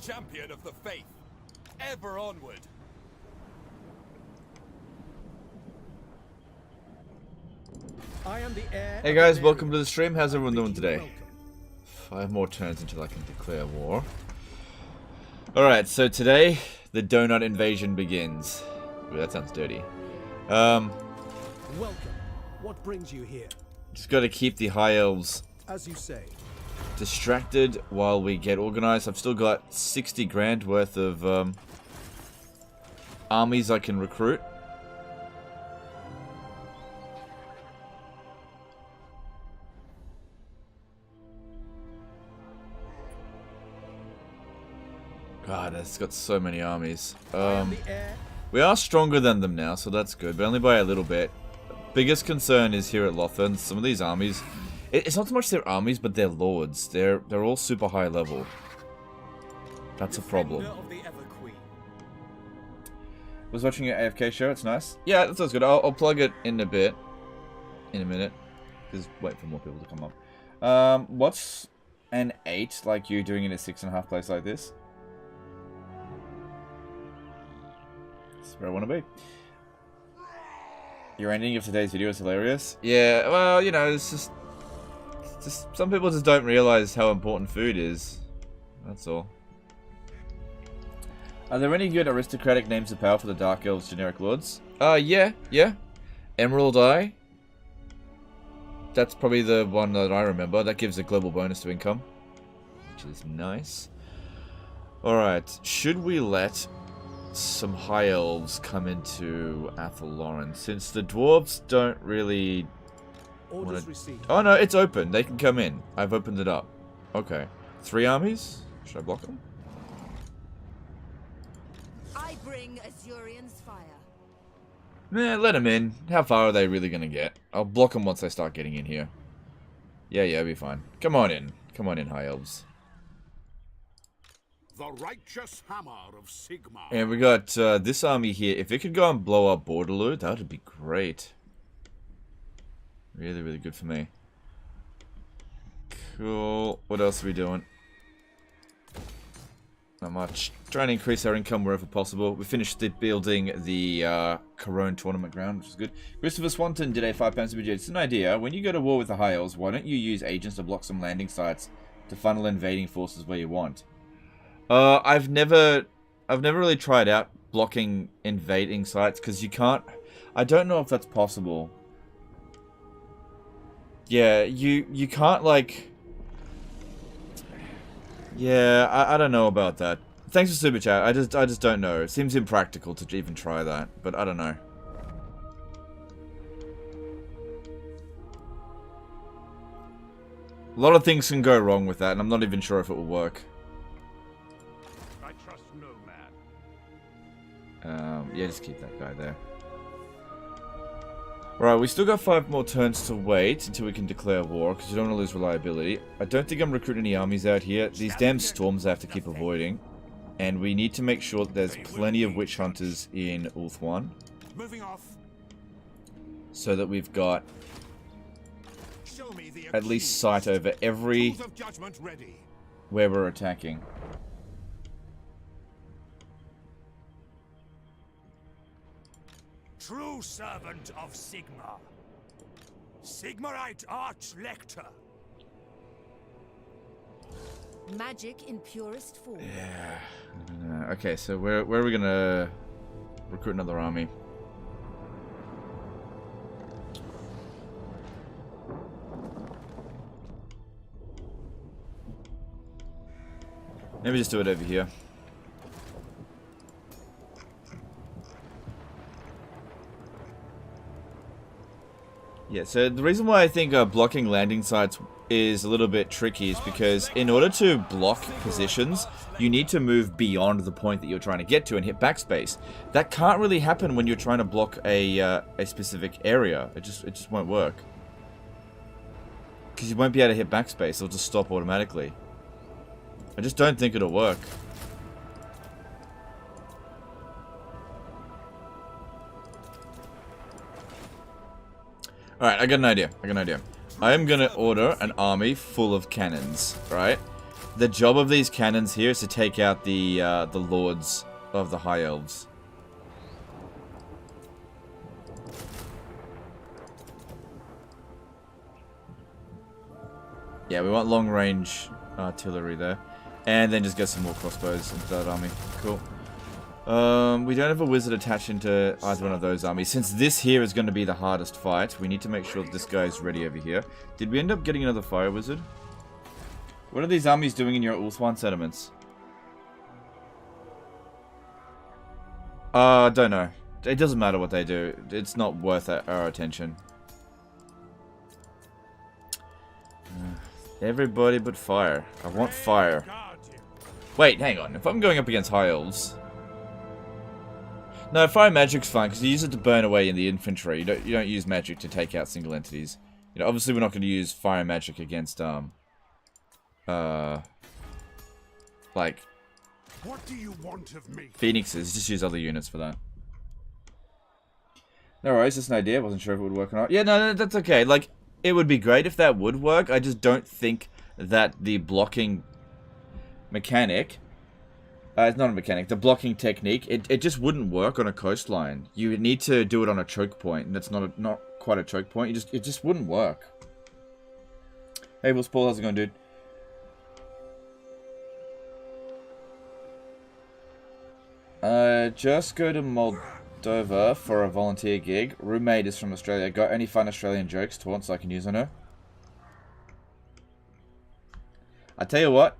champion of the faith. Ever onward. I am the heir. Hey guys, welcome to the stream. How's everyone doing today? 5 more turns until I can declare war. Alright, so today the donut invasion begins. Ooh, that sounds dirty. Welcome. What brings you here? Just gotta keep the high elves As you say. distracted while we get organized. I've still got 60 grand worth of armies I can recruit. God, it's got so many armies. We are stronger than them now, so that's good, but only by a little bit. Biggest concern is here at Lothern. Some of these armies, it's not so much their armies, but their lords. They're all super high level. That's a problem. Was watching your AFK show. It's nice. Yeah, that sounds good. I'll plug it in a bit, in a minute. Just wait for more people to come up. What's an 8 like you doing in a 6.5 place like this? That's where I want to be. Your ending of today's video is hilarious. Yeah, well, you know, it's just some people just don't realize how important food is. That's all. Are there any good aristocratic names of power for the Dark Elves generic lords? Yeah. Emerald Eye. That's probably the one that I remember. That gives a global bonus to income, which is nice. Alright, should we let some high elves come into Athelloren, since the dwarves don't really wanna... Oh no, it's open. They can come in. I've opened it up. Okay. 3 armies? Should I block them? I bring Azurian's fire. Nah, let them in. How far are they really gonna get? I'll block them once they start getting in here. Yeah, it'll be fine. Come on in. Come on in, high elves. The righteous hammer of Sigma. And we got this army here. If it could go and blow up Bordeloo, that would be great. Really, really good for me. Cool. What else are we doing? Not much. Trying to increase our income wherever possible. We finished building the Corone tournament ground, which is good. Christopher Swanton did a £5 super chat. It's an idea. When you go to war with the High Elves, why don't you use agents to block some landing sites to funnel invading forces where you want? I've never really tried out blocking invading sites because you can't. I don't know if that's possible. Yeah, you can't like. Yeah, I don't know about that. Thanks for super chat. I just don't know. It seems impractical to even try that, but I don't know. A lot of things can go wrong with that, and I'm not even sure if it will work. Yeah, just keep that guy there. Right, we still got 5 more turns to wait until we can declare war, because you don't want to lose reliability. I don't think I'm recruiting any armies out here. These damn storms I have to keep avoiding. And we need to make sure that there's plenty of witch hunters in Ulth 1. So that we've got at least sight over every where we're attacking. True servant of Sigma. Sigmarite Arch-Lector. Magic in purest form. Yeah. Okay, so where are we gonna recruit another army? Maybe just do it over here. Yeah, so the reason why I think blocking landing sites is a little bit tricky is because in order to block positions, you need to move beyond the point that you're trying to get to and hit backspace. That can't really happen when you're trying to block a specific area. It just won't work. Because you won't be able to hit backspace, it'll just stop automatically. I just don't think it'll work. Alright, I got an idea. I am gonna order an army full of cannons, right? the job of these cannons here is to take out the lords of the High Elves. Yeah, we want long-range artillery there. And then just get some more crossbows into that army. Cool. We don't have a wizard attached into either one of those armies. Since this here is going to be the hardest fight, we need to make sure that this guy is ready over here. Did we end up getting another fire wizard? What are these armies doing in your Ulthuan settlements? Don't know. It doesn't matter what they do. It's not worth our attention. Everybody but fire. I want fire. Wait, hang on. If I'm going up against High Elves... No, fire magic's fine, because you use it to burn away in the infantry. You don't use magic to take out single entities. You know, obviously we're not going to use fire magic against, like... What do you want of me? Phoenixes. Just use other units for that. No worries, just an idea. Wasn't sure if it would work or not. Yeah, no, that's okay. Like... It would be great if that would work. I just don't think that the blocking mechanic... it's not a mechanic. The blocking technique, it just wouldn't work on a coastline. You would need to do it on a choke point, and it's not quite a choke point. It just wouldn't work. Hey, Will Paul, how's it going, dude? Just go to Moldova for a volunteer gig. Roommate is from Australia. Got any fun Australian jokes, taunts I can use on her? I tell you what,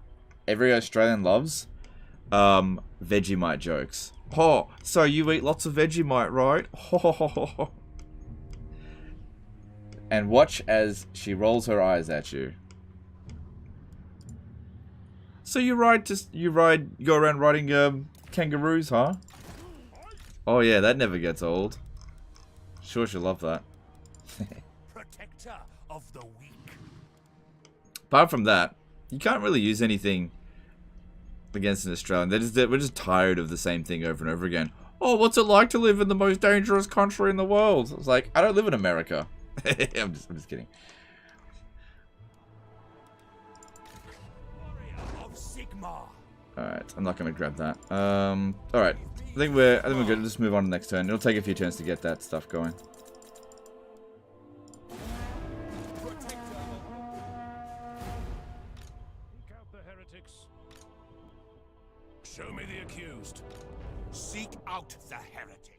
every Australian loves Vegemite jokes. Oh, so you eat lots of Vegemite, right? And watch as she rolls her eyes at you. So you go around riding kangaroos, huh? Oh yeah, that never gets old. Sure, she'll love that. Protector of the weak. Apart from that, you can't really use anything against an Australian. We're just tired of the same thing over and over again. Oh, what's it like to live in the most dangerous country in the world? It's like, I don't live in America. I'm just kidding. Warrior of Sigmar. Alright, I'm not gonna grab that. Alright. I think we're good. Let's move on to the next turn. It'll take a few turns to get that stuff going. Seek out the heretics. Show me the accused. Seek out the heretics.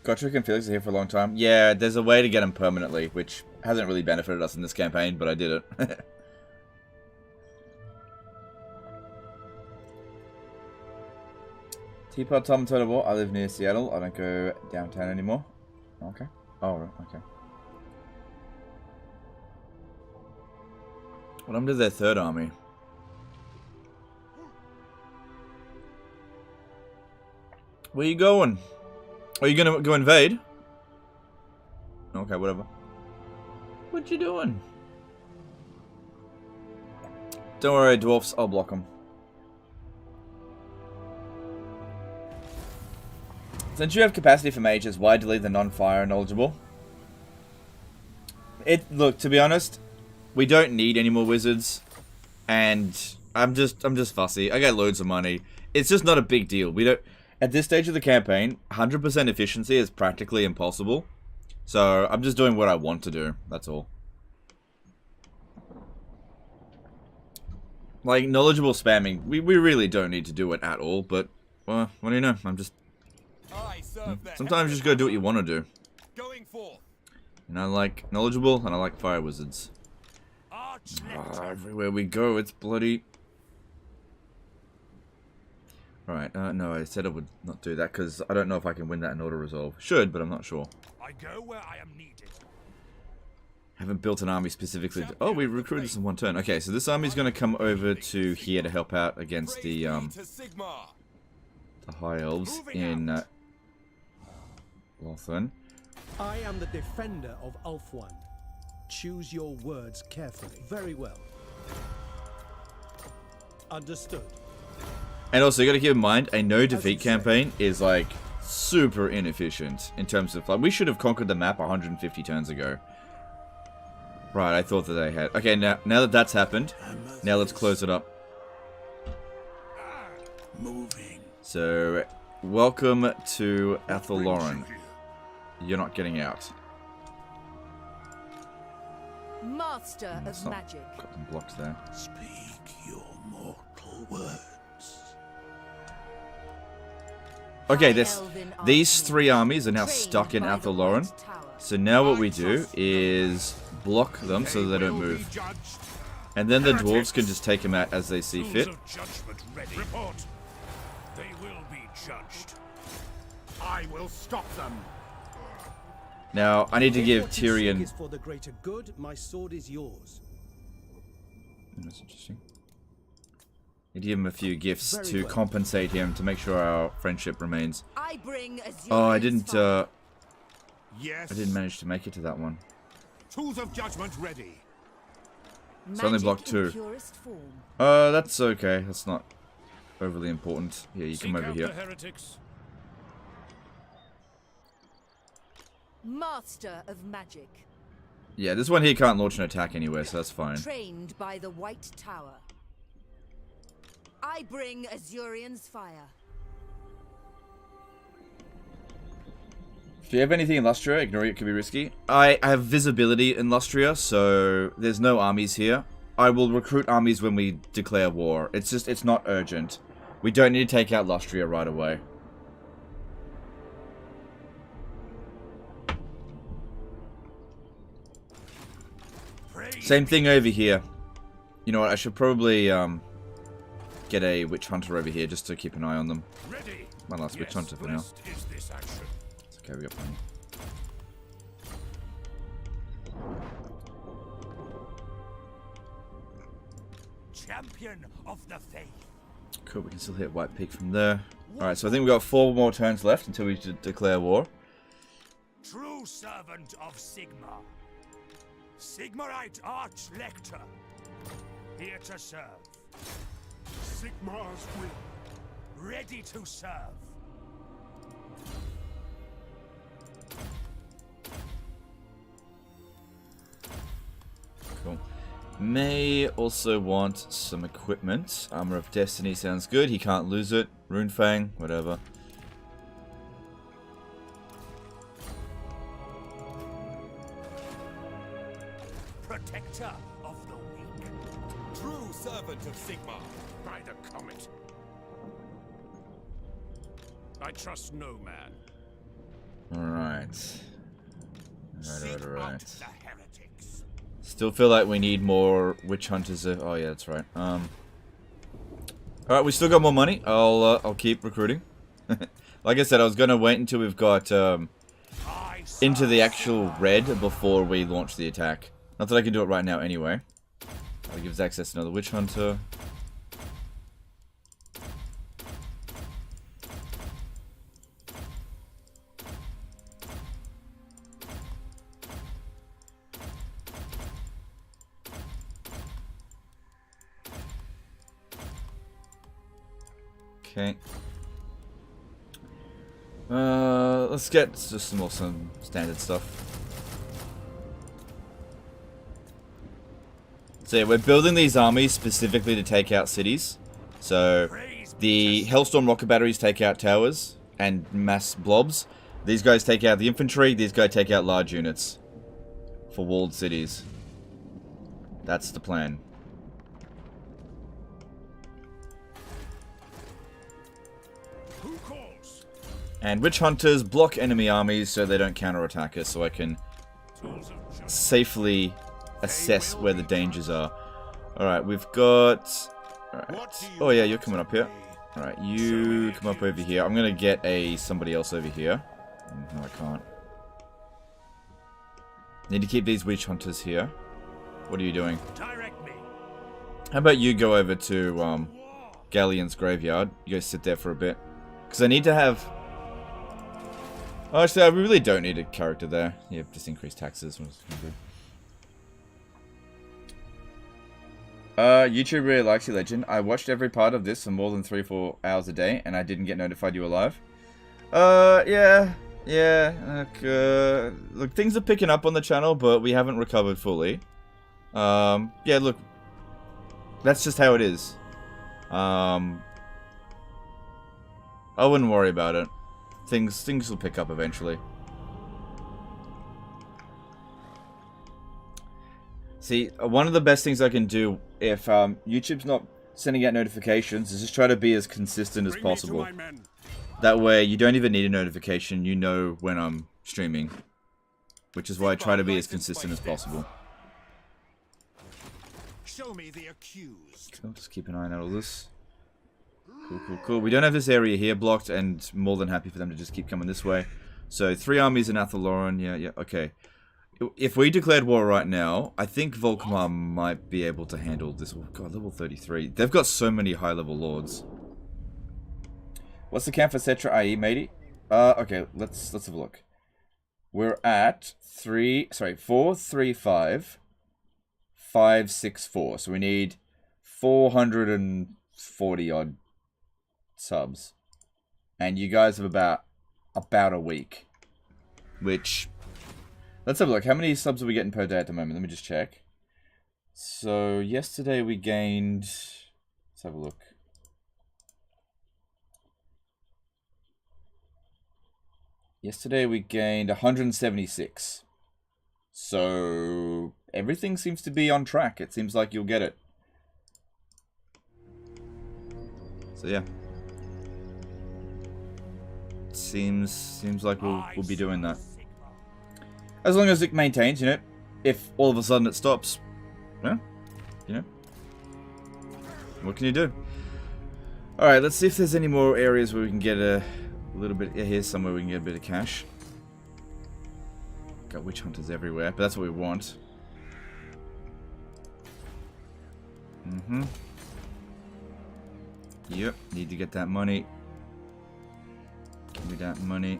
Gotrick and Felix are here for a long time. Yeah, there's a way to get them permanently, which hasn't really benefited us in this campaign, but I did it. Teapot, Tom, and Total I live near Seattle. I don't go downtown anymore. Okay. Oh, right. Okay. What happened to their third army? Where you going? Are you gonna go invade? Okay, whatever. What you doing? Don't worry, dwarfs. I'll block them. Since you have capacity for mages, why delete the non-fire knowledgeable? Look, to be honest, we don't need any more wizards, and I'm just fussy. I got loads of money. It's just not a big deal. We don't. At this stage of the campaign, 100% efficiency is practically impossible. So, I'm just doing what I want to do. That's all. Like, knowledgeable spamming, we really don't need to do it at all, but, well, what do you know? I'm just... Sometimes you just gotta do what you want to do. Going forth. And I like knowledgeable, and I like fire wizards. Everywhere we go, it's bloody... Alright, no, I said I would not do that because I don't know if I can win that in auto-resolve. Should, but I'm not sure. I go where I am needed. Haven't built an army specifically. Oh, we recruited this in one turn. Okay, so this army's going to come over to here to help out against the High Elves in Lothern. I am the defender of Ulthuan. Choose your words carefully. Very well. Understood. And also, you got to keep in mind, a no defeat campaign is like super inefficient in terms of like we should have conquered the map 150 turns ago. Right, I thought that they had. Okay, now that that's happened, now let's close it up. Moving. So, welcome to Athelloren. You're not getting out. Master It's of not magic. got them blocked there. Speak your mortal words. Okay, Elven these army, three armies are now trained stuck in by the Athelloren. White Tower. So now what we do is block them so that they don't will be move. judged. And then the dwarves can just take them out as they see Tools fit. of judgment ready. Report. They will be judged. I will stop them. Now, I need to If give what you seek Tyrion... is for the greater good, my sword is yours. That's interesting. Need to give him a few gifts Very to well. compensate him to make sure our friendship remains. I bring Azurian's Oh, I didn't Yes. manage to make it to that one. Tools of judgment ready. It's only blocked in 2. purest form. That's okay. That's not overly important. Here, you come over here. heretics. Master of magic. Yeah, this one here can't launch an attack anywhere, so that's fine. Trained by the White Tower. I bring Azurian's fire. If you have anything in Lustria, ignore it, it could be risky. I have visibility in Lustria, so there's no armies here. I will recruit armies when we declare war. It's just, it's not urgent. We don't need to take out Lustria right away. Same thing over here. You know what, I should probably get a witch hunter over here just to keep an eye on them. Ready. One last witch hunter for now. Blessed is this action. It's okay, we got plenty. Champion of the faith. Cool, we can still hit White Peak from there. Alright, so I think we've got 4 more turns left until we declare war. True servant of Sigmar. Sigmarite Archlector. Here to serve. Sigmar's will. Ready to serve. Cool. May also want some equipment. Armor of Destiny sounds good. He can't lose it. Runefang, whatever. Protector of the weak. True servant of Sigmar. By the comet. I trust no man. Alright. Seek out Alright. the heretics. Still feel like we need more witch hunters. Oh yeah, that's right. Alright, we still got more money. I'll keep recruiting. Like I said, I was gonna wait until we've got into the actual red before we launch the attack. Not that I can do it right now anyway. That gives access to another witch hunter. Okay. Let's get just some standard stuff. So yeah, we're building these armies specifically to take out cities. So the Hellstorm rocket batteries take out towers and mass blobs. These guys take out the infantry. These guys take out large units for walled cities. That's the plan. Who calls? And witch hunters block enemy armies so they don't counterattack us, so I can Tools of judgment. safely assess where the dangers are. Alright, we've got... Alright. Oh yeah, you're coming up here. Alright, you come up over here. I'm gonna get somebody else over here. No, I can't. Need to keep these witch hunters here. What are you doing? Direct me. How about you go over to Galleon's graveyard? You guys sit there for a bit. Because I need to have... Oh, actually, I really don't need a character there. Yeah, just increase taxes. YouTube really likes you, Legend. I watched every part of this for more than 3-4 hours a day, and I didn't get notified you were live. Yeah. Look, things are picking up on the channel, but we haven't recovered fully. Yeah, look. That's just how it is. I wouldn't worry about it. Things will pick up eventually. See, one of the best things I can do if YouTube's not sending out notifications is just try to be as consistent as possible. That way, you don't even need a notification. You know when I'm streaming, which is why I try to be as consistent as possible. Show me the accused. Cool, just keep an eye on all this. Cool. We don't have this area here blocked, and more than happy for them to just keep coming this way. So 3 armies in Athaloran. Yeah, okay. If we declared war right now, I think Volkmar might be able to handle this. Oh god, level 33. They've got so many high-level lords. What's the count for Cetra IE, matey? Okay, let's have a look. We're at 435, 564. So we need 440 odd subs, and you guys have about a week. Which, let's have a look. How many subs are we getting per day at the moment? Let me just check. So yesterday we gained. Let's have a look. Yesterday we gained 176. So everything seems to be on track. It seems like you'll get it. So yeah. Seems like we'll be doing that. As long as it maintains, you know. If all of a sudden it stops, well, you know. What can you do? Alright, let's see if there's any more areas where we can get a little bit. Yeah, here's somewhere we can get a bit of cash. Got witch hunters everywhere, but that's what we want. Yep, need to get that money. Give me that money.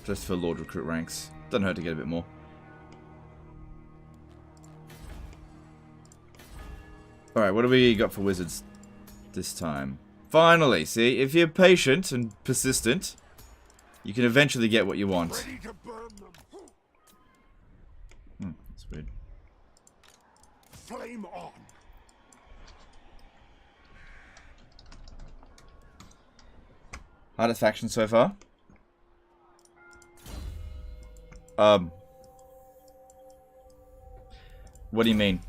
Just for Lord Recruit ranks. Doesn't hurt to get a bit more. Alright, what do we got for wizards this time? Finally, see, if you're patient and persistent, you can eventually get what you want. That's weird. Flame on. Hardest faction so far? What do you mean?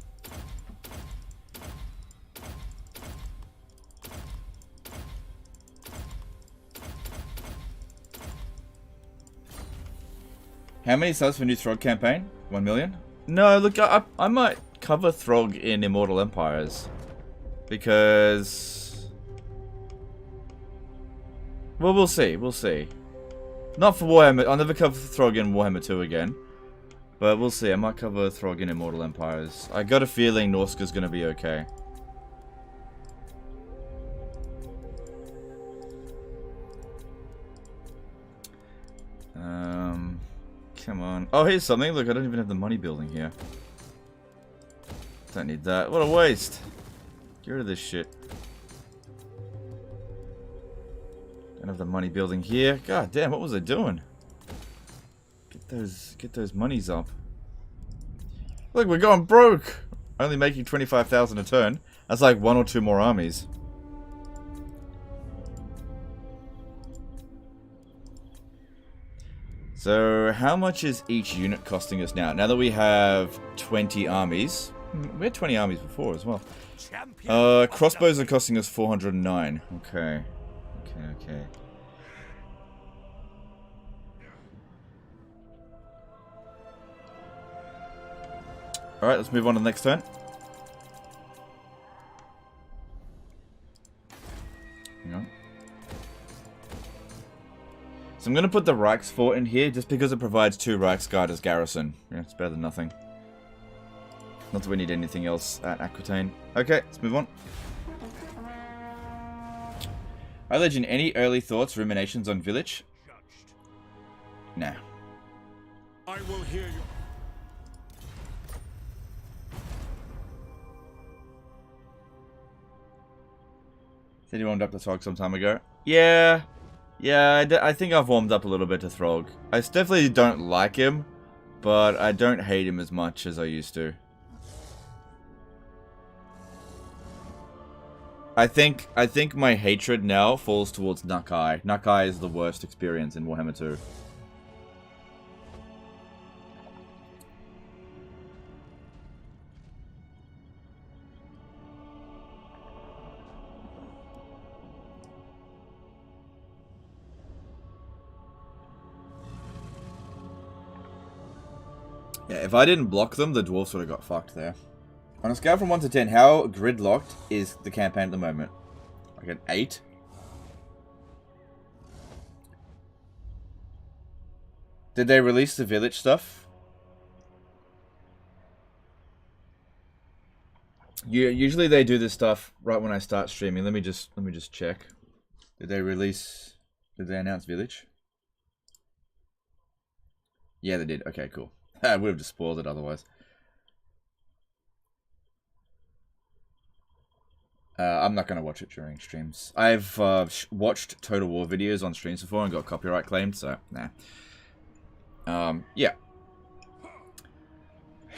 How many subs for new Throg campaign? 1 million? No, look, I might cover Throg in Immortal Empires. Because... well, we'll see. Not for Warhammer. I'll never cover Throg in Warhammer 2 again. But we'll see. I might cover Throg in Immortal Empires. I got a feeling Norska's gonna be okay. Come on. Oh, here's something. Look, I don't even have the money building here. Don't need that. What a waste. Get rid of this shit. Don't have the money building here. God damn, what was I doing? Get those monies up. Look, we're going broke. Only making 25,000 a turn. That's like 1 or 2 more armies. So, how much is each unit costing us now? Now that we have 20 armies. We had 20 armies before as well. Crossbows are costing us 409. Okay. Alright, let's move on to the next turn. Hang on. So I'm going to put the Reichsfort in here just because it provides 2 Reichsguard as garrison. Yeah, it's better than nothing. Not that we need anything else at Aquitaine. Okay, let's move on. Hi Legend, any early thoughts, ruminations on Village? Nah. I will hear you. Said you warmed up to Throg some time ago. Yeah. Yeah, I think I've warmed up a little bit to Throg. I definitely don't like him, but I don't hate him as much as I used to. I think my hatred now falls towards Nakai. Nakai is the worst experience in Warhammer 2. Yeah, if I didn't block them, the dwarves would have got fucked there. On a scale from 1 to 10, how gridlocked is the campaign at the moment? Like an 8? Did they release the village stuff? Usually they do this stuff right when I start streaming. Let me just check. Did they announce village? Yeah, they did. Okay, cool. I would have just spoiled it otherwise. I'm not going to watch it during streams. I've watched Total War videos on streams before and got copyright claimed, so nah. Yeah.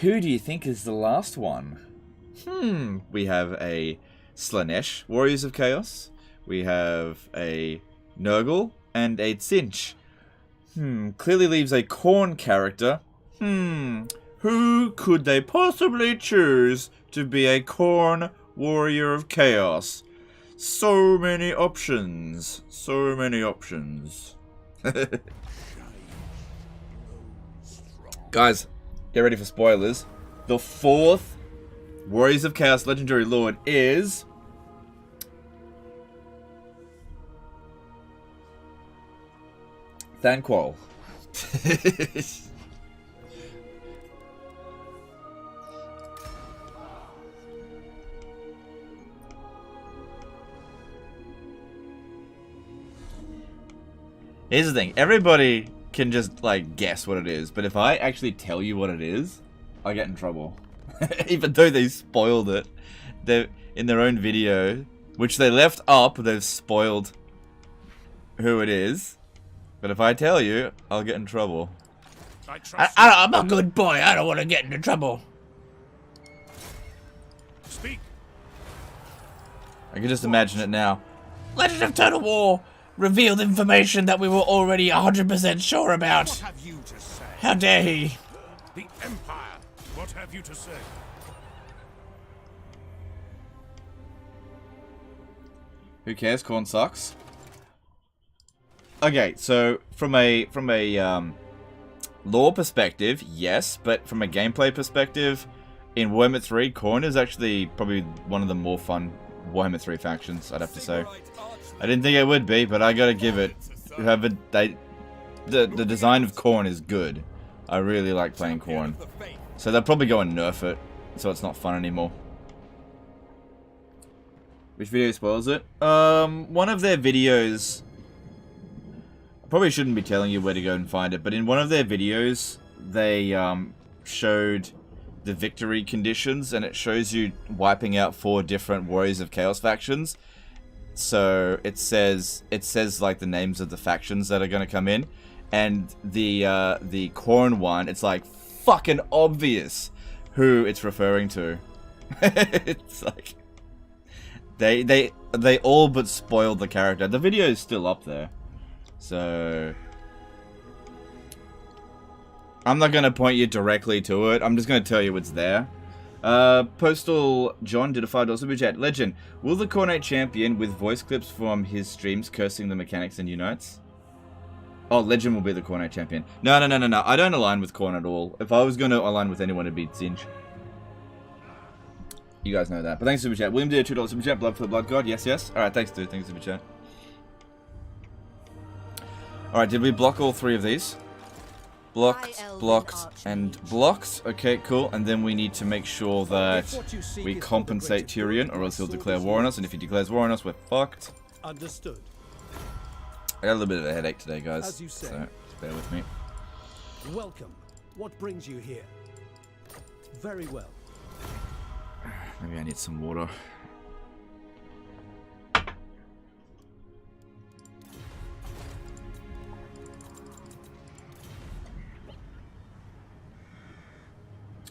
Who do you think is the last one? We have a Slanesh, Warriors of Chaos. We have a Nurgle and a Tzinch. Clearly leaves a Khorne character. Who could they possibly choose to be a Khorne Warrior of Chaos? So many options. So many options. Guys, get ready for spoilers. The 4th Warriors of Chaos Legendary Lord is... Thanquol. Here's the thing, everybody can just, like, guess what it is, but if I actually tell you what it is, I get in trouble. Even though they spoiled it. They're, in their own video, which they left up, they've spoiled who it is. But if I tell you, I'll get in trouble. I'm a good boy, I don't want to get into trouble. Speak. I can just imagine it now. Legend of Total War revealed information that we were already 100% sure about. What have you to say? How dare he? The Empire. What have you to say? Who cares? Khorne sucks. Okay, so from a lore perspective, yes, but from a gameplay perspective, in Warhammer 3, Khorne is actually probably one of the more fun Warhammer 3 factions, I'd have to say. I didn't think it would be, but I gotta give it. The design of Khorne is good. I really like playing Khorne. So they'll probably go and nerf it, so it's not fun anymore. Which video spoils it? One of their videos... I probably shouldn't be telling you where to go and find it, but in one of their videos, they showed the victory conditions, and it shows you wiping out 4 different Warriors of Chaos factions. So it says like the names of the factions that are gonna come in, and the Khorne one, it's like fucking obvious who it's referring to. It's like they all but spoiled the character. The video is still up there, so I'm not gonna point you directly to it. I'm just gonna tell you it's there. Postal John did a $5 super chat. Legend, will the Khorne champion with voice clips from his streams cursing the mechanics and unites? Oh, Legend will be the Khorne champion. No. I don't align with Khorne at all. If I was going to align with anyone, it'd be Tzinch. You guys know that. But thanks super chat. William did a $2 super chat. Blood for the Blood God. Yes. Alright, thanks dude. Thanks super chat. Alright, did we block all 3 of these? Blocked, and blocked. Okay, cool. And then we need to make sure that we compensate Tyrion, or else he'll declare war on us. And if he declares war on us, we're fucked. Understood. I got a little bit of a headache today, guys. As you say. So, bear with me. Welcome What brings you here? Very well. Maybe I need some water.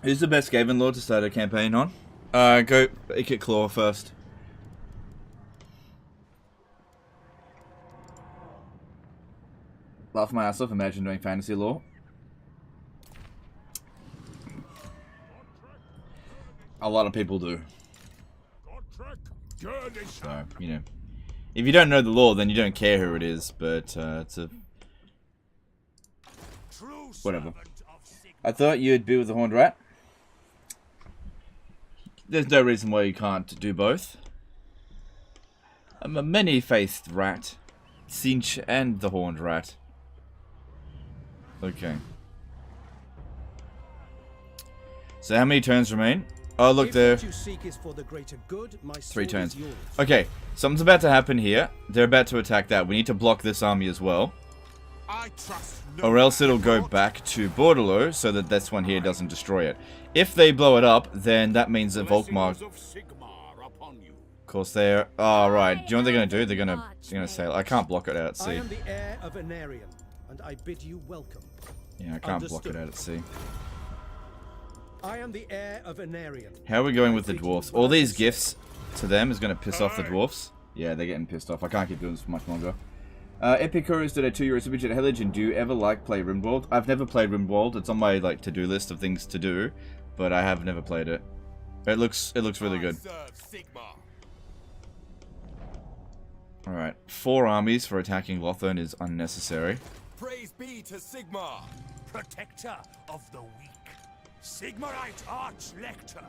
Who's the best Gaven Lord to start a campaign on? Go Ikit Claw first. Laugh my ass off, imagine doing fantasy lore. A lot of people do. So, you know. If you don't know the lore, then you don't care who it is, but it's a... Whatever. I thought you'd be with the Horned Rat. There's no reason why you can't do both. I'm a many-faced rat. Cinch and the Horned Rat. Okay. So how many turns remain? Oh, look there. 3 turns. Okay, something's about to happen here. They're about to attack that. We need to block this army as well. Or else it'll go back to Bordello, so that this one here doesn't destroy it. If they blow it up, then that means that Volkmar... Of course they're... Oh, right. Do you know what they're going to do? They're going to sail. I can't block it out at sea. I am the heir of Anarian, and I bid you welcome. Yeah, I can't block it out at sea. I am the heir of Anarian. How are we going with the dwarfs? All these gifts to them is going to piss off the dwarfs. Yeah, they're getting pissed off. I can't keep doing this for much longer. Epicurus did a €2 Superchat. Hey Legend, do you ever play Rimworld? I've never played Rimworld. It's on my to-do list of things to do, but I have never played it. It looks really good. Alright, 4 armies for attacking Lothern is unnecessary. Praise be to Sigmar, Protector of the weak. Sigmarite Arch-Lector.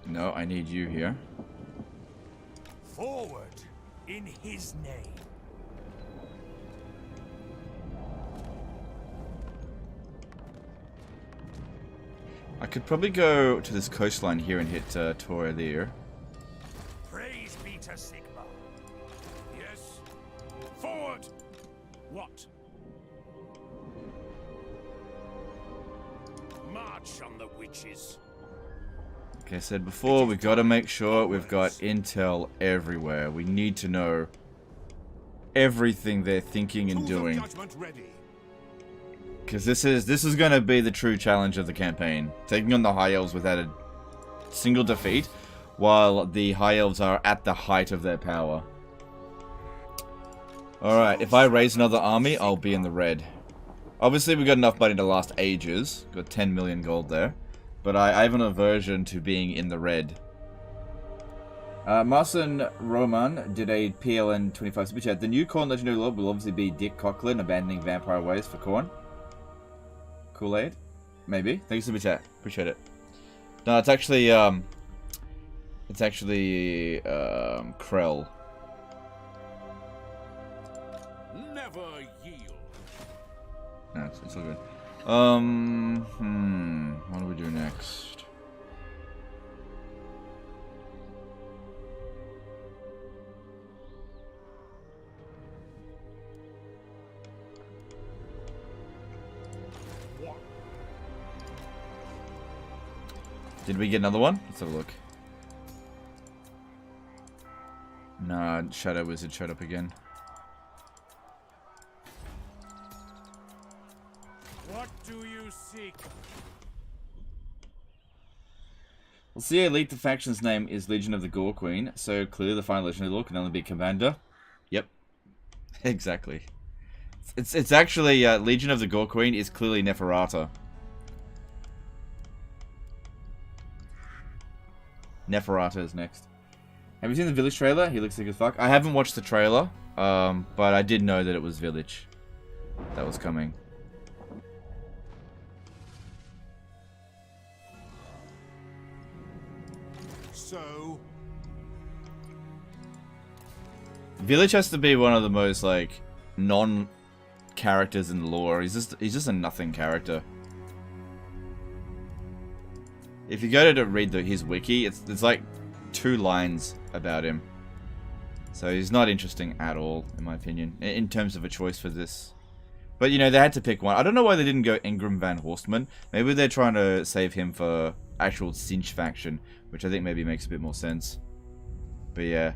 No, I need you here. Forward in his name. I could probably go to this coastline here and hit Tor there. Praise be to Sigmar. Yes. Forward. What? March on the witches. Like I said before, we've got to make sure we've got intel everywhere. We need to know everything they're thinking and doing. Because this is going to be the true challenge of the campaign. Taking on the High Elves without a single defeat, while the High Elves are at the height of their power. Alright, if I raise another army, I'll be in the red. Obviously, we've got enough money to last ages. Got 10 million gold there. But I have an aversion to being in the red. Marcin Roman did a PLN 25 super chat. The new Khorne Legendary Lord will obviously be Dick Coughlin abandoning vampire ways for Khorne. Kool-Aid? Maybe. Thanks super chat. Appreciate it. No, it's actually Krell. Never yield. No, it's all good. What do we do next? Did we get another one? Let's have a look. Nah, Shadow Wizard showed up again. What do you seek? Well, see, Elite the faction's name is Legion of the Gore Queen, so clearly the final Legendary Lord can only be Commander. Yep. Exactly. It's actually, Legion of the Gore Queen is clearly Neferata. Neferata is next. Have you seen the Village trailer? He looks like as fuck. I haven't watched the trailer, but I did know that it was Village that was coming. So, Village has to be one of the most like non-characters in the lore. He's just a nothing character. If you go to read his wiki, it's like 2 lines about him. So he's not interesting at all, in my opinion, in terms of a choice for this But, you know, they had to pick one. I don't know why they didn't go Ingram Van Horstman. Maybe they're trying to save him for actual Cinch faction, which I think maybe makes a bit more sense. But yeah,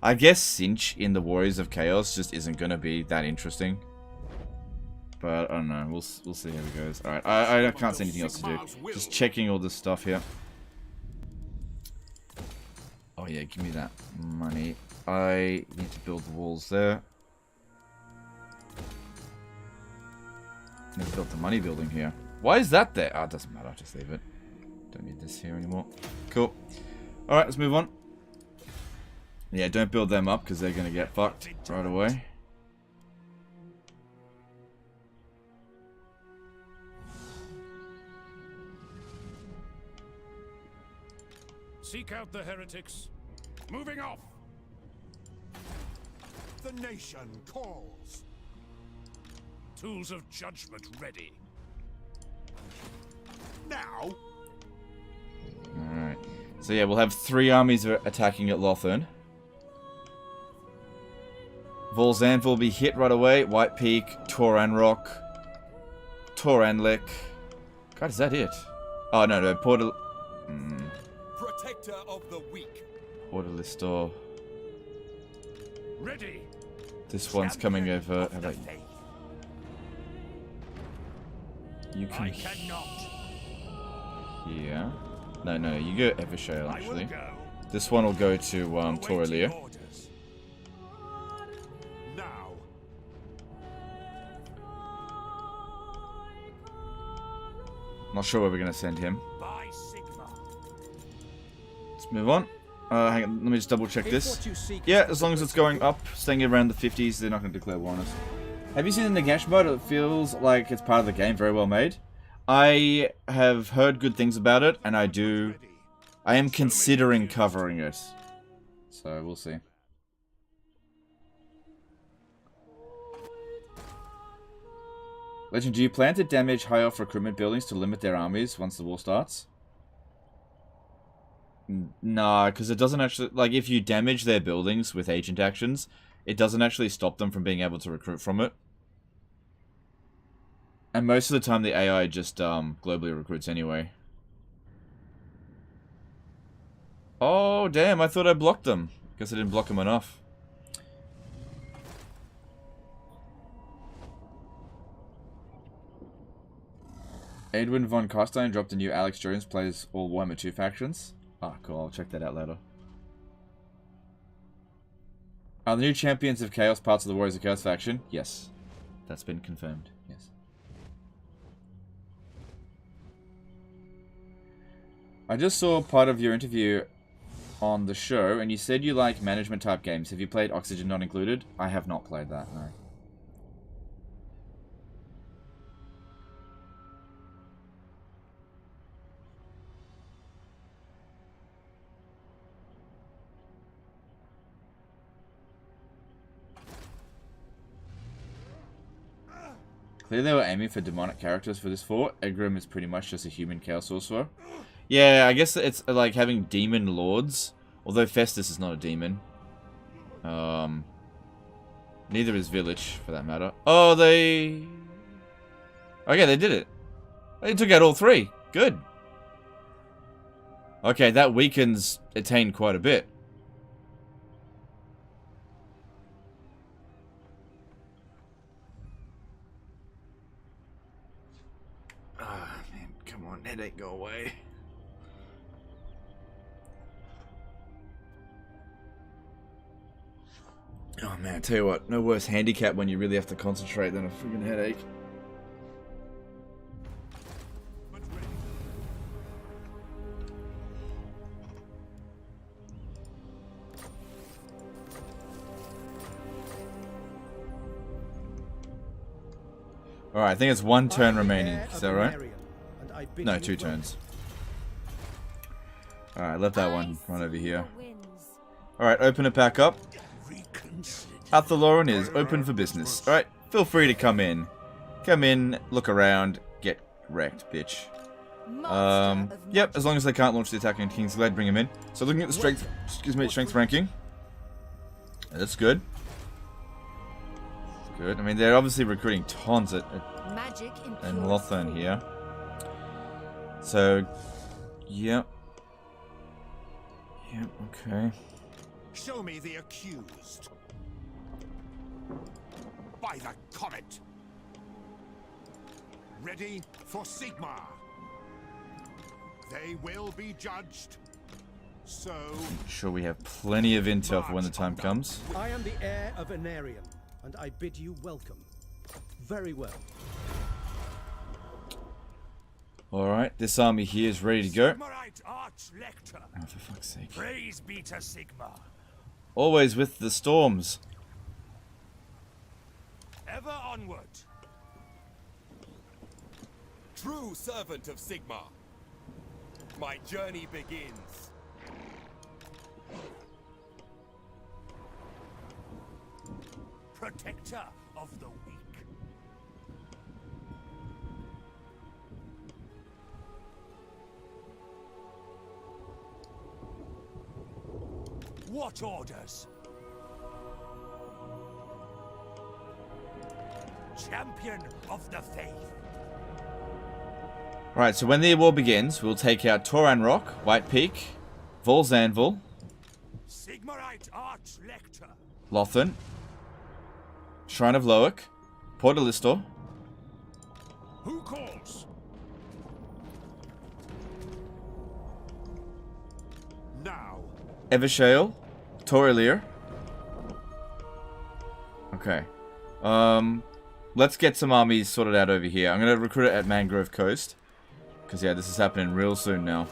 I guess Cinch in the Warriors of Chaos just isn't going to be that interesting. But I don't know. We'll see how it goes. Alright, I can't see anything else to do. Just checking all this stuff here. Oh yeah, give me that money. I need to build the walls there. Never built the money building here. Why is that there? Ah, it doesn't matter. Just leave it. Don't need this here anymore. Cool. Alright, let's move on. Yeah, don't build them up because they're going to get fucked right away. Seek out the heretics. Moving off. The nation calls. Tools of judgment ready. Now. Alright. So yeah, we'll have 3 armies attacking at Lothern. Volzanth will be hit right away. White Peak, Toranrock, Toranlik. God, is that it? Oh, no, Portal... Protector of the weak. Portalistor. Ready. This one's coming over. How about you? You can I cannot. here. No, you go Evershale, I will actually. go. This one will go to Toralir. Awaiting orders. Now. Not sure where we're going to send him. By Sigma. Let's move on. Hang on, let me just double check If this. what you seek Yeah, is as long as it's going up, staying around the 50s, they're not going to declare war on us. Have you seen the Nagash mod? It feels like it's part of the game, very well made. I have heard good things about it, and I am considering covering it. So, we'll see. Legend, do you plan to damage high-off recruitment buildings to limit their armies once the war starts? Nah, because it doesn't actually... Like, if you damage their buildings with agent actions, it doesn't actually stop them from being able to recruit from it. And most of the time, the AI just globally recruits anyway. Oh, damn, I thought I blocked them. Guess I didn't block them enough. Edwin von Carstein dropped a new Alex Jones plays all Warhammer 2 factions. Ah, cool, I'll check that out later. Are the new Champions of Chaos parts of the Warriors of Chaos faction? Yes. That's been confirmed, yes. I just saw part of your interview on the show, and you said you like management type games. Have you played Oxygen Not Included? I have not played that, no. Clearly they were aiming for demonic characters for this fort. Egram is pretty much just a human chaos sorcerer. Yeah, I guess it's like having demon lords. Although Festus is not a demon. Neither is Village, for that matter. Oh, they... Okay, they did it. They took out all 3. Good. Okay, that weakens Attain quite a bit. Headache, go away. Oh man, I tell you what, no worse handicap when you really have to concentrate than a friggin' headache. Alright, I think it's 1 turn remaining, is that right? No, 2 turns. Alright, let that one run over here. Alright, open it back up. Athaloran is open for business. Alright, feel free to come in. Come in, look around, get wrecked, bitch. Yep, as long as they can't launch the attack on Kingsglade, bring him in. So looking at the strength, strength ranking. That's good. good. I mean, they're obviously recruiting tons at Magic and impures Lothern food. here. So, yep. Yep, okay. Show me the accused. By the comet. Ready for Sigmar. They will be judged. So, Sure, we have plenty of intel for when the time comes. I am the heir of Anarium, and I bid you welcome. Very well. Alright, this army here is ready to go. Sigmarite Arch-Lector. Oh, for fuck's sake. Praise be to Sigmar. Always with the storms. Ever onward. true servant of Sigmar. My journey begins. Protector of the weak. What orders? Champion of the faith. Right, so when the war begins, we'll take out Toran Rock, White Peak, Vol's Anvil, Sigmarite Arch-Lector. Lothern, Shrine of Loic, Port Alistor, Who calls? Now, Evershale, Torilier. Okay. Let's get some armies sorted out over here. I'm gonna recruit it at Mangrove Coast. Because, yeah, this is happening real soon now.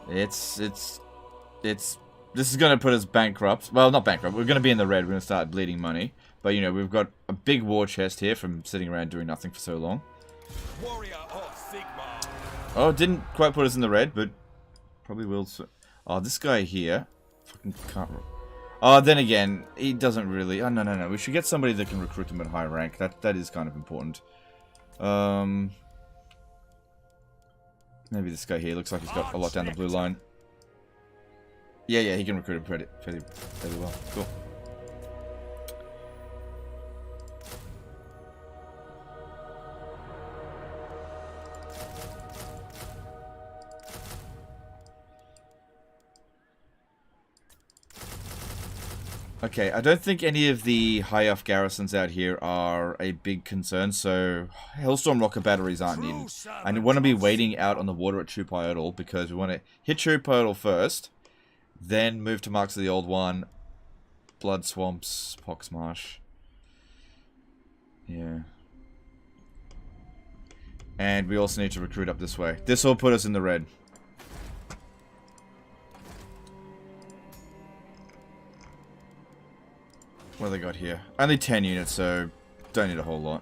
This is gonna put us bankrupt. Well, not bankrupt. We're gonna be in the red. We're gonna start bleeding money. But, you know, we've got a big war chest here from sitting around doing nothing for so long. warrior of Sigmar. Oh, it didn't quite put us in the red, but probably will soon. Oh, this guy here. Fucking can't. Oh, then again, he doesn't really. Oh, no. We should get somebody that can recruit him at high rank. That is kind of important. Maybe this guy here looks like he's got a lot down the blue line. Yeah, he can recruit him fairly well. Cool. Okay, I don't think any of the high-off garrisons out here are a big concern, so Hellstorm rocket batteries aren't needed. I want to be waiting out on the water at Chupaidal because we want to hit Chupaidal first, then move to Marks of the Old One, Blood Swamps, Poxmarsh. Yeah. And we also need to recruit up this way. This will put us in the red. What have they got here? Only 10 units, so don't need a whole lot.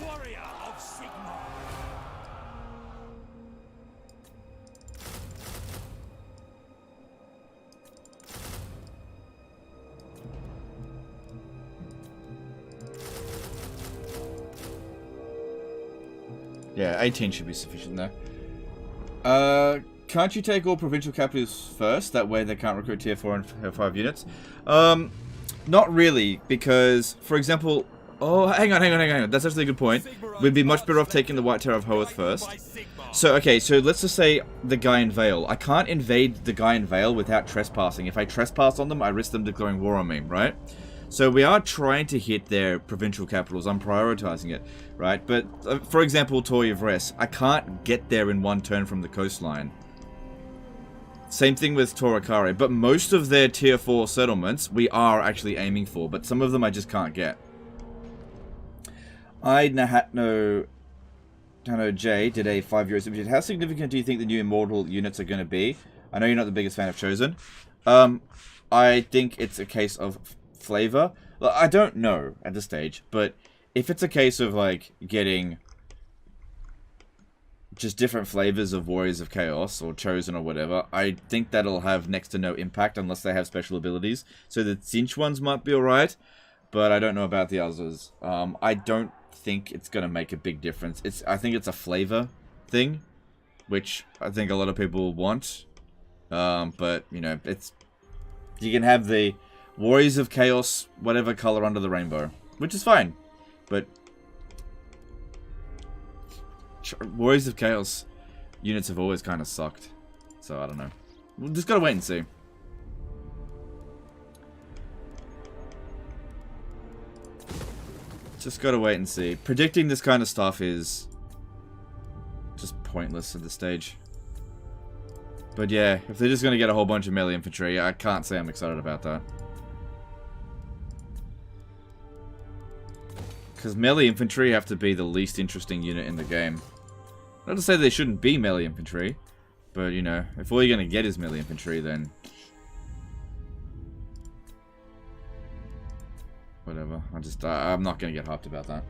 Warrior of Sigmar. Yeah, 18 should be sufficient there. Can't you take all provincial capitals first? That way they can't recruit tier 4 and tier 5 units. Not really, because, for example... Oh, hang on. That's actually a good point. We'd be much better off taking the White Tower of Hoeth first. So, okay, so let's just say the guy in Vale. I can't invade the guy in Vale without trespassing. If I trespass on them, I risk them declaring war on me, right? So we are trying to hit their provincial capitals. I'm prioritizing it, right? But, for example, Toy of Res, I can't get there in one turn from the coastline. Same thing with Torakare, but most of their tier 4 settlements we are actually aiming for, but some of them I just can't get. I Nahatno Tano J did a 5 euro super chat. How significant do you think the new immortal units are going to be? I know you're not the biggest fan of Chosen. I think it's a case of flavor. I don't know at this stage, but if it's a case of like getting just different flavors of Warriors of Chaos or Chosen or whatever, I think that'll have next to no impact unless they have special abilities. So the cinch ones might be alright, but I don't know about the others. I don't think it's going to make a big difference. I think it's a flavor thing, which I think a lot of people want. But, you know, you can have the Warriors of Chaos, whatever color under the rainbow, which is fine. But Warriors of Chaos units have always kind of sucked. So, I don't know. We'll just gotta wait and see. Just gotta wait and see. Predicting this kind of stuff is just pointless at this stage. But yeah, if they're just gonna get a whole bunch of melee infantry, I can't say I'm excited about that. Because melee infantry have to be the least interesting unit in the game. Not to say they shouldn't be melee infantry, but you know, if all you're gonna get is melee infantry, then whatever. I'm not gonna get hyped about that.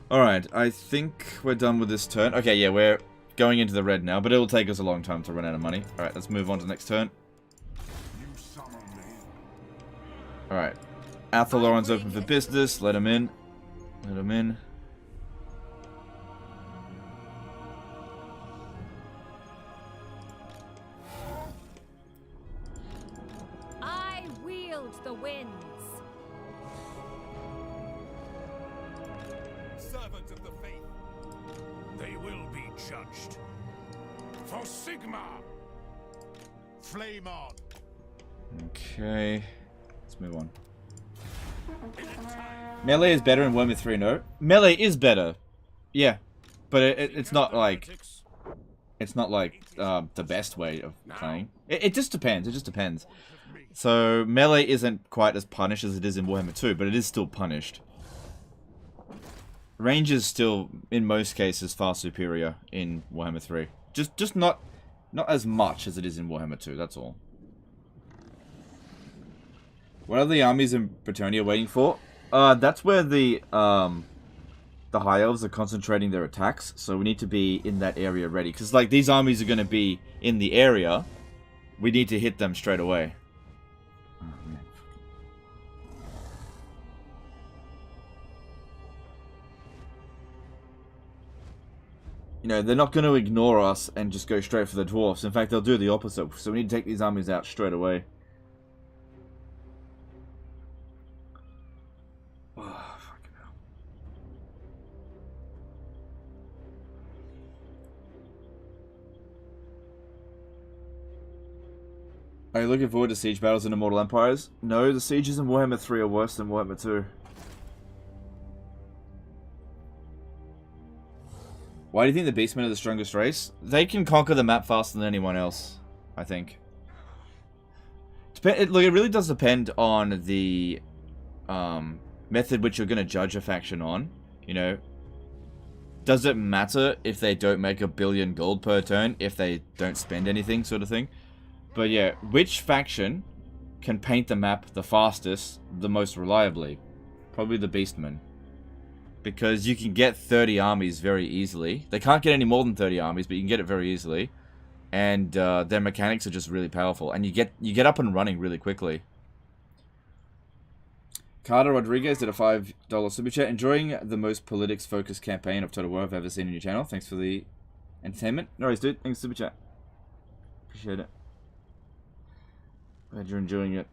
Alright, I think we're done with this turn. Okay, yeah, we're going into the red now, but it'll take us a long time to run out of money. Alright, let's move on to the next turn. Alright. Athaloran's open for business. Let him in. Let him in. I wield the winds. Servant of the faith. They will be judged. For Sigma! Flame on! Okay. Let's move on. Melee is better in Warhammer 3, no? Melee is better. Yeah. But it's not like... It's not like the best way of playing. It just depends. It just depends. So, melee isn't quite as punished as it is in Warhammer 2, but it is still punished. Range is still, in most cases, far superior in Warhammer 3. Just not as much as it is in Warhammer 2, that's all. What are the armies in Bretonnia waiting for? That's where the High Elves are concentrating their attacks, so we need to be in that area ready. Because, like, these armies are going to be in the area. We need to hit them straight away. Oh, man. You know, they're not going to ignore us and just go straight for the dwarfs. In fact, they'll do the opposite. So we need to take these armies out straight away. Oh, fucking hell. Are you looking forward to siege battles in Immortal Empires? No, the sieges in Warhammer 3 are worse than Warhammer 2. Why do you think the Beastmen are the strongest race? They can conquer the map faster than anyone else, I think. Look, it really does depend on the method which you're going to judge a faction on. You know, does it matter if they don't make 1 billion gold per turn, if they don't spend anything, sort of thing? But yeah, which faction can paint the map the fastest, the most reliably? Probably the Beastmen. Because you can get 30 armies very easily. They can't get any more than 30 armies, but you can get it very easily. And their mechanics are just really powerful. And you get up and running really quickly. Carter Rodriguez did a $5 super chat. Enjoying the most politics-focused campaign of Total War I've ever seen on your channel. Thanks for the entertainment. No worries, dude. Thanks for super chat. Appreciate it. Glad you're enjoying it.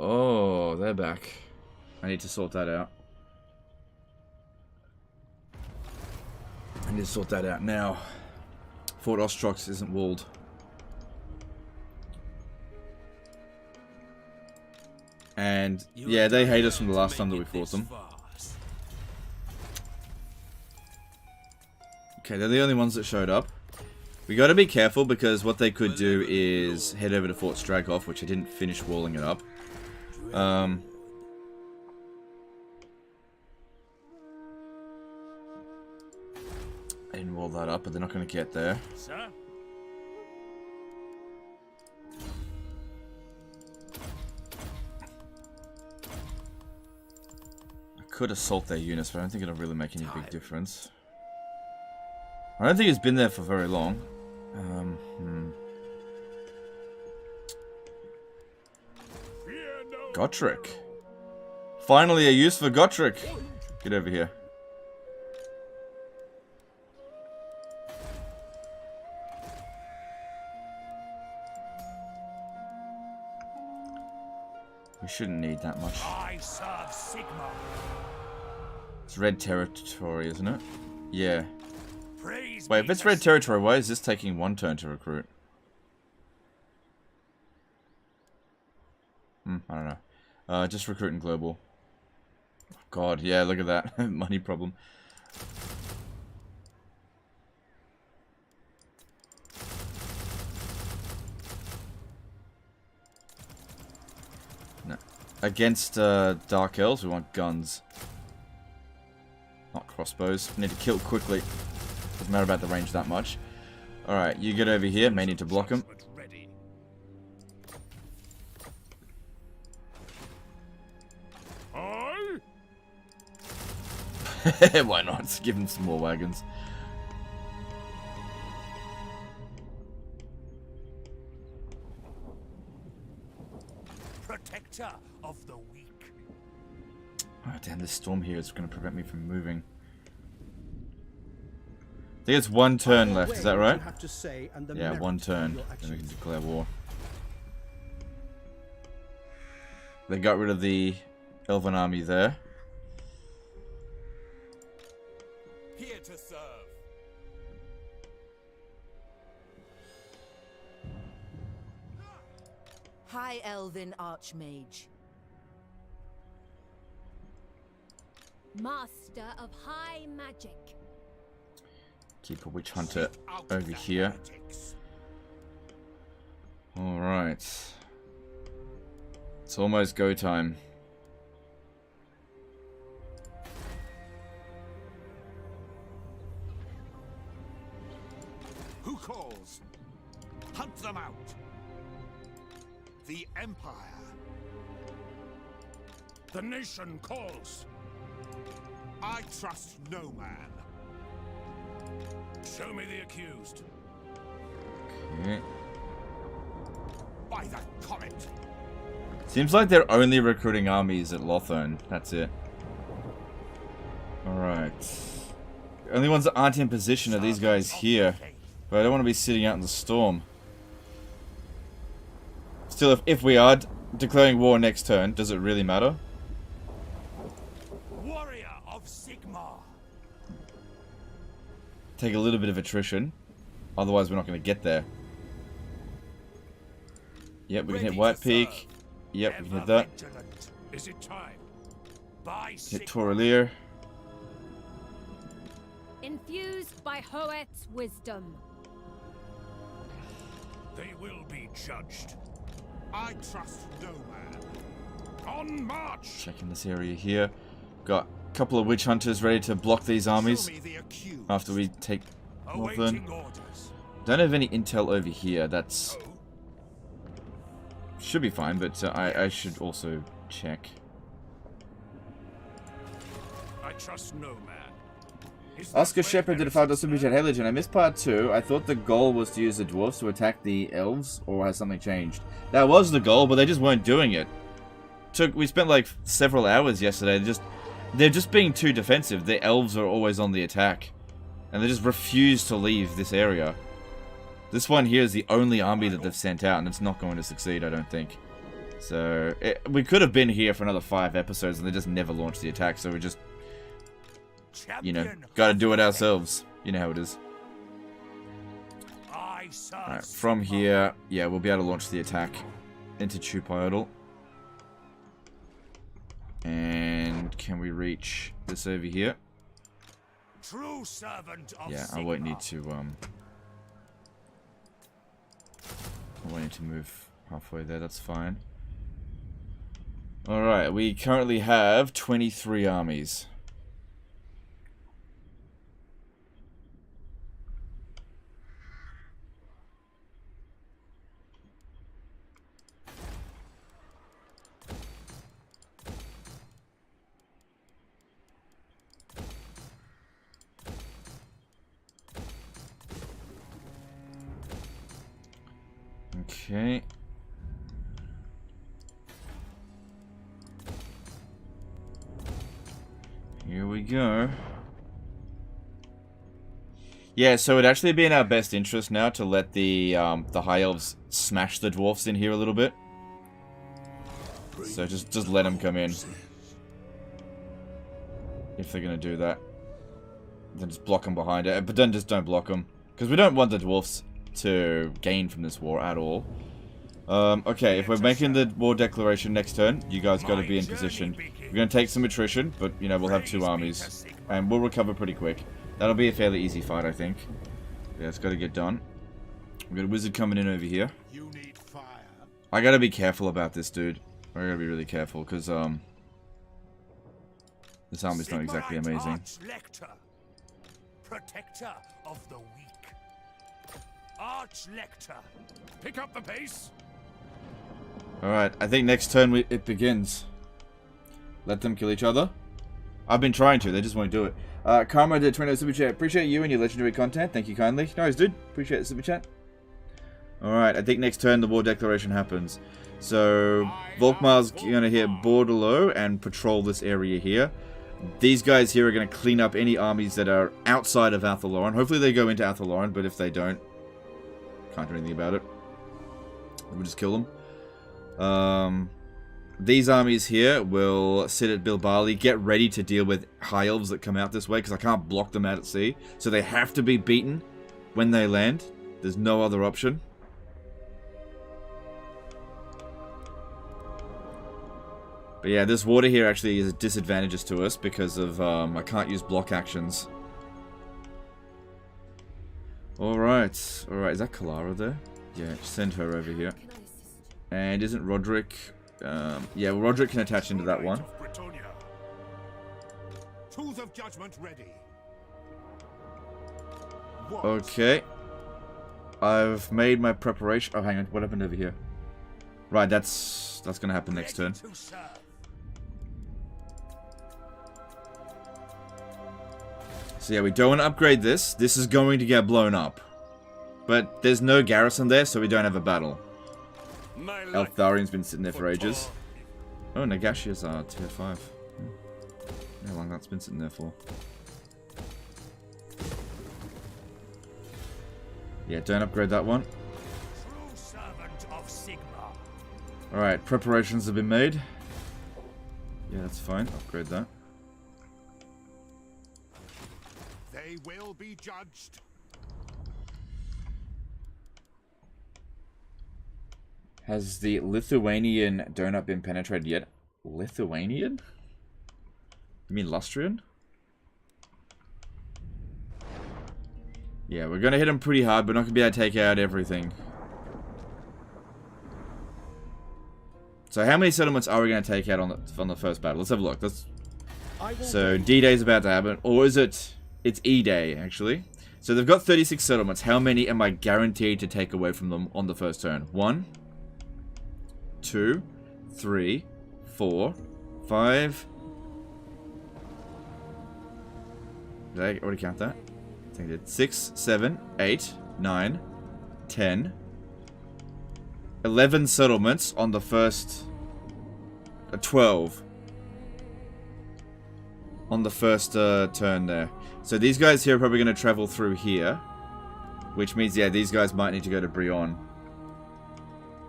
Oh, they're back. I need to sort that out. I need to sort that out now. Fort Ostrox isn't walled. And, yeah, they hate us from the last time that we fought them. Okay, they're the only ones that showed up. We gotta be careful because what they could do is head over to Fort Stragoff, which I didn't finish walling it up. I didn't wall that up, but they're not going to get there. Sir? I could assault their units, but I don't think it'll really make any big difference. I don't think it's been there for very long. Gotrek. Finally a use for Gotrek. Get over here. We shouldn't need that much. I serve Sigma. It's red territory, isn't it? Yeah. Praise Wait, be if it's to red territory, why is this taking 1 turn to recruit? I don't know. Just recruiting global. God, yeah, look at that. Money problem. No. Against Dark Elves, we want guns. Not crossbows. We need to kill quickly. Doesn't matter about the range that much. Alright, you get over here. May need to block him. ready. I Why not? Give him some more wagons. protector of the weak. Oh damn, this storm here is going to prevent me from moving. I think it's 1 turn left, is that right? You have to say and the Yeah, merit 1 of turn. your Then we can actions. declare war. They got rid of the Elven army there. Here to serve. High Elven Archmage. Master of High Magic. Keep a Witch Hunter Out over the here. heretics. Alright. It's almost go time. Who calls? Hunt them out. The Empire. The nation calls. I trust no man. Show me the accused. Okay. By the comet. Seems like they're only recruiting armies at Lothern. That's it. Alright. The only ones that aren't in position are these guys here. But I don't want to be sitting out in the storm. Still, if we are declaring war next turn, does it really matter? Warrior of Sigma. Take a little bit of attrition. Otherwise, we're not going to get there. Yep, we can hit Ready White to Peak. serve. Yep, we can hit Ever that. vigilant. Is it time? By Hit Sigma. Toralier. Infused by Hoet's wisdom. They will be judged. I trust no man. On march. Checking this area here. Got a couple of Witch Hunters ready to block these armies Show me the accused. after we take Northern. Awaiting orders. Don't have any intel over here. That's Oh, should be fine, but I should also check. I trust no man. Is Oscar this where Shepard did a heretics $5 super chat. Hey Legend, I missed part 2. I thought the goal was to use the dwarves to attack the elves, or has something changed? That was the goal, but they just weren't doing it. We spent like several hours yesterday. They're just being too defensive. The elves are always on the attack, and they just refuse to leave this area. This one here is the only army that they've sent out, and it's not going to succeed, I don't think. So we could have been here for another 5 episodes, and they just never launched the attack. So we just, you know, Champion got to of do it the ourselves. You know how it is. I serve Alright, from Sigma. here, yeah, we'll be able to launch the attack into Chupiodal. And can we reach this over here? True servant of Yeah, I Sigma. won't need to I won't need to move halfway there, that's fine. Alright, we currently have 23 armies. Okay. Here we go. Yeah, so it'd actually be in our best interest now to let the High Elves smash the Dwarfs in here a little bit. So just let them come in. If they're going to do that. Then just block them behind it. But then just don't block them. Because we don't want the Dwarfs to gain from this war at all. Okay, if we're making the war declaration next turn, you guys got to be in position. We're going to take some attrition, but, you know, we'll have 2 armies. And we'll recover pretty quick. That'll be a fairly easy fight, I think. Yeah, it's got to get done. We've got a wizard coming in over here. I got to be careful about this, dude. I got to be really careful, because, this army's not exactly amazing. Protector of the weak. Arch-Lector. Pick up the pace. Alright, I think next turn it begins. Let them kill each other. I've been trying to, they just won't do it. Karma did 20 super chat. Appreciate you and your legendary content. Thank you kindly. No worries, dude. Appreciate the super chat. Alright, I think next turn the war declaration happens. So, Volkmar's going to hit Bordelot and patrol this area here. These guys here are going to clean up any armies that are outside of Athaloran. Hopefully they go into Athaloran, but if they don't, can't do anything about it. We'll just kill them. These armies here will sit at Bilbali, get ready to deal with High Elves that come out this way, because I can't block them out at sea. So they have to be beaten when they land. There's no other option. But yeah, this water here actually is disadvantageous to us because of, I can't use block actions. Alright. Alright, is that Kalara there? Yeah, send her over here. And isn't Roderick... yeah, well, Roderick can attach into that one. Tools of judgment ready. Okay. I've made my preparation... Oh, hang on. What happened over here? Right, that's gonna happen next turn. So yeah, we don't want to upgrade this. This is going to get blown up. But there's no garrison there, so we don't have a battle. Eltharian's been sitting there for ages. Oh, Nagashia's tier 5. How long that's been sitting there for. Yeah, don't upgrade that one. Alright, preparations have been made. Yeah, that's fine. Upgrade that. They will be judged. Has the Lithuanian donut been penetrated yet? Lithuanian? You mean Lustrian? Yeah, we're gonna hit him pretty hard, but not gonna be able to take out everything. So how many settlements are we gonna take out on the first battle? Let's have a look. So D-Day's about to happen, or is it? It's E-Day actually. So they've got 36 settlements. How many am I guaranteed to take away from them on the first turn? 1, 2, 3, 4, 5. Did I already count that? I think I did. 6, 7, 8, 9, 10, 11 settlements on the first... 12. On the first turn there. So these guys here are probably going to travel through here. Which means, yeah, these guys might need to go to Brionne.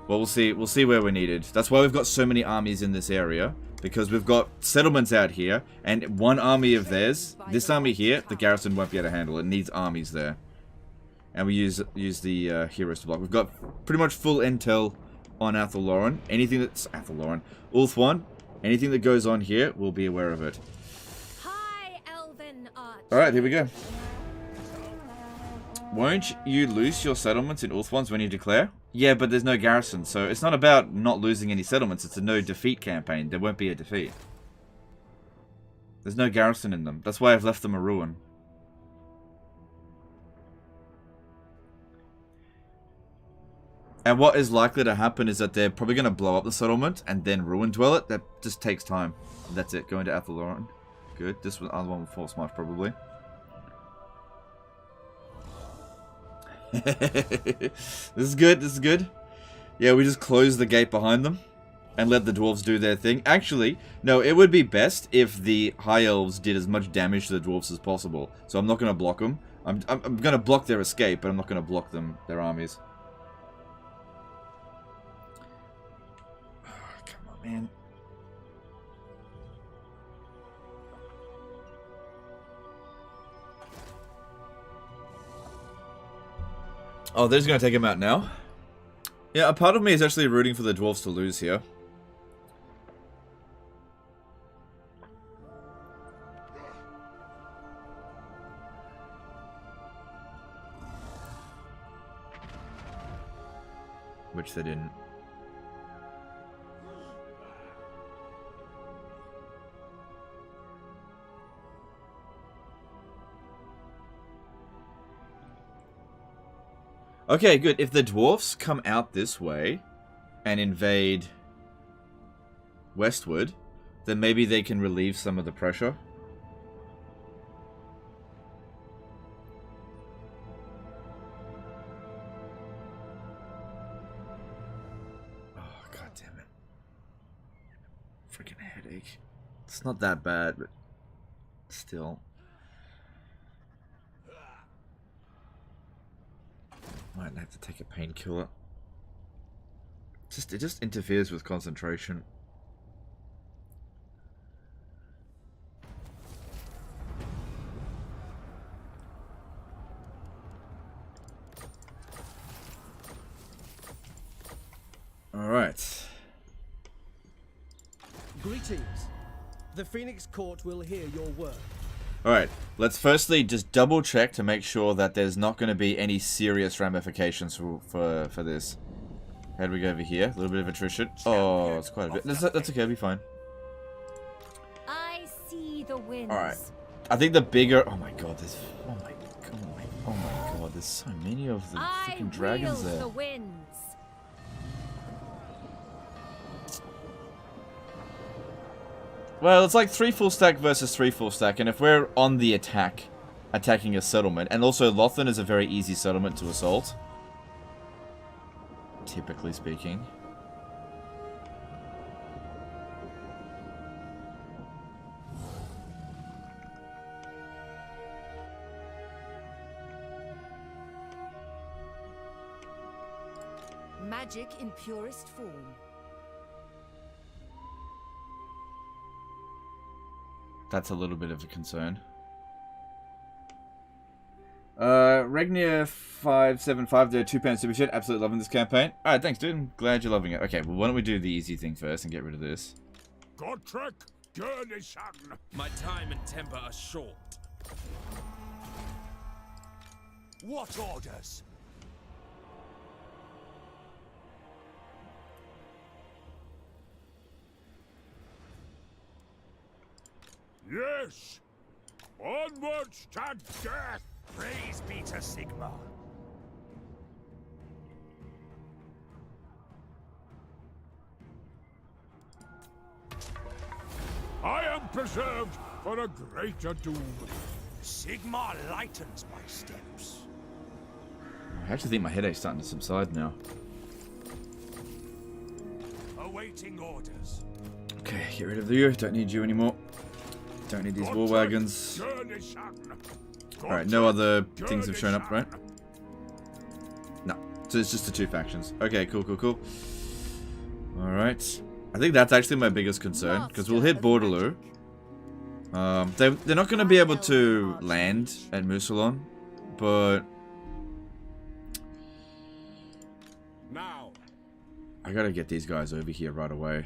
Well, we'll see where we're needed. That's why we've got so many armies in this area. Because we've got settlements out here. And one army of theirs, this army here, the garrison won't be able to handle. It needs armies there. And we use the heroes to block. We've got pretty much full intel on Athaloran. Anything that's... Athaloran. Ulthuan. Anything that goes on here, we'll be aware of it. Alright, here we go. Won't you lose your settlements in Ulthuans when you declare? Yeah, but there's no garrison, so it's not about not losing any settlements. It's a no-defeat campaign. There won't be a defeat. There's no garrison in them. That's why I've left them a ruin. And what is likely to happen is that they're probably going to blow up the settlement and then ruin dwell it. That just takes time. That's it. Going to Athaloran. Good. This was other one with Force March probably. This is good. This is good. Yeah, we just close the gate behind them and let the dwarves do their thing. Actually, no, it would be best if the high elves did as much damage to the dwarves as possible. So I'm not going to block them. I'm going to block their escape, but I'm not going to block their armies. Oh, come on, man. Oh, they're just going to take him out now? Yeah, a part of me is actually rooting for the dwarves to lose here. Which they didn't. Okay, good. If the dwarfs come out this way and invade westward, then maybe they can relieve some of the pressure. Oh, god damn it. Freaking headache. It's not that bad, but still. Might have to take a painkiller. It just interferes with concentration. All right. Greetings. The Phoenix Court will hear your word. Alright, let's firstly just double check to make sure that there's not going to be any serious ramifications for this. How do we go over here? A little bit of attrition. Oh, it's quite a bit. That's okay, it'll be fine. I see the winds. Alright. I think the bigger... Oh my god, there's... Oh my god, there's so many of the freaking dragons there. The winds. Well, it's like 3 full stack versus 3 full stack, and if we're on the attack, attacking a settlement, and also Lothan is a very easy settlement to assault, typically speaking. Magic in purest form. That's a little bit of a concern. Regnier575 there, £2 super chat. Absolutely loving this campaign. Alright, thanks, dude. I'm glad you're loving it. Okay, well, why don't we do the easy thing first and get rid of this? Godtrek, Gurnison. My time and temper are short. What orders? Yes! Onwards to death! Praise be to Sigma. I am preserved for a greater doom. Sigma lightens my steps. I actually think my headache's starting to subside now. Awaiting orders. Okay, get rid of you. Don't need you anymore. Don't need these war wagons. Alright, no other things have shown up, right? No. So it's just the 2 factions. Okay, cool. Alright. I think that's actually my biggest concern, because we'll hit Bordeloo. They're not going to be able to land at Musalon, but... Now. I gotta get these guys over here right away.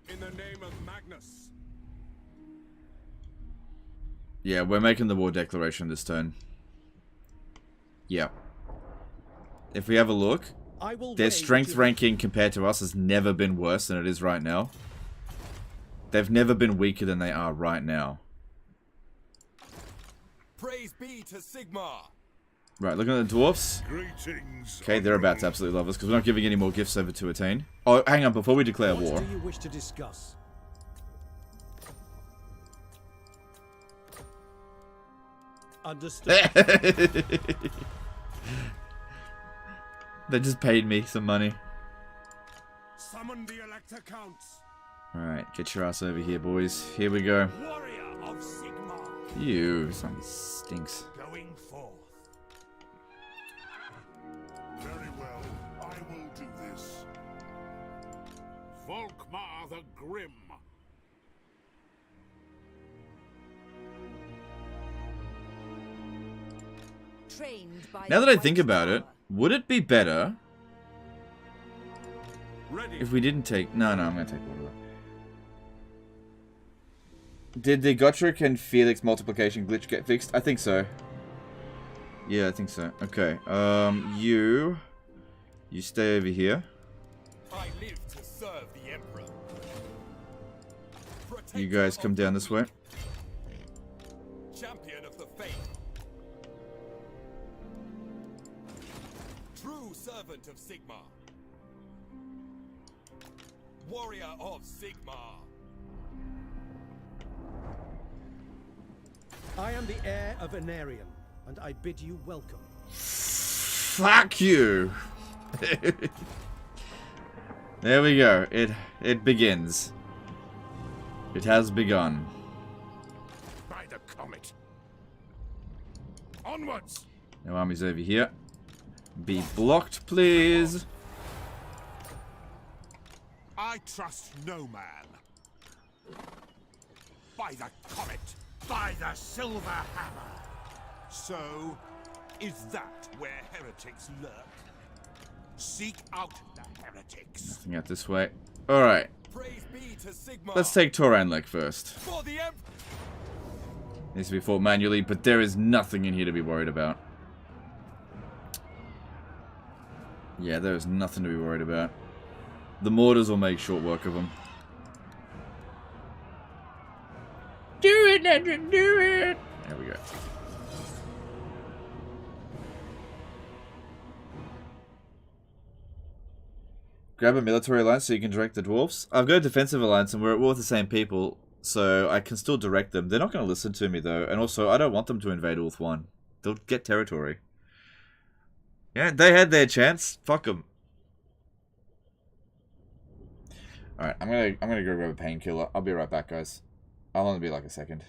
In the name of Magnus. Yeah, we're making the war declaration this turn. Yeah. If we have a look, their strength ranking compared to us has never been worse than it is right now. They've never been weaker than they are right now. Praise be to Sigma. Right, looking at the dwarfs. Greetings. Okay, they're about to absolutely love us because we're not giving any more gifts over to attain. Oh, hang on, before we declare war. What do you wish to discuss? Understood. They just paid me some money. Summon the Elector Counts. Alright, get your ass over here, boys. Here we go. Warrior of Sigmar. You, something stinks. Going forth. Very well, I will do this. Volkmar the Grim. Trained by Now the that I think White about it, Tower. would it be better Ready. if we didn't take... No, I'm going to take water. Did the Gotrek and Felix multiplication glitch get fixed? I think so. Yeah, I think so. Okay, you stay over here. I live to serve the Emperor. You guys come down this way. Champion of the faith. True servant of Sigmar. Warrior of Sigmar. I am the heir of Anarion, and I bid you welcome. Fuck you! There we go. It begins. It has begun. By the comet. Onwards. Now army's over here. Be blocked, please. I trust no man. By the comet. By the silver hammer. So, is that where heretics lurk? Seek out the heretics. Nothing out this way. Alright. Praise be to Sigmar. Let's take Toranlek first. For the Emperor. Needs to be fought manually, but there is nothing in here to be worried about. Yeah, there is nothing to be worried about. The mortars will make short work of them. Do it, Legend, do it! There we go. Grab a military alliance so you can direct the dwarves. I've got a defensive alliance and we're at war with the same people, so I can still direct them. They're not going to listen to me though, and also I don't want them to invade Ulth 1. They'll get territory. Yeah, they had their chance. Fuck them. Alright, I'm gonna go grab a painkiller. I'll be right back, guys. I'll only be like a second.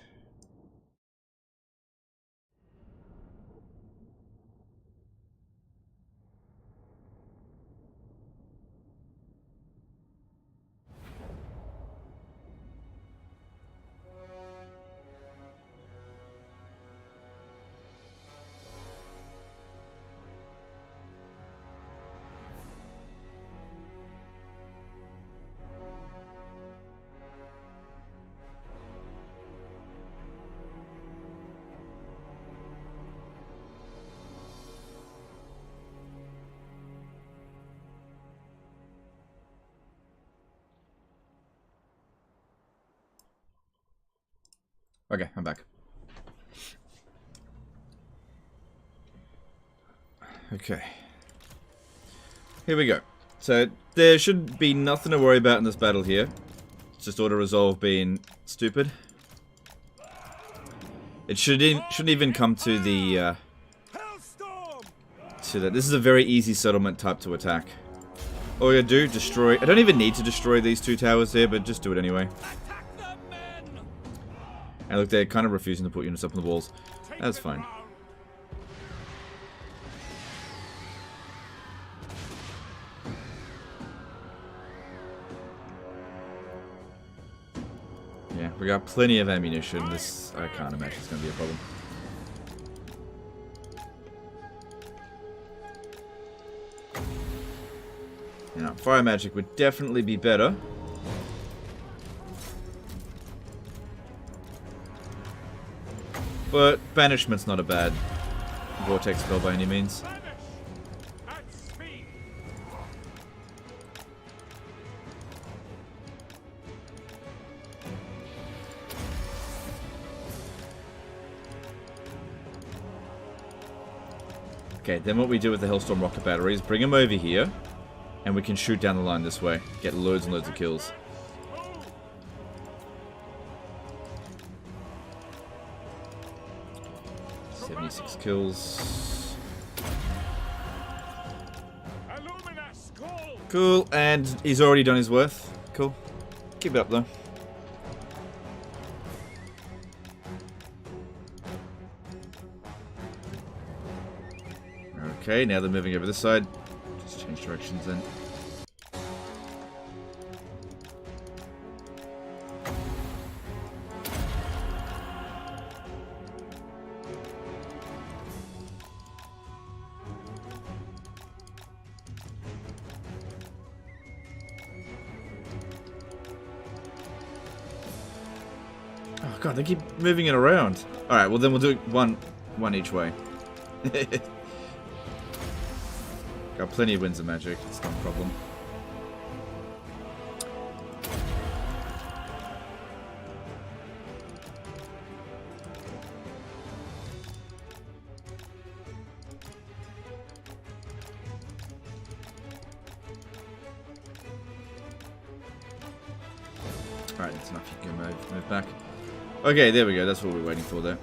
Okay, I'm back. Okay. Here we go. So, there should be nothing to worry about in this battle here. It's just auto-resolve being stupid. It shouldn't even come to the, This is a very easy settlement type to attack. All you do, destroy... I don't even need to destroy these two towers here, but just do it anyway. And look, they're kind of refusing to put units up on the walls. That's fine. Yeah, we got plenty of ammunition. This, I can't imagine it's going to be a problem. Now, fire magic would definitely be better. But banishment's not a bad vortex spell by any means. Okay, then what we do with the Hellstorm rocket batteries, bring them over here, and we can shoot down the line this way. Get loads and loads of kills. Kills. Cool, and he's already done his worth. Cool. Keep it up though. Okay, now they're moving over this side. Just change directions then. Oh god, they keep moving it around. Alright, well then we'll do it one each way. Got plenty of winds of magic, it's not a problem. Alright, that's enough. You can move back. Okay, there we go. That's what we're waiting for there.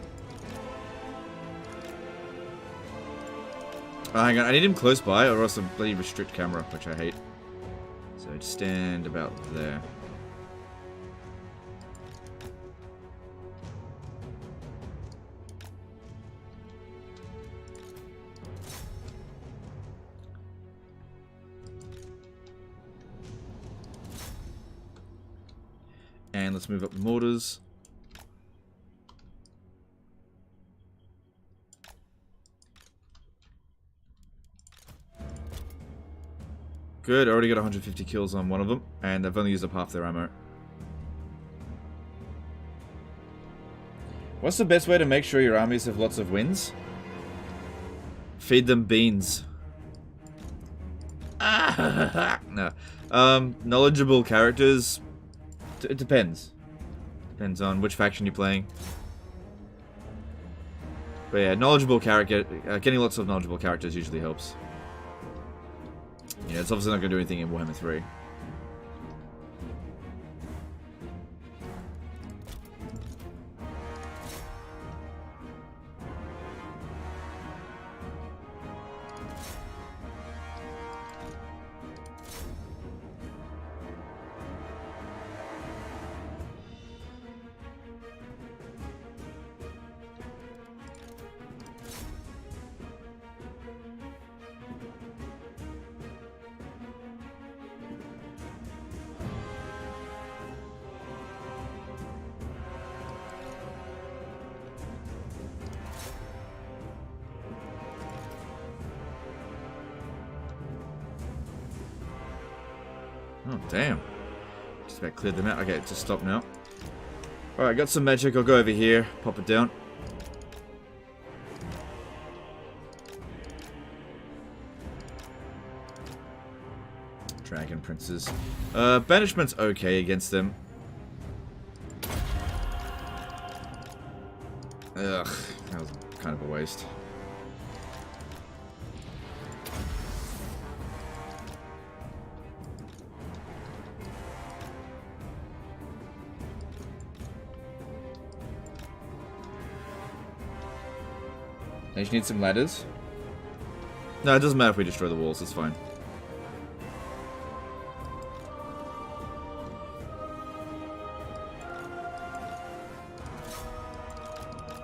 Oh, hang on. I need him close by, or else I'll bloody restrict camera, which I hate. So just stand about there. And let's move up the mortars. Good, already got 150 kills on one of them, and I've only used up half their ammo. What's the best way to make sure your armies have lots of wins? Feed them beans. No. Knowledgeable characters. It depends. Depends on which faction you're playing. But yeah, knowledgeable character. Getting lots of knowledgeable characters usually helps. Yeah, it's obviously not going to do anything in Warhammer 3. Oh, damn. Just about cleared them out. Okay, just stop now. Alright, got some magic. I'll go over here. Pop it down. Dragon Princes. Banishment's okay against them. Ugh, that was kind of a waste. I just need some ladders. No, it doesn't matter if we destroy the walls, it's fine.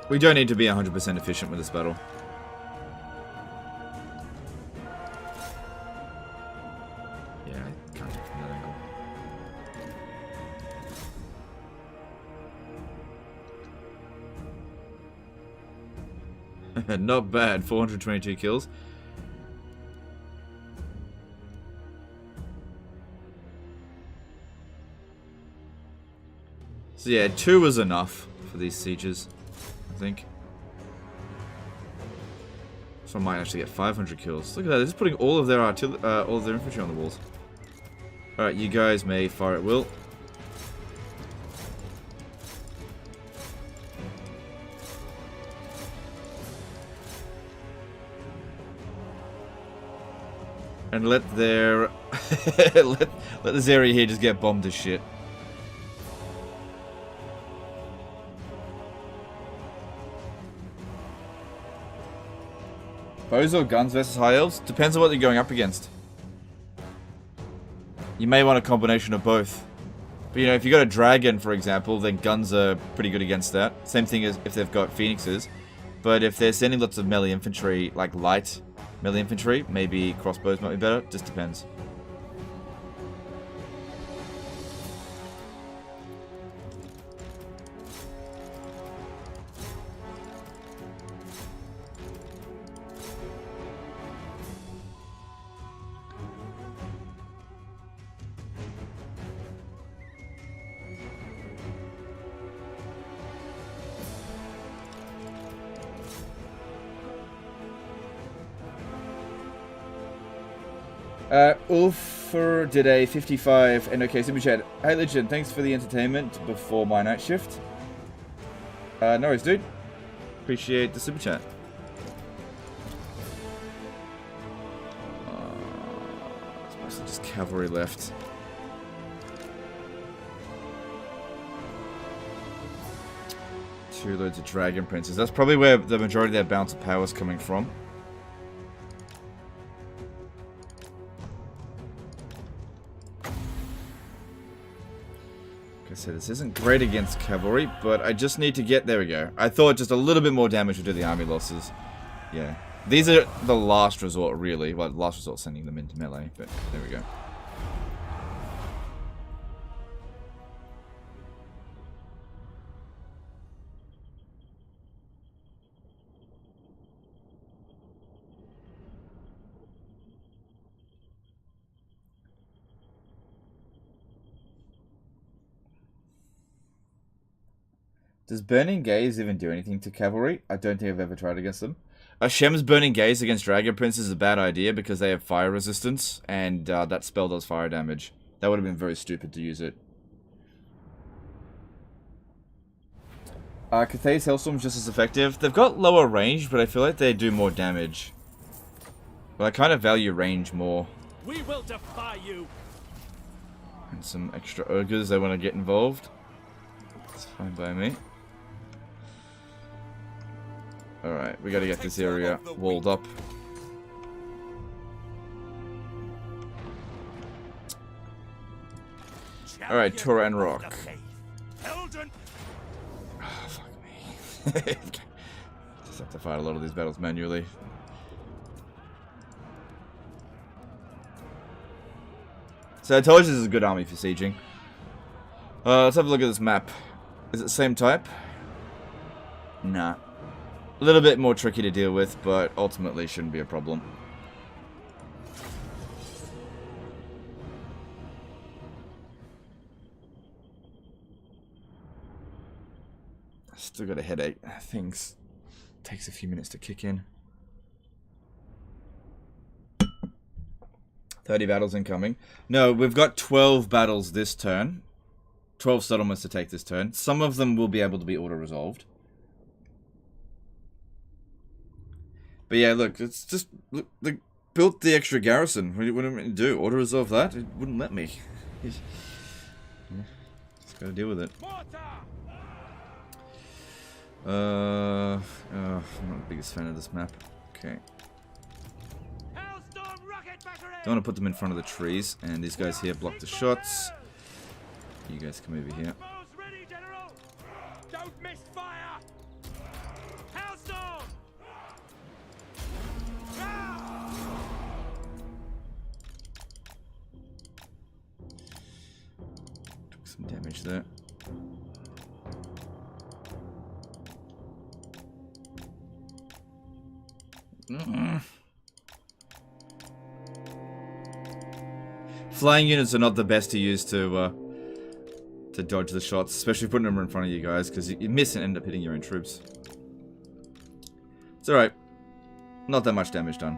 We don't need to be 100% efficient with this battle. Yeah, I can't do it from that angle. Not bad, 422 kills. So yeah, 2 was enough for these sieges, I think. So I might actually get 500 kills. Look at that, they're just putting all of their infantry on the walls. Alright, you guys may fire at will. And let their let this area here just get bombed to shit. Bows or guns versus high elves? Depends on what you're going up against. You may want a combination of both. But you know, if you got a dragon, for example, then guns are pretty good against that. Same thing as if they've got phoenixes. But if they're sending lots of melee infantry, like light melee infantry, maybe crossbows might be better. Just depends. Ulfer did a 55 NOK super chat. Hey Legend, thanks for the entertainment before my night shift. No worries, dude. Appreciate the super chat. It's mostly just cavalry left. Two loads of dragon princes. That's probably where the majority of their balance of power is coming from. So this isn't great against cavalry, but I just need to get... There we go. I thought just a little bit more damage would do the army losses. Yeah. These are the last resort, really. Well, last resort sending them into melee, but there we go. Does Burning Gaze even do anything to cavalry? I don't think I've ever tried against them. Shem's Burning Gaze against Dragon Prince is a bad idea because they have fire resistance, and that spell does fire damage. That would have been very stupid to use it. Cathay's Hellstorm's just as effective. They've got lower range, but I feel like they do more damage. But I kind of value range more. We will defy you. And some extra ogres they want to get involved. It's fine by me. Alright, we gotta get this area walled up. Alright, Tora and Rock. Oh, fuck me. Just have to fight a lot of these battles manually. So I told you this is a good army for sieging. Let's have a look at this map. Is it the same type? Nah. A little bit more tricky to deal with, but ultimately shouldn't be a problem. Still got a headache. Things takes a few minutes to kick in. 30 battles incoming. No, we've got 12 battles this turn. 12 settlements to take this turn. Some of them will be able to be auto-resolved. But yeah, look, it's just... Look, they built the extra garrison. What do you want me to do? Auto-resolve that? It wouldn't let me. Just gotta deal with it. I'm not the biggest fan of this map. Okay. Don't want to put them in front of the trees. And these guys here block the shots. You guys come over here. Don't miss fire. Hailstorm. Took some damage there. Flying units are not the best to use to dodge the shots, especially putting them in front of you guys, because you miss and end up hitting your own troops. It's alright. Not that much damage done.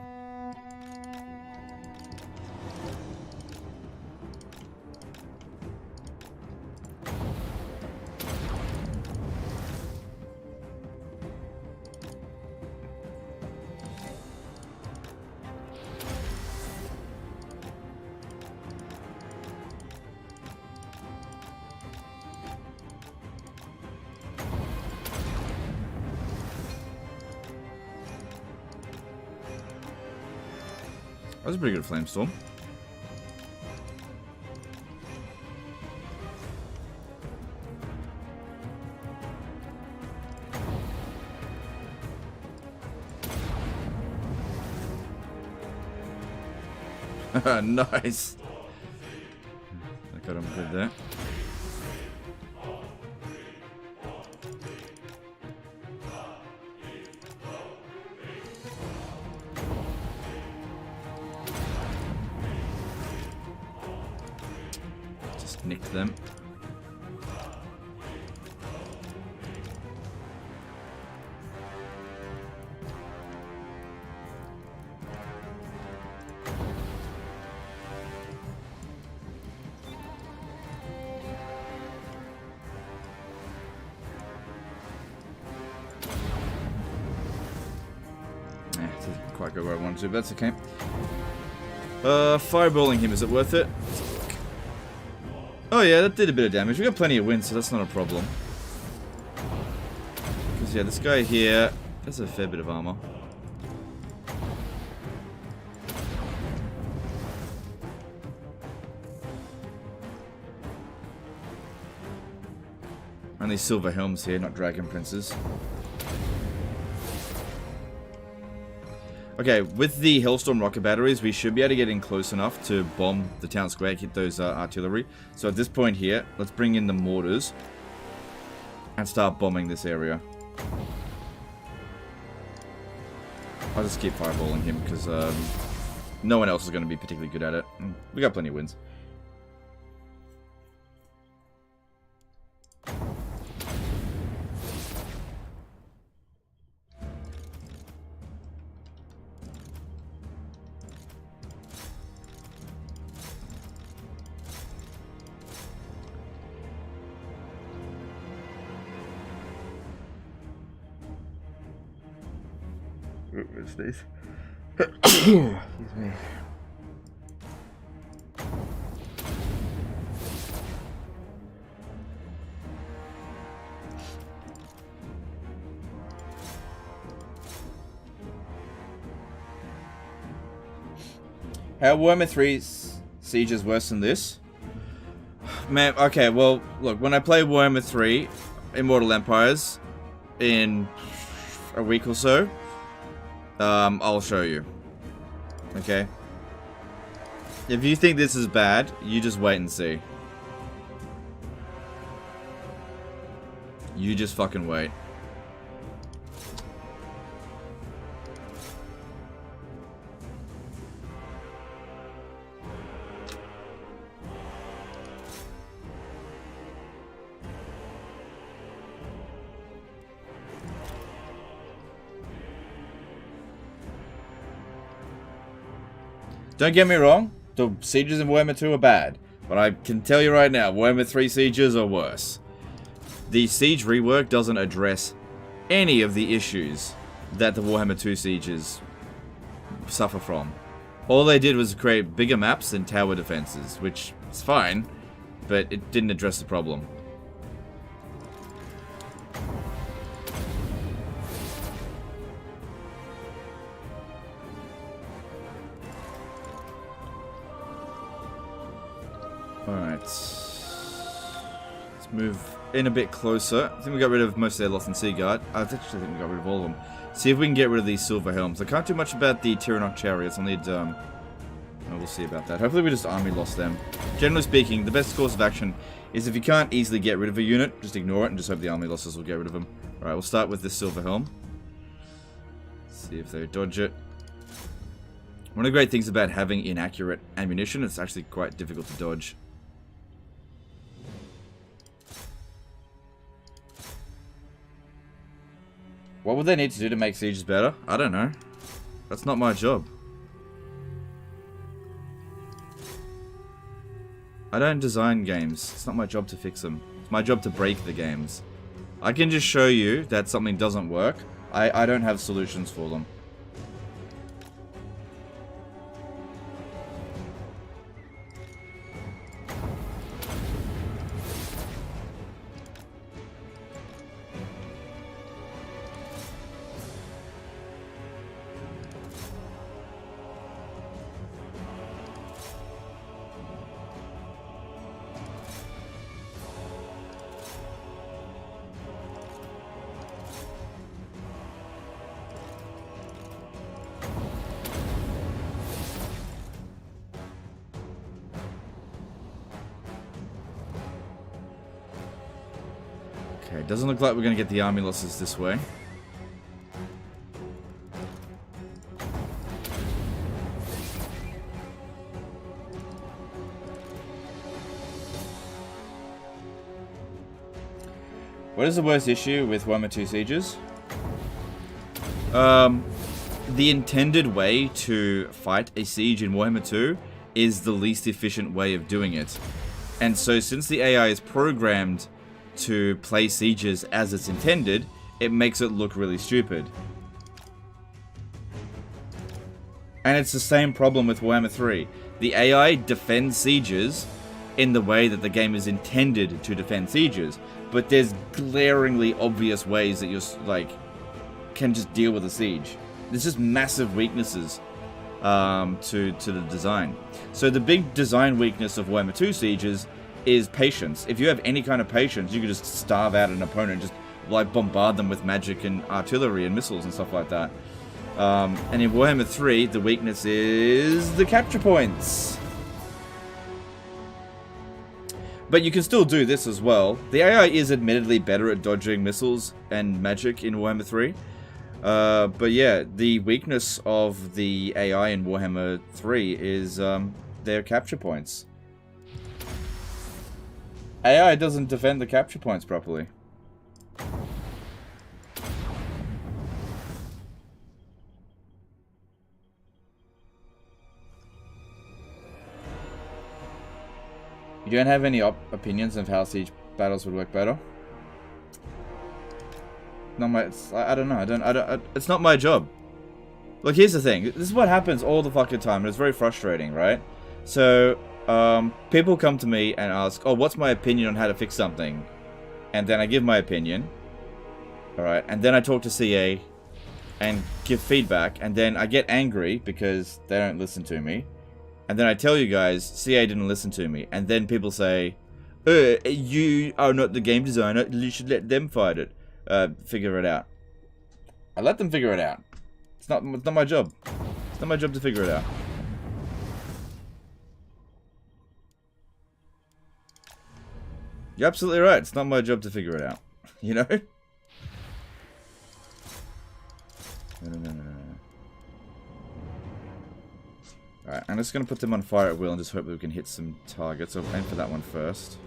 That was a pretty good flamestorm. Nice. I got him good there. Just nick them. Didn't quite go where I wanted to, but that's okay. Fireballing him, is it worth it? Oh yeah, that did a bit of damage. We got plenty of wind, so that's not a problem. Because yeah, this guy here has a fair bit of armor. Only silver helms here, not dragon princes. Okay, with the Hellstorm rocket batteries, we should be able to get in close enough to bomb the town square, hit those artillery. So at this point here, let's bring in the mortars and start bombing this area. I'll just keep fireballing him because no one else is going to be particularly good at it. We got plenty of wins. Where's these? Excuse me. How Warhammer 3 Siege is worse than this? Man, okay, well, look, when I play Warhammer 3 Immortal Empires in a week or so, I'll show you. Okay? If you think this is bad, you just wait and see. You just fucking wait. Don't get me wrong, the sieges in Warhammer 2 are bad, but I can tell you right now, Warhammer 3 sieges are worse. The siege rework doesn't address any of the issues that the Warhammer 2 sieges suffer from. All they did was create bigger maps and tower defenses, which is fine, but it didn't address the problem. Alright. Let's move in a bit closer. I think we got rid of most of their Lost and Sea Guard. I actually think we got rid of all of them. See if we can get rid of these silver helms. I can't do much about the Tyrannok chariots. I'll need, we'll see about that. Hopefully we just army lost them. Generally speaking, the best course of action is if you can't easily get rid of a unit, just ignore it and just hope the army losses will get rid of them. Alright, we'll start with this silver helm. See if they dodge it. One of the great things about having inaccurate ammunition, it's actually quite difficult to dodge. What would they need to do to make sieges better? I don't know. That's not my job. I don't design games. It's not my job to fix them. It's my job to break the games. I can just show you that something doesn't work. I don't have solutions for them. Okay, doesn't look like we're going to get the army losses this way. What is the worst issue with Warhammer 2 Sieges? The intended way to fight a siege in Warhammer 2 is the least efficient way of doing it. And so since the AI is programmed to play sieges as it's intended, it makes it look really stupid. And it's the same problem with Warhammer 3. The AI defends sieges in the way that the game is intended to defend sieges, but there's glaringly obvious ways that you're like can just deal with a siege. There's just massive weaknesses to the design. So the big design weakness of Warhammer 2 Sieges is patience. If you have any kind of patience, you can just starve out an opponent and just like bombard them with magic and artillery and missiles and stuff like that. And in Warhammer 3, the weakness is the capture points. But you can still do this as well. The AI is admittedly better at dodging missiles and magic in Warhammer 3. But yeah, the weakness of the AI in Warhammer 3 is their capture points. AI doesn't defend the capture points properly. You don't have any opinions of how siege battles would work better? Not my. I don't know. It's not my job. Look, here's the thing. This is what happens all the fucking time, and it's very frustrating, right? So, people come to me and ask, "Oh, what's my opinion on how to fix something?" And then I give my opinion. All right, and then I talk to CA and give feedback, and then I get angry because they don't listen to me. And then I tell you guys, CA didn't listen to me. And then people say, you are not the game designer, you should let them fight it. Figure it out. I let them figure it out. It's not my job. It's not my job to figure it out. You're absolutely right. It's not my job to figure it out. You know? No. Alright, I'm just going to put them on fire at will and just hope that we can hit some targets. I'll aim for that one first.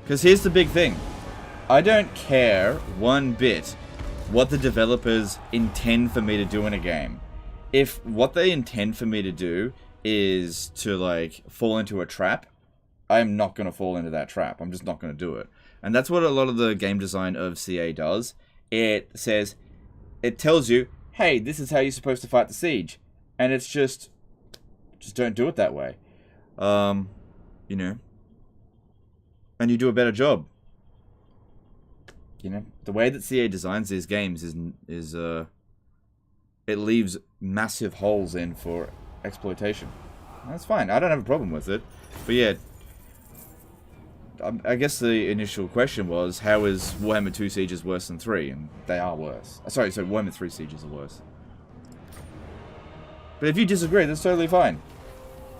Because here's the big thing. I don't care one bit what the developers intend for me to do in a game. If what they intend for me to do is to like fall into a trap, I'm not going to fall into that trap. I'm just not going to do it. And that's what a lot of the game design of CA does. It says, it tells you, hey, this is how you're supposed to fight the siege. And it's just don't do it that way. You know. And you do a better job. You know, the way that CA designs these games is it leaves massive holes in for exploitation. That's fine. I don't have a problem with it. But yeah, I guess the initial question was, how is Warhammer 2 Sieges worse than 3? And they are worse. Sorry, so Warhammer 3 Sieges are worse. But if you disagree, that's totally fine.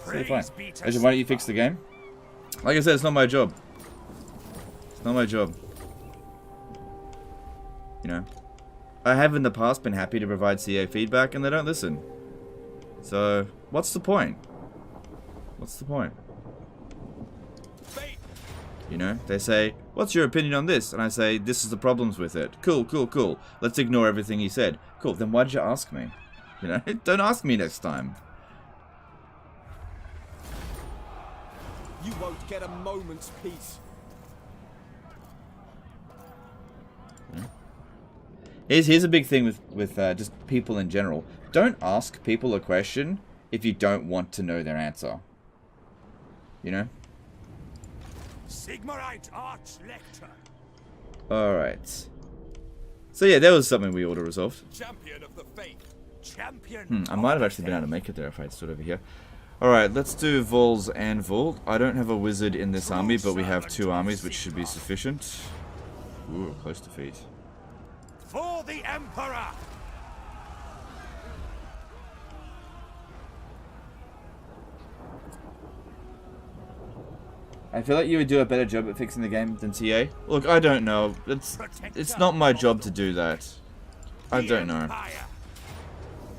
Totally fine. Why don't you fix the game? Like I said, it's not my job. It's not my job. You know, I have in the past been happy to provide CA feedback, and they don't listen. So, what's the point? What's the point? You know, they say, what's your opinion on this? And I say, this is the problems with it. Cool, cool, cool. Let's ignore everything he said. Cool, then why did you ask me? You know, don't ask me next time. You won't get a moment's peace. Here's a big thing with just people in general. Don't ask people a question if you don't want to know their answer. You know? Sigmarite Archlector. Alright. So yeah, that was something we auto-resolved. Champion of the faith. Champion. I might have actually been able to make it there if I had stood over here. Alright, let's do Vol's Anvil. I don't have a wizard in this army, but we have 2 armies, which should be sufficient. Ooh, close defeat. For the Emperor! I feel like you would do a better job at fixing the game than TA. Look, I don't know. It's not my job to do that. I don't know.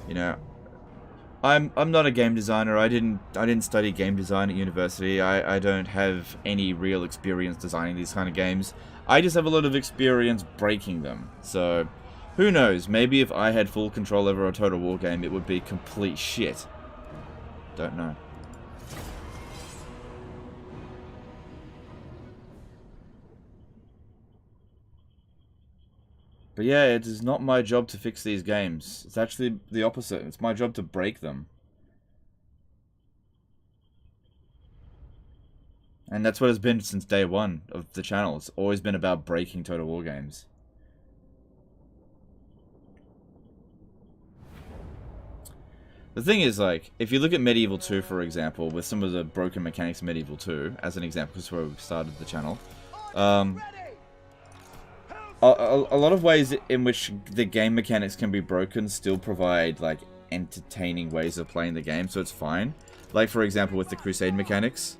You know, I'm not a game designer. I didn't study game design at university. I don't have any real experience designing these kind of games. I just have a lot of experience breaking them. So, who knows? Maybe if I had full control over a Total War game, it would be complete shit. Don't know. But yeah, it is not my job to fix these games. It's actually the opposite. It's my job to break them. And that's what it's been since day one of the channel. It's always been about breaking Total War games. The thing is, like, if you look at Medieval 2, for example, with some of the broken mechanics of Medieval 2, as an example, because where we started the channel, a lot of ways in which the game mechanics can be broken still provide, like, entertaining ways of playing the game, so it's fine. Like, for example, with the Crusade mechanics,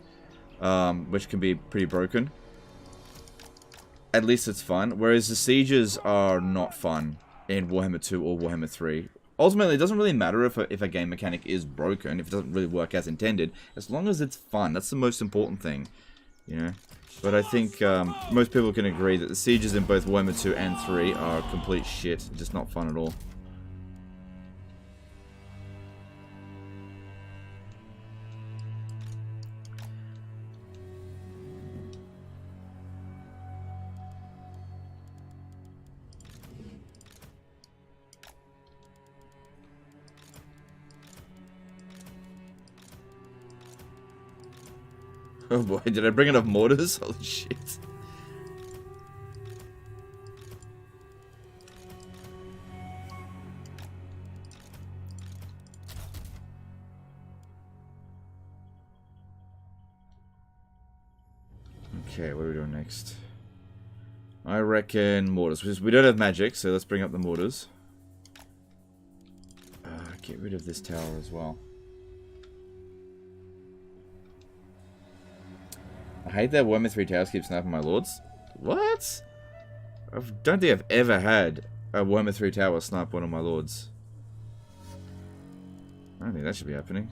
which can be pretty broken. At least it's fun. Whereas the sieges are not fun in Warhammer 2 or Warhammer 3. Ultimately, it doesn't really matter if a game mechanic is broken, if it doesn't really work as intended, as long as it's fun. That's the most important thing, you know? But I think most people can agree that the sieges in both Warhammer 2 and 3 are complete shit. Just not fun at all. Oh boy, did I bring enough mortars? Holy shit. Okay, what are we doing next? I reckon mortars. Because we don't have magic, so let's bring up the mortars. Get rid of this tower as well. I hate that Warhammer 3 towers keep sniping my lords. What? I don't think I've ever had a Warhammer 3 tower snipe one of my lords. I don't think that should be happening.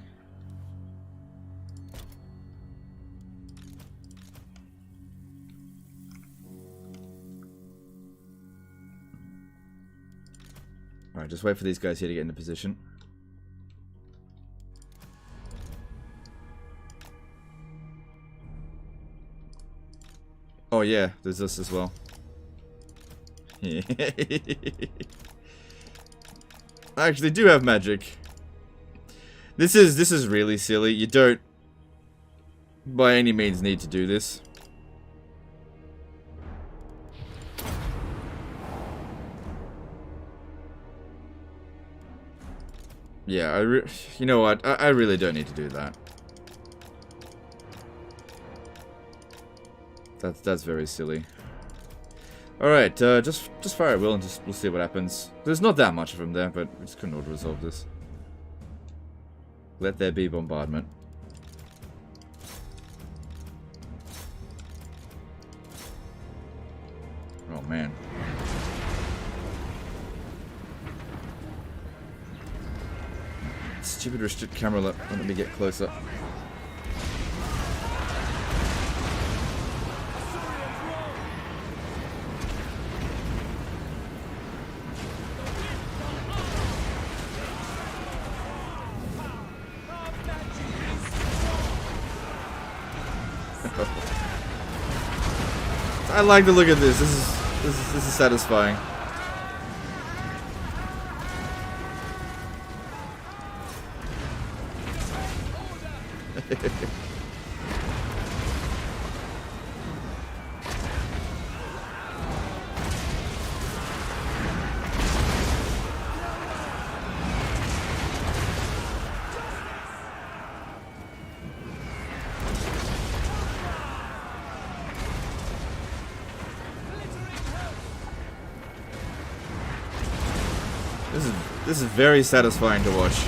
Alright, just wait for these guys here to get into position. Oh yeah, there's this as well. I actually do have magic. This is really silly. You don't by any means need to do this. Yeah, you know what? I really don't need to do that. That's very silly. Alright, just fire at will and we'll see what happens. There's not that much of them there, but we just couldn't auto-resolve this. Let there be bombardment. Oh man. Stupid restrict camera, let me get closer. I like the look of this. This is satisfying. This is very satisfying to watch.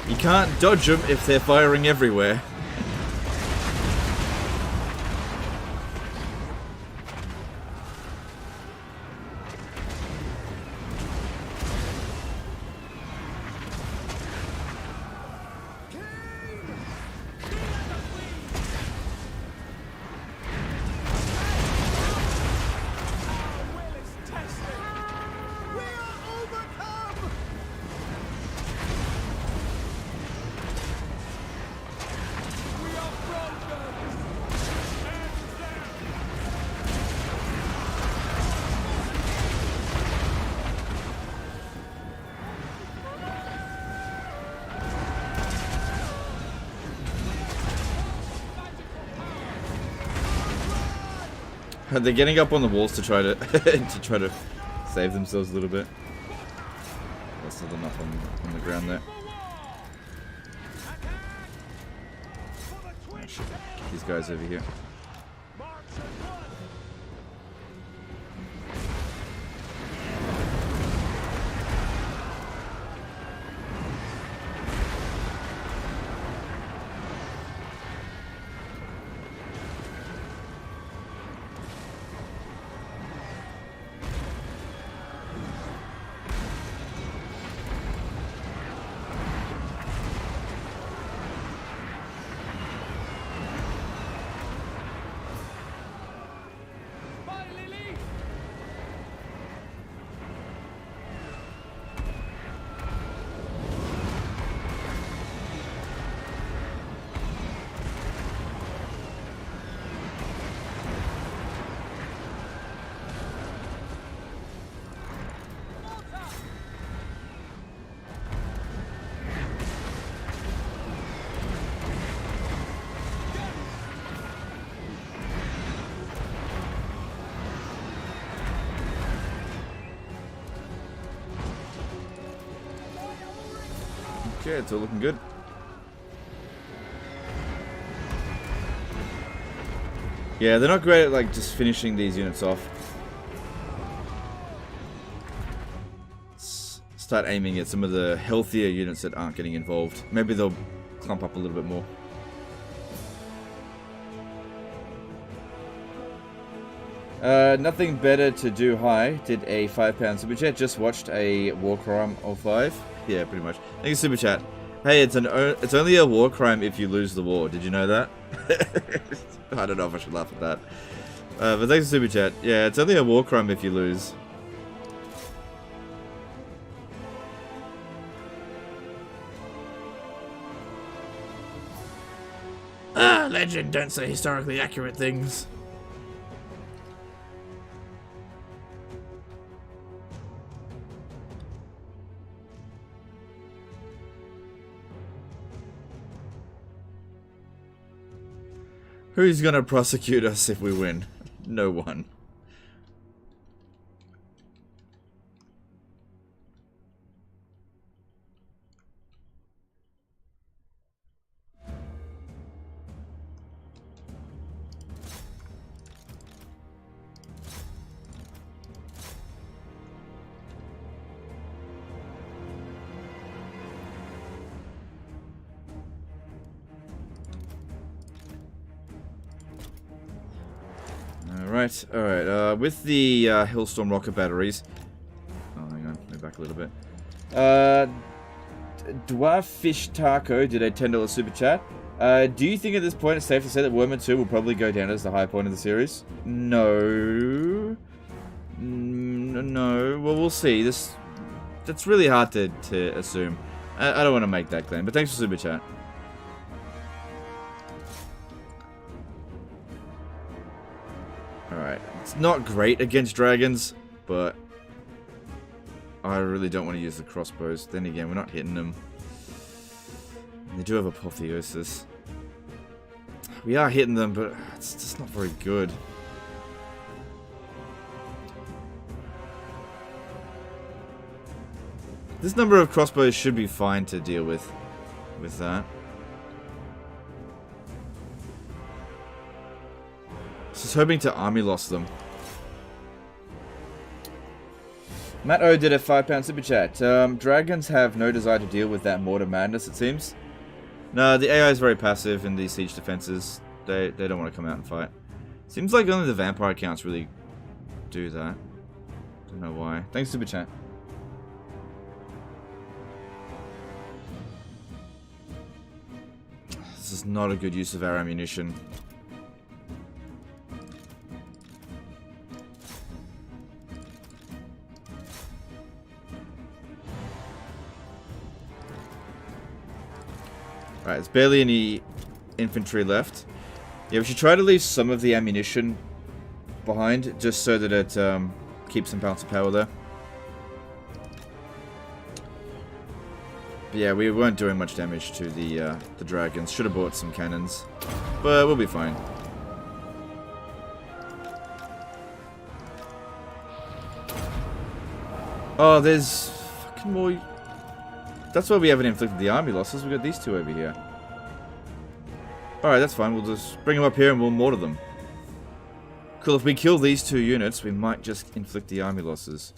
You can't dodge them if they're firing everywhere. They're getting up on the walls to try to to save themselves a little bit. That's not enough on the ground there. Oh, shit. Get these guys over here. Okay, it's all looking good. Yeah, they're not great at like just finishing these units off. Let's start aiming at some of the healthier units that aren't getting involved. Maybe they'll clump up a little bit more. Nothing better to do. Hi, did a £5 super chat. Just watched a war crime of 5. Yeah, pretty much. Thank you, super chat. Hey, it's only a war crime if you lose the war. Did you know that? I don't know if I should laugh at that. But thanks, super chat. Yeah, it's only a war crime if you lose. Ah, legend, don't say historically accurate things. Who's gonna prosecute us if we win? No one. Alright, with the Hillstorm rocket batteries... Oh, hang on, move back a little bit. Dwarf Fish Taco did a $10 super chat. Do you think at this point it's safe to say that Warhammer 2 will probably go down as the high point of the series? No. No. Well, we'll see. That's really hard to assume. I don't want to make that claim, but thanks for super chat. Alright, it's not great against dragons, but I really don't want to use the crossbows. Then again, we're not hitting them. They do have apotheosis. We are hitting them, but it's just not very good. This number of crossbows should be fine to deal with that. Just hoping to army loss them. Matt O did a £5 super chat. Dragons have no desire to deal with that mortar madness, it seems. No, the AI is very passive in these siege defenses. They don't want to come out and fight. Seems like only the vampire accounts really do that. Don't know why. Thanks, super chat. This is not a good use of our ammunition. Alright, there's barely any infantry left. Yeah, we should try to leave some of the ammunition behind, just so that it keeps some balance of power there. But yeah, we weren't doing much damage to the dragons. Should have bought some cannons, but we'll be fine. Oh, there's fucking more. That's why we haven't inflicted the army losses. We've got these two over here. Alright, that's fine. We'll just bring them up here and we'll mortar them. Cool, if we kill these two units, we might just inflict the army losses.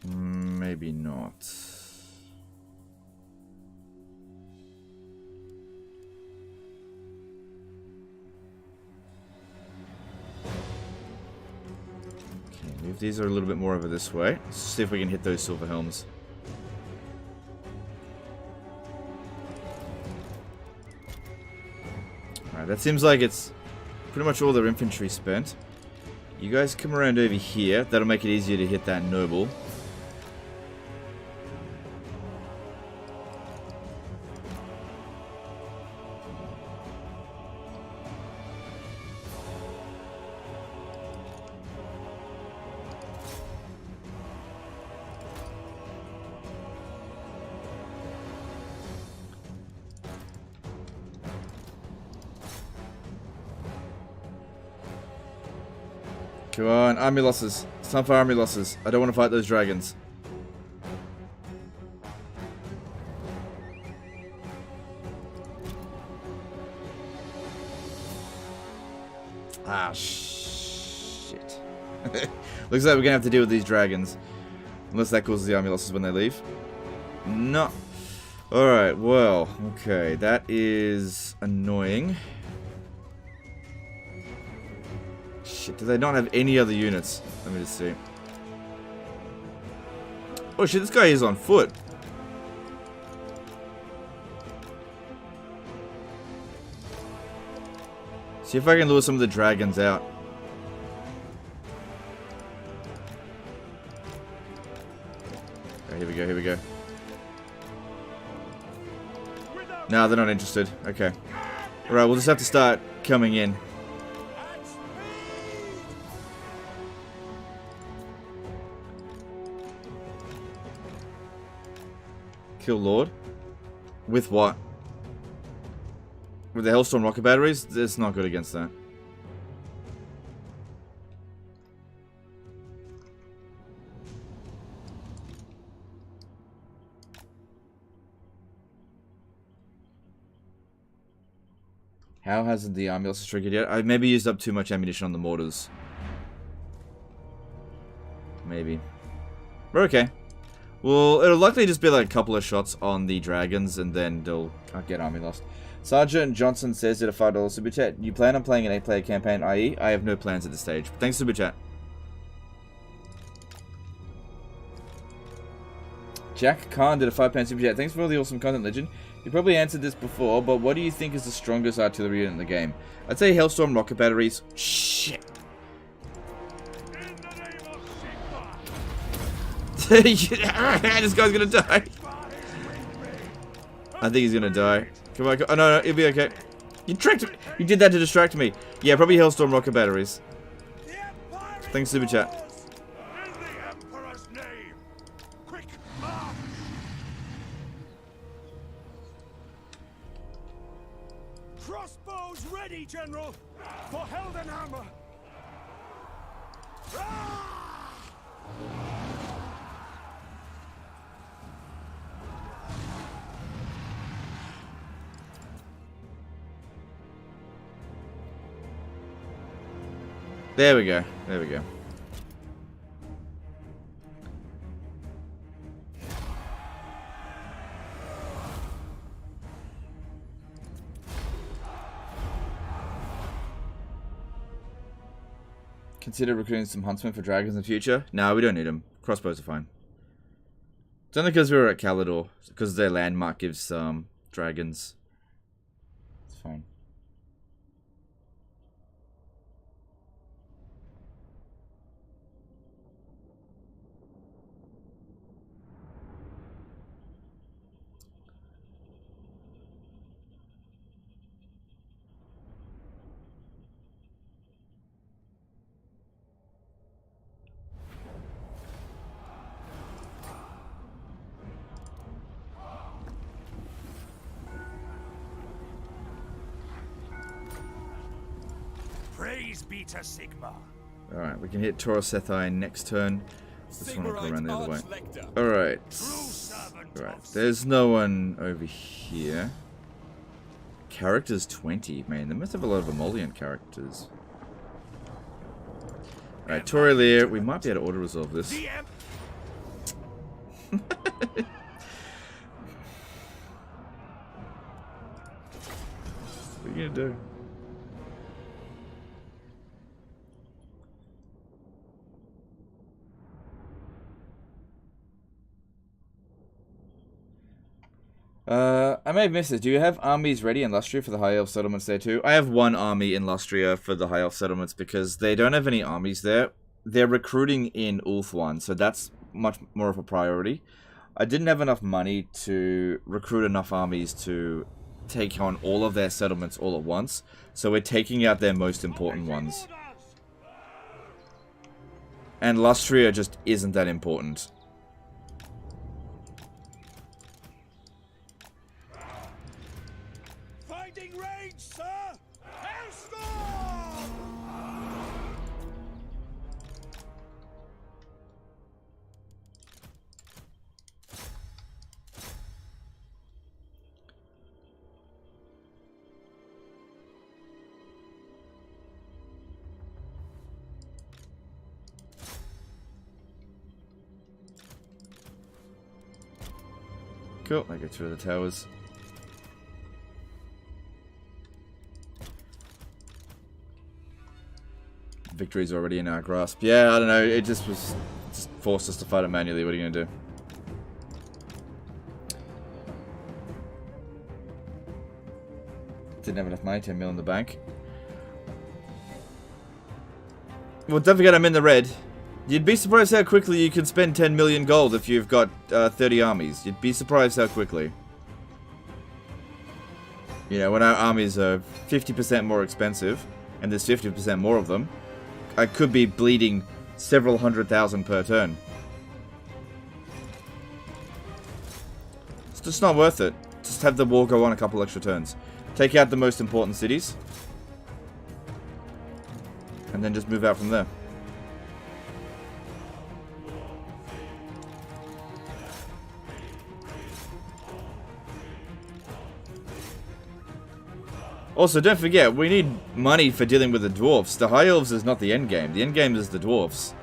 Maybe not. Okay, move these a little bit more over this way. Let's see if we can hit those silver helms. Alright, that seems like it's pretty much all their infantry spent. You guys come around over here. That'll make it easier to hit that noble. Come on, army losses. It's time for army losses. I don't want to fight those dragons. Ah, shit. Looks like we're gonna have to deal with these dragons. Unless that causes the army losses when they leave. No. Alright, well, okay. That is annoying. Shit, do they not have any other units? Let me just see. Oh shit, this guy is on foot. See if I can lure some of the dragons out. Okay, here we go, here we go. No, they're not interested. Okay. Alright, we'll just have to start coming in. Kill Lord? With what? With the Hellstorm rocket batteries? It's not good against that. How hasn't the army losses triggered yet? I maybe used up too much ammunition on the mortars. Maybe. We're okay. Well, it'll likely just be like a couple of shots on the dragons, and then they'll get army lost. Sergeant Johnson says, did a $5 super chat. You plan on playing an 8-player campaign, i.e. I have no plans at this stage. Thanks, super chat. Jack Khan did a £5 super chat. Thanks for all the awesome content, Legend. You probably answered this before, but what do you think is the strongest artillery unit in the game? I'd say Hellstorm rocket batteries. Shit. This guy's gonna die. I think he's gonna die. Come on, oh no, he'll be okay. You tricked me! You did that to distract me. Yeah, probably Hellstorm rocket batteries. Thanks, Super Chat. In the Emperor's name! Quick march! Crossbows ready, General! For Heldenhammer! There we go. There we go. Consider recruiting some huntsmen for dragons in the future? No, we don't need them. Crossbows are fine. It's only because we were at Calador. Because their landmark gives dragons. It's fine. Praise be to Sigma. Alright, we can hit Taurosethi next turn. This one will go around the other way. Alright. Alright, there's no one over here. Characters 20. Man, they must have a lot of emollient characters. Alright, Tori Lear. We might be able to auto-resolve this. What are you gonna do? I may have missed this. Do you have armies ready in Lustria for the High Elf settlements there too? I have one army in Lustria for the High Elf settlements because they don't have any armies there. They're recruiting in Ulthuan, so that's much more of a priority. I didn't have enough money to recruit enough armies to take on all of their settlements all at once, so we're taking out their most important ones. And Lustria just isn't that important. Finding range, sir! Hellstorm! Cool, I get through the towers. Victory's already in our grasp. Yeah, I don't know, it just forced us to fight it manually. What are you gonna do? Didn't have enough money, 10 mil in the bank. Well, don't forget I'm in the red. You'd be surprised how quickly you can spend 10 million gold if you've got 30 armies. You'd be surprised how quickly. You know, when our armies are 50% more expensive, and there's 50% more of them, I could be bleeding several 100,000 per turn. It's just not worth it. Just have the war go on a couple extra turns. Take out the most important cities. And then just move out from there. Also, don't forget, we need money for dealing with the dwarves. The High Elves is not the end game. The end game is the dwarves.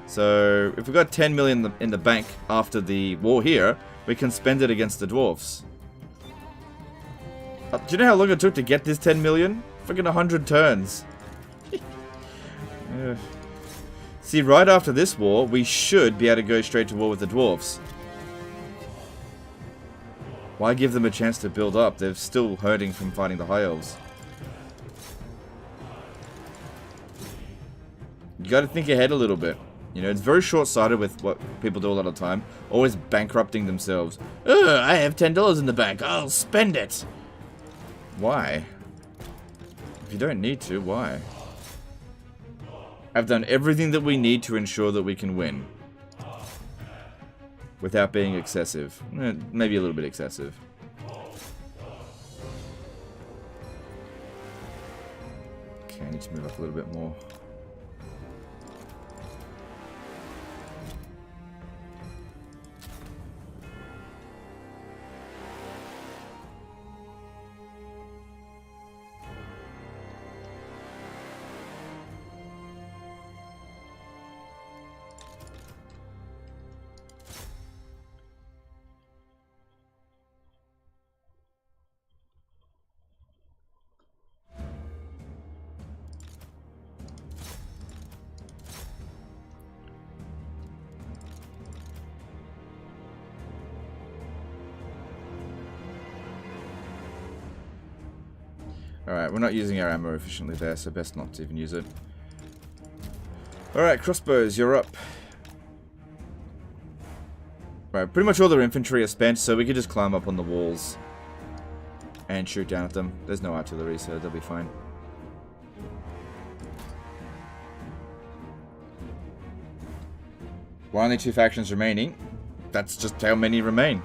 So, if we've got 10 million in the bank after the war here, we can spend it against the dwarves. Do you know how long it took to get this 10 million? Freaking 100 turns. See, right after this war, we should be able to go straight to war with the dwarves. Why give them a chance to build up? They're still hurting from fighting the High Elves. You gotta think ahead a little bit. You know, it's very short-sighted with what people do a lot of the time. Always bankrupting themselves. I have $10 in the bank. I'll spend it. Why? If you don't need to, why? I've done everything that we need to ensure that we can win. Without being excessive. Maybe a little bit excessive. Okay, I need to move up a little bit more. Alright, we're not using our ammo efficiently there, so best not to even use it. Alright, crossbows, you're up. Right, pretty much all their infantry are spent, so we could just climb up on the walls and shoot down at them. There's no artillery, so they'll be fine. Why only 2 factions remaining? That's just how many remain.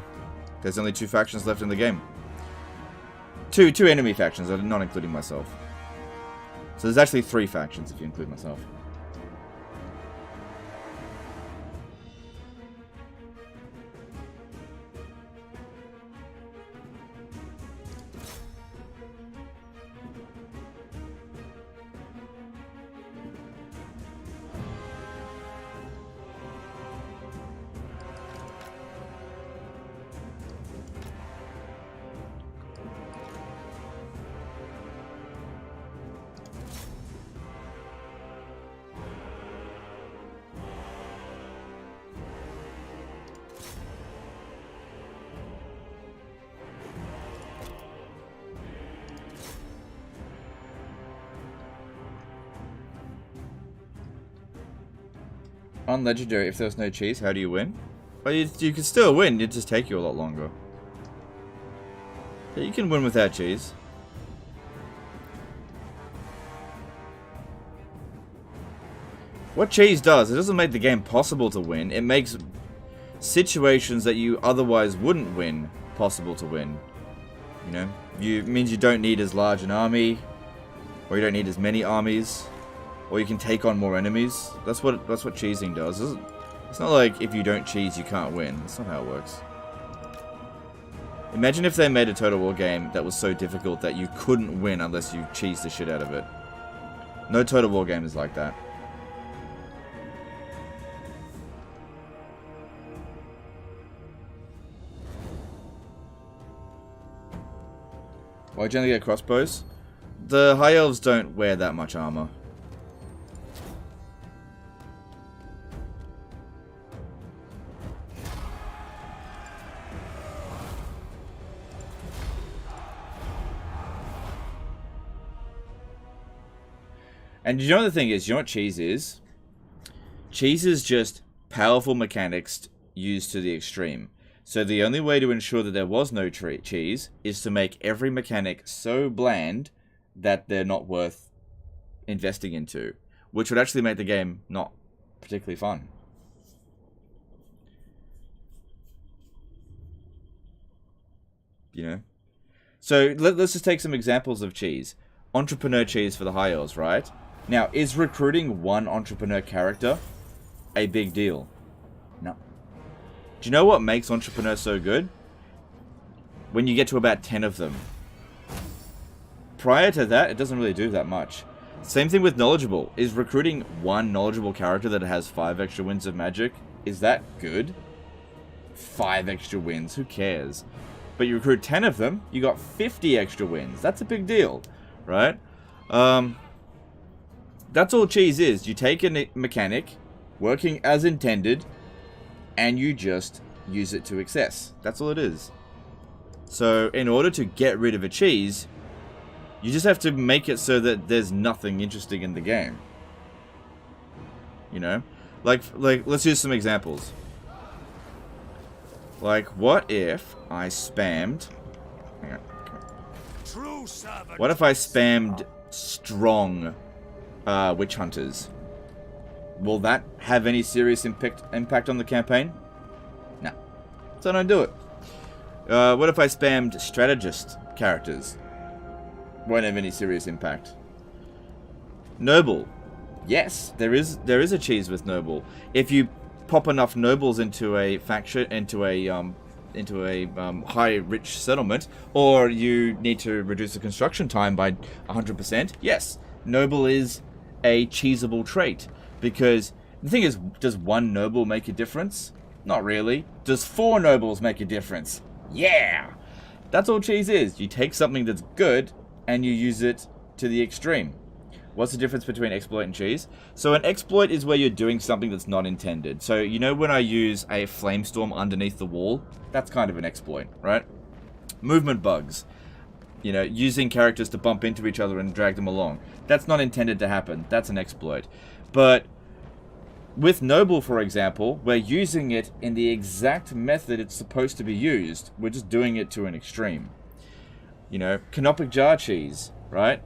There's only 2 factions left in the game. Two enemy factions, not including myself. So there's actually 3 factions if you include myself. On Legendary, if there was no cheese, how do you win? Well, you can still win, it'd just take you a lot longer. Yeah, you can win without cheese. What cheese does, it doesn't make the game possible to win, it makes situations that you otherwise wouldn't win possible to win. You know? It means you don't need as large an army, or you don't need as many armies. Or you can take on more enemies. That's what cheesing does. It's not like if you don't cheese, you can't win. That's not how it works. Imagine if they made a Total War game that was so difficult that you couldn't win unless you cheesed the shit out of it. No Total War game is like that. Why'd you only get crossbows? The High Elves don't wear that much armor. And you know what the thing is? You know what cheese is? Cheese is just powerful mechanics used to the extreme. So the only way to ensure that there was no cheese is to make every mechanic so bland that they're not worth investing into. Which would actually make the game not particularly fun. You know? So let's just take some examples of cheese. Entrepreneur cheese for the High Elves, right? Now, is recruiting one entrepreneur character a big deal? No. Do you know what makes entrepreneur so good? When you get to about 10 of them. Prior to that, it doesn't really do that much. Same thing with knowledgeable. Is recruiting one knowledgeable character that has 5 extra wins of magic, is that good? 5 extra wins, who cares? But you recruit 10 of them, you got 50 extra wins. That's a big deal, right? That's all cheese is. You take a mechanic, working as intended, and you just use it to excess. That's all it is. So, in order to get rid of a cheese, you just have to make it so that there's nothing interesting in the game. You know? Like, let's use some examples. Like, what if I spammed... Hang on. True servant. What if I spammed strong witch hunters? Will that have any serious impact on the campaign? No. So don't do it. What if I spammed strategist characters? Won't have any serious impact. Noble. Yes, there is a cheese with noble. If you pop enough nobles into a faction, into a high rich settlement, or you need to reduce the construction time by 100%, yes, noble is a cheesable trait. Because the thing is, does one noble make a difference? Not really. Does 4 nobles make a difference? Yeah! That's all cheese is. You take something that's good and you use it to the extreme. What's the difference between exploit and cheese? So an exploit is where you're doing something that's not intended. So you know when I use a flamestorm underneath the wall? That's kind of an exploit, right? Movement bugs. You know, using characters to bump into each other and drag them along. That's not intended to happen. That's an exploit. But with Noble, for example, we're using it in the exact method it's supposed to be used. We're just doing it to an extreme. You know, canopic jar cheese, right?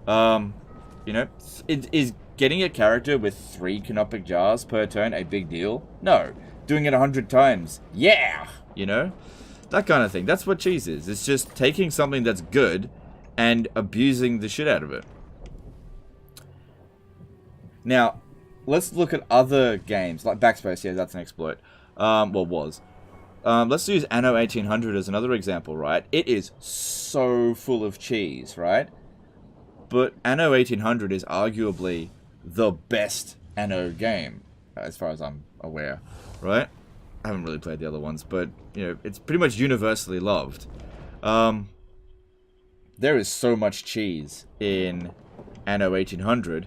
You know, is getting a character with 3 canopic jars per turn a big deal? No. Doing it 100 times, yeah! You know? That kind of thing. That's what cheese is. It's just taking something that's good and abusing the shit out of it. Now, let's look at other games, like Backspace. Yeah, that's an exploit. Well, was. Let's use Anno 1800 as another example, right? It is so full of cheese, right? But Anno 1800 is arguably the best Anno game, as far as I'm aware, right? I haven't really played the other ones, but, you know, it's pretty much universally loved. There is so much cheese in Anno 1800.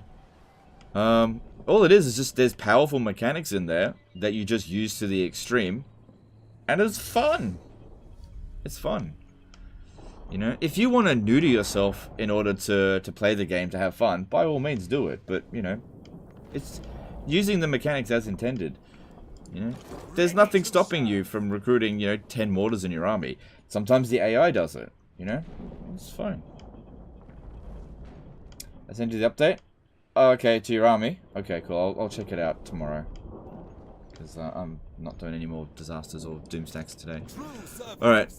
All it is just there's powerful mechanics in there that you just use to the extreme, and it's fun. It's fun. You know, if you want to neuter yourself in order to play the game to have fun, by all means do it. But, you know, it's using the mechanics as intended. You know, there's nothing stopping you from recruiting, you know, 10 mortars in your army. Sometimes the AI does it, you know? It's fine. I sent you the update? Oh, okay, to your army. Okay, cool. I'll check it out tomorrow. Because I'm not doing any more disasters or doomstacks today. Alright.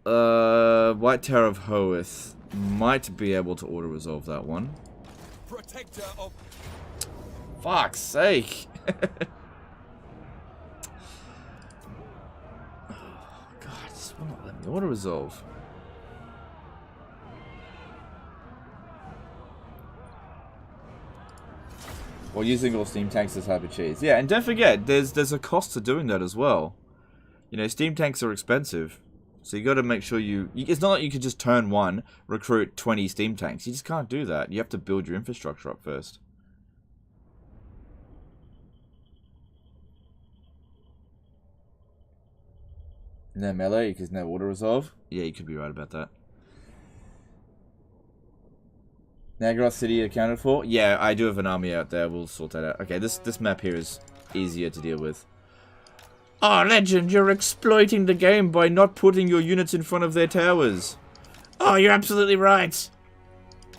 White Tower of Hoeth might be able to auto-resolve that one. Protector of... Fuck's sake! God, this will not let me auto-resolve. Or using all steam tanks as hyper cheese. Yeah, and don't forget, there's a cost to doing that as well. You know, steam tanks are expensive. So you got to make sure it's not like you could just turn one, recruit 20 steam tanks. You just can't do that. You have to build your infrastructure up first. No melee because no auto resolve. Yeah, you could be right about that. Nagaroth City accounted for? Yeah, I do have an army out there. We'll sort that out. Okay, this map here is easier to deal with. Oh, Legend, you're exploiting the game by not putting your units in front of their towers. Oh, you're absolutely right.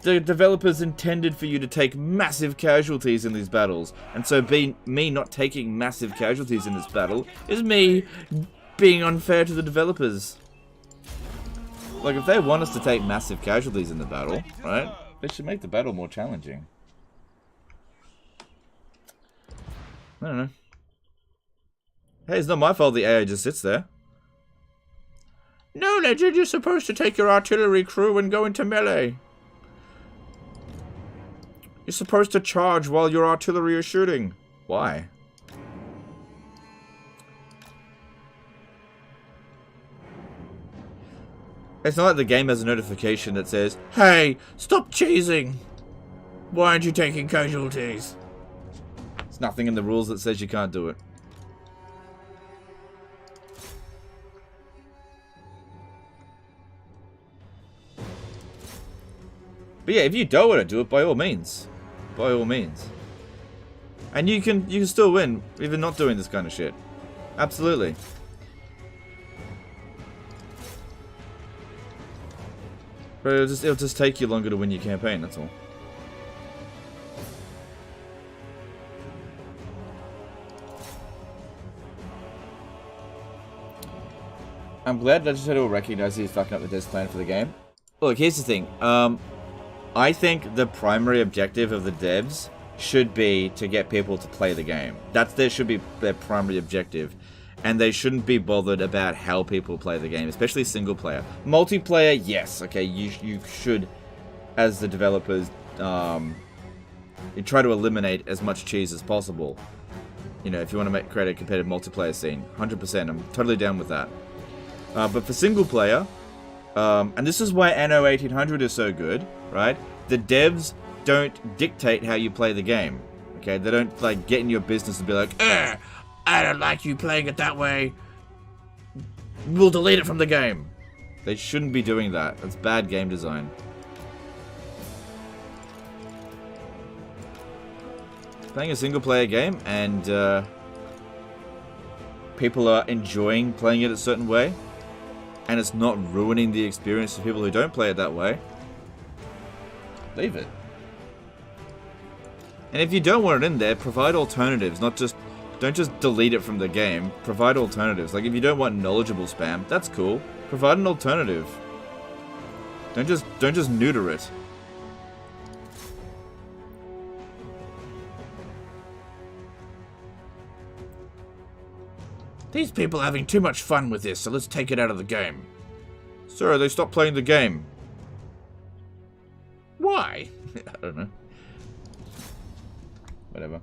The developers intended for you to take massive casualties in these battles. And so me not taking massive casualties in this battle is me being unfair to the developers. Like, if they want us to take massive casualties in the battle, right, they should make the battle more challenging. I don't know. Hey, it's not my fault the AI just sits there. No, Legend, you're supposed to take your artillery crew and go into melee. You're supposed to charge while your artillery is shooting. Why? It's not like the game has a notification that says, hey, stop cheesing. Why aren't you taking casualties? There's nothing in the rules that says you can't do it. But yeah, if you don't want to do it, by all means. By all means. And you can still win, even not doing this kind of shit. Absolutely. But it'll just take you longer to win your campaign, that's all. I'm glad Legislator will recognize he's fucking up the devs plan for the game. Look, here's the thing. I think the primary objective of the devs should be to get people to play the game. Should be their primary objective. And they shouldn't be bothered about how people play the game, especially single player. Multiplayer, yes, okay, you should, as the developers, you try to eliminate as much cheese as possible. You know, if you want to create a competitive multiplayer scene, 100%, I'm totally down with that. But for single player, and this is why Anno 1800 is so good, right? The devs don't dictate how you play the game, okay? They don't, like, get in your business and be like, I don't like you playing it that way. We'll delete it from the game. They shouldn't be doing that. That's bad game design. Playing a single player game and people are enjoying playing it a certain way and it's not ruining the experience for people who don't play it that way, leave it. And if you don't want it in there, provide alternatives, don't just delete it from the game. Provide alternatives. Like, if you don't want knowledgeable spam, that's cool. Provide an alternative. Don't just neuter it. These people are having too much fun with this, so let's take it out of the game. Sir, they stopped playing the game. Why? I don't know. Whatever.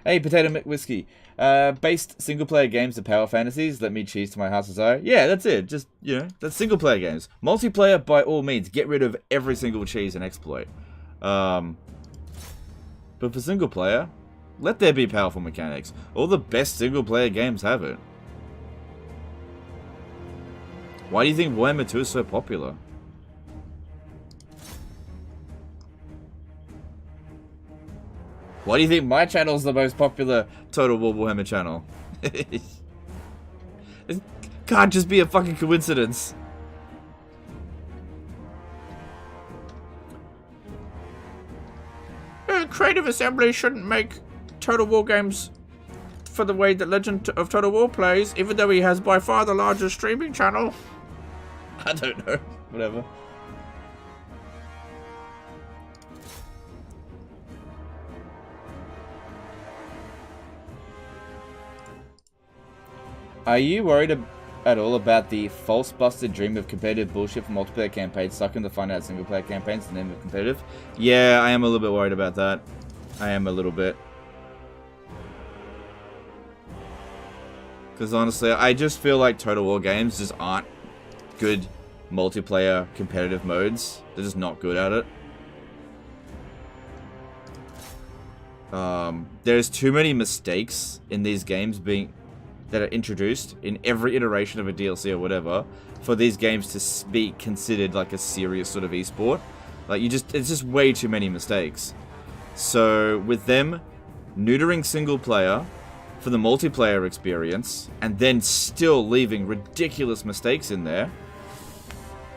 Hey, Potato McWhiskey. Based single-player games of power fantasies, let me cheese to my heart's desire. Yeah, that's it. Just, you know, that's single-player games. Multiplayer, by all means, get rid of every single cheese and exploit. But for single-player, let there be powerful mechanics. All the best single-player games have it. Why do you think Warhammer 2 is so popular? Why do you think my channel is the most popular Total War Warhammer channel? It can't just be a fucking coincidence. Creative Assembly shouldn't make Total War games for the way that Legend of Total War plays, even though he has by far the largest streaming channel. I don't know. Whatever. Are you worried at all about the false busted dream of competitive bullshit for multiplayer campaigns sucking the fun out of single player campaigns in the name of competitive? Yeah, I am a little bit worried about that. I am a little bit. Because honestly, I just feel like Total War games just aren't good multiplayer competitive modes. They're just not good at it. There's too many mistakes in these games that are introduced in every iteration of a DLC or whatever for these games to be considered like a serious sort of esport. Like, it's just way too many mistakes. So with them neutering single player for the multiplayer experience and then still leaving ridiculous mistakes in there,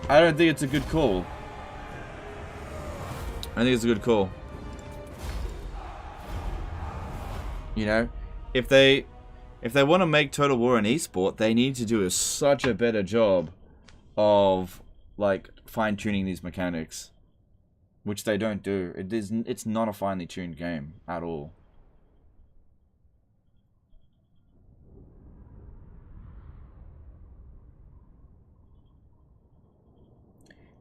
I don't think it's a good call. I think it's a good call. You know, if they want to make Total War an esport, they need to do such a better job of, like, fine-tuning these mechanics. Which they don't do. It's not a finely tuned game at all.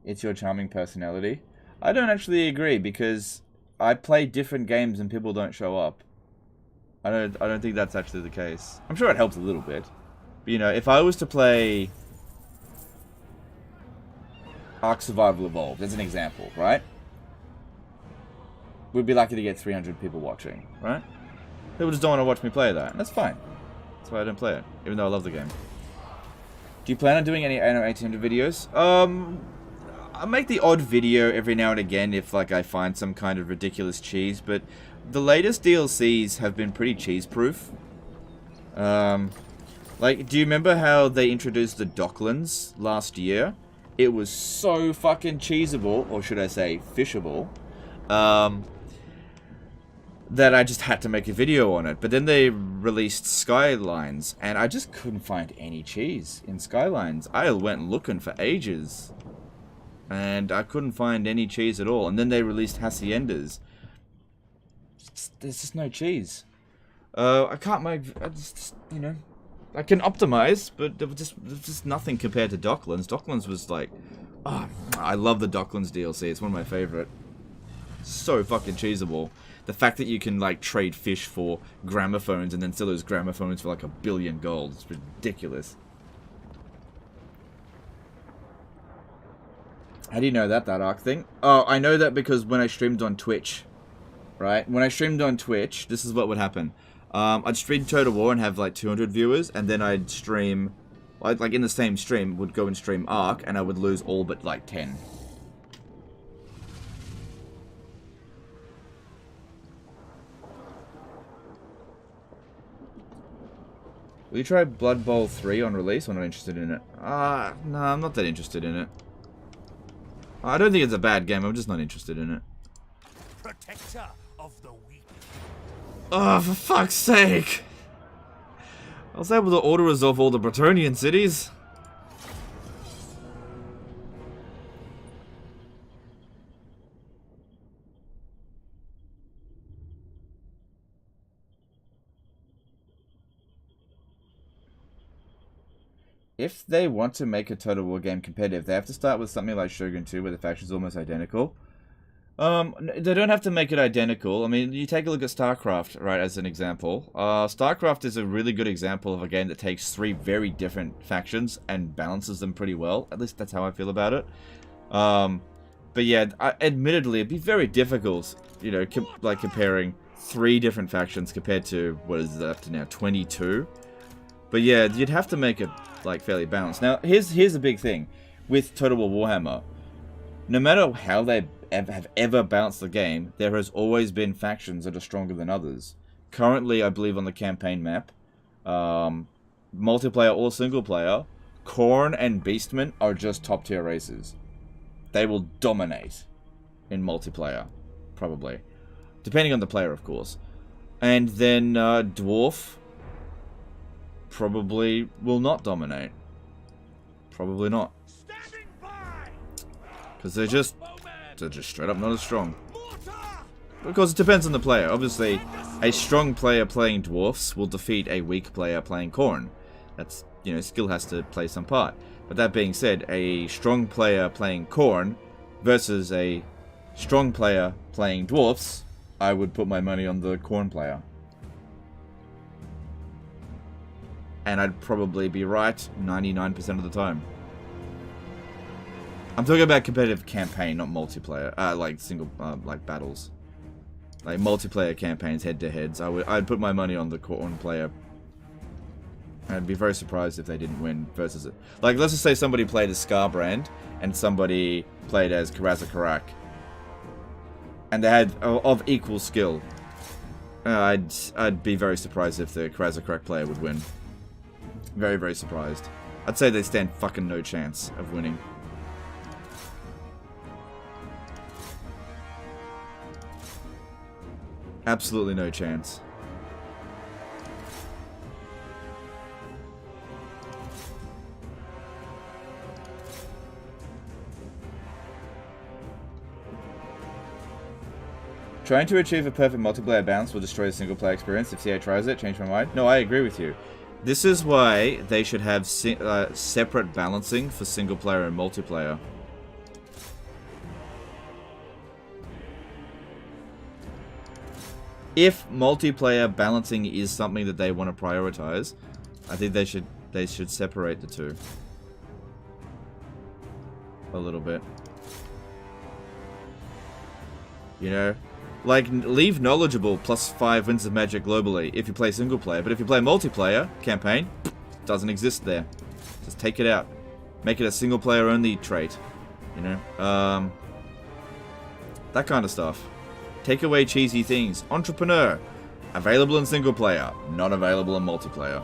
It's your charming personality. I don't actually agree, because I play different games and people don't show up. I don't think that's actually the case. I'm sure it helps a little bit. But, you know, if I was to play Ark Survival Evolved, as an example, right? We'd be lucky to get 300 people watching, right? People just don't want to watch me play that. And that's fine. That's why I don't play it, even though I love the game. Do you plan on doing any Anno 1800 videos? I make the odd video every now and again if like I find some kind of ridiculous cheese, but the latest DLCs have been pretty cheese-proof. Like, do you remember how they introduced the Docklands last year? It was so fucking cheesable, or should I say fishable, that I just had to make a video on it. But then they released Skylines, and I just couldn't find any cheese in Skylines. I went looking for ages, and I couldn't find any cheese at all. And then they released Haciendas. There's just no cheese. I can't make, you know, I can optimize, but there was just nothing compared to Docklands. Docklands was like, oh, I love the Docklands DLC. It's one of my favorite. So fucking cheesable. The fact that you can like trade fish for gramophones and then sell those gramophones for like $1 billion gold. It's ridiculous. How do you know that arc thing? Oh, I know that because when I streamed on Twitch, right? When I streamed on Twitch, this is what would happen. I'd stream Total War and have like 200 viewers, and then I'd stream, like in the same stream, would go and stream Arc, and I would lose all but like 10. Will you try Blood Bowl 3 on release? I'm not interested in it. No, I'm not that interested in it. I don't think it's a bad game, I'm just not interested in it. Protector of the weak. Oh, for fuck's sake! I was able to auto-resolve all the Bretonian cities. If they want to make a Total War game competitive, they have to start with something like Shogun 2, where the factions are almost identical. They don't have to make it identical. I mean, you take a look at StarCraft, right, as an example. StarCraft is a really good example of a game that takes 3 very different factions and balances them pretty well. At least that's how I feel about it. But yeah, admittedly, it'd be very difficult, you know, like comparing 3 different factions compared to, what is it up to now, 22? But yeah, you'd have to make it, like, fairly balanced. Now, here's a big thing with Total War Warhammer. No matter how they have ever balanced the game, there has always been factions that are stronger than others. Currently, I believe on the campaign map, multiplayer or single player, Khorne and Beastmen are just top tier races. They will dominate in multiplayer, probably. Depending on the player, of course. And then Dwarf probably will not dominate. Probably not. Because they're just straight up not as strong. Of course, it depends on the player. Obviously, a strong player playing Dwarfs will defeat a weak player playing Khorne. That's, you know, skill has to play some part. But that being said, a strong player playing Khorne versus a strong player playing Dwarfs, I would put my money on the Khorne player. And I'd probably be right 99% of the time. I'm talking about competitive campaign, not multiplayer. Like single, like battles, like multiplayer campaigns, head-to-heads. I'd put my money on the Khorne player. I'd be very surprised if they didn't win versus it. Like, let's just say somebody played as Scarbrand and somebody played as Karazakarak, and they had of equal skill. I'd be very surprised if the Karazakarak player would win. Very, very surprised. I'd say they stand fucking no chance of winning. Absolutely no chance. Trying to achieve a perfect multiplayer balance will destroy the single player experience. If CA tries it, change my mind. No, I agree with you. This is why they should have separate balancing for single player and multiplayer. If multiplayer balancing is something that they want to prioritize, I think they should separate the two a little bit. You know, like leave knowledgeable +5 wins of magic globally if you play single player, but if you play multiplayer campaign, doesn't exist there. Just take it out. Make it a single player only trait. You know? That kind of stuff. Take away cheesy things. Entrepreneur. Available in single player. Not available in multiplayer.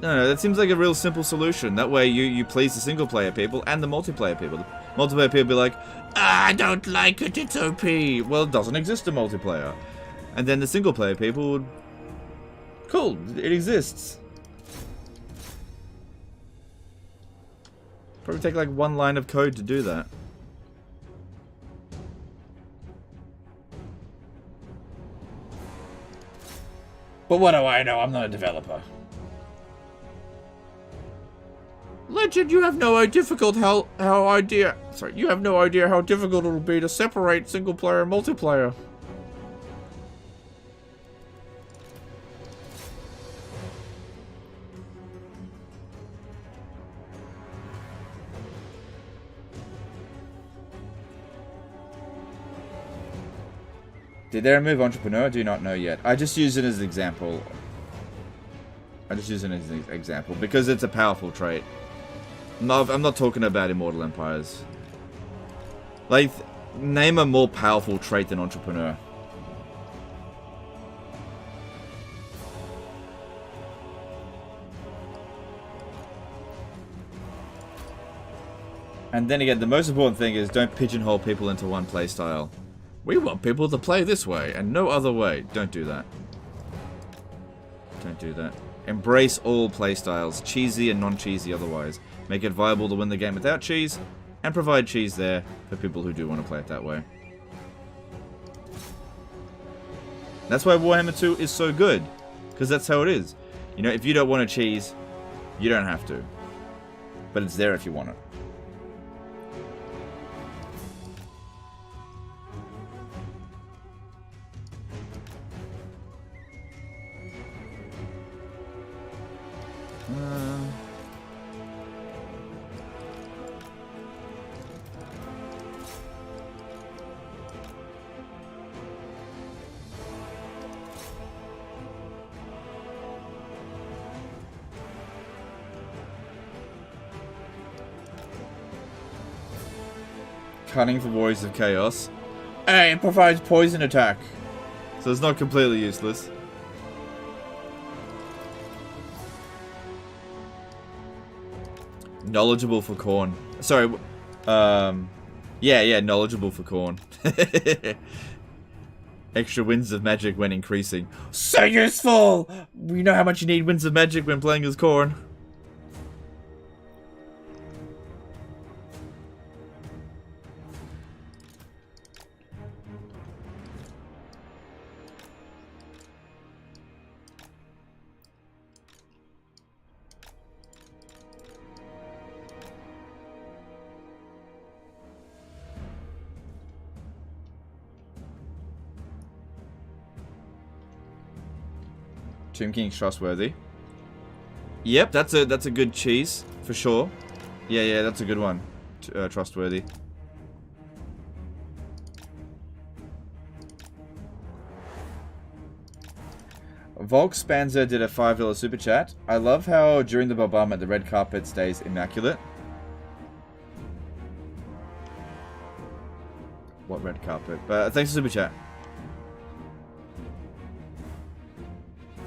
No, that seems like a real simple solution. That way you please the single player people and the multiplayer people. The multiplayer people be like, I don't like it, it's OP. Well, it doesn't exist in multiplayer. And then the single player people would... Cool, it exists. Probably take like one line of code to do that. But what do I know? I'm not a developer. Legend, you have no difficult how idea. Sorry, you have no idea how difficult it will be to separate single player and multiplayer. Did they remove Entrepreneur? I do not know yet. I just use it as an example. Because it's a powerful trait. No, I'm not talking about Immortal Empires. Like, name a more powerful trait than Entrepreneur. And then again, the most important thing is don't pigeonhole people into one playstyle. We want people to play this way and no other way. Don't do that. Don't do that. Embrace all playstyles, cheesy and non-cheesy otherwise. Make it viable to win the game without cheese, and provide cheese there for people who do want to play it that way. That's why Warhammer 2 is so good, because that's how it is. You know, if you don't want to cheese, you don't have to. But it's there if you want it. Cunning for Warriors of Chaos. Hey, it provides poison attack. So it's not completely useless. Knowledgeable for corn. Sorry, yeah, knowledgeable for corn. Extra winds of magic when increasing. So useful! We know how much you need winds of magic when playing as corn. Tomb King's trustworthy. Yep, that's a good cheese for sure. Yeah, that's a good one. Trustworthy. Volk Spanzer did a $5 super chat. I love how during the bombardment the red carpet stays immaculate. What red carpet? But thanks for super chat.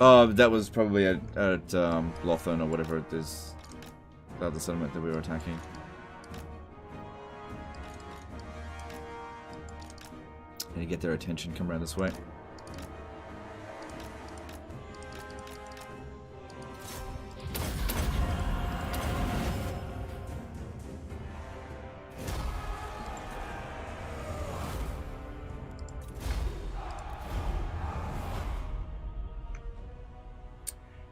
Oh, that was probably at Lothern or whatever it is. The other settlement that we were attacking. Need to get their attention, come around this way.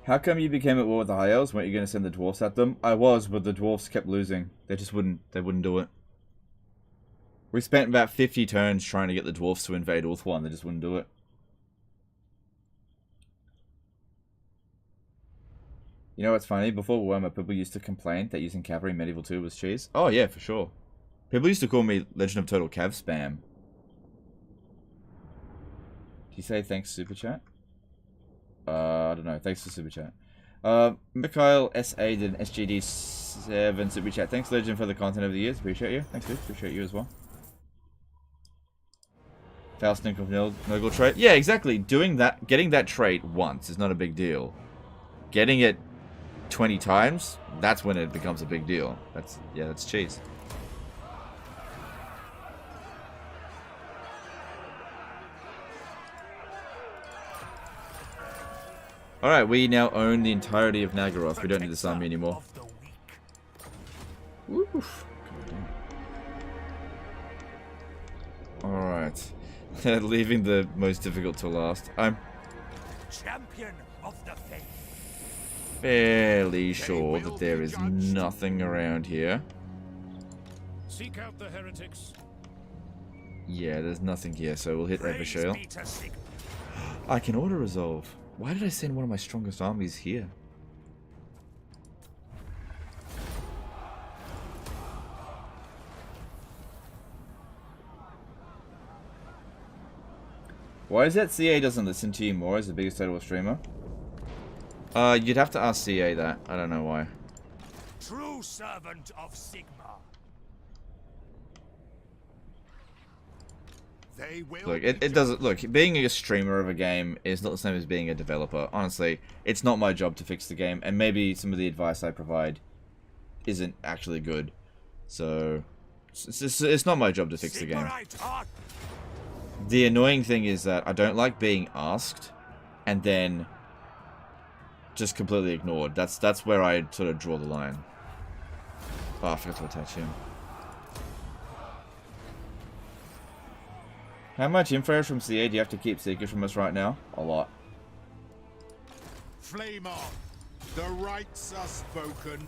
How come you became at war with the High Elves? Weren't you going to send the dwarfs at them? I was, but the dwarfs kept losing. They just wouldn't do it. We spent about 50 turns trying to get the dwarfs to invade Ulthuan. They just wouldn't do it. You know what's funny? Before Warhammer, people used to complain that using cavalry in Medieval 2 was cheese. Oh yeah, for sure. People used to call me Legend of Total Cav Spam. Did you say thanks, Super Chat? I don't know. Thanks for Super Chat. Mikhail SA did an SGD7 super chat. Thanks, Legend, for the content over the years. Appreciate you. Thanks, dude. Appreciate you as well. Faustin of Noggle trait. Yeah, exactly. Doing that, getting that trait once is not a big deal. Getting it 20 times, that's when it becomes a big deal. That's cheese. Alright, we now own the entirety of Nagaroth. We don't need this army anymore. Oof. Alright. Leaving the most difficult to last. I'm Champion of the faith. fairly sure that there is nothing around here. Seek out the heretics. Yeah, there's nothing here, so we'll hit Evershale. Praise be to Sigmar. I can auto-resolve. Why did I send one of my strongest armies here? Why is that CA doesn't listen to you more as the biggest total streamer? You'd have to ask CA that. I don't know why. True servant of Sigmar. They will Look, it doesn't look. Being a streamer of a game is not the same as being a developer. Honestly, it's not my job to fix the game, and maybe some of the advice I provide isn't actually good. So, it's not my job to fix the game. The annoying thing is that I don't like being asked, and then just completely ignored. That's where I sort of draw the line. Oh, I forgot to attach him. How much info from CA do you have to keep secret from us right now? A lot. Flame on. The rights are spoken.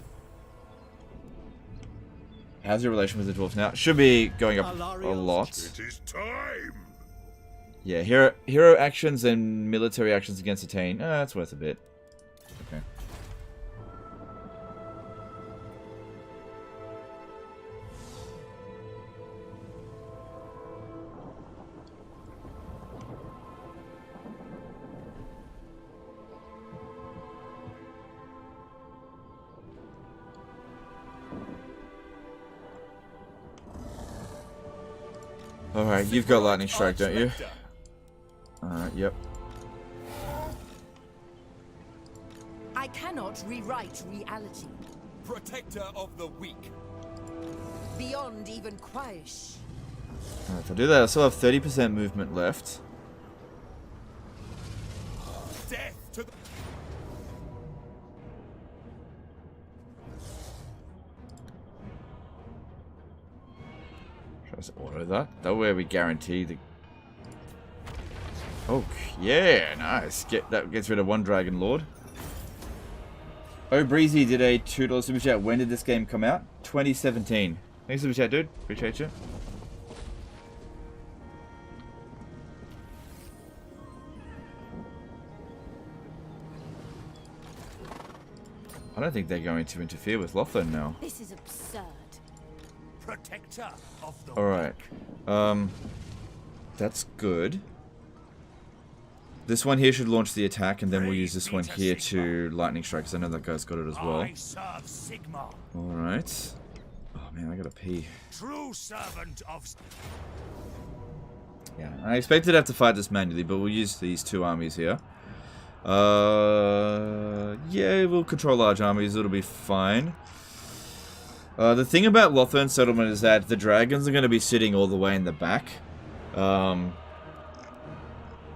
How's your relation with the dwarves now? Should be going up a lot. It is time. Yeah, hero actions and military actions against Attain. That's worth a bit. Okay. Alright, you've got lightning strike, don't you? Yep. I cannot rewrite reality. Protector of the weak. Beyond even Quaish. If I do that, I still have 30% movement left. Death to the... Try to auto that. That way we guarantee the... Oh, yeah, nice. That gets rid of one Dragon Lord. Oh, Breezy did a $2 super chat. When did this game come out? 2017. Thanks super chat, dude. Appreciate you. I don't think they're going to interfere with Lothland now. This is absurd. Protector of the Alright. That's good. This one here should launch the attack, and then we'll use this one here to lightning strike, because I know that guy's got it as well. I serve Sigmar. Alright. Oh man, I gotta pee. True servant of... Yeah, I expected to have to fight this manually, but we'll use these two armies here. Yeah, we'll control large armies, it'll be fine. The thing about Lothern Settlement is that the dragons are going to be sitting all the way in the back.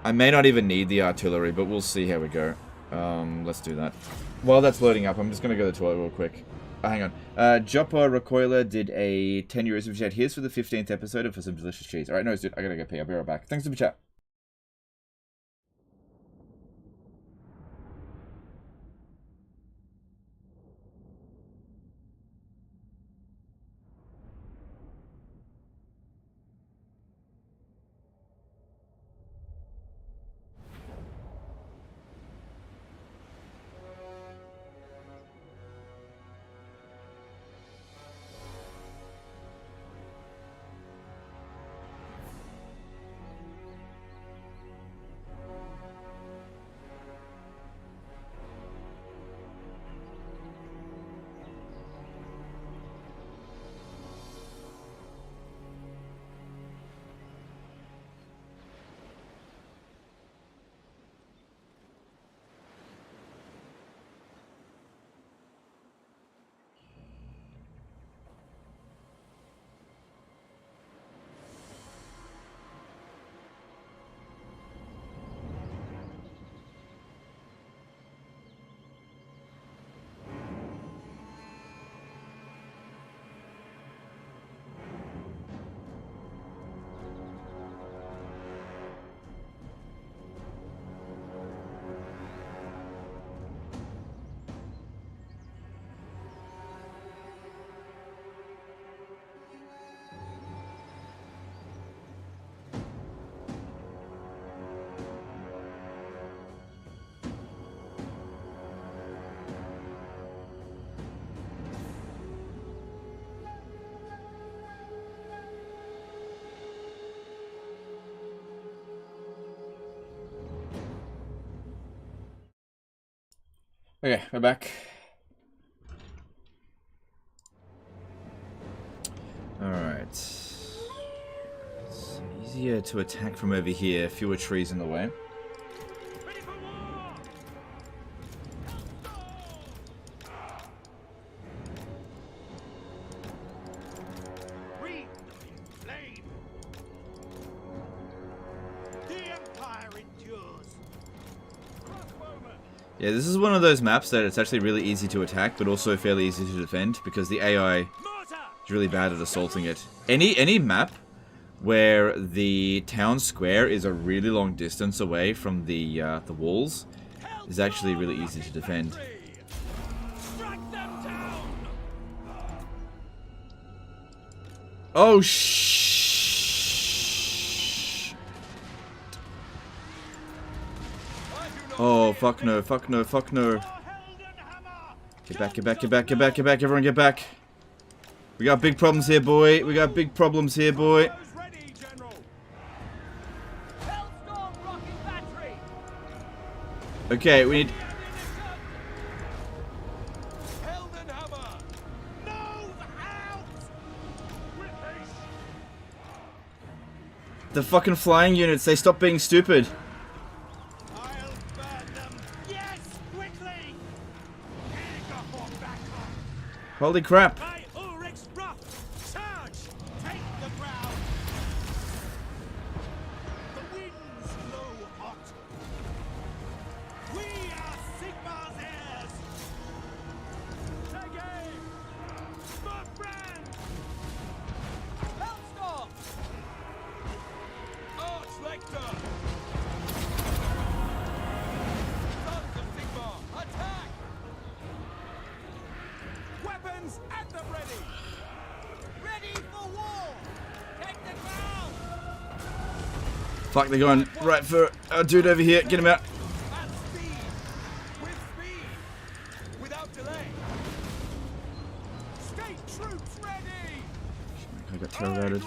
I may not even need the artillery, but we'll see how we go. Let's do that. While that's loading up, I'm just going to go to the toilet real quick. Hang on. Joppa Recoiler did a 10 euro super chat. Here's for the 15th episode and for some delicious cheese. Alright, no, dude, I gotta go pee. I'll be right back. Thanks for the chat. Okay, we're back. Alright. It's easier to attack from over here, fewer trees in the way. Yeah, this is one of those maps that it's actually really easy to attack, but also fairly easy to defend, because the AI is really bad at assaulting it. Any map where the town square is a really long distance away from the walls is actually really easy to defend. Oh, oh, fuck no, fuck no, fuck no. Get back, get back, get back, get back, get back, everyone get back. We got big problems here, boy. We got big problems here, boy. Okay, we need... The fucking flying units, they stop being stupid. Holy crap. Fuck, they're going right for our dude over here. Get him out. I got terrorated.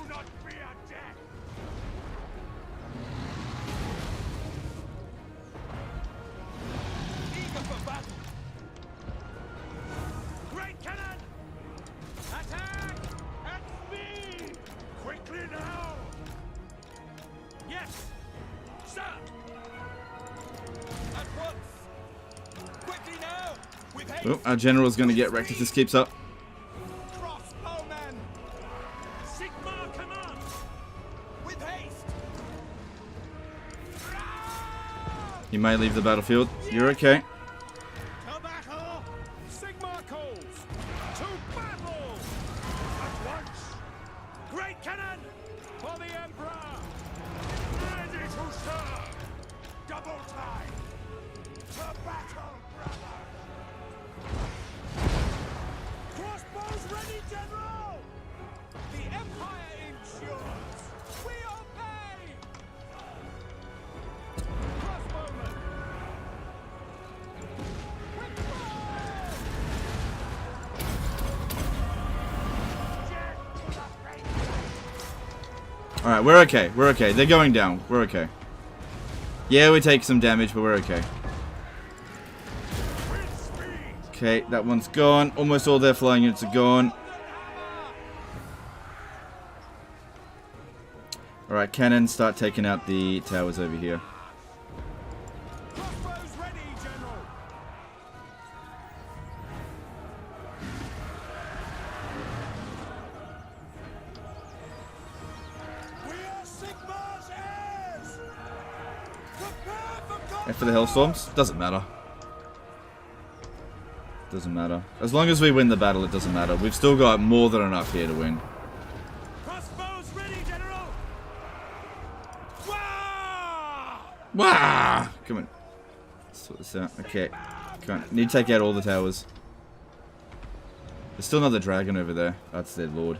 Oh, our general's gonna get wrecked if this keeps up. You might leave the battlefield. You're okay. Alright, we're okay. We're okay. They're going down. We're okay. Yeah, we take some damage, but we're okay. Okay, that one's gone. Almost all their flying units are gone. Alright, cannons, start taking out the towers over here. And for the Hellstorms, doesn't matter. Doesn't matter. As long as we win the battle, it doesn't matter. We've still got more than enough here to win. Crossbows ready, General! Wah! Wah! Come on. Let's sort this out. Okay. Come on. Need to take out all the towers. There's still another dragon over there. That's their lord.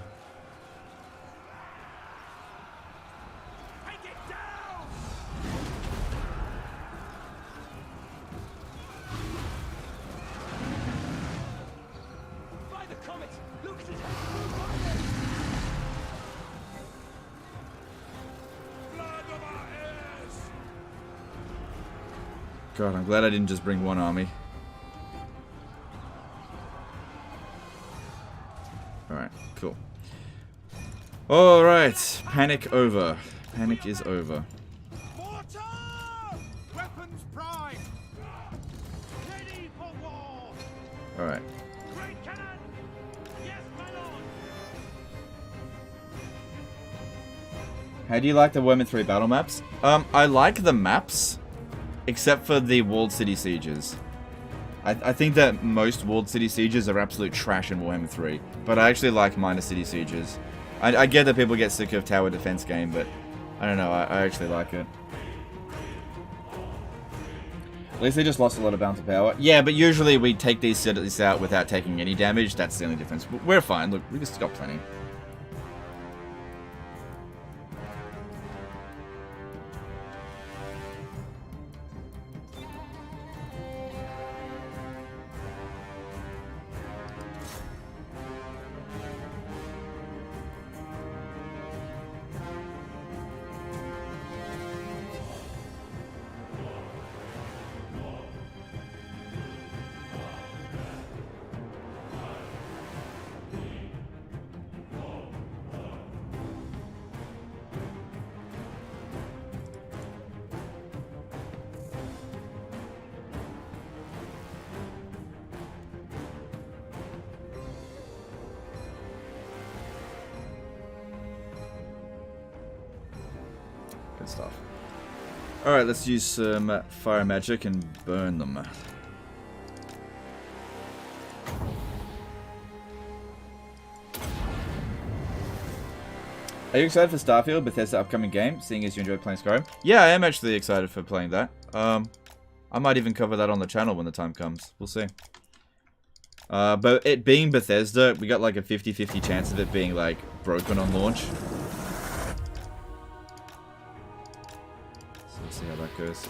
God, I'm glad I didn't just bring one army. Cool. Alright. Panic over. Panic is over. Mortar! Weapons prime! Ready for war! Alright. Great cannon! Yes, my lord! How do you like the Warhammer 3 battle maps? I like the maps, except for the walled city sieges. I think that most walled city sieges are absolute trash in Warhammer 3, but I actually like minor city sieges. I get that people get sick of tower defense game, but I don't know, I actually like it. At least they just lost a lot of bounce of power. Yeah, but usually we take these cities out without taking any damage. That's the only difference. We're fine. Look, we just got plenty. Good stuff. Alright, let's use some fire magic and burn them. Are you excited for Starfield, Bethesda upcoming game, seeing as you enjoyed playing Skyrim? Yeah, I am actually excited for playing that. I might even cover that on the channel when the time comes. We'll see. But it being Bethesda, we got like a 50-50 chance of it being like broken on launch. So let's see how that goes.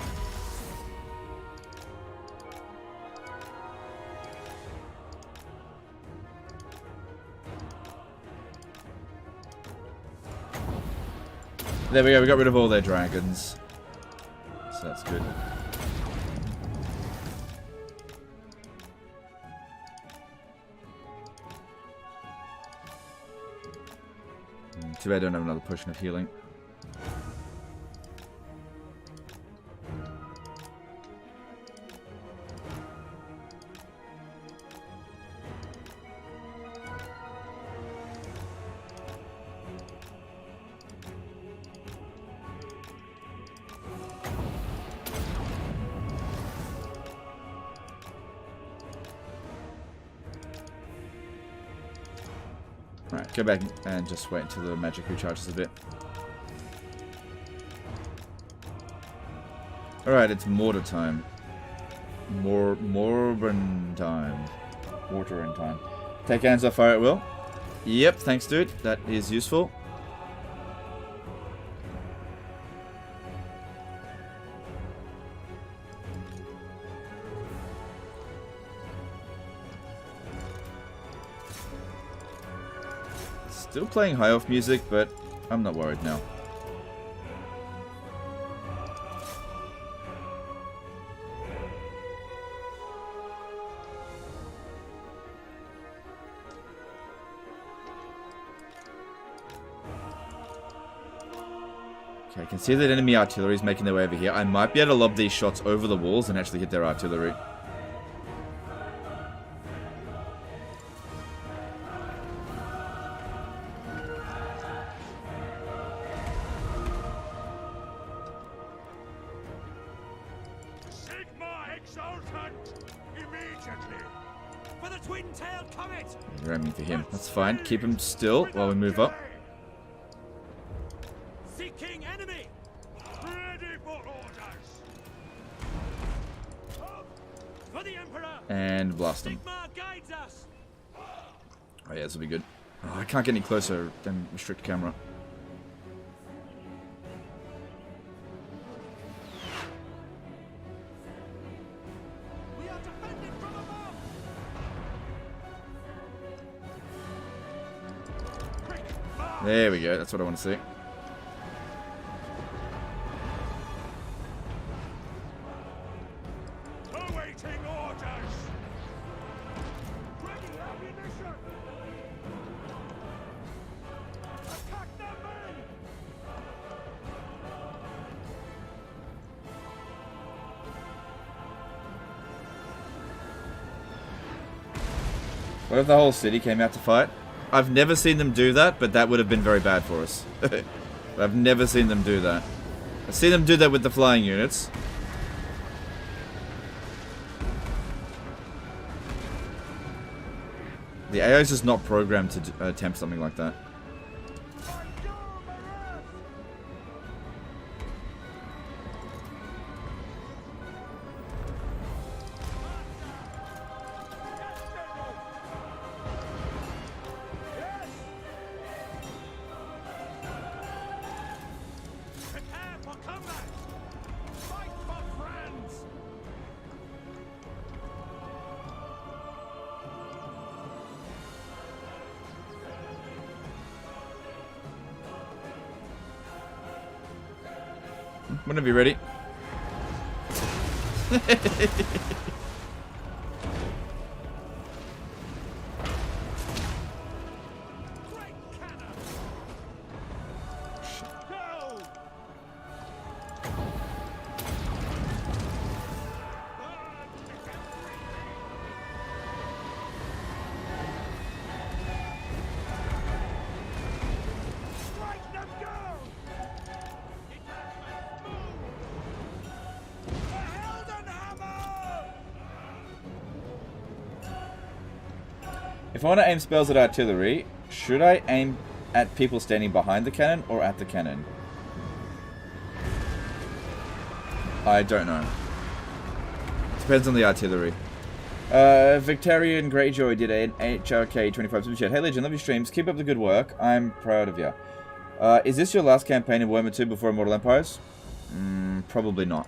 There we go, we got rid of all their dragons. So that's good. Too bad I don't have another potion of healing. Alright, go back and just wait until the magic recharges a bit. Alright, it's mortar time. Morbin time. Mortar in time. Take hands off fire at will. Yep, thanks dude. That is useful. Still playing high elf music, but I'm not worried now. Okay, I can see that enemy artillery is making their way over here. I might be able to lob these shots over the walls and actually hit their artillery. You're aiming for him. That's fine. Keep him still while we move up. Seeking enemy. Ready for orders. For the Emperor. And blast him. Guides us. Oh yeah, this will be good. Oh, I can't get any closer. Then restrict camera. We are defended from above. There we go. That's what I want to see. Awaiting orders. Ready ammunition. What if the whole city came out to fight? I've never seen them do that, but that would have been very bad for us. I've never seen them do that. I've seen them do that with the flying units. The AI is just not programmed to attempt something like that. Prepare for combat! Fight for friends! Whenever you're ready. Great cannon! Go! Strike them down! Detachment move! The Heldenhammer! If I want to aim spells at artillery, should I aim at people standing behind the cannon or at the cannon? I don't know. Depends on the artillery. Victorian Greyjoy did an HRK 25 super chat. Hey Legend, love your streams. Keep up the good work. I'm proud of you. Is this your last campaign in Warhammer 2 before Immortal Empires? Probably not.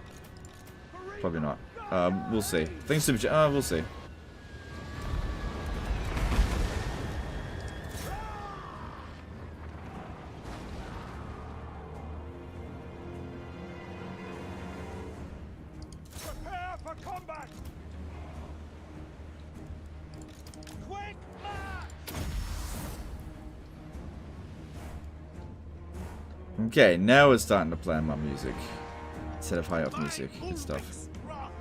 Probably not. We'll see. Thanks super chat. We'll see. Prepare for combat! Quick march! Okay, now it's starting to play my music. Instead of high up music and stuff. Rock.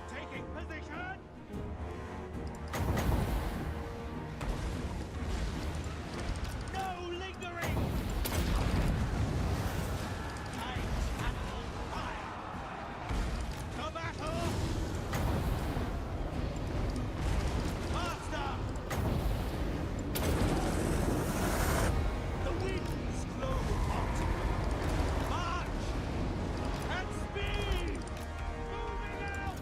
Taking position! No lingering! Tight and fire! To battle! Faster! The winds blow hot! March! At speed! Moving out!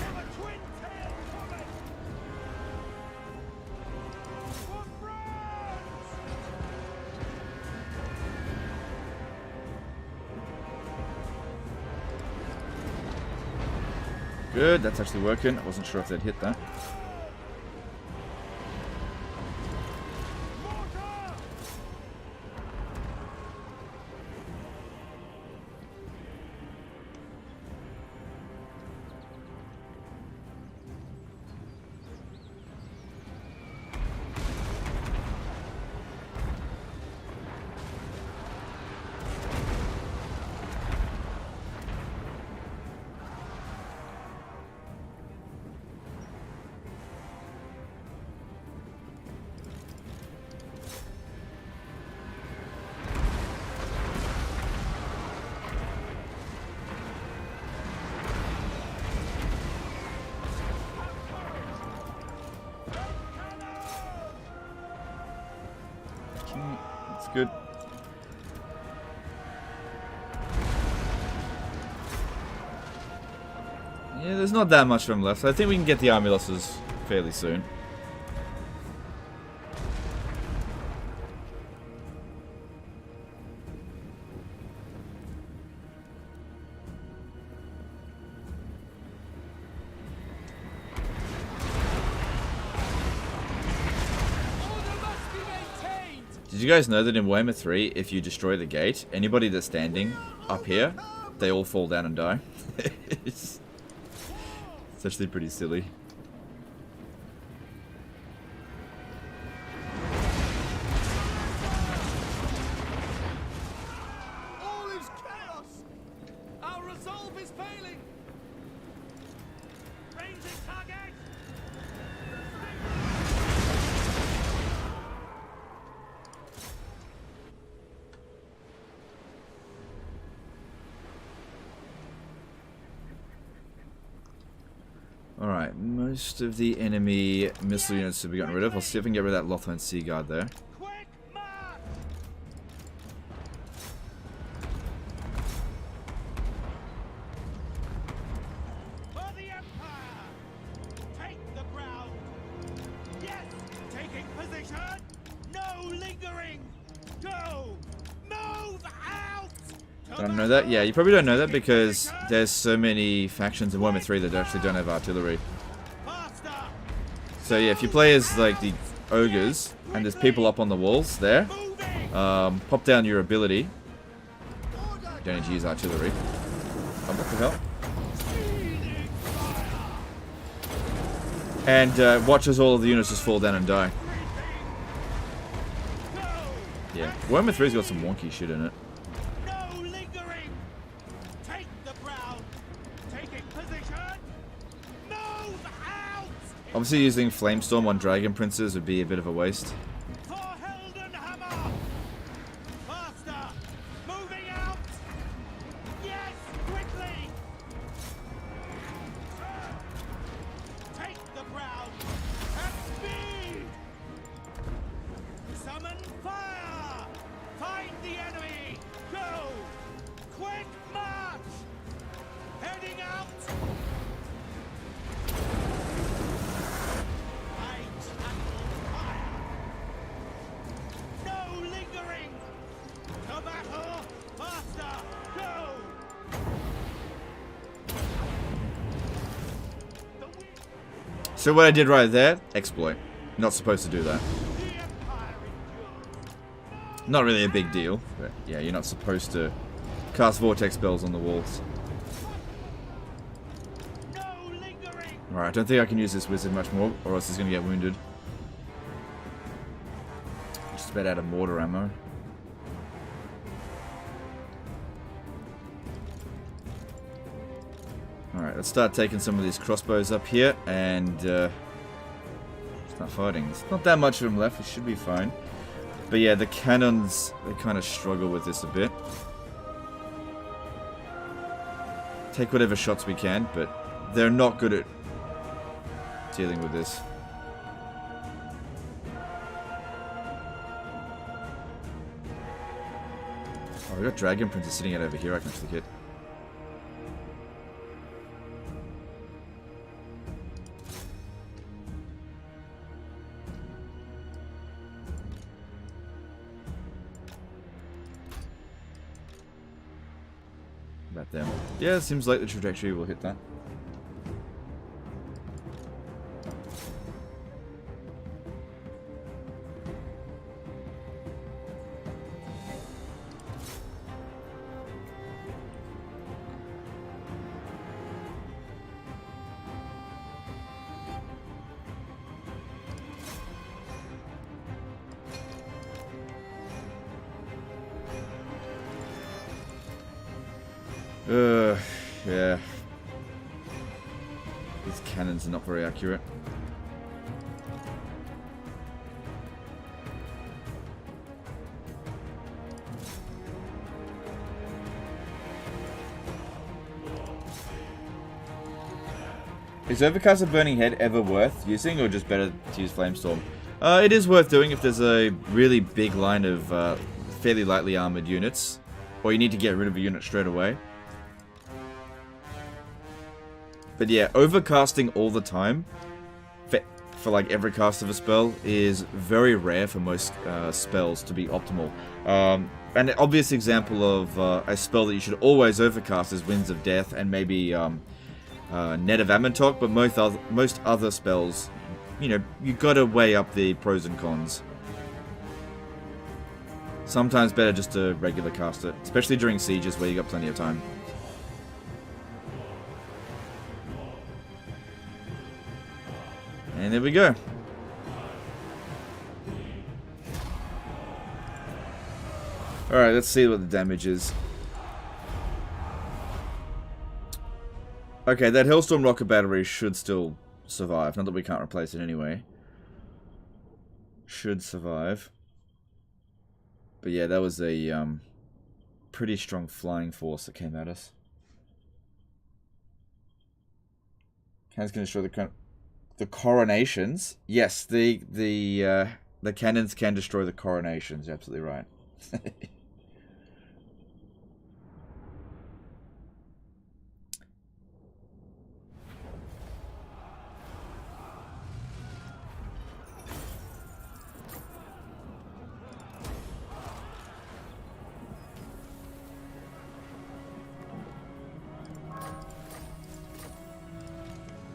Have a twin-tail comet! For France! Good, that's actually working. I wasn't sure if they'd hit that. Mortar! That's good. Yeah, there's not that much of them left. I think we can get the army losses fairly soon. Did you guys know that in Warhammer 3, if you destroy the gate, anybody that's standing up here, they all fall down and die? It's actually pretty silly. All is chaos! Our resolve is failing! Ranging target! Alright, most of the enemy missile units have been gotten rid of. I'll see if I can get rid of that Lothman Sea Guard there. Quick march! For the Empire! Take the ground! Yes! Taking position! No lingering! Go! Move out! I don't know that. Yeah, you probably don't know that because there's so many factions in Warhammer 3 that actually don't have artillery. Faster! So yeah, if you play as like the ogres and there's people up on the walls there, Moving! pop down your ability. Don't need to use artillery. Oh, what the hell? And watch as all of the units just fall down and die. Yeah, Warhammer 3's got some wonky shit in it. No lingering! Take the ground! Taking position! Move out! Obviously using Flamestorm on Dragon Princes would be a bit of a waste. For Heldenhammer! Faster! Moving out! Yes! Quickly! Take the ground! At speed! Summon fire! Find the enemy! Go! Quick march! Heading out! I tackle fire! No lingering! To battle! Faster! Go! The wind, So what I did right there, exploit. Not supposed to do that. the Empire endures! Not really a big deal, but yeah, you're not supposed to cast vortex spells on the walls. No lingering! Alright, I don't think I can use this wizard much more, or else he's gonna get wounded. Just about out of mortar ammo. Alright, let's start taking some of these crossbows up here, and start fighting. There's not that much of them left, we should be fine. But yeah, the cannons, they kind of struggle with this a bit. Take whatever shots we can, but they're not good at dealing with this. Oh, we got Dragon Princes sitting out over here I can actually hit. About them. Yeah, it seems like the trajectory will hit that. Yeah. These cannons are not very accurate. Is Overcast of Burning Head ever worth using, or just better to use Flamestorm? It is worth doing if there's a really big line of fairly lightly armored units, or you need to get rid of a unit straight away. But yeah, overcasting all the time, for like every cast of a spell, is very rare for most spells to be optimal. An obvious example of a spell that you should always overcast is Winds of Death and maybe Net of Amantok, but most other spells, you know, you gotta weigh up the pros and cons. Sometimes better just to regular cast it, especially during sieges where you got plenty of time. And there we go. Alright, let's see what the damage is. Okay, that Hellstorm rocket battery should still survive. Not that we can't replace it anyway. Should survive. But yeah, that was a pretty strong flying force that came at us. Cannons can destroy the coronations. Yes, the cannons can destroy the coronations. You're absolutely right.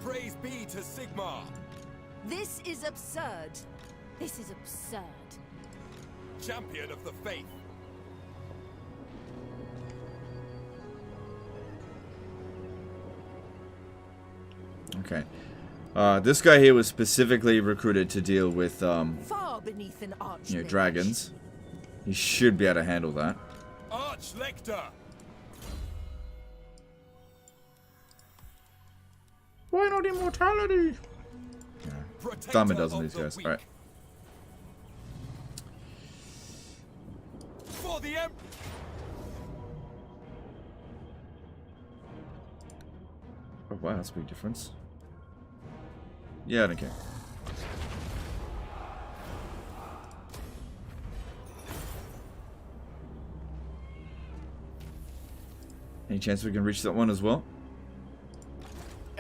Praise be to Sigmar, This is absurd. This is absurd. champion of the faith. Okay. This guy here was specifically recruited to deal with, Far beneath an archmage. dragons. He should be able to handle that. Archlector, Why not immortality? protector Thumb it doesn't of these the guys. weak. Alright. For the Oh wow, that's a big difference. Yeah, I don't care. Any chance we can reach that one as well?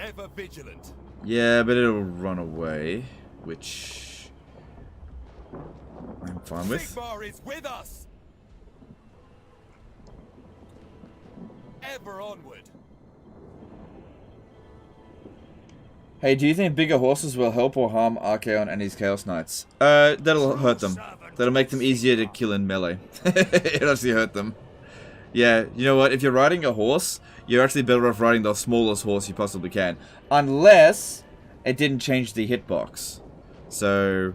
ever vigilant. Yeah, but it'll run away, which I'm fine with. Sigmar is with us. Ever onward. Hey, do you think bigger horses will help or harm Archaon and his Chaos Knights? That'll hurt them. That'll make them easier to kill in melee. It'll actually hurt them. Yeah, you know what? If you're riding a horse, you're actually better off riding the smallest horse you possibly can. Unless it didn't change the hitbox. So,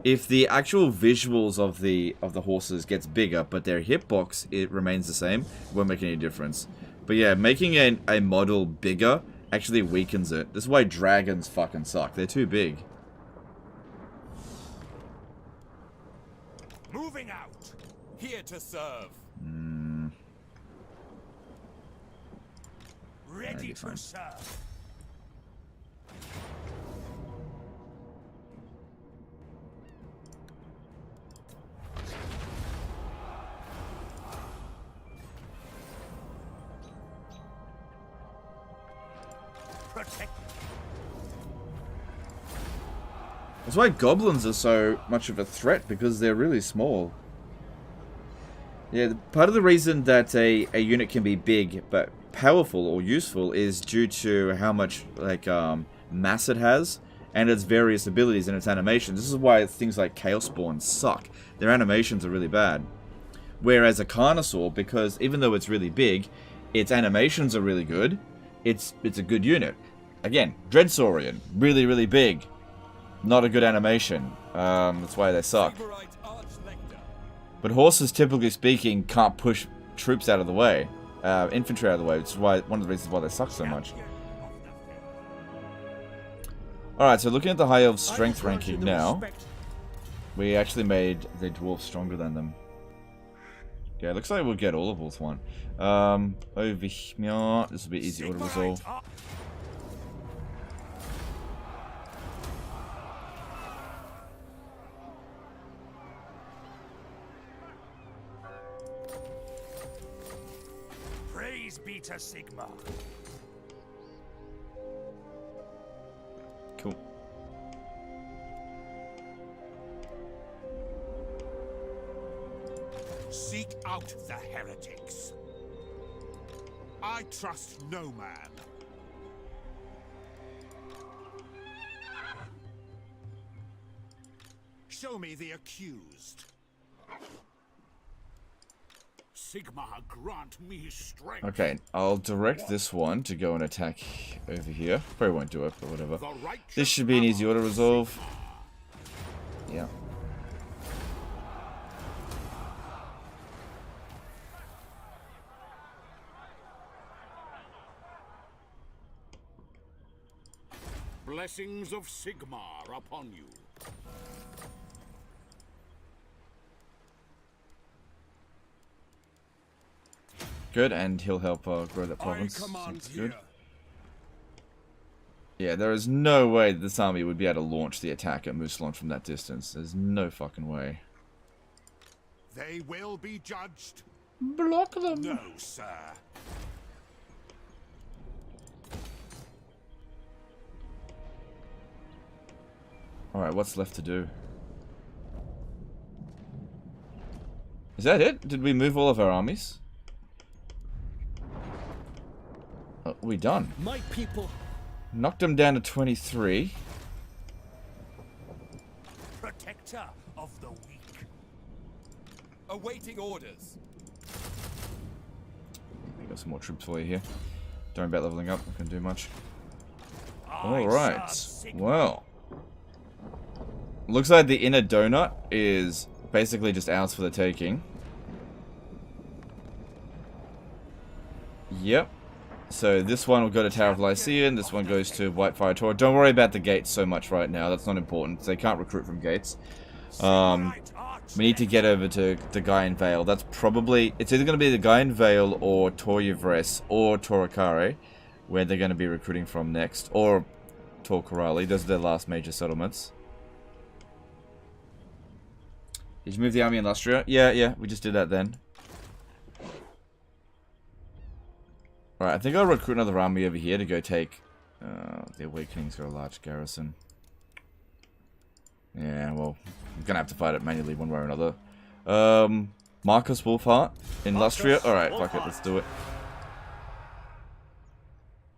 if the actual visuals of the horses gets bigger, but their hitbox, it remains the same, it won't make any difference. But yeah, making a model bigger actually weakens it. This is why dragons fucking suck. They're too big. Moving out. Here to serve. Ready fine. to serve. Protect. That's why goblins are so much of a threat, because they're really small. Yeah, part of the reason that a unit can be big but powerful or useful is due to how much mass it has and its various abilities and its animations. This is why things like Chaos Spawn suck. Their animations are really bad. Whereas a Carnosaur, because even though it's really big, its animations are really good. It's a good unit. Again, Dreadsaurian, really, really big. Not a good animation. That's why they suck. Sigmarite Archlector. But horses, typically speaking, can't push troops out of the way. Infantry out of the way, which is why one of the reasons why they suck so much. Alright, so looking at the High Elf strength ranking now, we actually made the dwarves stronger than them. Yeah, it looks like we'll get all of Wolf 1. Over here, this will be easy auto resolve. Praise be to Sigmar. Cool. Seek out the heretics. I trust no man. Show me the accused. Sigmar, grant me strength. Okay, I'll direct this one to go and attack over here. Probably won't do it, but whatever. This should be an easy auto resolve. Yeah. Blessings of Sigmar upon you. Good, and he'll help grow that province. I command That's good. here. Yeah, there is no way that this army would be able to launch the attack at Moose Launch from that distance. There's no fucking way. They will be judged. Block them. No, sir. Alright, what's left to do? Is that it? Did we move all of our armies? Oh, we done. My people. Knocked them down to 23. Protector of the weak. Awaiting orders. We got some more troops for you here. Don't worry about leveling up. Not gonna do much. I Alright. serve Well. Looks like the inner donut is basically just ours for the taking. Yep. So this one will go to Tower of Lycian, this one goes to Whitefire Tor. Don't worry about the gates so much right now, that's not important. They can't recruit from gates. We need to get over to the Gaian Vale. That's probably... It's either going to be the Gaian Vale or Tor Yvres or Toracare, where they're going to be recruiting from next. Or Tor Corrali. Those are their last major settlements. Did you move the army in Lustria? Yeah, we just did that then. Alright, I think I'll recruit another army over here to go take... the Awakening's got a large garrison. Yeah, well, I'm gonna have to fight it manually one way or another. Marcus Wolfheart in Lustria? Alright, fuck it, let's do it.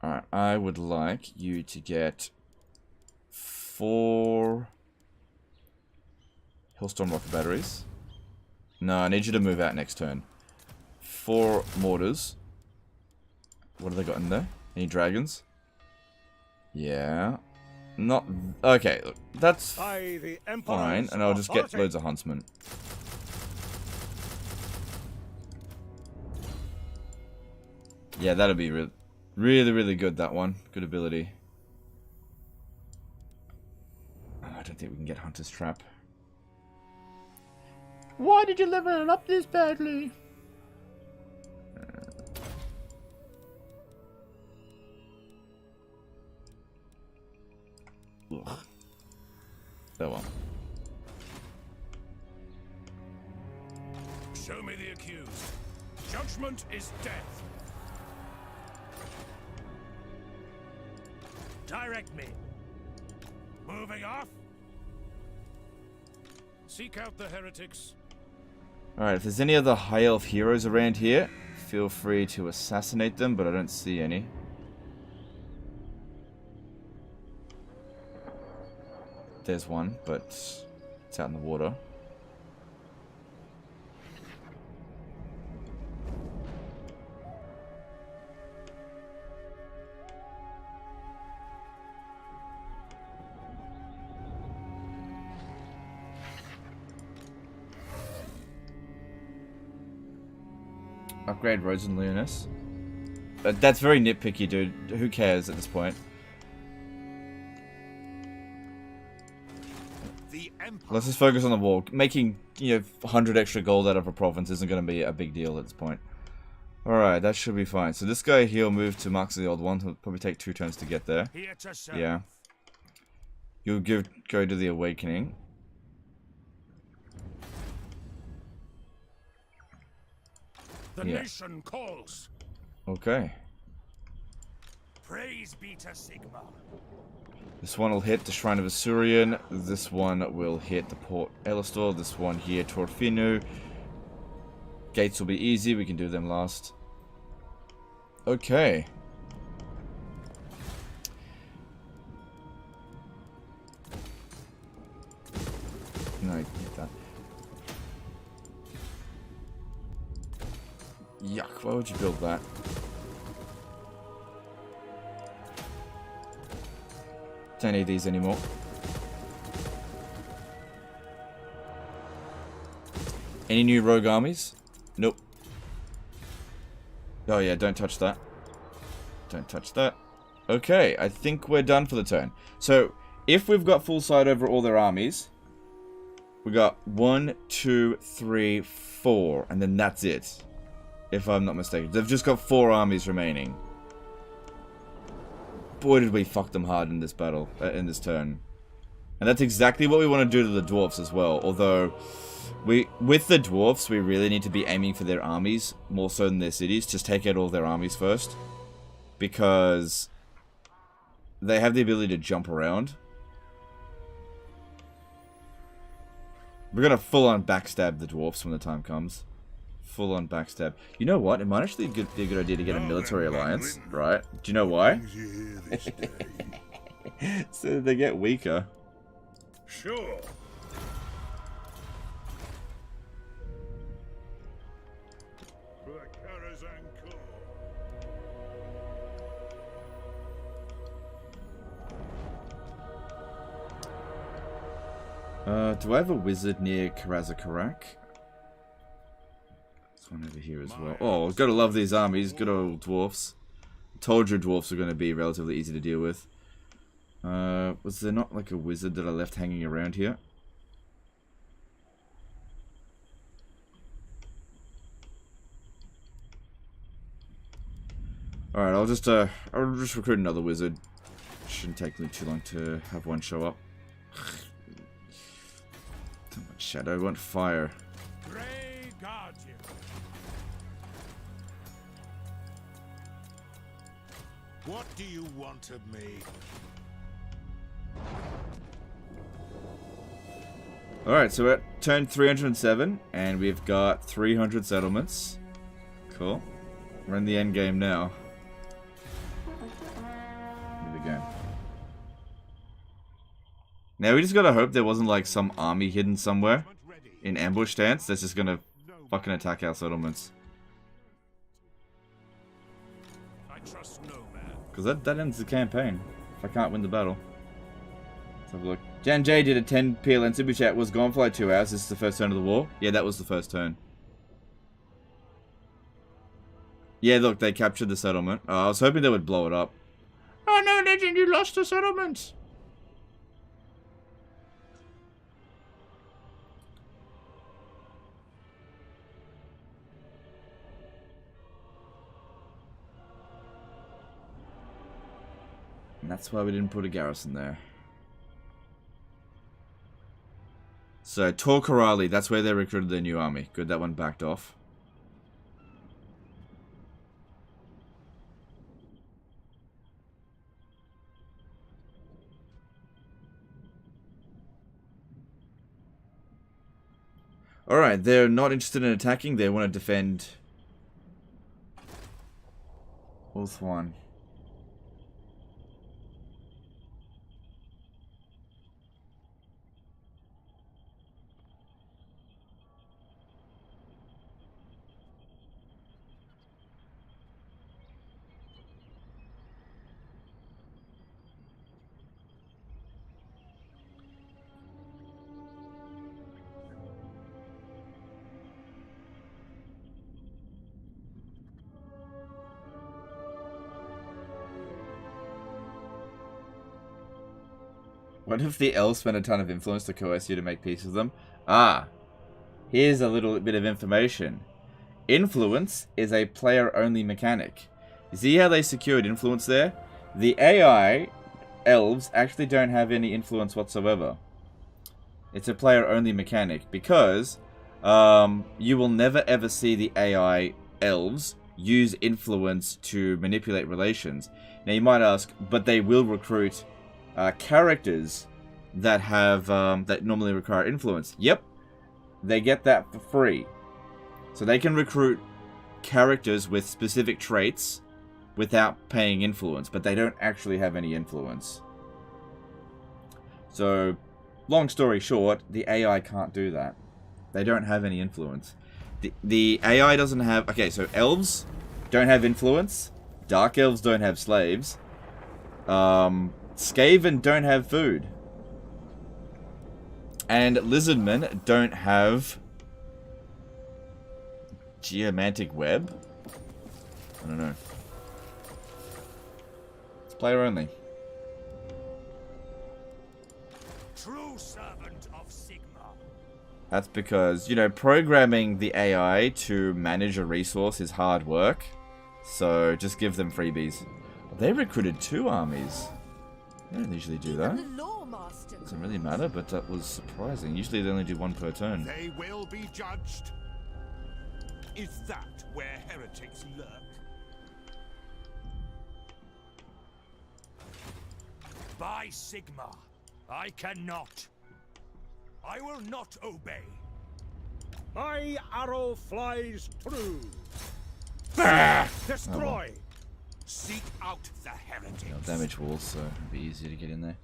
Alright, I would like you to get 4... Hillstorm rocket batteries. No, I need you to move out next turn. 4 mortars. What have they got in there? Any dragons? Yeah. Not... Okay, look, that's fine. And I'll just get loads of huntsmen. Yeah, that'll be really good, that one. Good ability. Oh, I don't think we can get Hunter's Trap. Why did you level it up this badly? Ugh. Oh well. Show me the accused. Judgment is death. Direct me. Moving off. Seek out the heretics. Alright, if there's any other high elf heroes around here, feel free to assassinate them, but I don't see any. There's one, but it's out in the water. Upgrade Rose and Leonis. That's very nitpicky, dude. Who cares at this point? Let's just focus on the wall. Making, 100 extra gold out of a province isn't going to be a big deal at this point. Alright, that should be fine. So this guy here will move to Marks of the Old One. He'll probably take 2 turns to get there. Yeah. You'll go to the Awakening. The nation calls. Okay. Praise be to Sigma. This one will hit the Shrine of Asurian. This one will hit the Port Elistor. This one here, Torfinu. Gates will be easy. We can do them last. Okay. No, you can hit that. Yuck, why would you build that? Don't need these anymore. Any new rogue armies? Nope. Oh yeah, don't touch that. Don't touch that. Okay, I think we're done for the turn. So, if we've got full sight over all their armies, we got 1, 2, 3, 4, and then that's it. If I'm not mistaken. They've just got 4 armies remaining. boy did we fuck them hard in this battle, in this turn. And that's exactly what we want to do to the dwarves as well. Although, with the dwarves, we really need to be aiming for their armies more so than their cities. Just take out all their armies first. Because they have the ability to jump around. We're going to full-on backstab the dwarves when the time comes. Full-on backstab. You know what? It might actually be a good idea to get a military alliance, right? Do you know why? So they get weaker. Sure. Do I have a wizard near Karazakarak? There's one over here as well. Oh, gotta love these armies. Good old dwarfs. Told you dwarfs are gonna be relatively easy to deal with. Was there not like a wizard that I left hanging around here? Alright, I'll just recruit another wizard. Shouldn't take me too long to have one show up. Too much shadow, I want fire. Grey Guardian. What do you want of me? Alright, so we're at turn 307, and we've got 300 settlements. Cool. We're in the end game now. Here we go. Now we just gotta hope there wasn't like some army hidden somewhere in ambush stance that's just gonna fucking attack our settlements. I trust no man. Because that ends the campaign if I can't win the battle. Let's have a look. Jan J did a 10 PLN super chat. Was gone for like 2 hours. This is the first turn of the war. Yeah, that was the first turn. Yeah, look, they captured the settlement. I was hoping they would blow it up. Oh no, Legend, you lost the settlement. And that's why we didn't put a garrison there. So, Torkarali, that's where they recruited their new army. Good, that one backed off. Alright, they're not interested in attacking, they want to defend Ulthuan. What if the elves spend a ton of influence to coerce you to make peace with them? Ah, here's a little bit of information. Influence is a player-only mechanic. You see how they secured influence there? The AI elves actually don't have any influence whatsoever. It's a player-only mechanic because you will never ever see the AI elves use influence to manipulate relations. Now you might ask, but they will recruit characters that have that normally require influence. Yep, they get that for free. So they can recruit characters with specific traits without paying influence, but they don't actually have any influence. So, long story short, the AI can't do that. They don't have any influence. The AI doesn't have... Okay, so elves don't have influence. Dark elves don't have slaves. Skaven don't have food. And lizardmen don't have geomantic web? I don't know. It's player only. True servant of Sigma. That's because, you know, programming the AI to manage a resource is hard work. So just give them freebies. They recruited 2 armies. They don't usually do that. Even the law master. Doesn't really matter, but that was surprising. Usually they only do 1 per turn. They will be judged. Is that where heretics lurk? By Sigma, I cannot. I will not obey. My arrow flies true. Destroy. Seek out the heretics. They'll damage walls, so it'll be easier to get in there.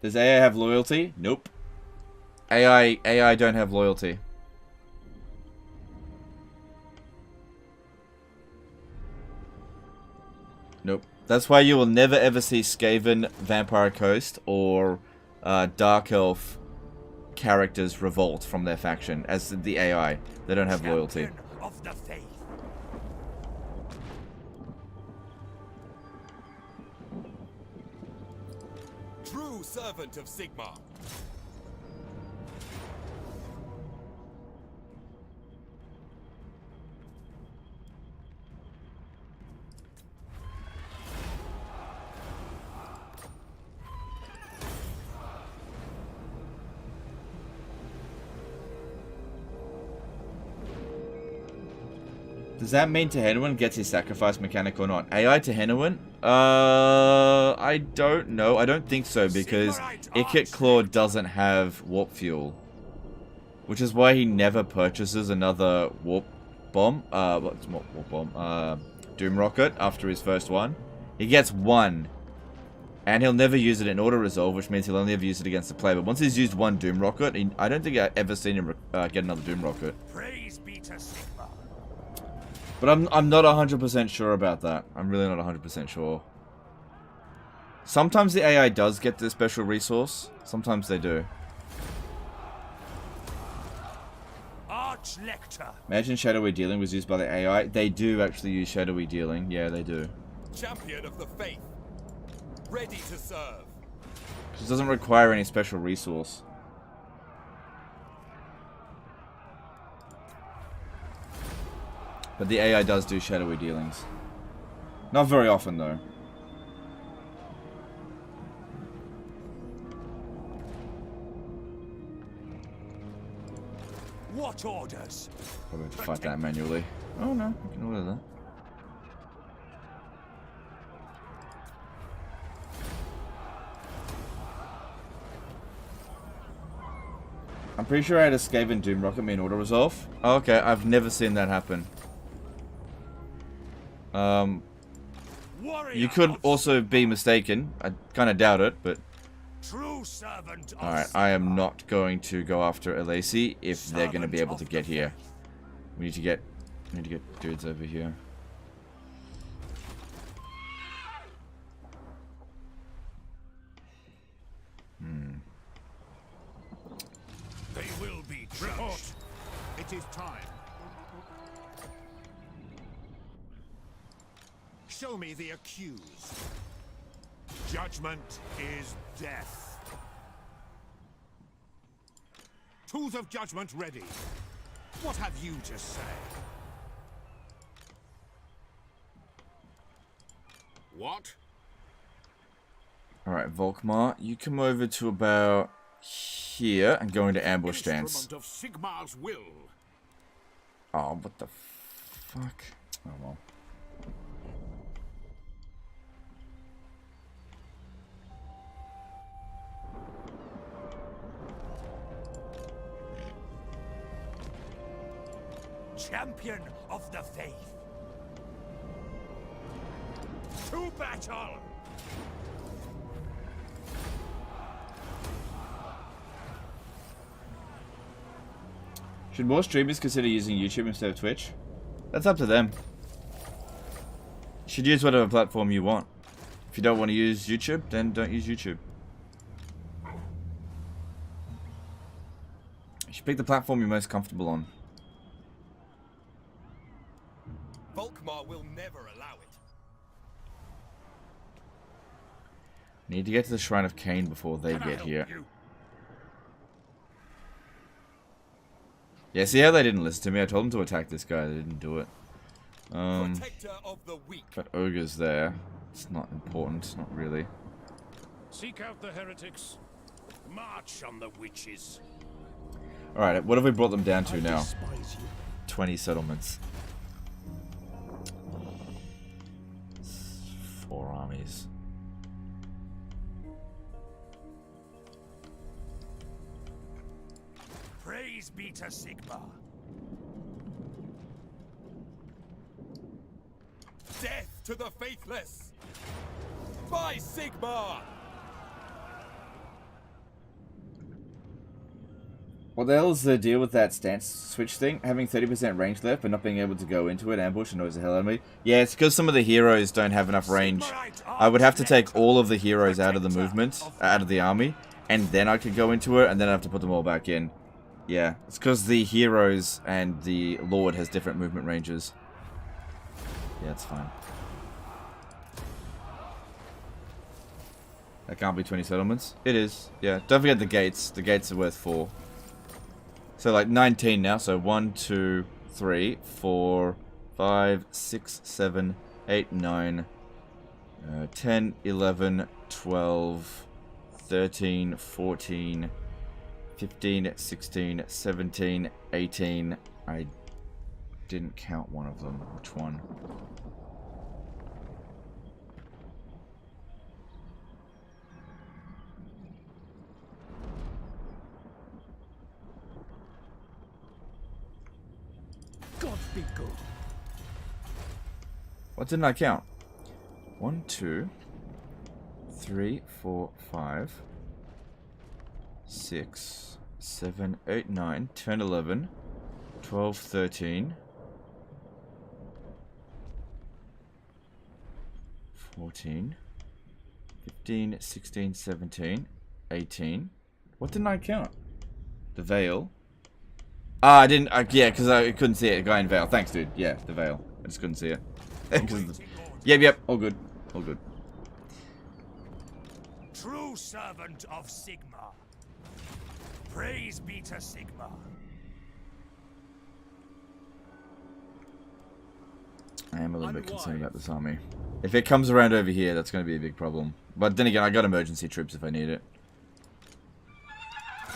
Does AI have loyalty? Nope. AI don't have loyalty. Nope. That's why you will never ever see Skaven, Vampire Coast, or Dark Elf characters revolt from their faction as the AI. They don't have loyalty. Champion of the faith. True servant of Sigma. Does that mean Tehenwin gets his sacrifice mechanic or not? AI Tehenwin? I don't know. I don't think so because Ikit Claw doesn't have warp fuel. Which is why he never purchases another warp bomb. What's not warp bomb? Doom rocket after his first one. He gets 1. And he'll never use it in auto resolve, which means he'll only ever use it against the player. But once he's used 1 Doom rocket, I don't think I've ever seen him get another Doom rocket. Praise be to Sigma. But I'm not 100% sure about that. I'm really not 100% sure. Sometimes the AI does get the special resource. Sometimes they do. Arch-Lector. Imagine Shadowy Dealing was used by the AI. They do actually use Shadowy Dealing. Yeah, they do. Champion of the faith. Ready to serve. It doesn't require any special resource. But the AI does do Shadowy Dealings. Not very often, though. What orders? Probably have to fight that manually. Oh no, I can order that. I'm pretty sure I had Escape and Doom Rocket me in auto resolve. Oh, okay, I've never seen that happen. You could also be mistaken. I kind of doubt it, but... True servant of Alright, I am not going to go after Elasi if they're going to be able to get here. We need to get dudes over here. They will be judged. It is time. Show me the accused. Judgment is death. Tools of judgment ready. What have you to say? What? Alright, Volkmar, you come over to about here and go into ambush stance. Instrument of Sigmar's will. Oh, what the fuck? Oh well. Champion of the faith. To battle! Should more streamers consider using YouTube instead of Twitch? That's up to them. You should use whatever platform you want. If you don't want to use YouTube, then don't use YouTube. You should pick the platform you're most comfortable on. Volkmar will never allow it. Need to get to the Shrine of Cain before they get here. Yeah, see how they didn't listen to me? I told them to attack this guy, they didn't do it. Protector of the weak. Got ogres there. It's not important, not really. Seek out the heretics. March on the witches. Alright, what have we brought them down to now? Despise you. 20 settlements. 4 armies. Praise be to Sigma. Death to the faithless. By Sigma. What the hell is the deal with that stance switch thing? Having 30% range left but not being able to go into it, ambush, annoys the hell out of me. Yeah, it's because some of the heroes don't have enough range. I would have to take all of the heroes out of the movement, out of the army, and then I could go into it, and then I have to put them all back in. Yeah, it's because the heroes and the lord has different movement ranges. Yeah, it's fine. That can't be 20 settlements. It is. Yeah, don't forget the gates. The gates are worth 4. So like 19 now, so 1, 2, 3, 4, 5, 6, 7, 8, 9, 10, 11, 12, 13, 14, 15, 16, 17, 18. I didn't count one of them. Which one? God be good. What didn't I count? 1, 2, 3, 4, 5, 6, 7, 8, 9, 10, 11, 12, 13, 14, 15, 16, 17, 18. What didn't I count? The veil. Ah, I didn't. Yeah, because I couldn't see it. A guy in veil. Thanks, dude. Yeah, the veil. I just couldn't see it. Yep. All good. All good. True servant of Sigma. Praise be to Sigma. I am a little bit concerned about this army. If it comes around over here, that's going to be a big problem. But then again, I got emergency troops if I need it.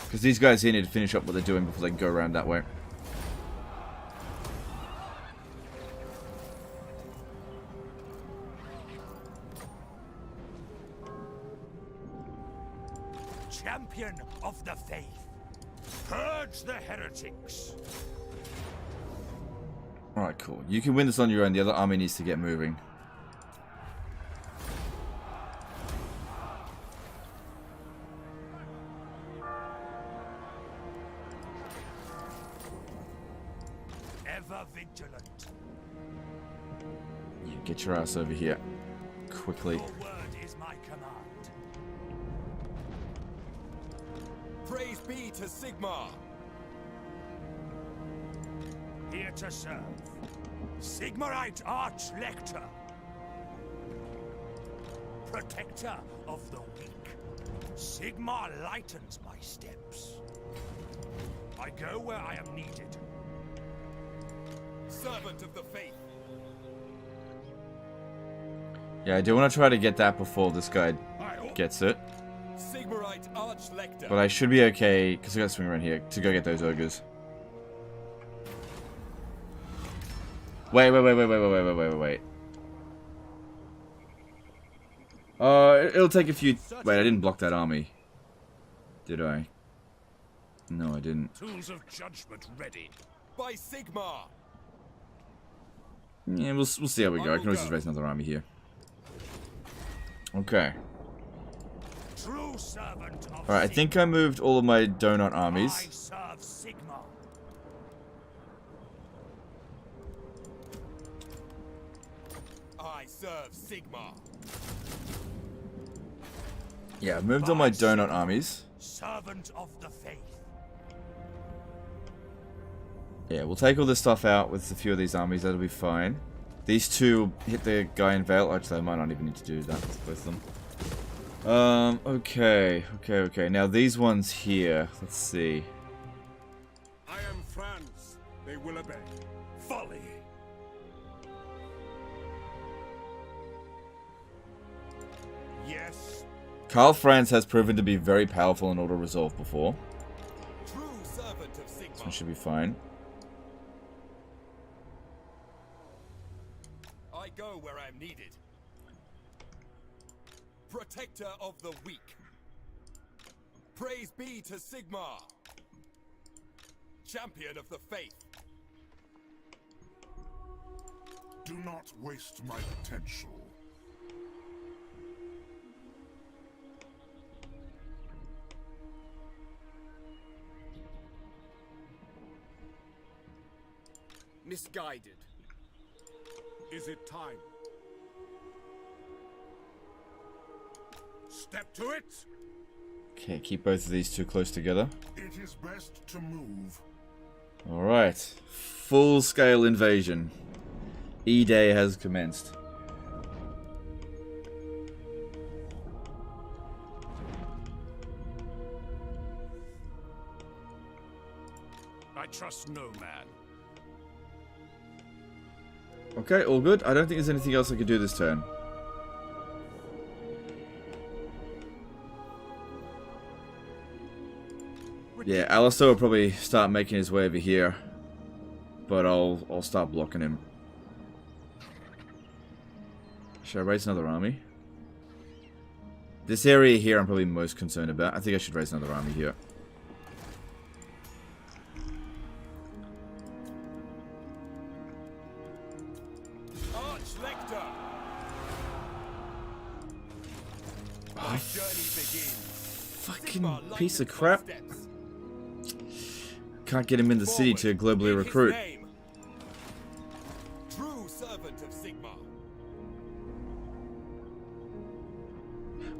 Because these guys here need to finish up what they're doing before they can go around that way. Champion of the faith. Purge the heretics. Alright, cool. You can win this on your own. The other army needs to get moving. Ever vigilant. Yeah, get your ass over here. Quickly. Your word is my command. Praise be to Sigma. Here to serve. Sigmarite Arch-Lector. Protector of the weak. Sigma lightens my steps. I go where I am needed. Servant of the faith. Yeah, I do want to try to get that before this guy gets it. Sigmarite Arch-Lector. But I should be okay, because I gotta swing around here to go get those ogres. Wait. It'll take a few... Wait, I didn't block that army. Did I? No, I didn't. Tools of judgment ready. By Sigma. Yeah, we'll see how we go. I can always just raise another army here. Okay. True servant of Alright, I think I moved all of my donut I armies. serve Sigma. I serve Sigma. Yeah, I've moved all my donut armies. Servant of the faith. Yeah, we'll take all this stuff out with a few of these armies. That'll be fine. These two hit the guy in Vale. Actually, I might not even need to do that with both of them. Okay. Now, these ones here. Let's see. I am Franz. They will obey. Folly. Yes. Karl Franz has proven to be very powerful in auto-resolve before. True servant of Sigma. This one should be fine. I go where I am needed. Protector of the weak. Praise be to Sigma. Champion of the faith. Do not waste my potential. Misguided. Is it time? Step to it. Okay, keep both of these two close together. It is best to move. Alright. Full-scale invasion. E-Day has commenced. I trust no man. Okay, all good. I don't think there's anything else I could do this turn. Yeah, Alistair will probably start making his way over here. But I'll start blocking him. Should I raise another army? This area here I'm probably most concerned about. I think I should raise another army here. Arch-Lector. My journey begins. Fucking Sigma piece of lightens my crap. steps. Can't get him in the city to Forward globally in his recruit. name. True servant of Sigma.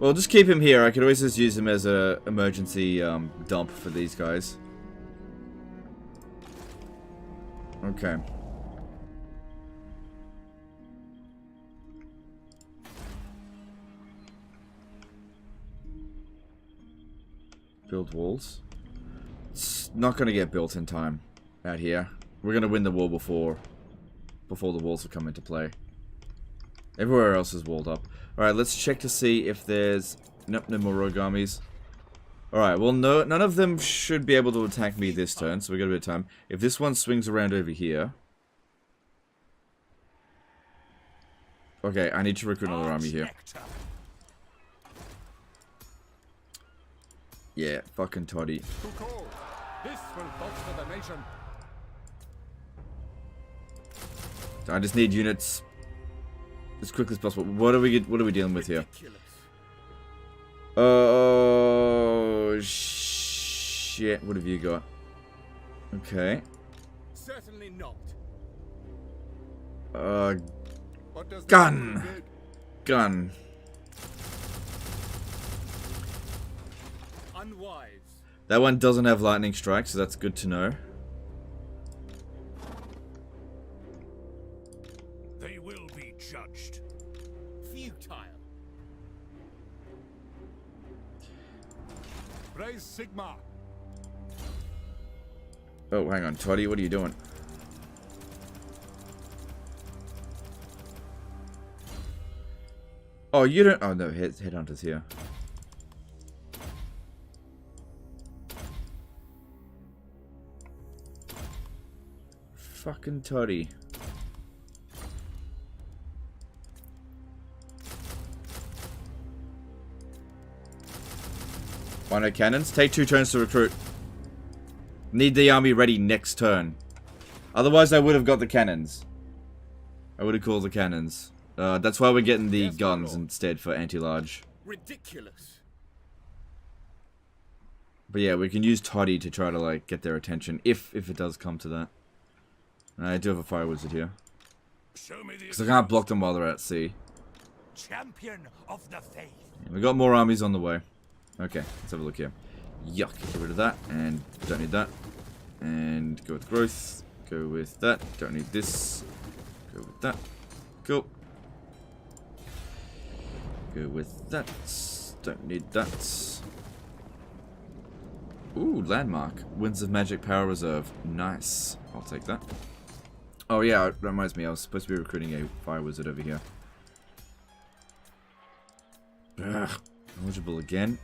Well, just keep him here. I could always just use him as a emergency dump for these guys. Okay. Build walls. It's not going to get built in time out here. We're going to win the war before the walls have come into play. Everywhere else is walled up. Alright, let's check to see if there's... Nope, no more rogue armies. Alright, well, no, none of them should be able to attack me this turn, so we got a bit of time. If this one swings around over here... Okay, I need to recruit another army here. Yeah, fucking toddy. To call. This will bolster the nation. I just need units as quickly as possible. What are we dealing with here? Oh shit! What have you got? Okay. Certainly not. What does Gun. Gun. Unwise. That one doesn't have lightning strike, so that's good to know. They will be judged. Futile. Raise Sigma. Oh, hang on, Toddy, what are you doing? Oh, you don't... Oh, no, Headhunter's here. Fucking Toddy. Why no cannons? Take 2 turns to recruit. Need the army ready next turn. Otherwise, I would have got the cannons. I would have called the cannons. That's why we're getting the guns instead for anti-large. Ridiculous. But yeah, we can use Toddy to try to like get their attention if it does come to that. I do have a fire wizard here. Show me the Because I can't block them while they're at sea. champion of the faith. Yeah, we got more armies on the way. Okay, let's have a look here. Yuck, get rid of that, and don't need that. And go with growth, go with that, don't need this. Go with that, cool. Go with that, don't need that. Ooh, landmark. Winds of Magic Power Reserve. Nice. I'll take that. Oh yeah, it reminds me, I was supposed to be recruiting a fire wizard over here. Ugh. Eligible again.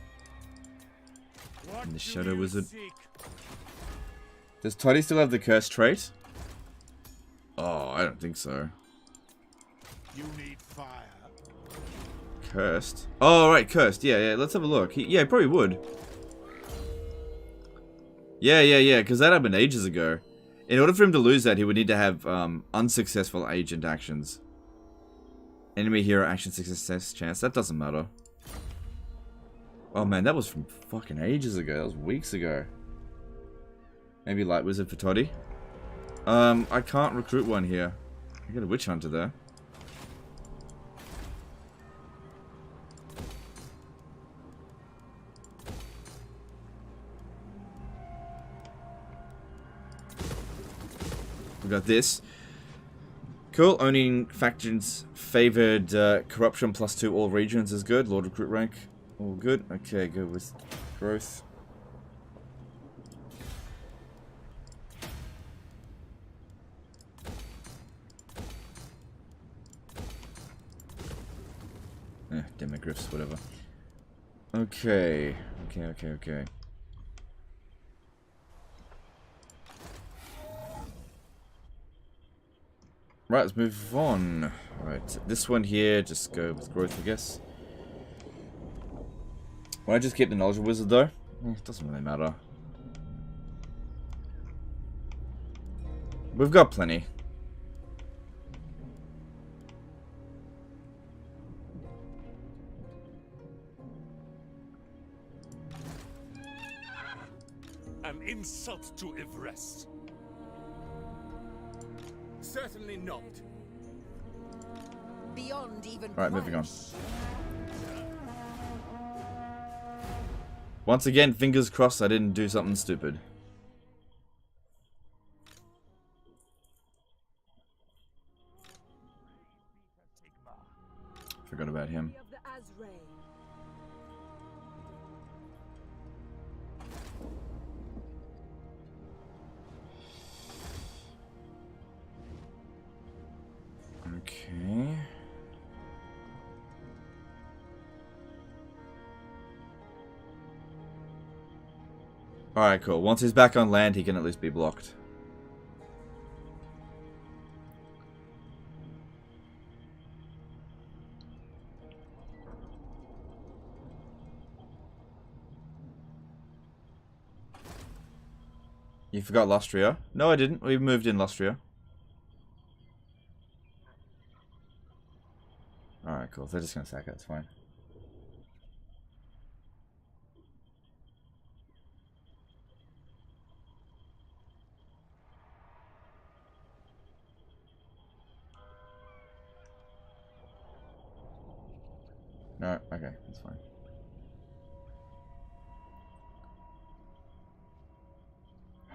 What And the do Shadow you Wizard. seek? Does Toddy still have the curse trait? Oh, I don't think so. You need fire. Cursed. Oh, right, cursed. Yeah, yeah, let's have a look. Yeah, he probably would. Yeah, because that happened ages ago. In order for him to lose that, he would need to have unsuccessful agent actions. Enemy hero action success chance. That doesn't matter. Oh man, that was from fucking ages ago. That was weeks ago. Maybe Light Wizard for Toddy. I can't recruit one here. I got a Witch Hunter there. We got this. Cool. Owning factions favored corruption +2 all regions is good. Lord recruit rank. All good. Okay, go with growth. Demogryphs, whatever. Okay. Okay. Right, let's move on. Right, this one here, just go with growth, I guess. Will I just keep the Knowledge Wizard, though? It doesn't really matter. We've got plenty. An insult to Everest. Certainly not. Beyond even Alright, moving on. price. Once again, fingers crossed I didn't do something stupid. Forgot about him. Of the Azrael. Okay. Alright, cool. Once he's back on land, he can at least be blocked. You forgot Lustria? No, I didn't. We moved in Lustria. Alright, cool. They're just gonna sack it. It's fine. No, okay, that's fine.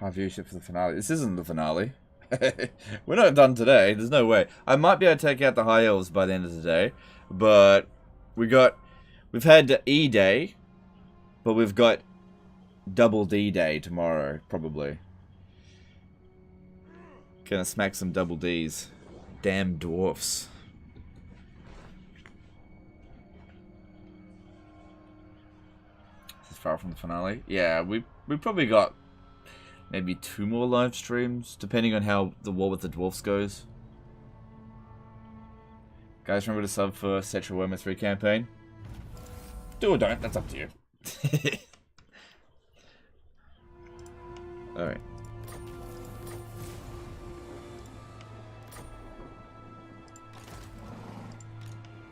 High viewership for the finale. This isn't the finale. We're not done today. There's no way. I might be able to take out the High Elves by the end of the day, but we've had E Day, but we've got double D Day tomorrow, probably. Gonna smack some double Ds. Damn dwarfs. This is far from the finale. Yeah, we probably got maybe 2 more live streams, depending on how the War with the Dwarfs goes. Guys, remember to sub for Cetra Wormer 3 campaign? Do or don't, that's up to you. Alright.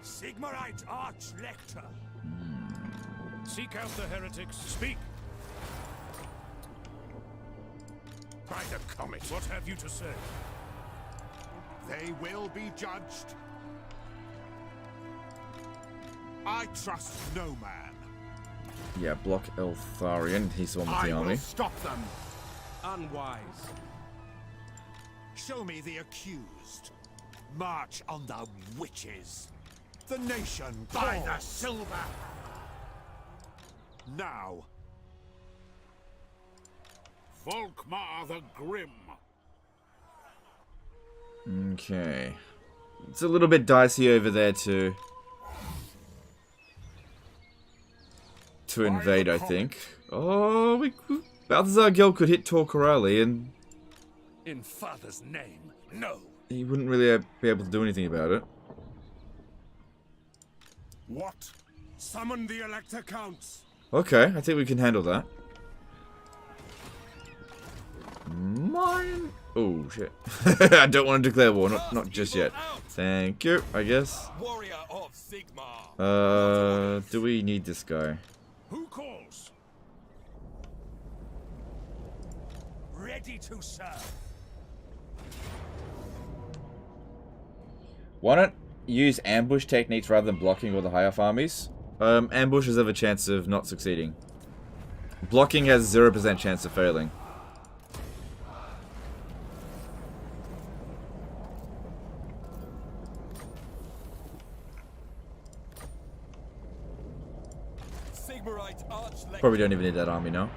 Sigmarite Arch-Lector. Seek out the heretics. Speak. By the comet, what have you to say? They will be judged. I trust no man. Yeah, block Eltharion. He's the one with the I army. will stop them. Unwise. Show me the accused. March on the witches. The nation by the silver. Now. Volkmar the Grim. Okay. It's a little bit dicey over there too. to invade, I think. Oh, Balthazar Gel could hit Tor Corrali, and In Father's name, no. he wouldn't really be able to do anything about it. What? Summon the Elector Counts. Okay, I think we can handle that. Mine. Oh shit! I don't want to declare war, not just yet. Thank you, I guess. Warrior of Sigmar. Do we need this guy? Who calls? Ready to serve. Why not use ambush techniques rather than blocking all the high-off armies? Ambush has a chance of not succeeding. Blocking has 0% chance of failing. Probably don't even need that army now.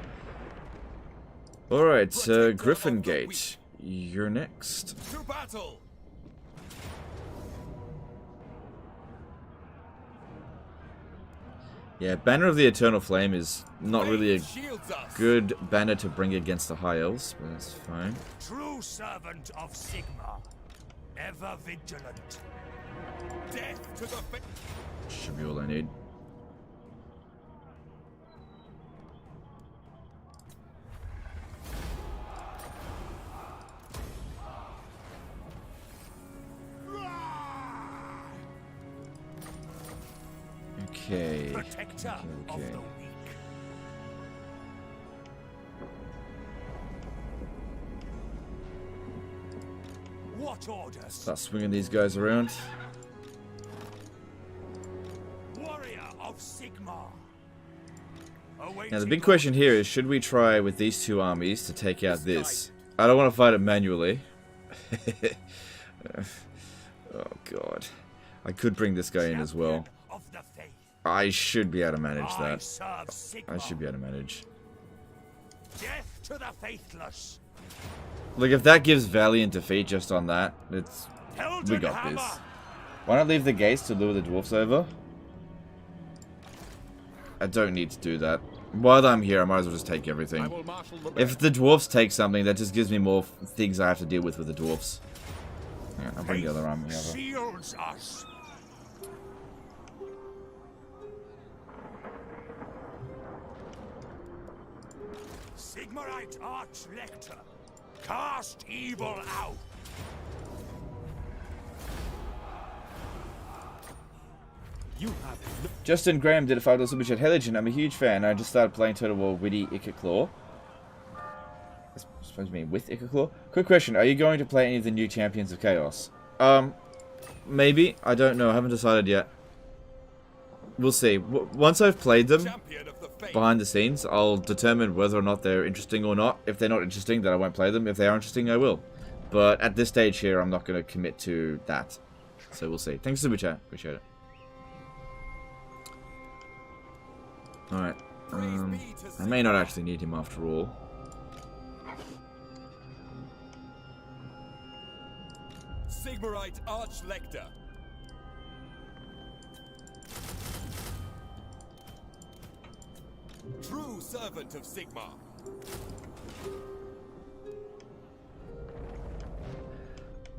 Alright, Griffin Gate. You're next. To battle. Yeah, Banner of the Eternal Flame is not really a Shields us. good banner to bring against the High Elves, but that's fine. True servant of Sigmar. Ever vigilant. Death to the Should be all I need. Okay. Protector of Okay. the weak. What orders? Start swinging these guys around. Warrior of Sigmar. Now the big question here is, should we try with these two armies to take out this? I don't want to fight it manually. Oh god. I could bring this guy in as well. Of the faith. I should be able to manage I that. serve Sigmar. I should be able to manage. Death to the faithless. Look, if that gives Valiant defeat just on that, we got this. Why not leave the gates to lure the dwarfs over? I don't need to do that. While I'm here, I might as well just take everything. If the dwarfs take something, that just gives me more things I have to deal with the dwarfs. Yeah, I'll bring the other army over. Shields us. Sigmarite Arch-Lector. Cast evil out. You have no Justin Graham did a $5 super chat. Hey Legend, I'm a huge fan. I just started playing Total War Witty Claw. That's supposed to mean with Claw. Quick question, are you going to play any of the new Champions of Chaos? Maybe. I don't know. I haven't decided yet. We'll see. Once I've played them champion of the faith. behind the scenes, I'll determine whether or not they're interesting or not. If they're not interesting, then I won't play them. If they are interesting, I will. But at this stage here, I'm not going to commit to that. So we'll see. Thanks for the super chat. Appreciate it. Alright. I may not actually need him after all. Sigmarite Arch-Lector. True servant of Sigmar.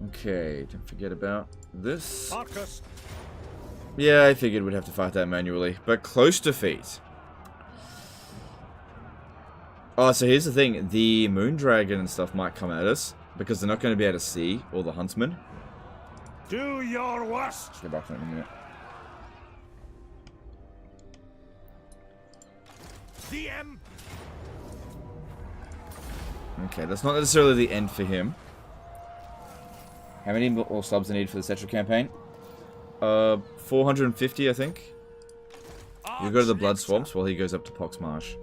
Okay, don't forget about this. Marcus. Yeah, I figured we'd have to fight that manually, but close defeat. Oh, so here's the thing. The Moondragon and stuff might come at us, because they're not going to be able to see all the huntsmen. Do your worst. Get back to that in a minute. The M. Okay, that's not necessarily the end for him. How many more subs I need for the Cetra campaign? 450, I think. You go to the Blood Swamps while he goes up to Pox Marsh.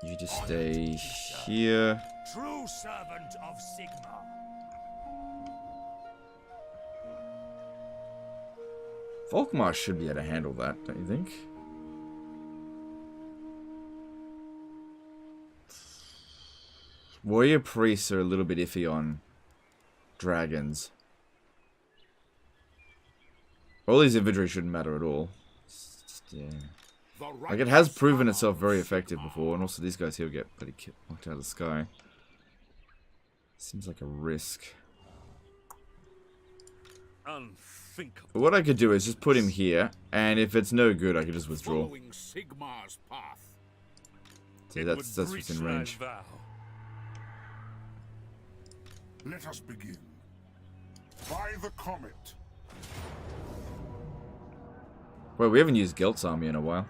You just stay here. True servant of Sigmar. Volkmar should be able to handle that, don't you think? Warrior priests are a little bit iffy on dragons. All these infantry shouldn't matter at all. Yeah. The Like, it has proven itself very effective before, and also these guys here get pretty knocked out of the sky. Seems like a risk. Unthinkable. But what I could do is just put him here, and if it's no good, I could just withdraw. Following Sigmar's path. So that's within range. Let us begin. By the comet. Well, we haven't used Gelt's army in a while.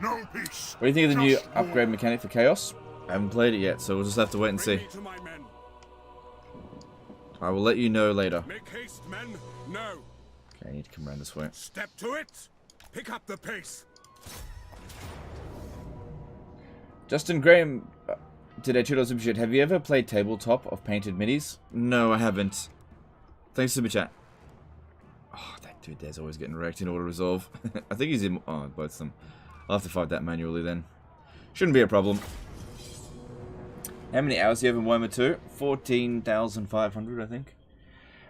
No peace. What do you think of the new Just war. upgrade mechanic for Chaos? I haven't played it yet, so we'll just have to wait and see. Bring me to my men. I will let you know later. Make haste, men. No. Okay, I need to come around this way. Step to it. Pick up the pace. Justin Graham did a $2 super chat. Have you ever played tabletop of painted minis? No, I haven't. Thanks, super chat. Oh, that dude there's always getting wrecked in auto resolve. I think he's in both of them. I'll have to fight that manually then. Shouldn't be a problem. How many hours do you have in Warhammer 2? 14,500, I think.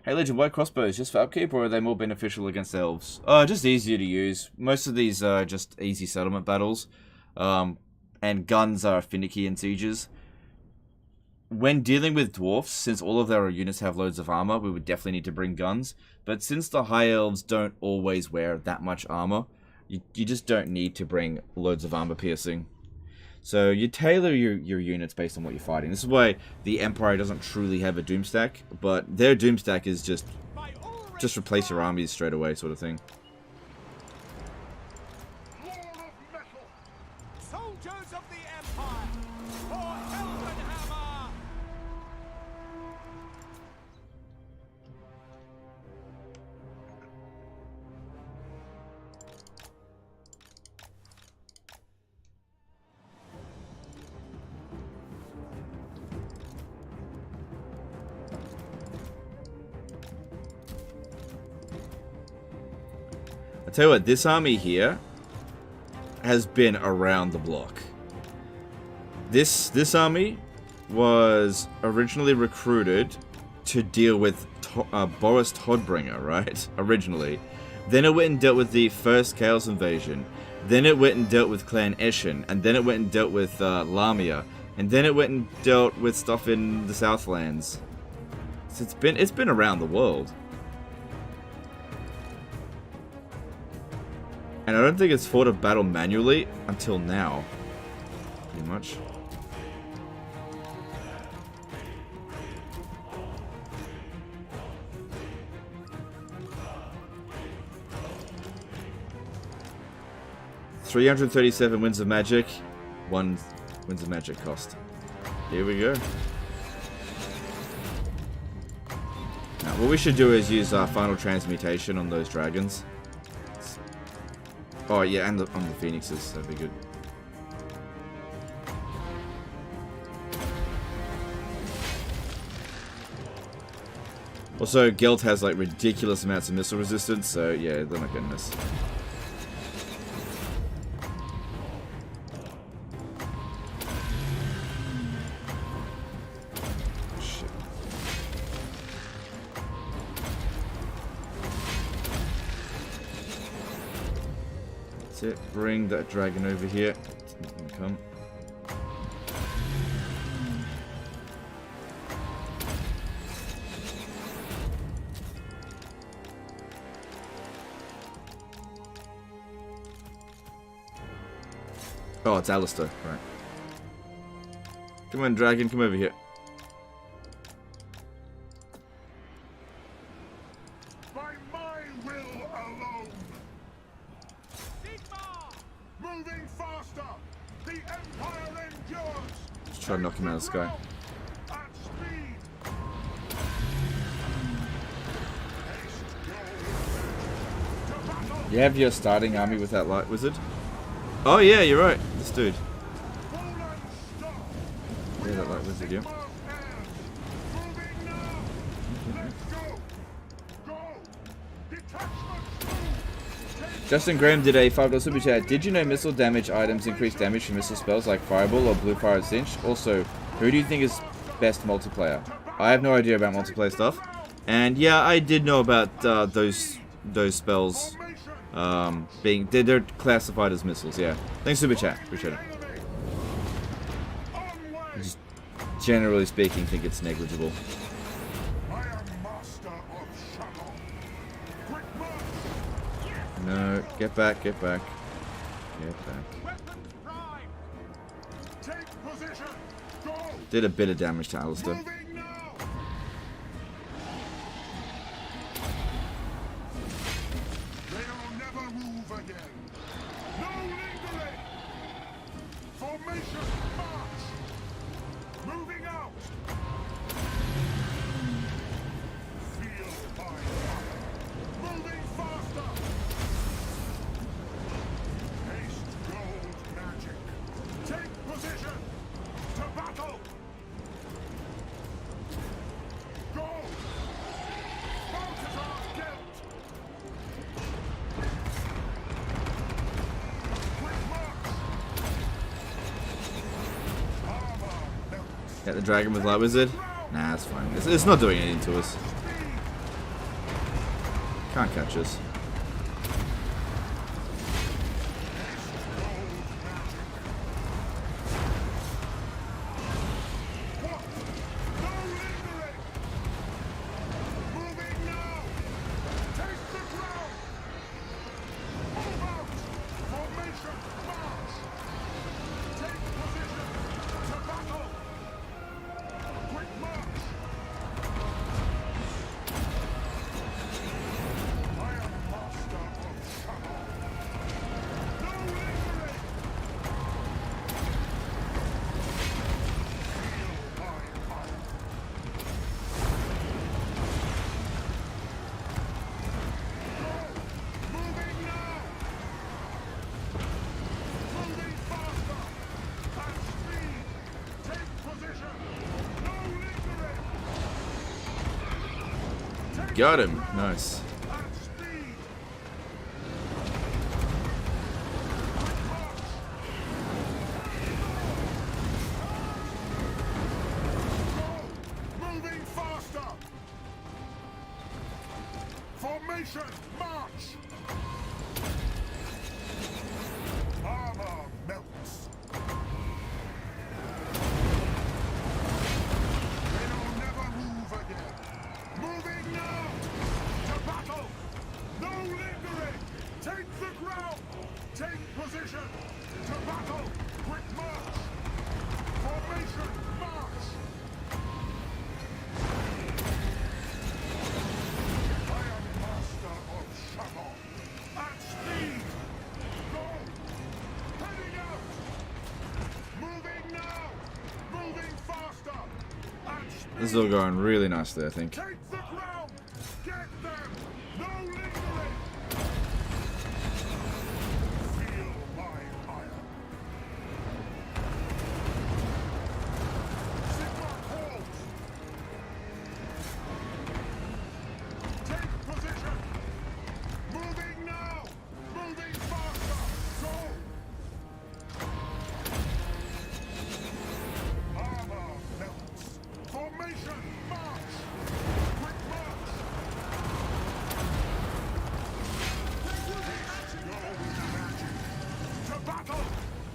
Hey Legend, why crossbows? Just for upkeep, or are they more beneficial against elves? Just easier to use. Most of these are just easy settlement battles. And guns are finicky in sieges. When dealing with dwarfs, since all of their units have loads of armor, we would definitely need to bring guns. But since the high elves don't always wear that much armor, you just don't need to bring loads of armor piercing. So you tailor your units based on what you're fighting. This is why the Empire doesn't truly have a doom stack, but their doom stack is just replace your armies straight away sort of thing. Soldiers of the Empire, for Heldenhammer! I tell you what, this army here has been around the block. This army was originally recruited to deal with Boris Todbringer, right? Originally. Then it went and dealt with the first Chaos Invasion. Then it went and dealt with Clan Eshin. And then it went and dealt with Lamia. And then it went and dealt with stuff in the Southlands. So it's been around the world. And I don't think it's fought a battle manually until now. Pretty much. $337 Winds of Magic, 1 Winds of Magic cost. Here we go. Now, what we should do is use our Final Transmutation on those dragons. Oh yeah, and on the phoenixes, that'd be good. Also, Gelt has like ridiculous amounts of missile resistance, so yeah, they're not getting this. Shit. That's it. Bring that dragon over here. It's not gonna come. Oh, it's Alistair. Right. Come on, dragon. Come over here. By my will alone. Sigmar! Moving faster. The Empire endures. Just try to knock him out of the sky. At speed. To battle. You have your starting army with that light wizard? Oh yeah, you're right. This dude. Full and stop. Yeah, that light wizard, yeah. Moving now. Let's go. Go. Detachment. Justin Graham did a $5 super chat. Did you know missile damage items increase damage from missile spells like Fireball or Blue Fire Cinch? Also, who do you think is best multiplayer? I have no idea about multiplayer stuff. And yeah, I did know about those spells being they're classified as missiles. Yeah, thanks Super Chat, appreciate it. Just generally speaking, think it's negligible. I am master of shadow. Quick march! No, get back, get back, get back. Weapons prime! Take position! Go! Did a bit of damage to Alistair. Moving now! They'll never move again. No lingering! Formation march! Moving out! Feel my fire! Moving faster! Haste gold magic! Take position! To battle! Go! Balthazar Gelt! Quick march! Armor melts! Get the dragon with Light Wizard. Nah, that's fine. It's not doing anything to us. Can't catch us. What? No lingering! Moving now! Take the ground! Move out! Formation march! Take position! To battle! Quick march! I am master of shadow! No lingering! Feel my fire! Moving now! Moving faster! At speed! Take position! No lingering! Take Got him. Nice. at speed! Go! Moving faster! Formation march! Armor melts! They'll never move again! Moving now! To battle! No lingering! Take the ground! Take position! To battle! Quick march! Formation march! I am master of shadow! At speed! Go! Heading out! Moving now! Moving faster! At speed! This is all going really nicely, I think. Take the ground! Get them! No lingering! Feel my fire! Sigma calls! Take position! Moving now! Moving faster! Go! Armor melts! Formation march! Quick march! To battle!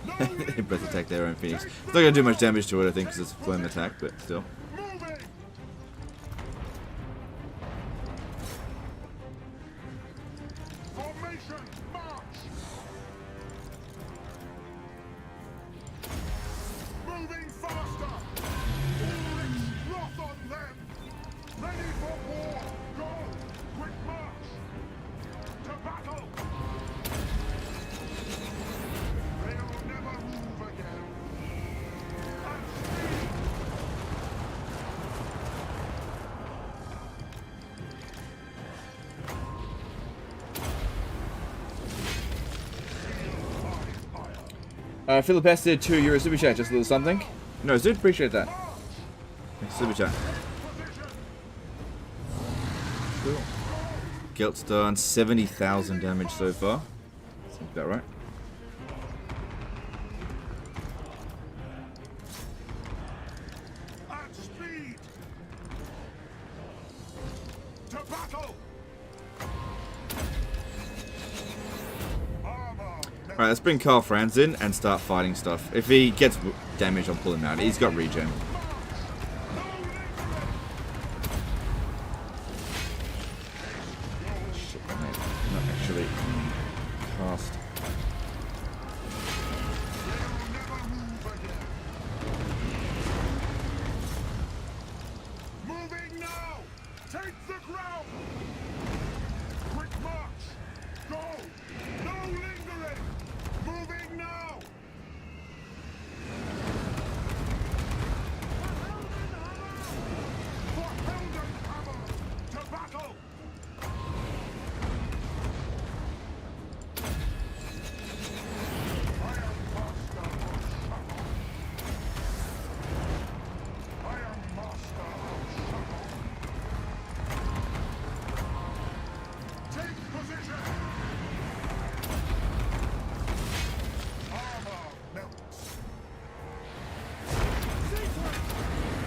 No Breath attack their own Phoenix. It's not gonna do much damage to it, I think, because it's a flame attack, but still. moving! Formation march! Moving faster! Ulrich's wrath on them! Ready for war! Go! Quick march! To battle! They'll never move again! At speed! Philip S did €2 super chat, just a little something. No, dude, appreciate that. Super chat. Cool. Gelt's done 70,000 damage so far. Seems about right. At speed! Alright, let's bring Karl Franz in and start fighting stuff. If he gets damage, I'll pull him out. He's got regen. Shit, mate. Not actually cast. Moving now! Take the ground! Quick march! Go! No lingering! Moving now! For Heldenhammer! To battle! I am master of Shuffle. I am master of Shuffle. Take position! Armor melts.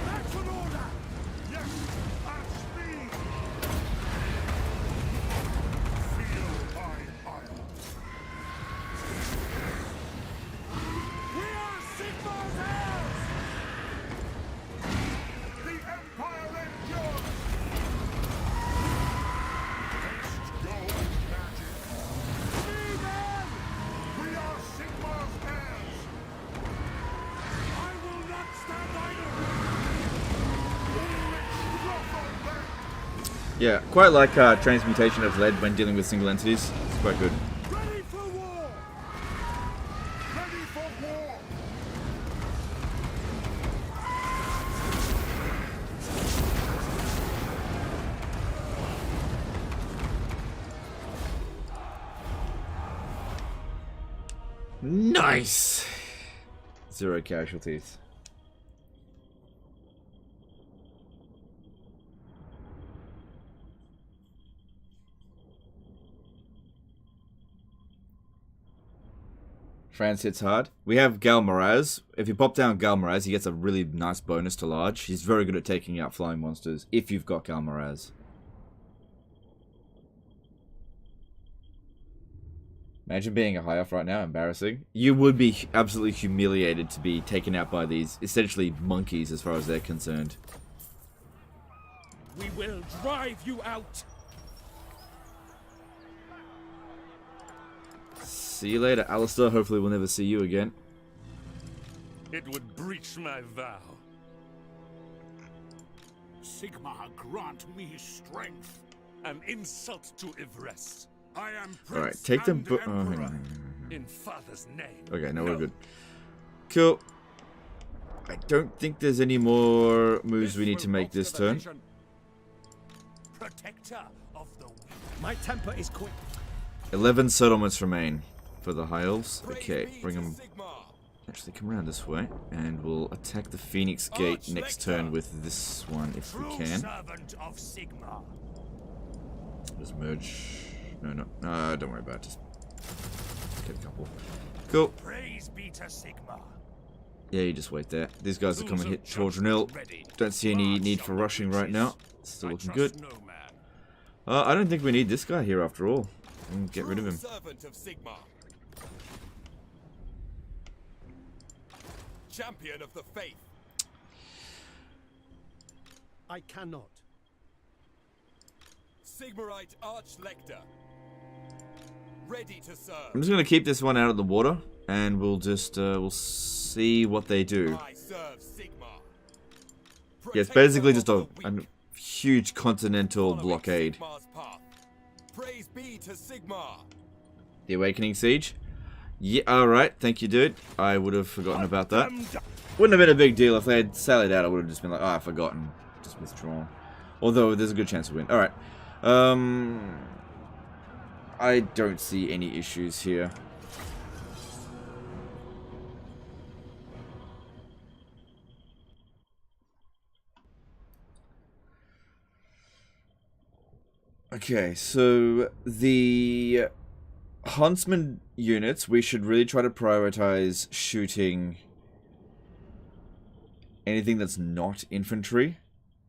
That's an order! Yes, at speed! Feel my ire. We are Sigmar's heirs! The Empire endures! Taste gold magic. Freedom! We are Sigmar's heirs! I will not stand idle! Ulrich Rothenberg! Yeah, quite like transmutation of lead when dealing with single entities. It's quite good. Ready for war! Ready for war! Nice! 0 casualties. Franz hits hard. We have Galmaraz. If you pop down Galmaraz, he gets a really nice bonus to large. He's very good at taking out flying monsters, if you've got Galmaraz. Imagine being a high off right now, embarrassing. You would be absolutely humiliated to be taken out by these, essentially monkeys as far as they're concerned. We will drive you out. See you later, Alistair. Hopefully we'll never see you again. It would breach my vow. Sigmar, grant me strength. An insult to Ivres. I am Alright, Prince take them. and Oh, hang on, Emperor. hang on. In father's name. Okay, no, we're good. Cool. I don't think there's any more moves we need to make this turn. Protector of the weak. My temper is quick. 11 settlements remain for the High Elves. Okay, bring them. Actually, come around this way, and we'll attack the Phoenix Gate next turn with this one if we can. Servant of Sigmar. Just merge. No, don't worry about it. Just get a couple. Cool. Praise be to Sigmar. Yeah, you just wait there. These guys are coming hit Torgenil. Don't see any need for rushing right now. Still looking good. No man. I don't think we need this guy here after all. We'll get rid of him. Servant of Sigmar. Champion of the faith. I cannot. Sigmarite Archlector. Ready to serve. I'm just gonna keep this one out of the water, and we'll just we'll see what they do. I serve Sigmar. Yeah, it's basically just a huge continental blockade. Sigmar's path. Praise be to Sigmar. The Awakening Siege. Yeah, alright, thank you, dude. I would have forgotten about that. Wouldn't have been a big deal if they had sallied out. I would have just been like, oh, I've forgotten. Just withdrawn. Although, there's a good chance to win. Alright. I don't see any issues here. Okay, so the Huntsman units, we should really try to prioritize shooting anything that's not infantry.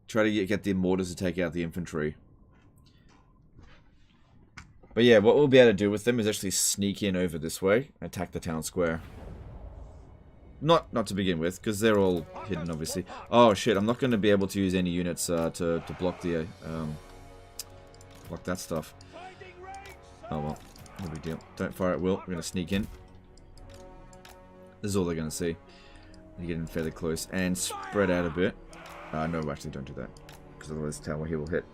Try to get the mortars to take out the infantry. But yeah, what we'll be able to do with them is actually sneak in over this way, attack the town square. Not to begin with, because they're all hidden, obviously. Oh shit! I'm not going to be able to use any units to block the block that stuff. Oh well, no big deal. Don't fire at will. We're going to sneak in. This is all they're going to see. You get in fairly close and spread out a bit. No, actually, don't do that, because otherwise the tower here will hit.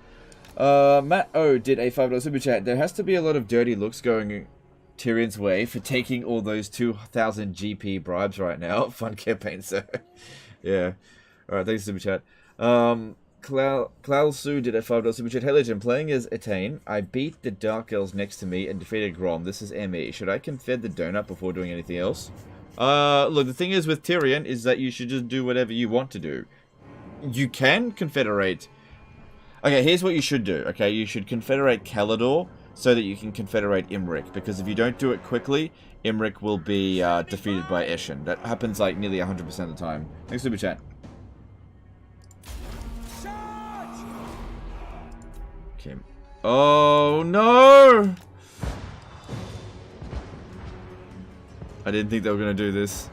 Matt O did a $5 super chat. There has to be a lot of dirty looks going Tyrion's way for taking all those 2,000 GP bribes right now. Fun campaign, sir. Yeah. Alright, thanks super chat. Klausu did a $5 super chat. Hey Legend, playing as Etain, I beat the Dark Elves next to me and defeated Grom. This is ME. Should I confed the donut before doing anything else? Look, the thing is with Tyrion is that you should just do whatever you want to do. You can confederate. Okay, here's what you should do, okay? You should confederate Calidor so that you can confederate Imric, because if you don't do it quickly, Imric will be defeated by Eshin. That happens like nearly 100% of the time. Thanks, Super Chat. Okay. Oh, no! I didn't think they were going to do this.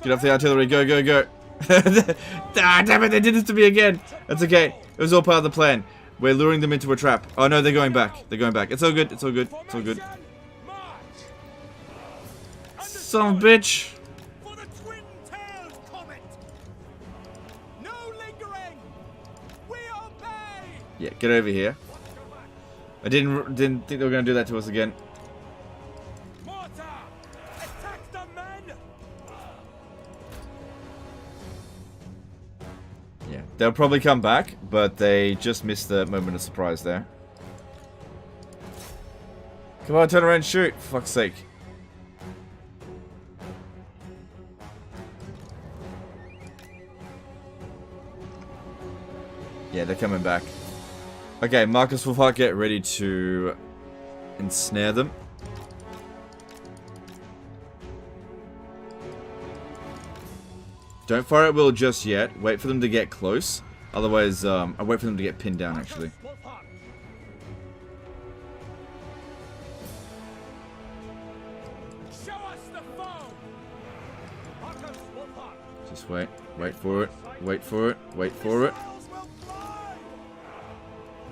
Get off the artillery, go, go, go. Ah, damn it, they did this to me again. That's okay. It was all part of the plan. We're luring them into a trap. Oh no, they're going back. They're going back. It's all good. It's all good. It's all good. Son of a bitch. Yeah, get over here. I didn't think they were going to do that to us again. Yeah, they'll probably come back, but they just missed the moment of surprise there. Come on, turn around and shoot, for fuck's sake. Yeah, they're coming back. Okay, Marcus Wolfhart, get ready to ensnare them. Don't fire at will just yet. Wait for them to get close. Otherwise, I wait for them to get pinned down, actually. Just wait. Wait for it. Wait for it. Wait for it.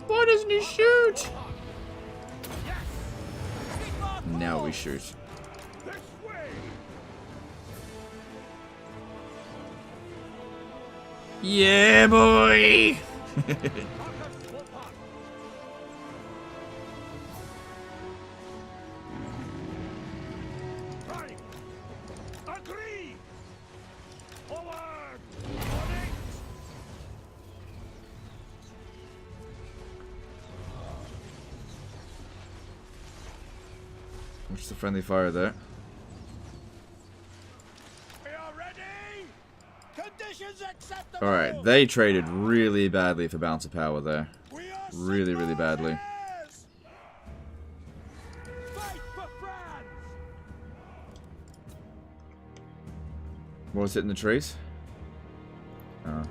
Why doesn't he shoot? Now we shoot. Yeah, boy! What's the friendly fire there? Alright, they traded really badly for balance of power there. Really, really badly. What was it in the trees? Oh,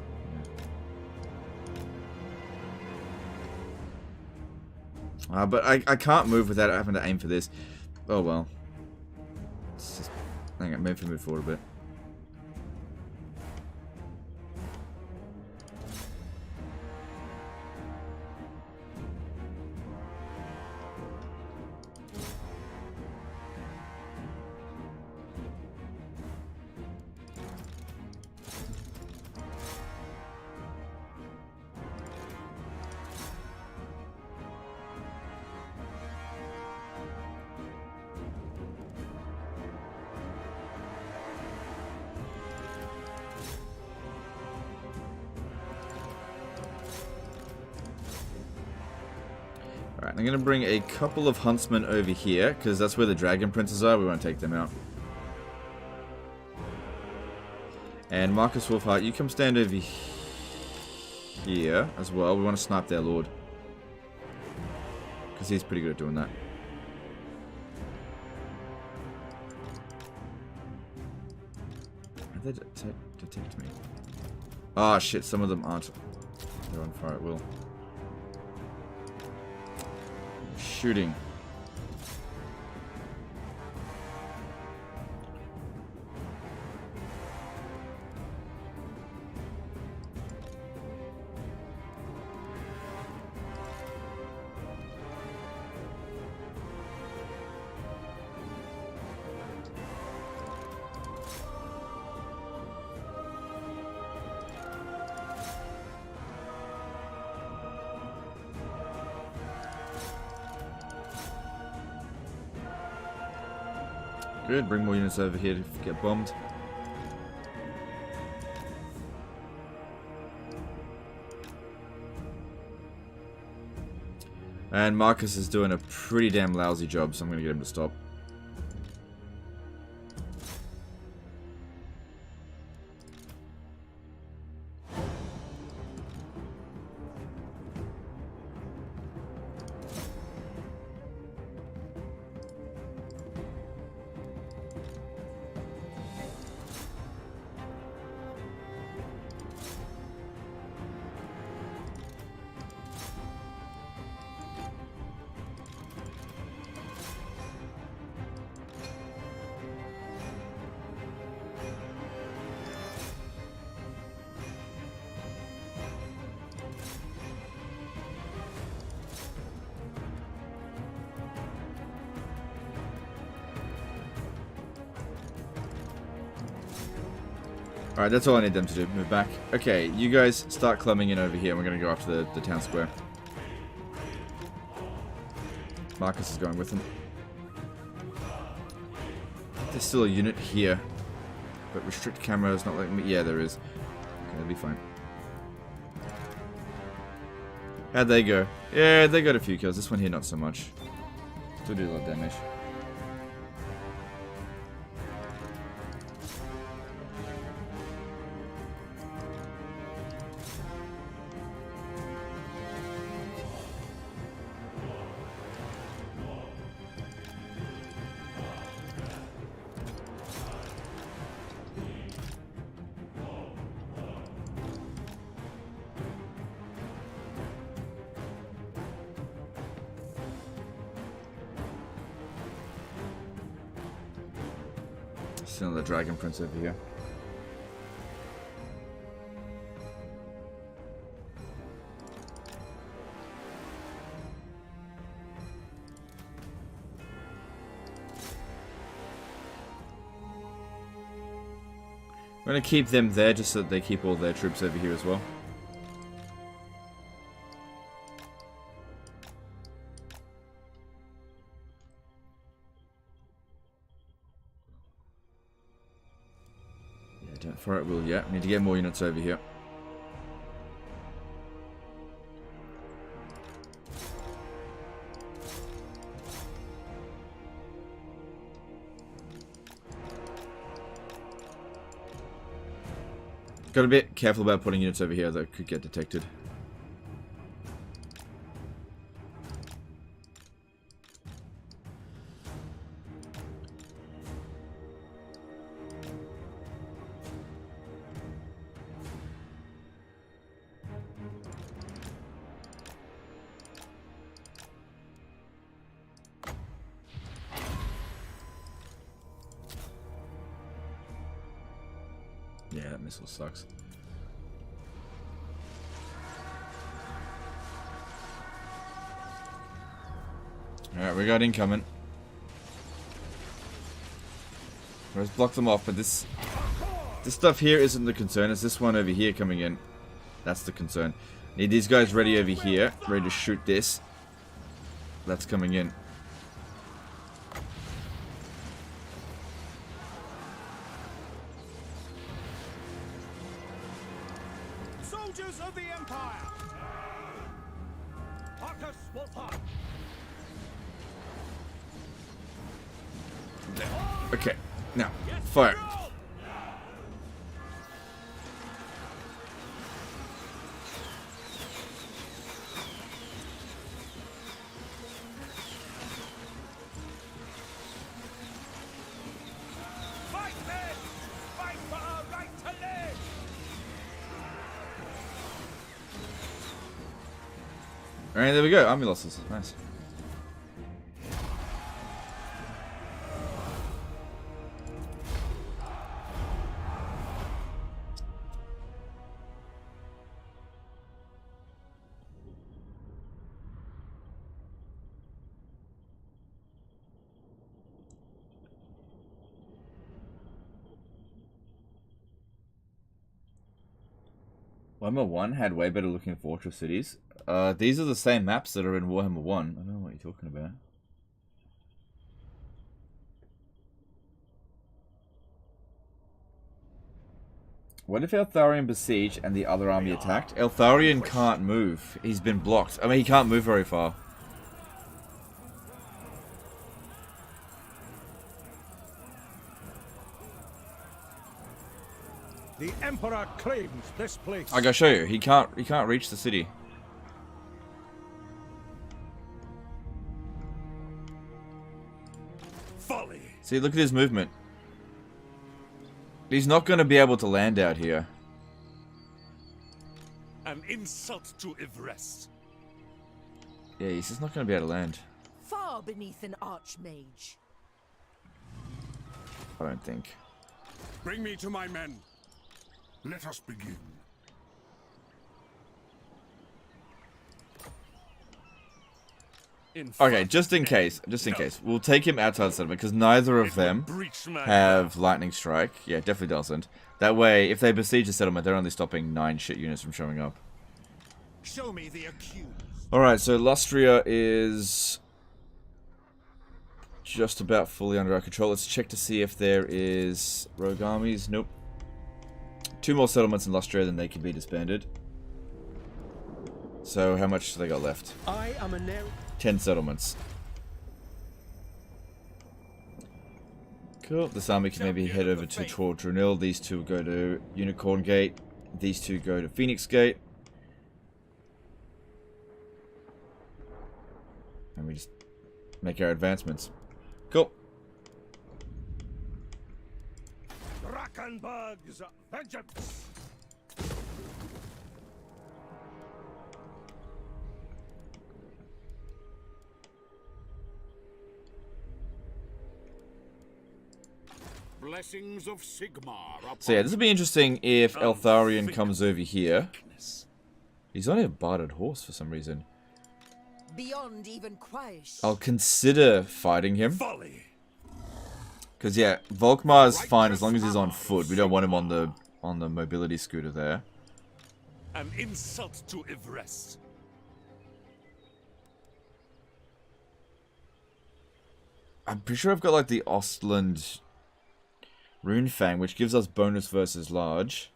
yeah. But I can't move without having to aim for this. Oh well. It's just, hang on, maybe move forward a bit. Alright, I'm going to bring a couple of huntsmen over here, because that's where the dragon princes are. We want to take them out. And Marcus Wolfhart, you come stand over here as well. We want to snipe their lord, because he's pretty good at doing that. They detect me. Ah, shit, some of them aren't. They're on fire at will. shooting. Good, bring more units over here to get bombed. And Marcus is doing a pretty damn lousy job, so I'm gonna get him to stop. Alright, that's all I need them to do. Move back. Okay, you guys start clumbing in over here. We're going to go after the town square. Marcus is going with them. There's still a unit here. But restrict camera is not letting me... Yeah, there is. Okay, that'll be fine. How'd they go? Yeah, they got a few kills. This one here, not so much. Still do a lot of damage. Still another Dragon Prince over here. I'm going to keep them there just so that they keep all their troops over here as well. Yeah, don't fire at will yet. We need to get more units over here. Got to be careful about putting units over here that could get detected. Yeah, that missile sucks. Alright, we got incoming. Let's block them off, but this stuff here isn't the concern. It's this one over here coming in. That's the concern. Need these guys ready over here, ready to shoot this. That's coming in. Soldiers of the Empire! Marcus will fight! There. Okay, now, fire. Fight men! Fight for our right to live! Alright, there we go. Army losses. Nice. Warhammer 1 had way better looking fortress cities. These are the same maps that are in Warhammer 1. I don't know what you're talking about. What if Eltharion besieged and the other army attacked? Eltharion can't move. He's been blocked. I mean, he can't move very far. The Emperor claims this place. I gotta show you. He can't reach the city. Folly. See, look at his movement. He's not gonna be able to land out here. An insult to Ivrest. Yeah, he's just not gonna be able to land. Far beneath an archmage. I don't think. Bring me to my men. Let us begin. Okay, just in case. We'll take him outside the settlement, because neither of them have lightning strike. Yeah, definitely doesn't. That way, if they besiege the settlement, they're only stopping 9 shit units from showing up. Show me the accused. Alright, so Lustria is just about fully under our control. Let's check to see if there is rogue armies. Nope. 2 more settlements in Lustria, then they can be disbanded. So, how much do they got left? I am a 10 settlements. Cool. This army can maybe head over to Tordranil. These 2 go to Unicorn Gate. These 2 go to Phoenix Gate. And we just make our advancements. Cool. Drakkenberg's vengeance. Blessings of Sigmar. So yeah, this will be interesting if Eltharion comes over here. He's on a barded horse for some reason. Beyond even Quaish. I'll consider fighting him. Folly. Because yeah, Volkmar's fine as long as he's on foot. We don't want him on the mobility scooter there. An insult to Ivrest. I'm pretty sure I've got like the Ostland Runefang, which gives us bonus versus large.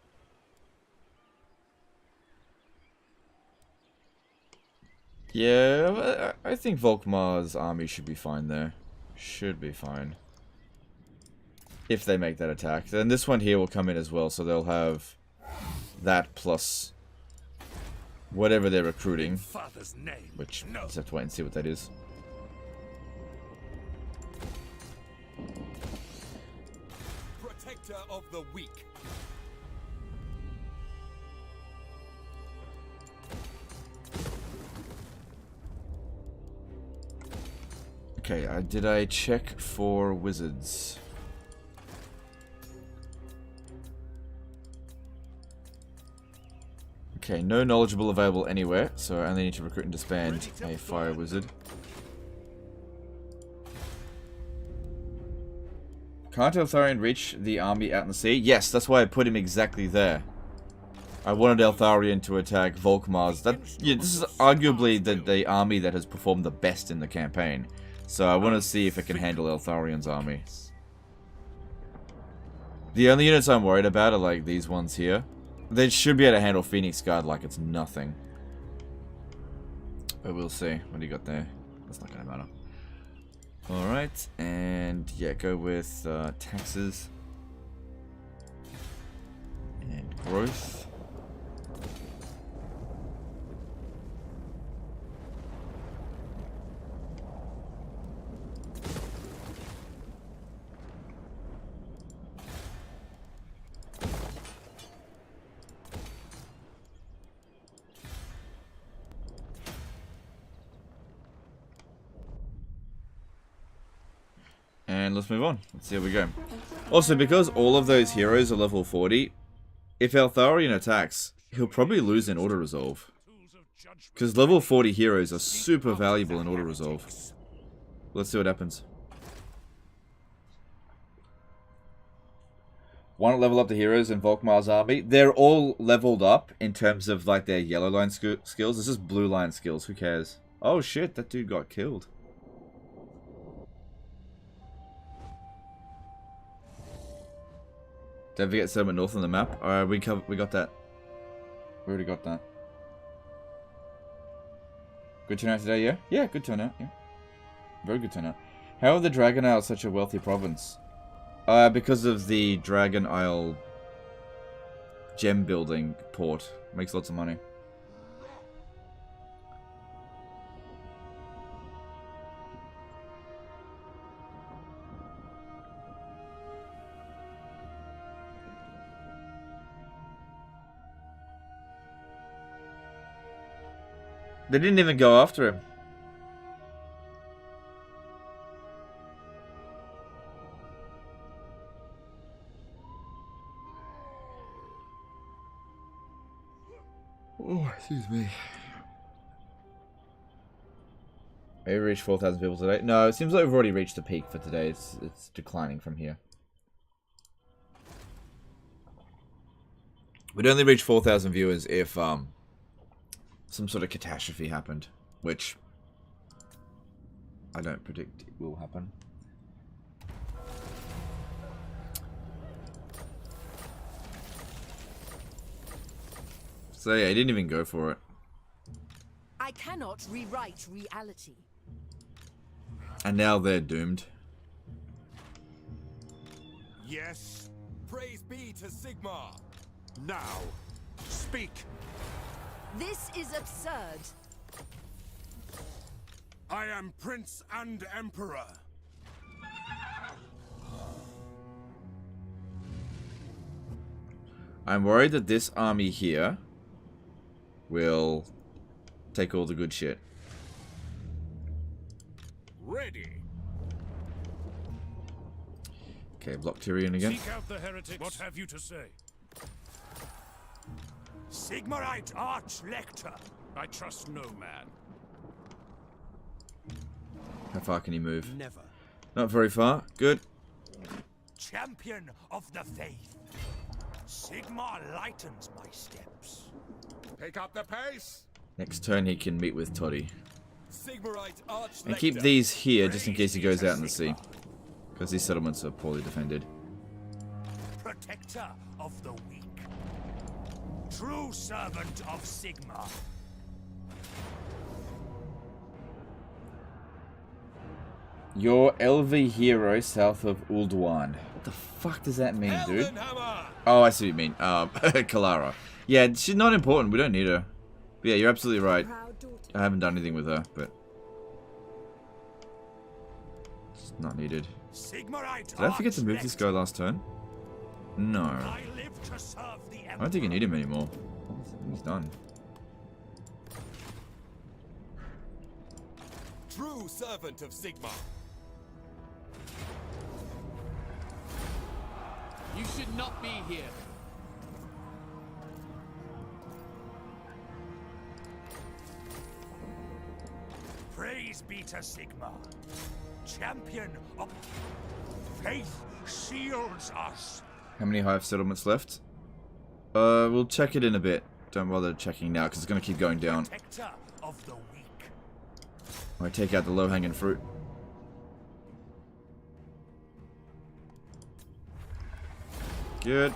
Yeah, I think Volkmar's army should be fine there. Should be fine. If they make that attack. Then this one here will come in as well, so they'll have that plus whatever they're recruiting. Which, we'll just have to wait and see what that is. Protector of the weak. Okay, did I check for wizards? Okay, no knowledgeable available anywhere, so I only need to recruit and disband a fire wizard. Can't Eltharion reach the army out in the sea? Yes, that's why I put him exactly there. I wanted Eltharion to attack Volkmar's. Yeah, this is arguably the army that has performed the best in the campaign. So I want to see if it can handle Eltharion's army. The only units I'm worried about are like these ones here. They should be able to handle Phoenix Guard like it's nothing. But we'll see. What do you got there? That's not going to matter. Alright, and yeah, go with taxes. And growth. And let's move on. Let's see how we go. Also, because all of those heroes are level 40, if Eltharion attacks, he'll probably lose in auto-resolve. Because level 40 heroes are super valuable in auto-resolve. Let's see what happens. Want to level up the heroes in Volkmar's army? They're all leveled up in terms of like their yellow line skills. This is blue line skills. Who cares? Oh shit, that dude got killed. Don't forget settlement north on the map. Alright, we got that. We already got that. Good turnout today, yeah? Yeah, good turnout, yeah. Very good turnout. How are the Dragon Isles such a wealthy province? Because of the Dragon Isle gem building port. Makes lots of money. They didn't even go after him. Oh, excuse me. Maybe we reached 4,000 people today. No, it seems like we've already reached the peak for today. It's declining from here. We'd only reach 4,000 viewers if some sort of catastrophe happened, which I don't predict it will happen. So yeah, he didn't even go for it. I cannot rewrite reality. And now they're doomed. Yes. Praise be to Sigmar. Now, speak. This is absurd. I am Prince and Emperor. I'm worried that this army here will take all the good shit. Ready. Okay, block Tyrion again. Seek out the heretics. What have you to say? Sigmarite Arch-Lector. I trust no man. How far can he move? Never. Not very far. Good. Champion of the faith. Sigmar lightens my steps. Pick up the pace. Next turn he can meet with Toddy. Sigmarite Arch. And keep these here just in case he goes out in the sea. Because these settlements are poorly defended. Protector of the weak. True servant of Sigmar. Your LV hero south of Ulduan. What the fuck does that mean, dude? Oh, I see what you mean. Kalara. Yeah, she's not important. We don't need her. But yeah, you're absolutely right. I haven't done anything with her, but it's not needed. Did I forget to move this guy last turn? No. I don't think I need him anymore. He's done. True servant of Sigmar. You should not be here. Praise be to Sigmar. Champion of faith shields us. How many hive settlements left? We'll check it in a bit. Don't bother checking now because it's going to keep going down. Protector of the weak. I take out the low-hanging fruit. Good.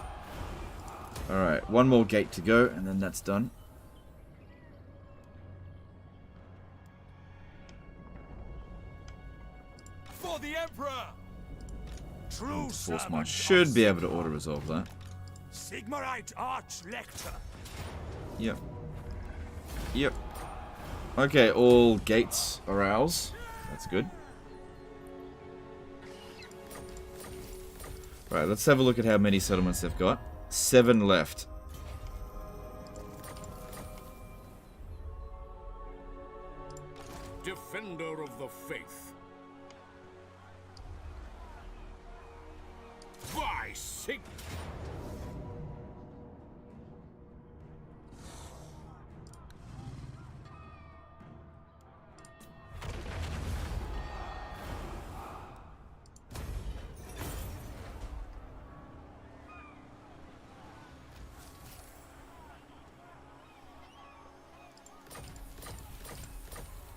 Alright, one more gate to go and then that's done. For the Emperor. True Force servant March should be able to auto-resolve that. Sigmarite Arch-Lector. Yep. Yep. Okay, all gates are ours. That's good. Right, let's have a look at how many settlements they've got. 7 left. Defender of the faith. By Sig.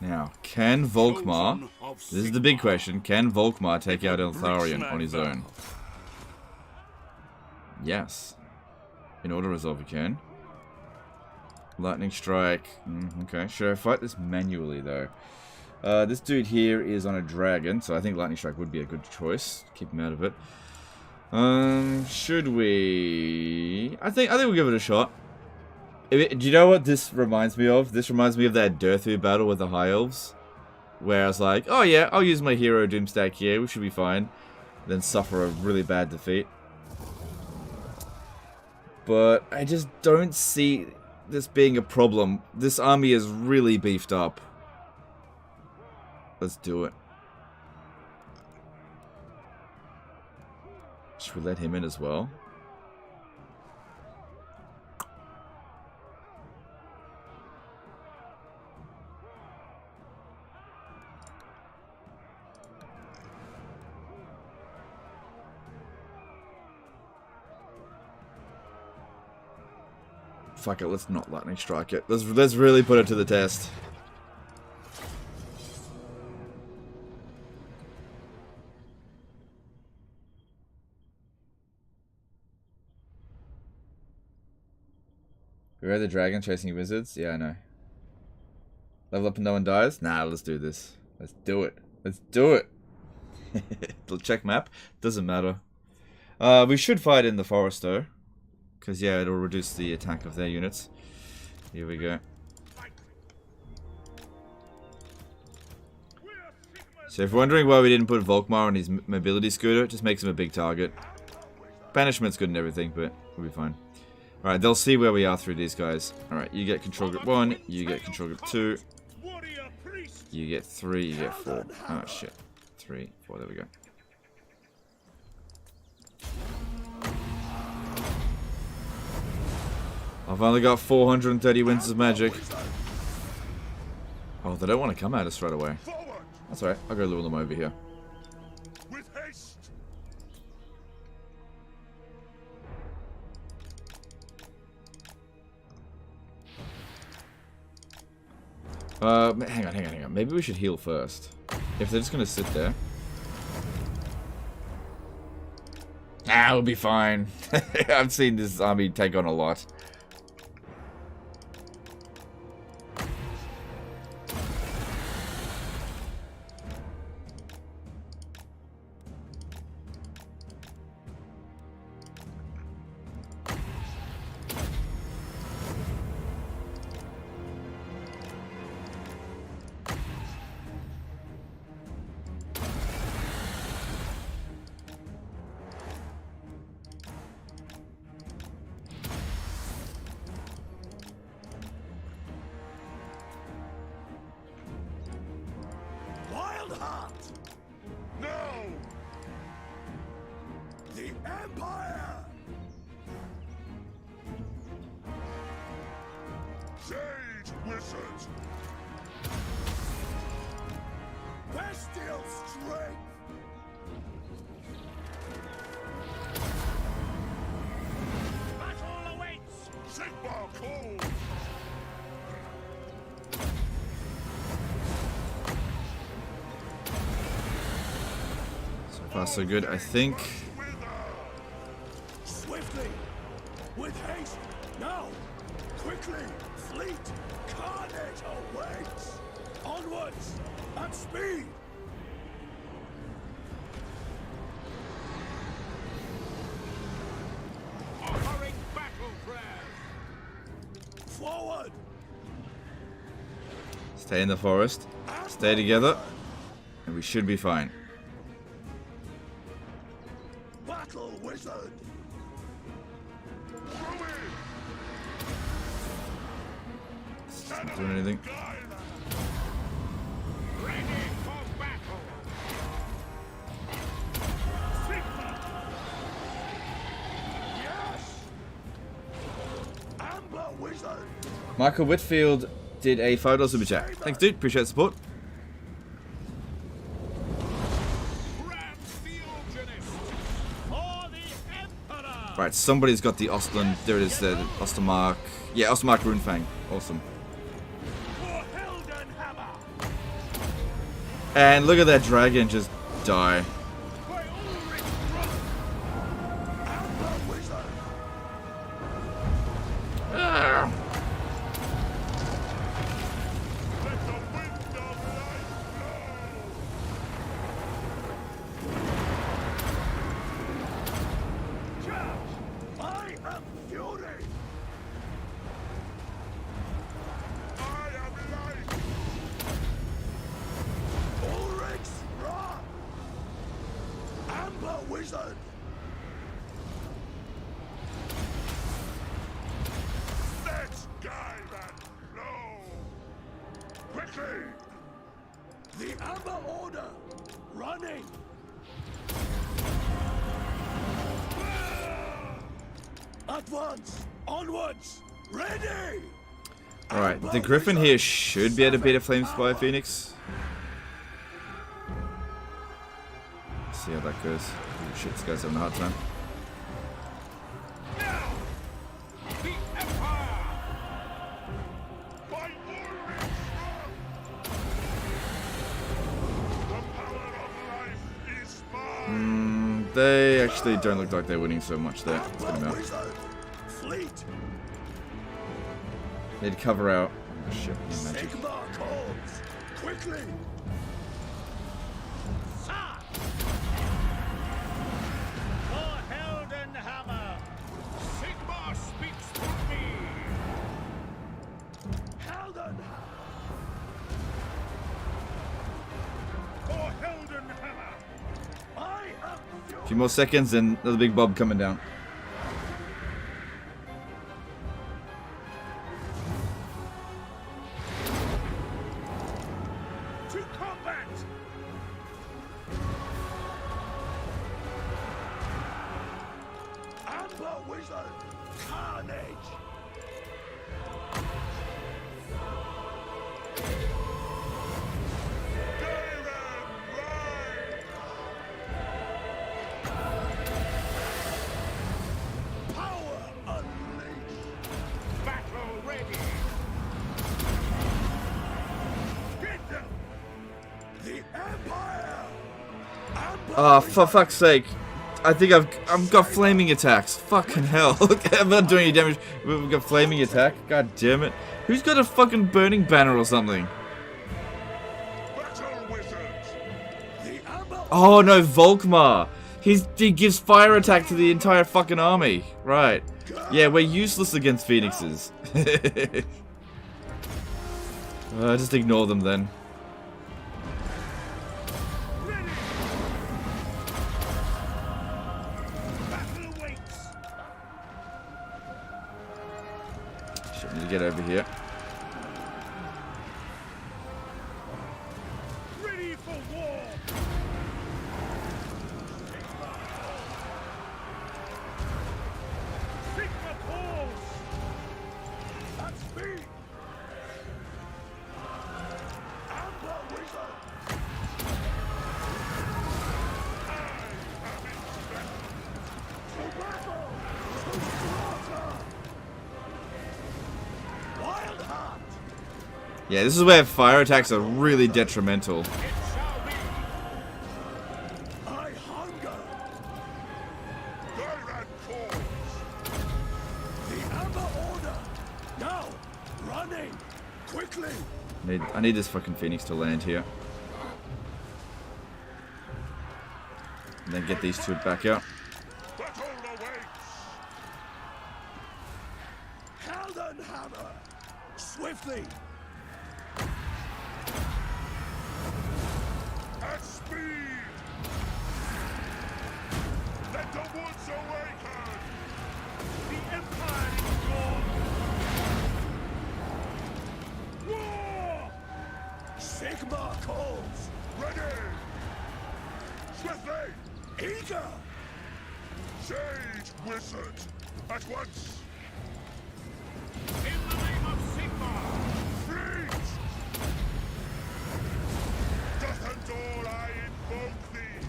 Now, can Volkmar... This is the big question. Can Volkmar take out Eltharion on his own? Yes. In auto resolve he can. Lightning strike. Okay. Should I fight this manually though? This dude here is on a dragon, so I think lightning strike would be a good choice. Keep him out of it. Should we? I think we'll give it a shot. Do you know what this reminds me of? This reminds me of that Durthu battle with the High Elves, where I was like, oh yeah, I'll use my hero Doomstack here. We should be fine. Then suffer a really bad defeat. But I just don't see this being a problem. This army is really beefed up. Let's do it. Should we let him in as well? Fuck it, let's not lightning strike it. Let's really put it to the test. We read the dragon chasing wizards? Yeah, I know. Level up and no one dies? Nah, let's do this. Let's do it. Let's do it. Check map. Doesn't matter. We should fight in the forest though. Because, yeah, it'll reduce the attack of their units. Here we go. So if you're wondering why we didn't put Volkmar on his mobility scooter, it just makes him a big target. Banishment's good and everything, but we'll be fine. Alright, they'll see where we are through these guys. Alright, you get control group 1, you get control group 2. You get 3, you get 4. Oh, shit. 3, 4, there we go. I've only got 430 winds of magic. Oh, they don't want to come at us right away. That's alright, I'll go lure them over here. With haste. Hang on. Maybe we should heal first. If they're just gonna sit there. Ah, we'll be fine. I've seen this army take on a lot. So good, I think. Swiftly, with haste, now, quickly, fleet, carnage awaits. Onwards, at speed. Offering battle prayers. Forward. Stay in the forest. Stay together, and we should be fine. Not doing anything. Ready for battle. Yes. Amber wizard. Michael Whitfield did a $5 super chat. Thanks, dude. Appreciate the support. Right, somebody's got the Ostland. There it is, the Ostermark. Yeah, Ostermark Runefang. Awesome. And look at that dragon just die. Alright, the Griffin here should be able to beat a Flame Spire Phoenix. Let's see how that goes. Oh shit, this guy's having a hard time. They actually don't look like they're winning so much there. Let's get them out. Need to cover out. Oh shit, need magic. Quickly! Hammer! Sigmar speaks for me! Helden For Helden Hammer! I am A few more seconds and another big bob coming down. For fuck's sake. I think I've got flaming attacks. Fucking hell. I'm not doing any damage. We've got flaming attack. God damn it. Who's got a fucking burning banner or something? Oh no, Volkmar. He gives fire attack to the entire fucking army. Right. Yeah, we're useless against phoenixes. Just ignore them then. Shit, need to get over here. ready for war! Sigma pulls! At speed! Amber wizard! To battle! To slaughter! Wild heart! Yeah, this is where fire attacks are really detrimental. It shall be! I hunger! Tyrant calls! The Amber Order! Now! Running! Quickly! I need this fucking phoenix to land here. And then get these two back out. Battle awaits! Helden Hammer! Swiftly! At speed! Let the woods awaken! The Empire is gone! War! Sigma calls! Ready! Swiftly! Eager! Sage Wizard! At once! In the name of Sigma! Freeze! Doth endure, I invoke thee!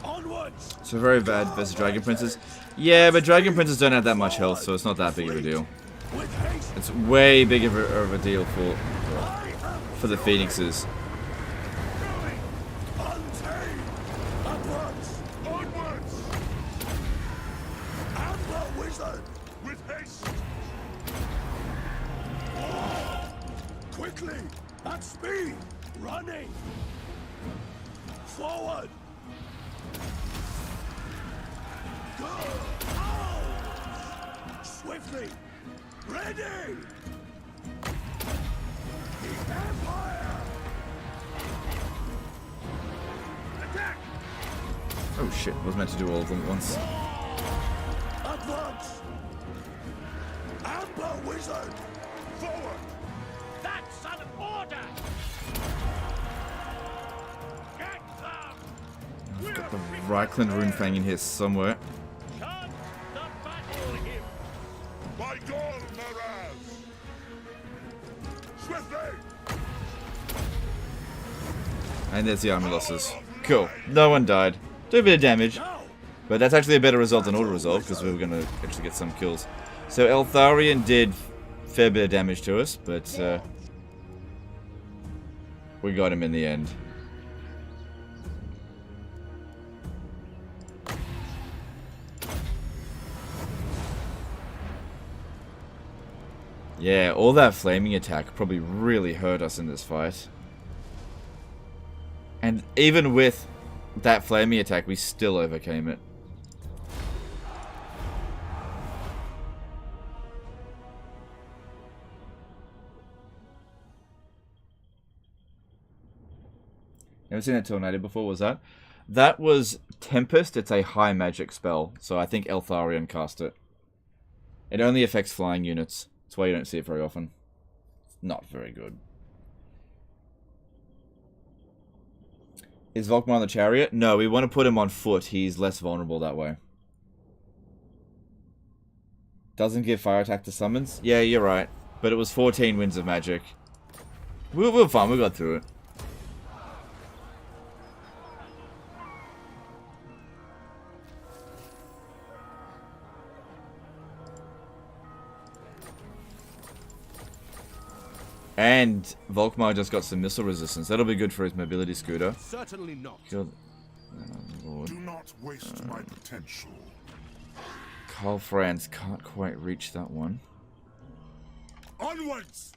Onwards! So very bad versus Dragon Princes. Yeah, but Dragon Princes don't have that much health, so it's not that big of a deal. With haste! It's way bigger of a deal for the Phoenixes. Going! That's me! Running! Forward! Go! Out! Swiftly! Ready! The Empire! Attack! Oh shit, I was meant to do all of them at once. Advance! Amber Wizard! Forward! That's an order! Get them! I've got the Reichland Runefang in here somewhere. Charge the battle hymn! By God, Maraz! Swiftly! And there's the army losses. Cool. No one died. Do a bit of damage. But that's actually a better result than auto-resolve, because we were going to actually get some kills. So Eltharion did a fair bit of damage to us, but we got him in the end. Yeah, all that flaming attack probably really hurt us in this fight. And even with that flaming attack, we still overcame it. Never seen that tornado before, was that? That was Tempest. It's a high magic spell, so I think Eltharion cast it. It only affects flying units. That's why you don't see it very often. Not very good. Is Volkmar on the chariot? No, we want to put him on foot. He's less vulnerable that way. Doesn't give fire attack to summons? Yeah, you're right. But it was 14 winds of magic. We were fine. We got through it. And Volkmar just got some missile resistance. That'll be good for his mobility scooter. Certainly not. Killed... Do not waste my potential. Karl Franz can't quite reach that one. Onwards!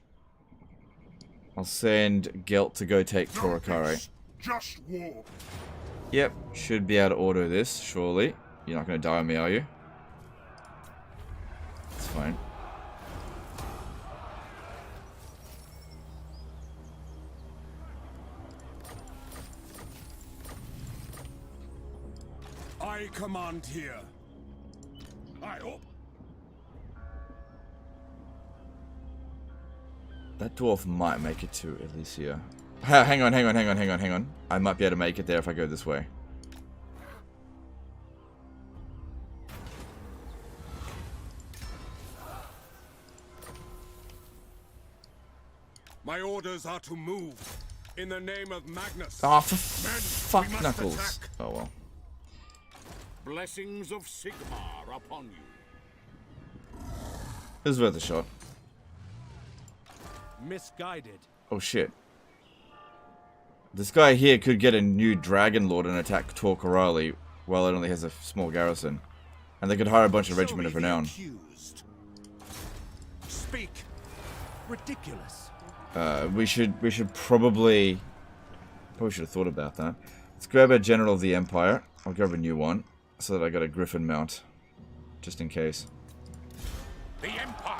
I'll send Gelt to go take No Torokare. peace, just war. Yep, should be able to auto this, surely. You're not going to die on me, are you? It's fine. I command here. I hope. That dwarf might make it to Elysia. Hang on. I might be able to make it there if I go this way. My orders are to move in the name of Magnus. Oh, for Men, fuck we must Knuckles. attack. Oh well. Blessings of Sigmar upon you. It was worth a shot. Misguided. Oh shit. This guy here could get a new Dragon Lord and attack Torquarali while it only has a small garrison. And they could hire a bunch of Regiment of Renown. Speak. Ridiculous. We should probably should have thought about that. Let's grab a General of the Empire. I'll grab a new one so that I got a Griffin mount. Just in case. The Empire!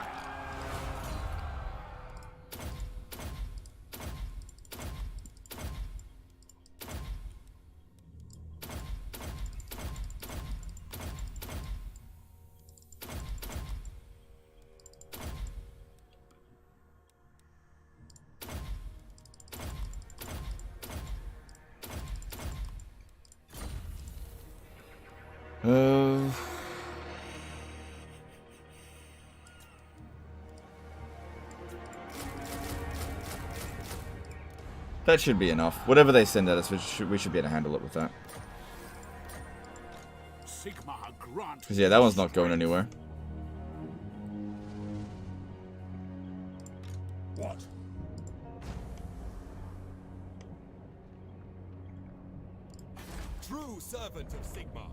That should be enough. Whatever they send at us, we should be able to handle it with that. Sigmar grant. Because yeah, that one's not going anywhere. What? True servant of Sigmar.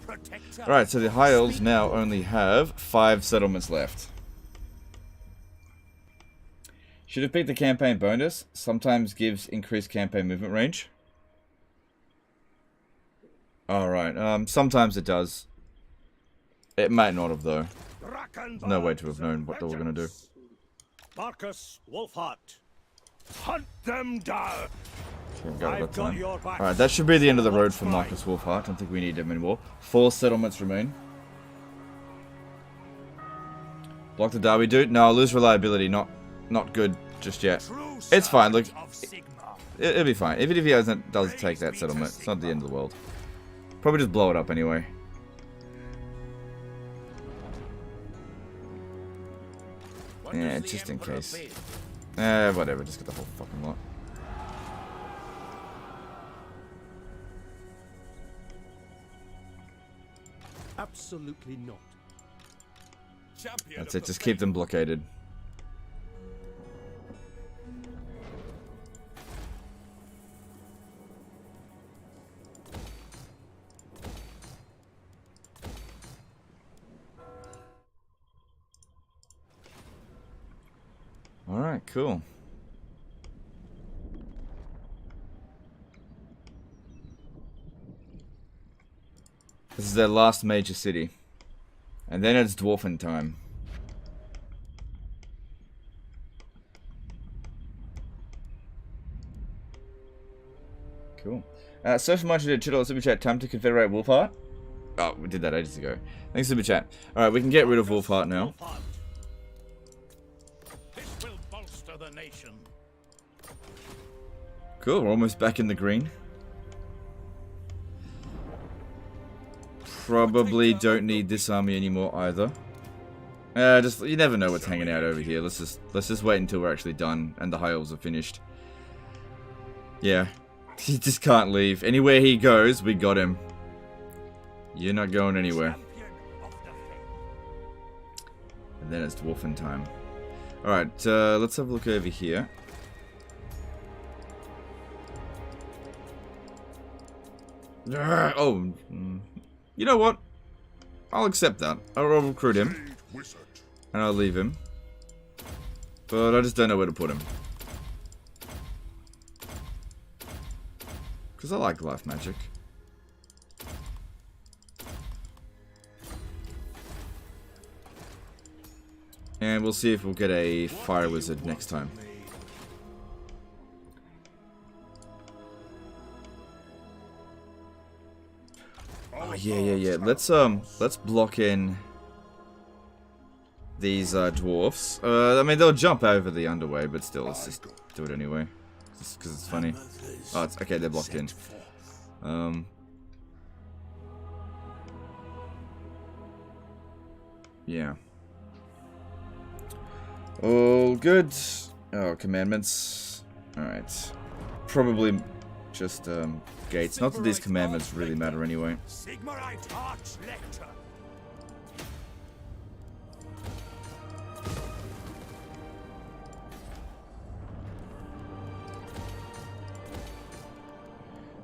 Protector. Alright, so the High Elves now only have 5 settlements left. Should have picked the campaign bonus. Sometimes gives increased campaign movement range. Alright, sometimes it does. It might not have, though. No way to have known what they were going to do. Marcus Wolfhart, hunt them down. I've got your back. Alright, that should be the end of the road for Marcus Wolfhart. I don't think we need him anymore. 4 settlements remain. Block the Derby dude. No, I'll lose reliability. Not good just yet. It's fine. Look, it'll be fine. Even if he does take that settlement, it's not the end of the world. Probably just blow it up anyway. Yeah, just in case. Whatever. Just get the whole fucking lot. Absolutely not. That's it. Just keep them blockaded. Alright, cool. This is their last major city. And then it's dwarfen time. Cool. So much to Chittle Super Chat. Time to confederate Wolfheart. Oh, we did that ages ago. Thanks, Super Chat. Alright, we can get rid of Wolfheart now. The nation. Cool, we're almost back in the green. Probably don't need this army anymore either. Just you never know what's hanging out over here. Let's just wait until we're actually done and the high elves are finished. Yeah, he just can't leave. Anywhere he goes, we got him. You're not going anywhere. And then it's dwarfen time. Alright, let's have a look over here. Oh, you know what? I'll accept that. I'll recruit him. And I'll leave him. But I just don't know where to put him. Because I like life magic. And we'll see if we'll get a fire wizard next time. Oh yeah. Let's block in these dwarfs. I mean they'll jump over the underway, but still, let's just do it anyway, just because it's funny. Oh, it's okay. They're blocked in. Yeah. All good. Oh, commandments. Alright. Probably just gates. Not that these commandments really matter anyway.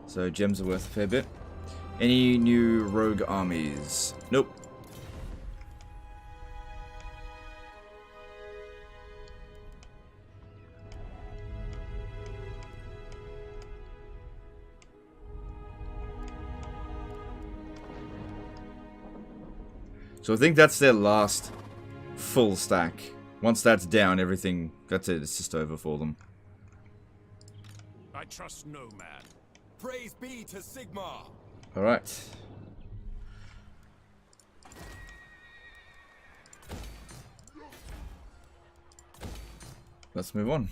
So gems are worth a fair bit. Any new rogue armies? Nope. So I think that's their last full stack. Once that's down, everything, that's it. It's just over for them. I trust no man. Praise be to Sigmar. All right. Let's move on.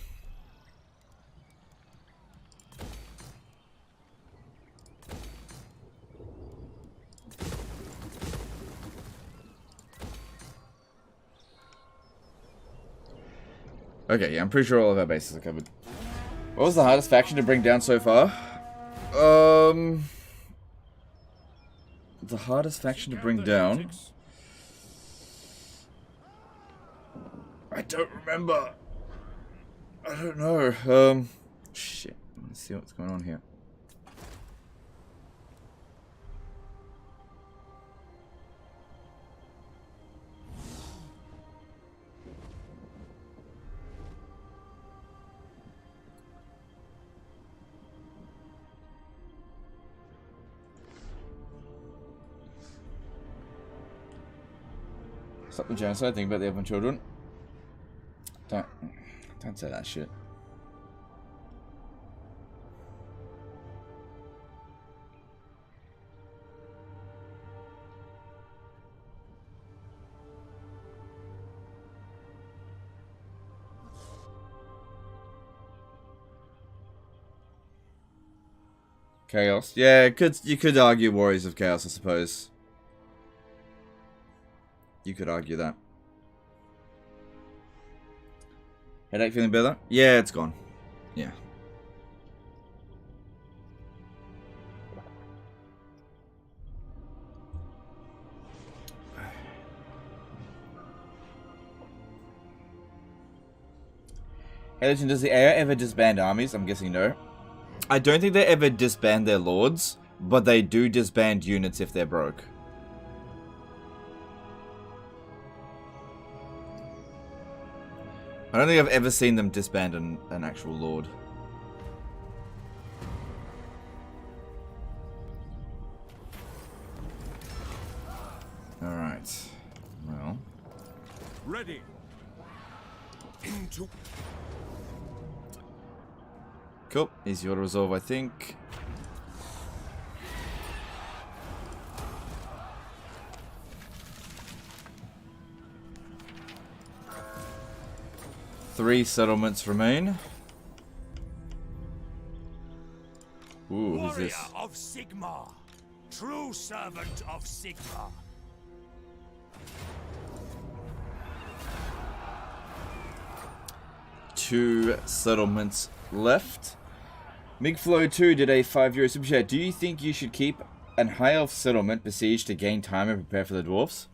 Okay, yeah, I'm pretty sure all of our bases are covered. What was the hardest faction to bring down so far? The hardest faction to bring down? I don't remember. I don't know. Shit. Let's see what's going on here. Stop the genocide, think about the elven children. Don't say that shit. Chaos. Yeah, you could argue Warriors of Chaos, I suppose. You could argue that. Headache feeling better? Yeah, it's gone. Yeah. Hey, listen, does the AI ever disband armies? I'm guessing no. I don't think they ever disband their lords, but they do disband units if they're broke. I don't think I've ever seen them disband an actual lord. Alright. Well. Ready. Into. Cool. Easy auto resolve, I think. Three settlements remain. Ooh, who's this? Warrior of Sigmar, true servant of Sigmar. Two settlements left. MigFlow2 did a €5 super chat. Do you think you should keep an high elf settlement besieged to gain time and prepare for the dwarfs?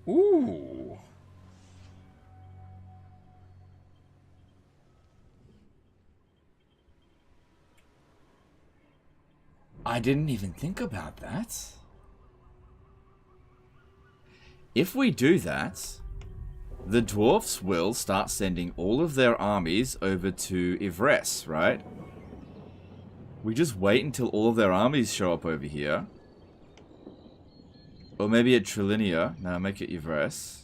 Ooh. I didn't even think about that. If we do that, the dwarfs will start sending all of their armies over to Ivres, right? We just wait until all of their armies show up over here. Or maybe at Trilinia. No, make it Ivres.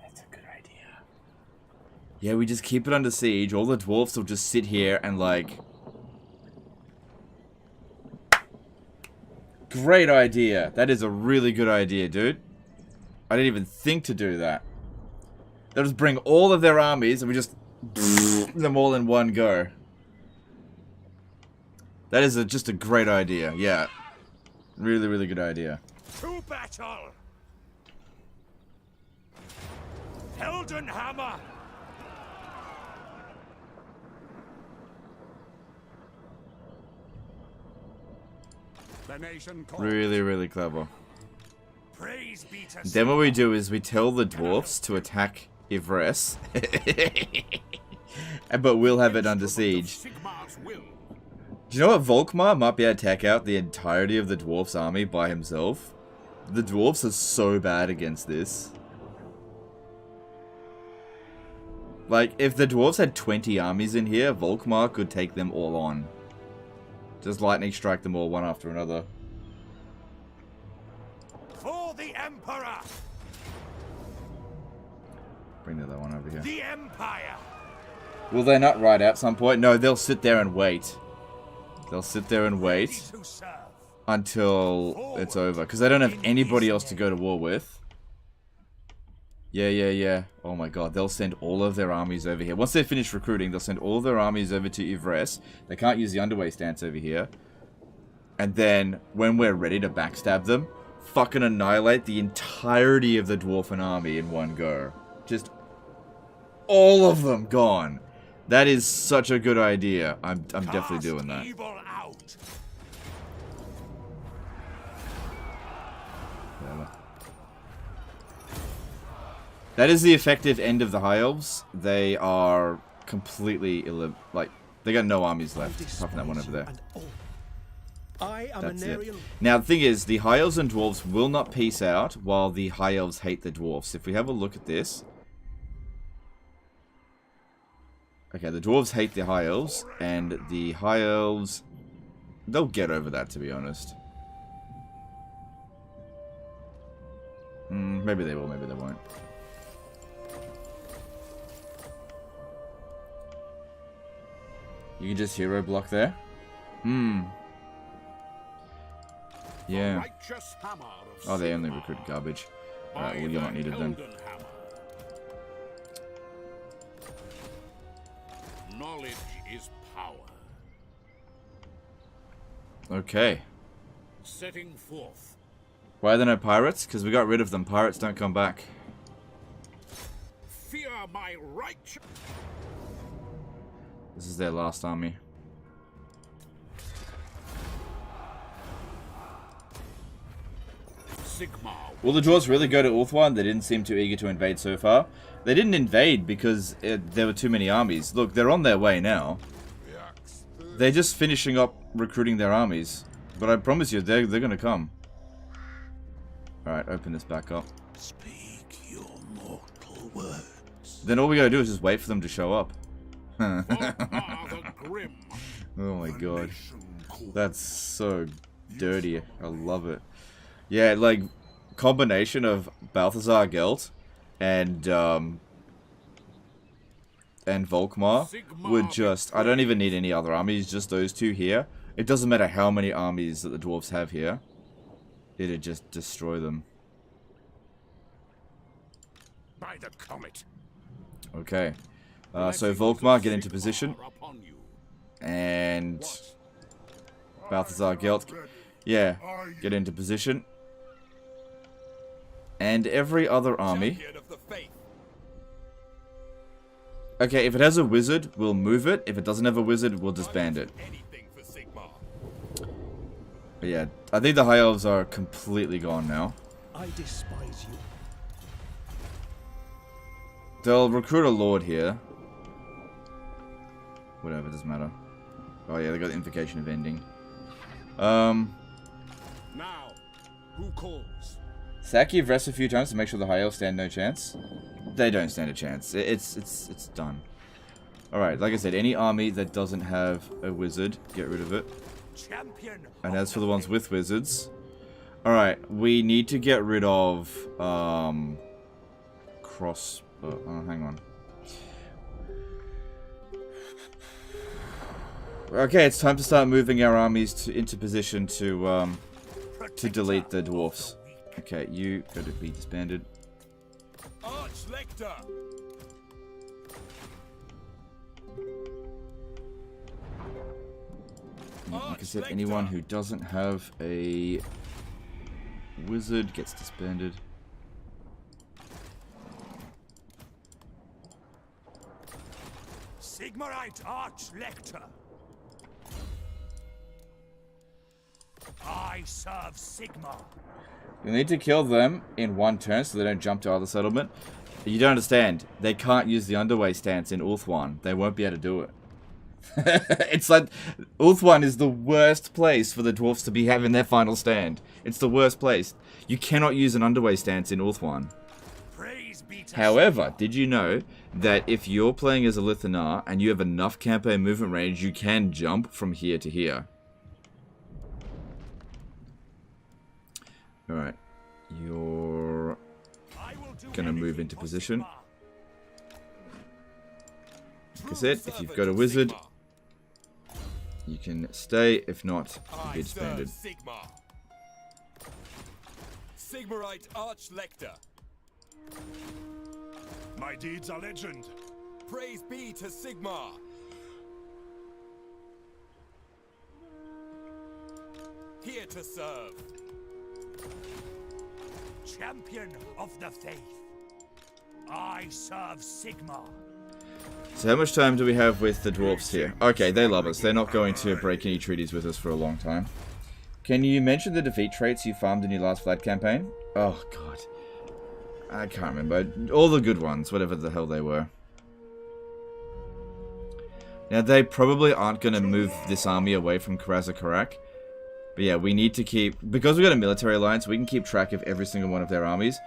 That's a good idea. Yeah, we just keep it under siege. All the dwarfs will just sit here and like... Great idea. That is a really good idea, dude. I didn't even think to do that. They'll just bring all of their armies and we just... them all in one go. That is just a great idea. Yeah. Really, really good idea. To battle! Heldenhammer! The nation calls. Really, really clever. Praise be to Then what we do is we tell the dwarfs to attack Ivres. But we'll have it under siege. Sigmar's will. Do you know what? Volkmar might be able to take out the entirety of the dwarf's army by himself. The dwarfs are so bad against this. Like, if the dwarves had 20 armies in here, Volkmar could take them all on. Just lightning strike them all one after another. For the Emperor! Bring the other one over here. The Empire! Will they not ride out some point? No, they'll sit there and wait. They'll sit there and wait To serve. until it's over. Because they don't have anybody else to go to war with. Yeah. Oh my god, they'll send all of their armies over here. Once they're finished recruiting, they'll send all of their armies over to Ivres. They can't use the underway stance over here. And then, when we're ready to backstab them, fucking annihilate the entirety of the Dwarfen army in one go. Just all of them gone. That is such a good idea. I'm definitely doing that. Evil out. That is the effective end of the High Elves. They are completely they got no armies left, apart from that one over there. I am That's an it. Aryan. Now, the thing is, the High Elves and Dwarves will not peace out, while the High Elves hate the Dwarves. If we have a look at this... Okay, the dwarves hate the high elves, and the high elves, they'll get over that, to be honest. Maybe they will, maybe they won't. You can just hero block there? Yeah. Oh, they only recruited garbage. Alright, well, you're not needed then. Knowledge is power. Okay. Setting forth. Why are there no pirates? Because we got rid of them. Pirates don't come back. Fear my right. This is their last army. Sigma. Will the dwarves really go to Ulthuan? They didn't seem too eager to invade so far. They didn't invade because there were too many armies. Look, they're on their way now. They're just finishing up recruiting their armies. But I promise you, they're going to come. Alright, open this back up. Speak your mortal words. Then all we gotta do is just wait for them to show up. The grim. Oh my god. That's so dirty. I love it. Yeah, like, combination of Balthazar Gelt and Volkmar would just... I don't even need any other armies, just those two here. It doesn't matter how many armies that the dwarves have here. It'd just destroy them. By the comet. Okay. So Volkmar, get into position. And Balthazar Gelt, yeah, get into position. And every other army. Okay, if it has a wizard, we'll move it. If it doesn't have a wizard, we'll disband it. But yeah, I think the high elves are completely gone now. I despise you. They'll recruit a lord here. Whatever, doesn't matter. Oh yeah, they got the invocation of ending. Now, who calls? Saki, you've rested a few times to make sure the high elves stand no chance. They don't stand a chance. It's done. Alright, like I said, any army that doesn't have a wizard, get rid of it. And as for the ones with wizards, alright, we need to get rid of hang on. Okay, it's time to start moving our armies into position to delete the dwarfs. Okay, you go to be disbanded. Arch-Lector! Like I said, anyone who doesn't have a wizard gets disbanded. Sigmarite Arch-Lector. I serve Sigma. You need to kill them in one turn so they don't jump to other settlement. You don't understand. They can't use the underway stance in Ulthuan. They won't be able to do it. It's like Ulthuan is the worst place for the dwarfs to be having their final stand. It's the worst place. You cannot use an underway stance in Ulthuan. However, did you know that if you're playing as a Lithanar and you have enough campaign movement range, you can jump from here to here? Alright, you're gonna move into position. Like I said, if you've got a wizard, you can stay. If not, you'll be disbanded. Sigmarite Arch-Lector. My deeds are legend. Praise be to Sigmar. Here to serve. Champion of the faith. I serve Sigma. So how much time do we have with the dwarfs here? Okay, they love us. They're not going to break any treaties with us for a long time. Can you mention the defeat traits you farmed in your last Vlad campaign? Oh, God. I can't remember. All the good ones, whatever the hell they were. Now, they probably aren't going to move this army away from Karazakarak. But yeah, we need to keep... Because we've got a military alliance, we can keep track of every single one of their armies.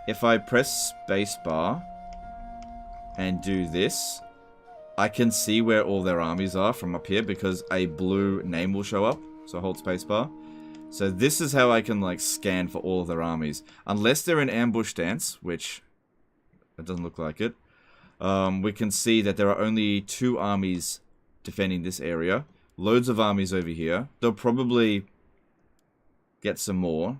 If I press spacebar and do this, I can see where all their armies are from up here because a blue name will show up. So hold spacebar. So this is how I can like scan for all of their armies. Unless they're in ambush stance, which it doesn't look like it. We can see that there are only 2 armies defending this area. Loads of armies over here. They'll probably get some more.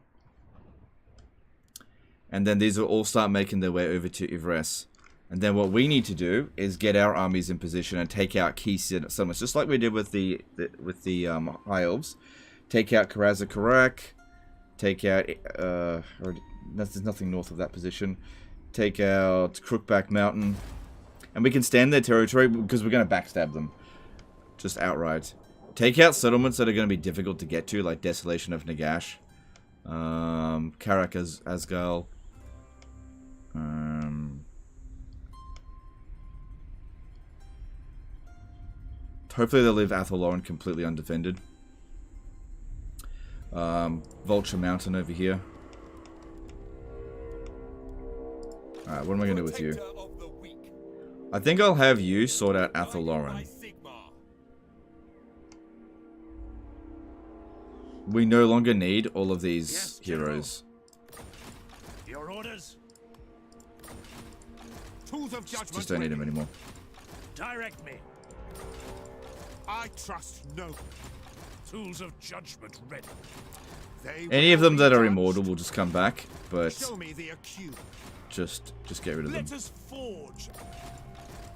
And then these will all start making their way over to Ivres. And then what we need to do is get our armies in position and take out key settlements, just like we did with the High Elves. Take out Karaza Karak. Take out there's nothing north of that position. Take out Crookback Mountain, and we can stand their territory because we're going to backstab them, just outright. Take out settlements that are going to be difficult to get to, like Desolation of Nagash, Karak Asgal. Hopefully they'll leave Athel-Loren completely undefended. Vulture Mountain over here. Alright, what am I going to do with you? I think I'll have you sort out Athel-Loren. We no longer need all of these heroes. Your orders? Tools of judgment. Just don't need them anymore. Direct me. I trust no. Tools of judgment ready. Any of them that are immortal will just come back, but Show me the accused. just get rid of them. Let us forge.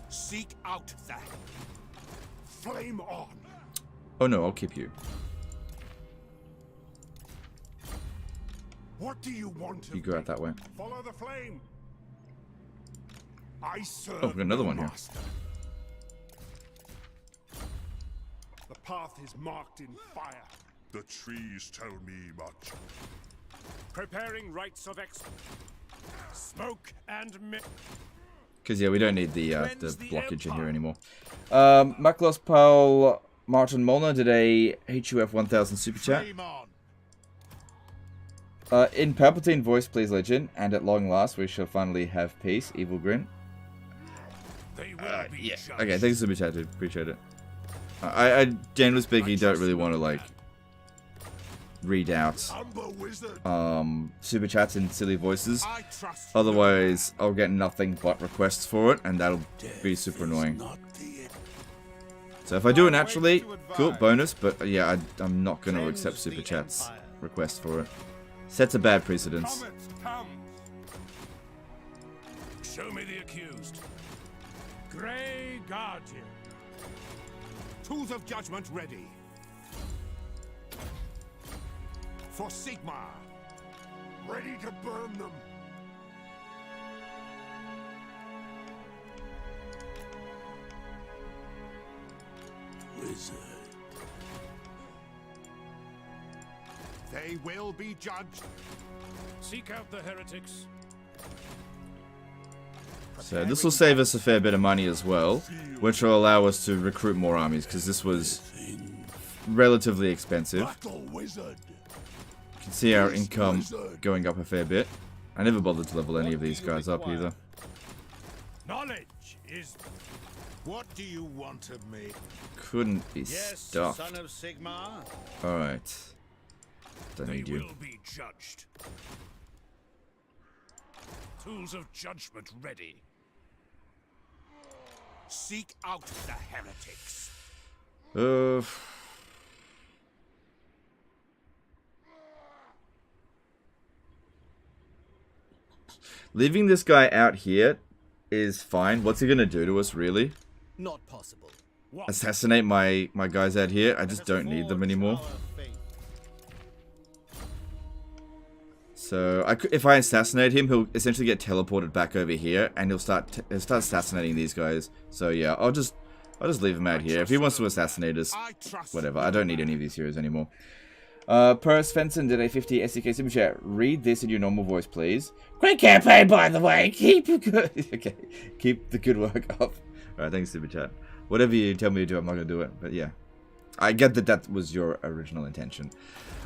Seek out that. Flame on. Oh no, I'll keep you. What do you want? You go out that way. Follow the flame. I serve. Oh, we've got another one here. Master. The path is marked in fire. The trees tell me much. Preparing rites of smoke and Because yeah, we don't need the blockage in here anymore. Maklos Paul Martin Molnar did a HUF 1000 super chat. Flame on. In Palpatine voice, please, legend, and at long last we shall finally have peace. Evil grin. Yeah. Okay, thanks for super chat, dude. Appreciate it. I generally speaking don't really want to like read out super chats in silly voices. Otherwise, I'll get nothing but requests for it, and that'll be super annoying. So if I do it naturally, cool, bonus. But yeah, I'm not going to accept super chats requests for it. Sets a bad precedence. Show me the accused. Grey Guardian. Tools of judgment ready. For Sigmar. Ready to burn them. Wizard. They will be judged. Seek out the heretics. So this will save us a fair bit of money as well, which will allow us to recruit more armies, because this was relatively expensive. You can see our income going up a fair bit. I never bothered to level any of these guys up either. Knowledge is. What do you want of me? Couldn't be stuffed. Son of Sigmar. Alright. Don't need you. Will be judged. Tools of judgment ready. Seek out the heretics. Leaving this guy out here is fine. What's he gonna do to us, really? Not possible. Assassinate my guys out here? I just don't need them anymore. So if I assassinate him, he'll essentially get teleported back over here, and he'll start assassinating these guys. So yeah, I'll just leave him out here. If he wants to assassinate us, whatever. I don't need any of these heroes anymore. Paris Fenton did a 50 SEK super chat. Read this in your normal voice, please. Great campaign, by the way. Keep the good work up. All right, thanks, super chat. Whatever you tell me to do, I'm not gonna do it. But yeah, I get that was your original intention.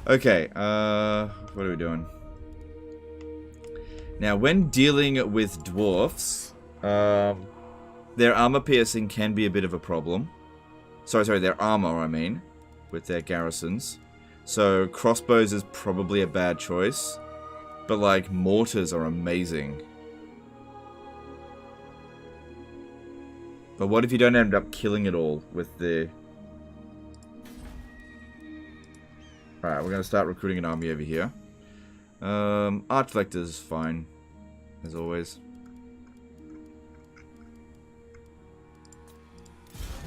Okay, what are we doing? Now, when dealing with dwarfs, their armor piercing can be a bit of a problem. Sorry, their armor, I mean, with their garrisons. So crossbows is probably a bad choice. But like, mortars are amazing. But what if you don't end up killing it all with the... Alright, we're going to start recruiting an army over here. Archlectors is fine, as always.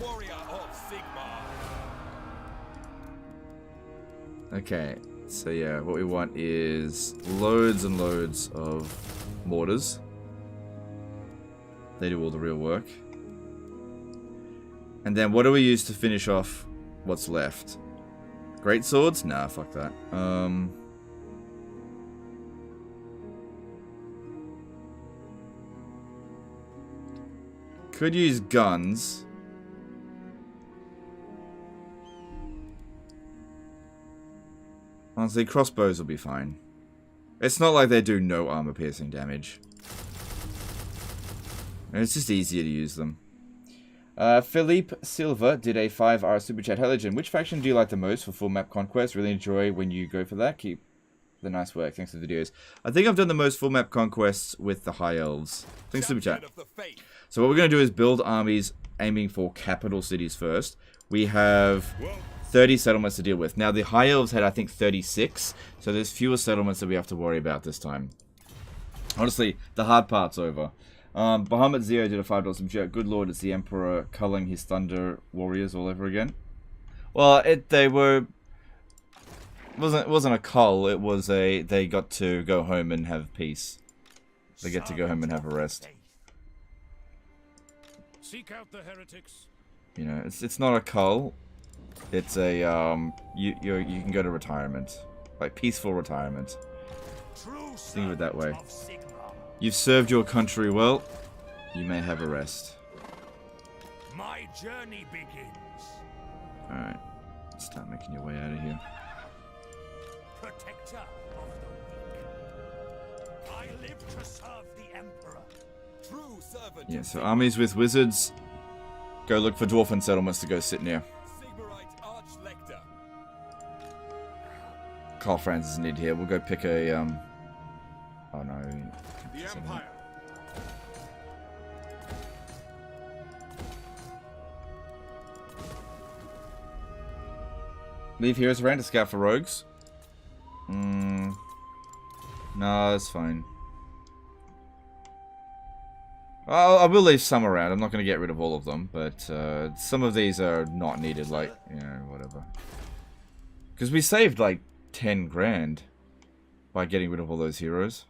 Warrior of Sigmar. Okay, so yeah, what we want is loads and loads of mortars. They do all the real work. And then what do we use to finish off what's left? Great swords? Nah, fuck that. Could use guns. Honestly, crossbows will be fine. It's not like they do no armor piercing damage. It's just easier to use them. Philippe Silva did a 5-hour super chat. Hello, Legend. Which faction do you like the most for full map conquest? Really enjoy when you go for that. Keep the nice work. Thanks for the videos. I think I've done the most full map conquests with the High Elves. Thanks, super chat. So what we're going to do is build armies aiming for capital cities first. We have 30 settlements to deal with. Now, the High Elves had, I think, 36. So there's fewer settlements that we have to worry about this time. Honestly, the hard part's over. Bahamut Zero did a $5 super chat. Good lord, it's the Emperor culling his Thunder Warriors all over again. Well, it wasn't a cull. It was a they got to go home and have peace. They get to go home and have a rest. Seek out the heretics. You know, it's not a cull. It's a you can go to retirement, like peaceful retirement. Think of it that way. You've served your country well. You may have a rest. My journey begins. All right, start making your way out of here. Protector of the weak. I live to serve the Emperor. True servant. Yeah, so armies with wizards, go look for dwarven settlements to go sit near. Sigmarite Archlector. Karl Franz isn't needed here. We'll go pick a Oh no. The Empire. Leave heroes around to scout for rogues. No, that's fine. I will leave some around. I'm not going to get rid of all of them, but some of these are not needed, like, you know, whatever. Because we saved like 10 grand by getting rid of all those heroes.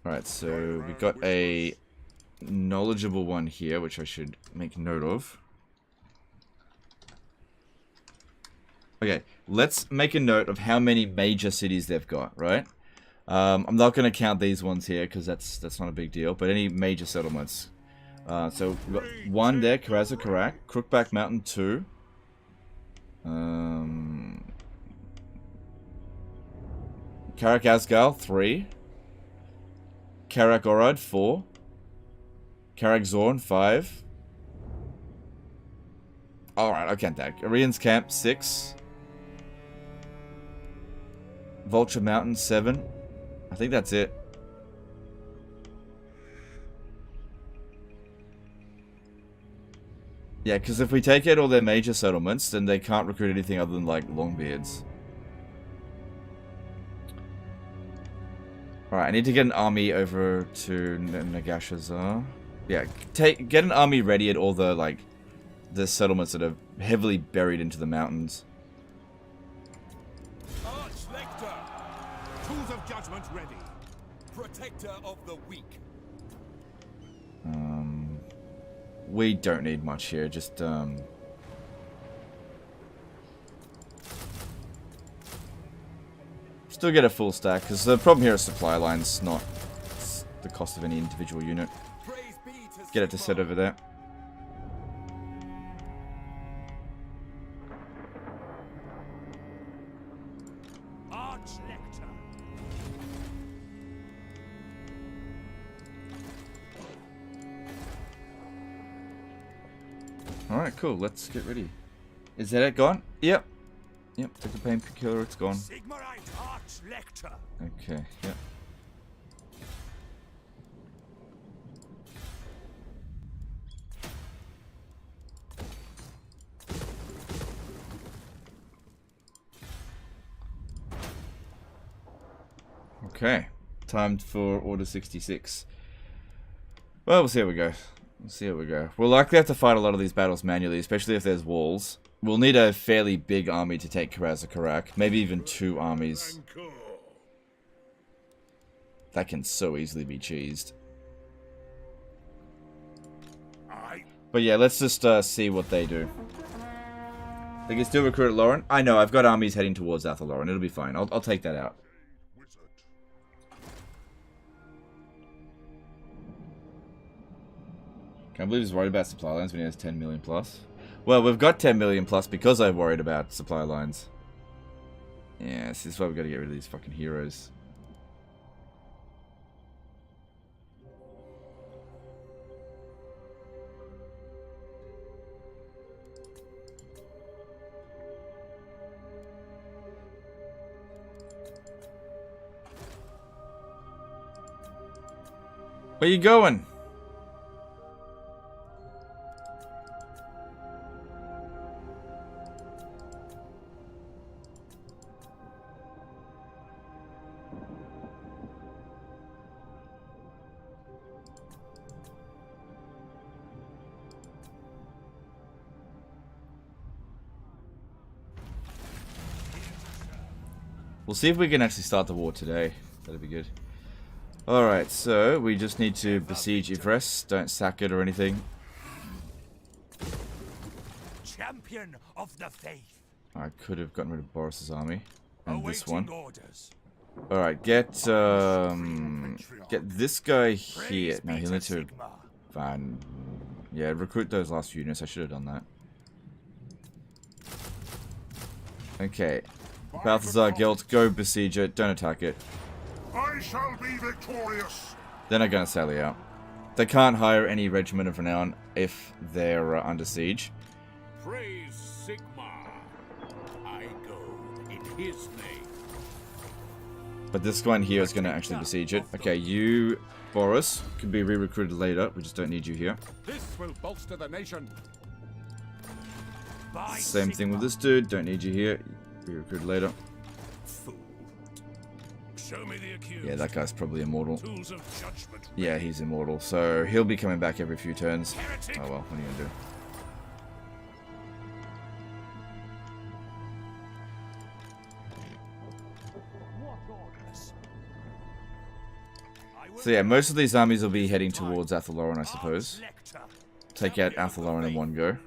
Alright, so we've got a knowledgeable one here, which I should make note of. Okay, let's make a note of how many major cities they've got, right? I'm not going to count these ones here, because that's not a big deal, but any major settlements. So we've got one there, Karaza Karak, Crookback Mountain 2. Karak Asgal 3. Karak Orad 4. Karak Zorn 5. Alright, I'll count that. Arian's Camp 6. Vulture Mountain 7. I think that's it. Yeah, because if we take out all their major settlements, then they can't recruit anything other than, like, Longbeards. Alright, I need to get an army over to Nagashazar. Yeah, get an army ready at all the, like, the settlements that are heavily buried into the mountains. Archlector. Tools of judgment ready. Protector of the weak. We don't need much here, just, still get a full stack, because the problem here is supply lines, not the cost of any individual unit. Get it to set over there. Archlector. Alright, cool. Let's get ready. Is that it gone? Yep. Yep, took the painkiller, it's gone. Sigmarite Arch Lector. Okay, yep. Okay, time for Order 66. Well, we'll see how we go. We'll see how we go. We'll likely have to fight a lot of these battles manually, especially if there's walls. We'll need a fairly big army to take Karaz-Karak. Maybe even 2 armies. That can so easily be cheesed. But yeah, let's just see what they do. They can still recruit Lauren. I know, I've got armies heading towards Athel-Loren. It'll be fine. I'll take that out. Can't believe he's worried about supply lines when he has 10 million plus. Well, we've got 10 million plus because I'm worried about supply lines. Yeah, this is why we've got to get rid of these fucking heroes. Where you going? We'll see if we can actually start the war today. That'd be good. Alright, so we just need to besiege Yvresse. Don't sack it or anything. Champion of the faith. I could have gotten rid of Boris's army. And this one. Orders. Alright, get this guy here. Now he'll need to find... Yeah, recruit those last few units. I should have done that. Okay. Balthazar Gelt, go besiege it. Don't attack it. I shall be victorious. They're not going to sally out. They can't hire any regiment of renown if they're under siege. Praise Sigmar. I go in his name. But this one here is going to actually besiege it. Okay, you, Boris, can be re-recruited later. We just don't need you here. This will bolster the nation. Same thing with this dude. Don't need you here. Re-recruited later. Show me the accused. Yeah, that guy's probably immortal. Tools of judgment. Yeah, he's immortal. So he'll be coming back every few turns. Heretic. Oh well, what are you going to do? So yeah, most of these armies will be heading towards Athel-Loren, I suppose. Take out Athel-Loren in one go.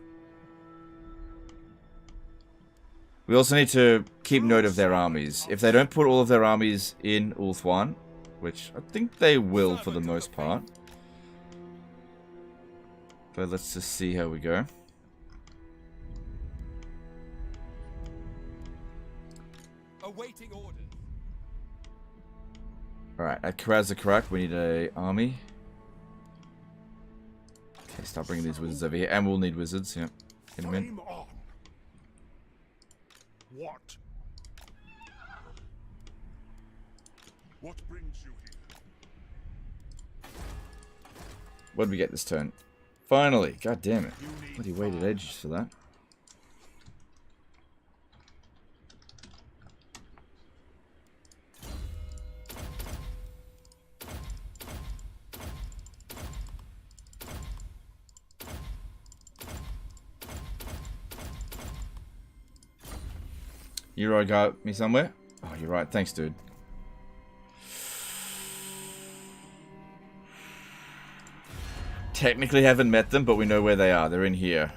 We also need to keep note of their armies. If they don't put all of their armies in Ulthuan, which I think they will for the most part. But let's just see how we go. Awaiting orders. Alright, at Karaz-Karak we need an army. Okay, start bringing these wizards over here. And we'll need wizards, yeah. Get them in. Flame on. What? What brings you here? What did we get this turn? Finally! God damn it. Bloody waited ages for that. Euro got me somewhere? Oh, you're right. Thanks, dude. Technically haven't met them, but we know where they are. They're in here.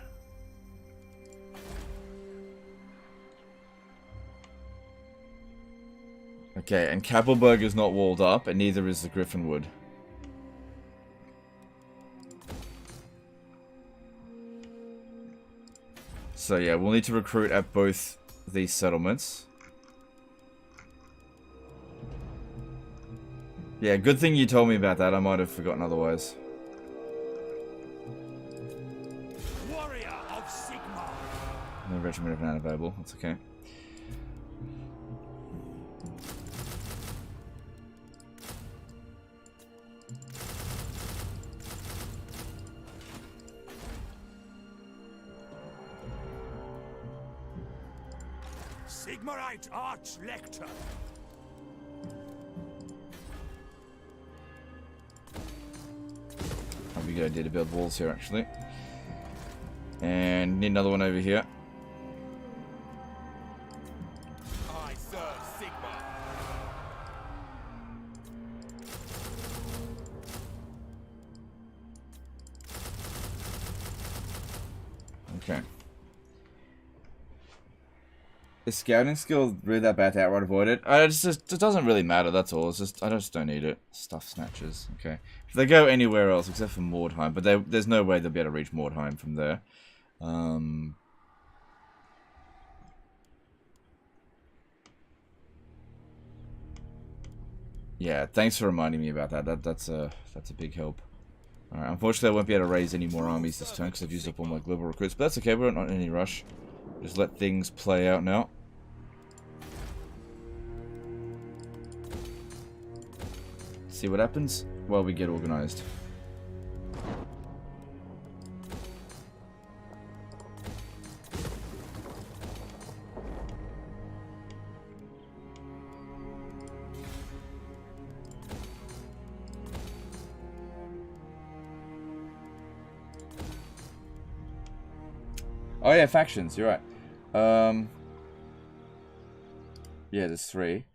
Okay, and Kappelberg is not walled up, and neither is the Griffinwood. So yeah, we'll need to recruit at both these settlements. Yeah, good thing you told me about that. I might have forgotten otherwise. Warrior of No regiment of unavailable. That's okay. Sigmarite Arch-Lector. That'd be a good idea to build walls here, actually. And need another one over here. I serve Sigma. Okay. Is scouting skill really that bad to outright avoid it? It doesn't really matter, that's all. It's just, I just don't need it. Stuff snatches, okay. If they go anywhere else except for Mordheim, but there's no way they'll be able to reach Mordheim from there. Yeah, thanks for reminding me about that. That's a big help. Alright, unfortunately I won't be able to raise any more armies this turn because I've used up all my global recruits, but that's okay, we're not in any rush. Just let things play out now. See what happens while we get organized. Oh yeah, factions, you're right. Yeah, there's 3.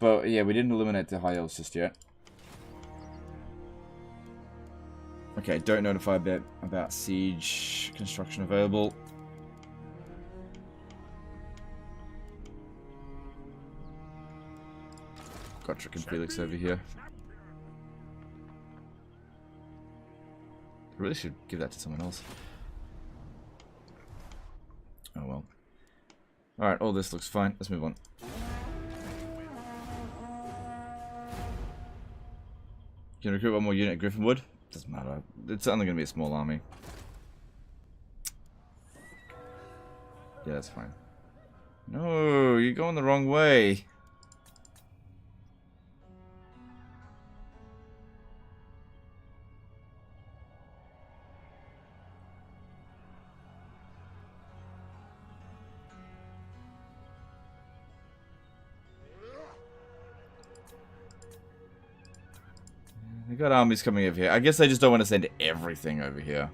But yeah, we didn't eliminate the high elves just yet. Okay, don't notify about siege construction available. Gotrek and Felix over here. I really should give that to someone else. Oh well. Alright, all this looks fine. Let's move on. Can recruit one more unit at Griffinwood? Doesn't matter. It's only going to be a small army. Yeah, that's fine. No, you're going the wrong way. They got armies coming over here. I guess they just don't want to send everything over here.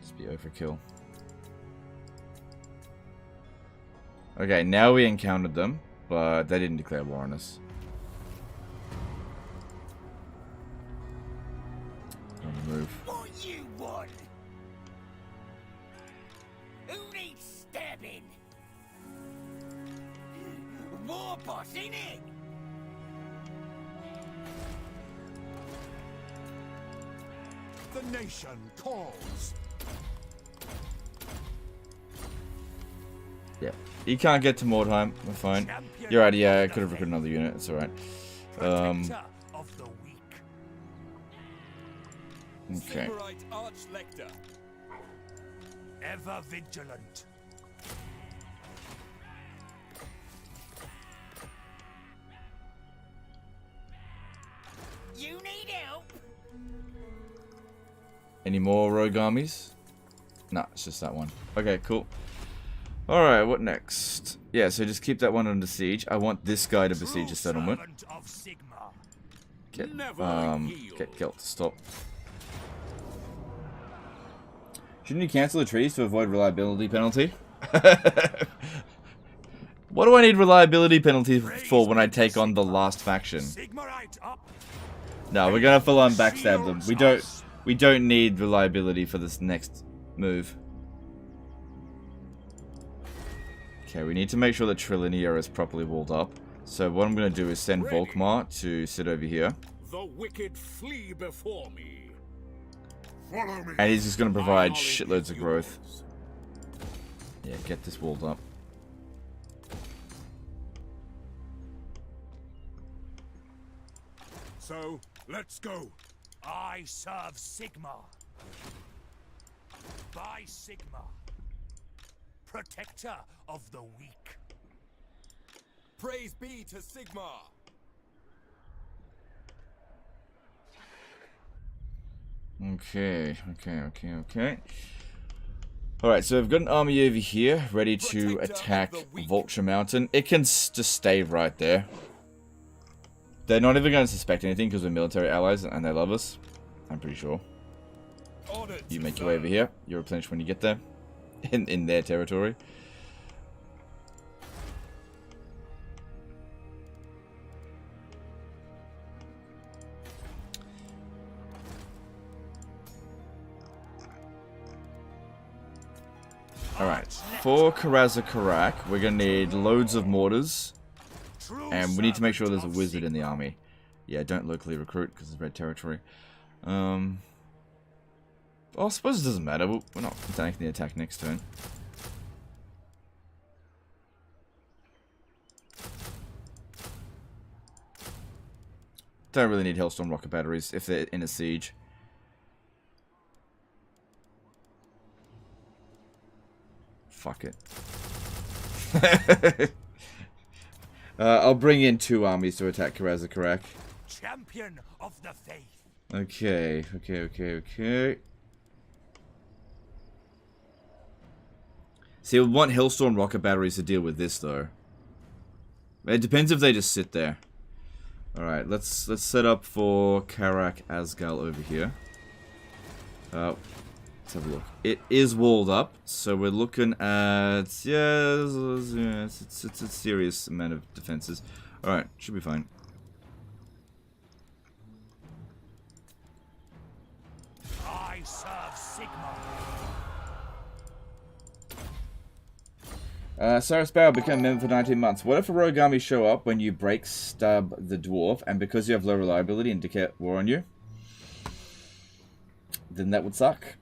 Just be overkill. Okay, now we encountered them, but they didn't declare war on us. Move. What you want? Who needs stabbing? War boss, innit? The nation calls. Yeah. You can't get to Mordheim. We're fine. You're right, yeah, I could have recruited another unit. It's alright. Protector of the weak. Okay. Sigmarite Arch-Lector. Ever vigilant. You need help? Any more rogue armies? Nah, it's just that one. Okay, cool. Alright, what next? Yeah, so just keep that one under siege. I want this guy to besiege a settlement. Of Sigma. Get Gelt to stop. Shouldn't you cancel the trees to avoid reliability penalty? What do I need reliability penalty for when I take on the last faction? Sigmarite up. No, we're gonna full on backstab them. We don't need reliability for this next move. Okay, we need to make sure that Trilinia is properly walled up. So what I'm gonna do is send Volkmar to sit over here. The wicked flee before me. Follow me. And he's just gonna provide shitloads of growth. Yeah, get this walled up. So, let's go. I serve Sigma. By Sigma, protector of the weak. Praise be to Sigma. Okay. Alright, so we've got an army over here, ready to attack Vulture Mountain. It can just stay right there. They're not even going to suspect anything because we're military allies and they love us. I'm pretty sure. You make your way over here. You replenish when you get there. In their territory. Alright, for Karazakarak, we're going to need loads of mortars. And we need to make sure there's a wizard in the army. Yeah, don't locally recruit because it's red territory. Well, I suppose it doesn't matter. We're not tanking the attack next turn. Don't really need Hellstorm rocket batteries if they're in a siege. Fuck it. I'll bring in 2 armies to attack Karazakarak. Champion of the faith. Okay. See, we want Hellstorm rocket batteries to deal with this, though. It depends if they just sit there. Alright, let's set up for Karak Asgal over here. Let's have a look. It is walled up, so we're looking at... Yeah, it's a serious amount of defenses. Alright, should be fine. I serve Sigma. Sarah Sparrow became a member for 19 months. What if a rogue army show up when you stab the dwarf, and because you have low reliability and declare war on you? Then that would suck.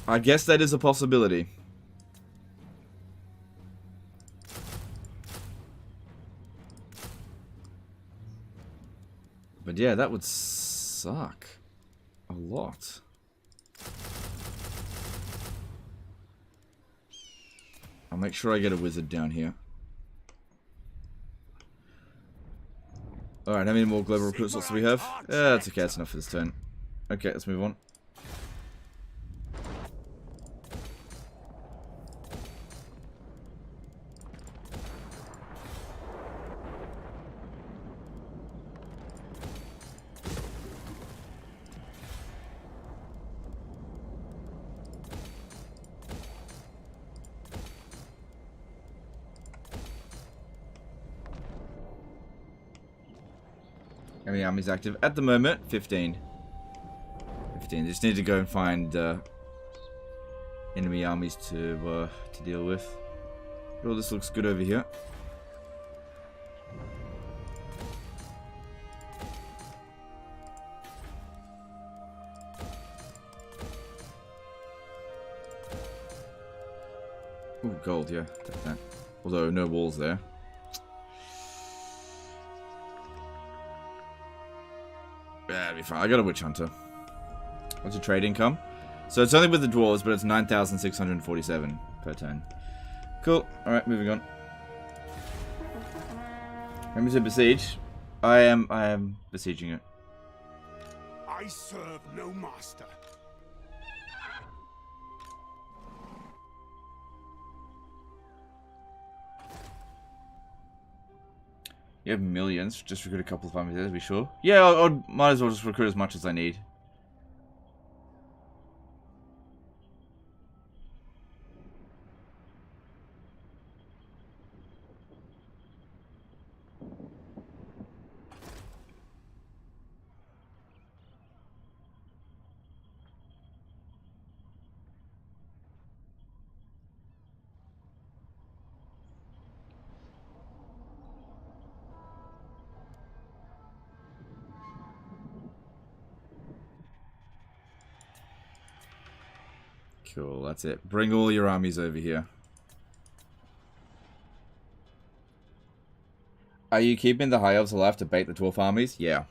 I guess that is a possibility. But yeah, that would suck a lot. I'll make sure I get a wizard down here. Alright, how many more global recruit slots do we have? That's okay, that's enough for this turn. Okay, let's move on. How many armies active? At the moment, 15. 15. Just need to go and find enemy armies to deal with. But all this looks good over here. Ooh, gold, yeah. Take that. Although, no walls there. That'll be fine. I got a witch hunter. What's your trade income? So it's only with the dwarves, but it's 9,647 per turn. Cool. Alright, moving on. Remember to besiege? I am besieging it. I serve no master. You have millions. Just recruit a couple of armies there to be sure. Yeah, I might as well just recruit as much as I need. Cool, that's it. Bring all your armies over here. Are you keeping the high elves alive to bait the dwarf armies? Yeah.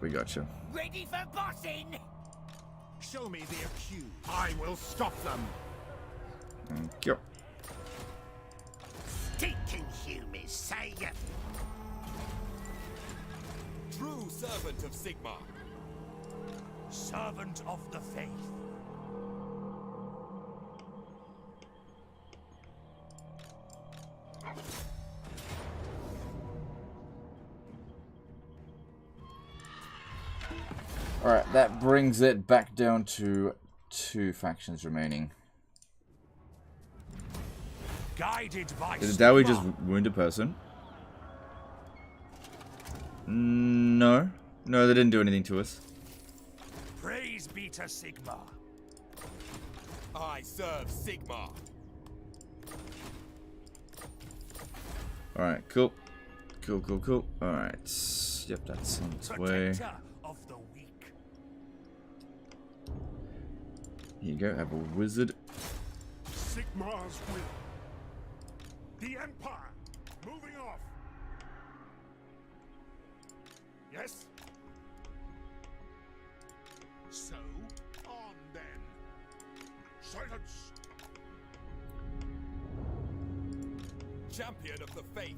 we got you. Ready for bossing? Show me the accused. I will stop them. Thank you. Stinking humans, say ya. True servant of Sigma. Servant of the faith. Alright, that brings it back down to 2 factions remaining. Guided by Did the Dowie just wound a person? No. No, they didn't do anything to us. Praise be to Sigma. I serve Sigma. Alright, cool. Cool. Alright. Yep, that's on its way. Protector of the weak. Here you go, have a wizard. Sigmar's will. The Empire, moving off. Yes? So, on then. Silence. Champion of the faith.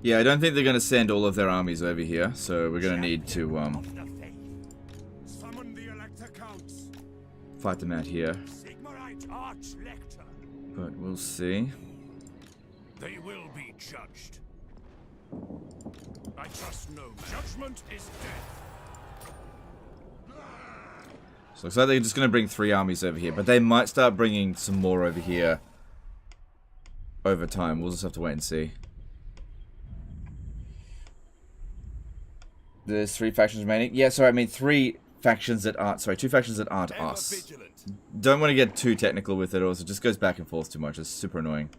Yeah, I don't think they're going to send all of their armies over here, so we're going to need to Of the faith. Summon the Elector Counts. fight them out here. Sigmarite Arch-Lector. But we'll see. They will be judged. I trust no man. Judgment is death. So looks like they're just going to bring 3 armies over here, but they might start bringing some more over here over time. We'll just have to wait and see. There's 3 factions remaining. Yeah, sorry, I mean 3 factions that aren't... Sorry, 2 factions that aren't Ever us. vigilant. Don't want to get too technical with it, or else it just goes back and forth too much. It's super annoying.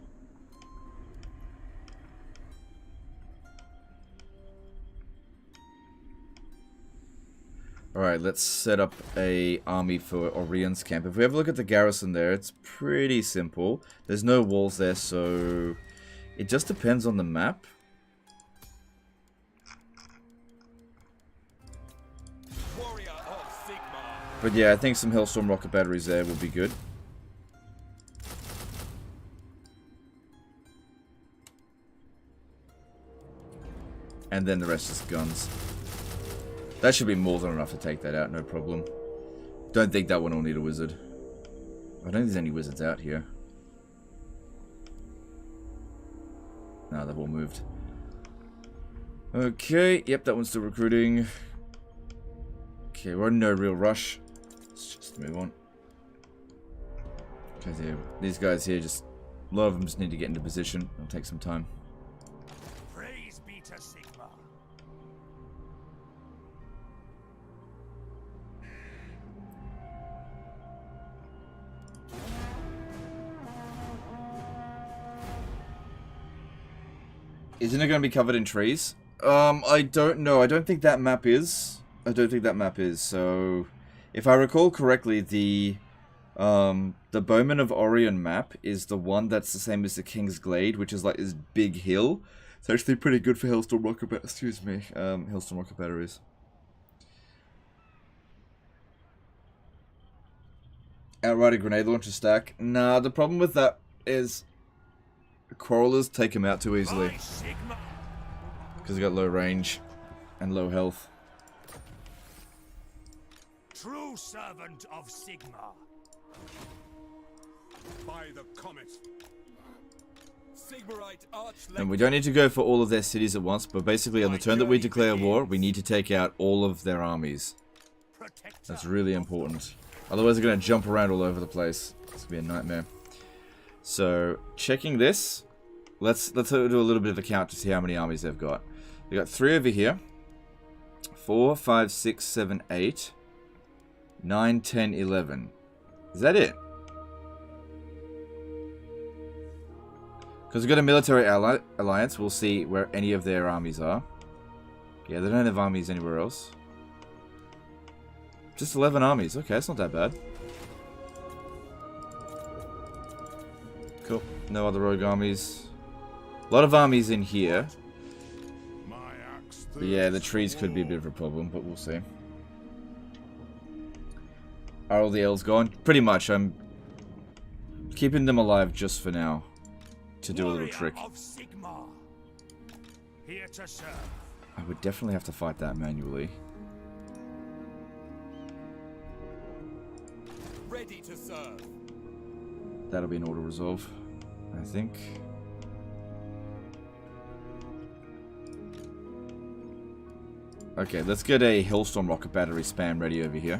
Alright, let's set up a army for Orion's camp. If we have a look at the garrison there, it's pretty simple. There's no walls there, so it just depends on the map. Warrior of Sigma. But yeah, I think some Hellstorm rocket batteries there would be good. And then the rest is guns. That should be more than enough to take that out, no problem. Don't think that one will need a wizard. I don't think there's any wizards out here. No, they've all moved. Okay, yep, that one's still recruiting. Okay, we're in no real rush. Let's just move on. Because these guys here, just a lot of them just need to get into position. It'll take some time. Praise be to Sigma. Isn't it going to be covered in trees? I don't know. I don't think that map is. So, if I recall correctly, the Bowman of Orion map is the one that's the same as the King's Glade, which is like this big hill. It's actually pretty good for Hellstorm rocket Hellstorm rocket batteries. Outright a grenade launcher stack. Nah, the problem with that is Quarrelers take him out too easily. By Sigma. Because he got low range and low health. True servant of Sigma. By the comet. Sigmarite Arch-Lector. And we don't need to go for all of their cities at once, but basically on the turn that we declare war, we need to take out all of their armies. Protector. That's really important. Otherwise they're going to jump around all over the place. It's going to be a nightmare. So, checking this, let's do a little bit of a count to see how many armies they've got. They've got 3 over here. 4, 5, 6, 7, 8. 9, 10, 11. Is that it? Because we've got a military alliance, we'll see where any of their armies are. Yeah, they don't have armies anywhere else. Just 11 armies. Okay, that's not that bad. Cool. No other rogue armies. A lot of armies in here. My axe Yeah, the trees could be a bit of a problem, but we'll see. Are all the elves gone? Pretty much. I'm keeping them alive just for now to do a little trick. Of Sigmar. Here to serve. I would definitely have to fight that manually. Ready to serve. That'll be an auto resolve, I think. Okay, let's get a Hellstorm rocket battery spam ready over here.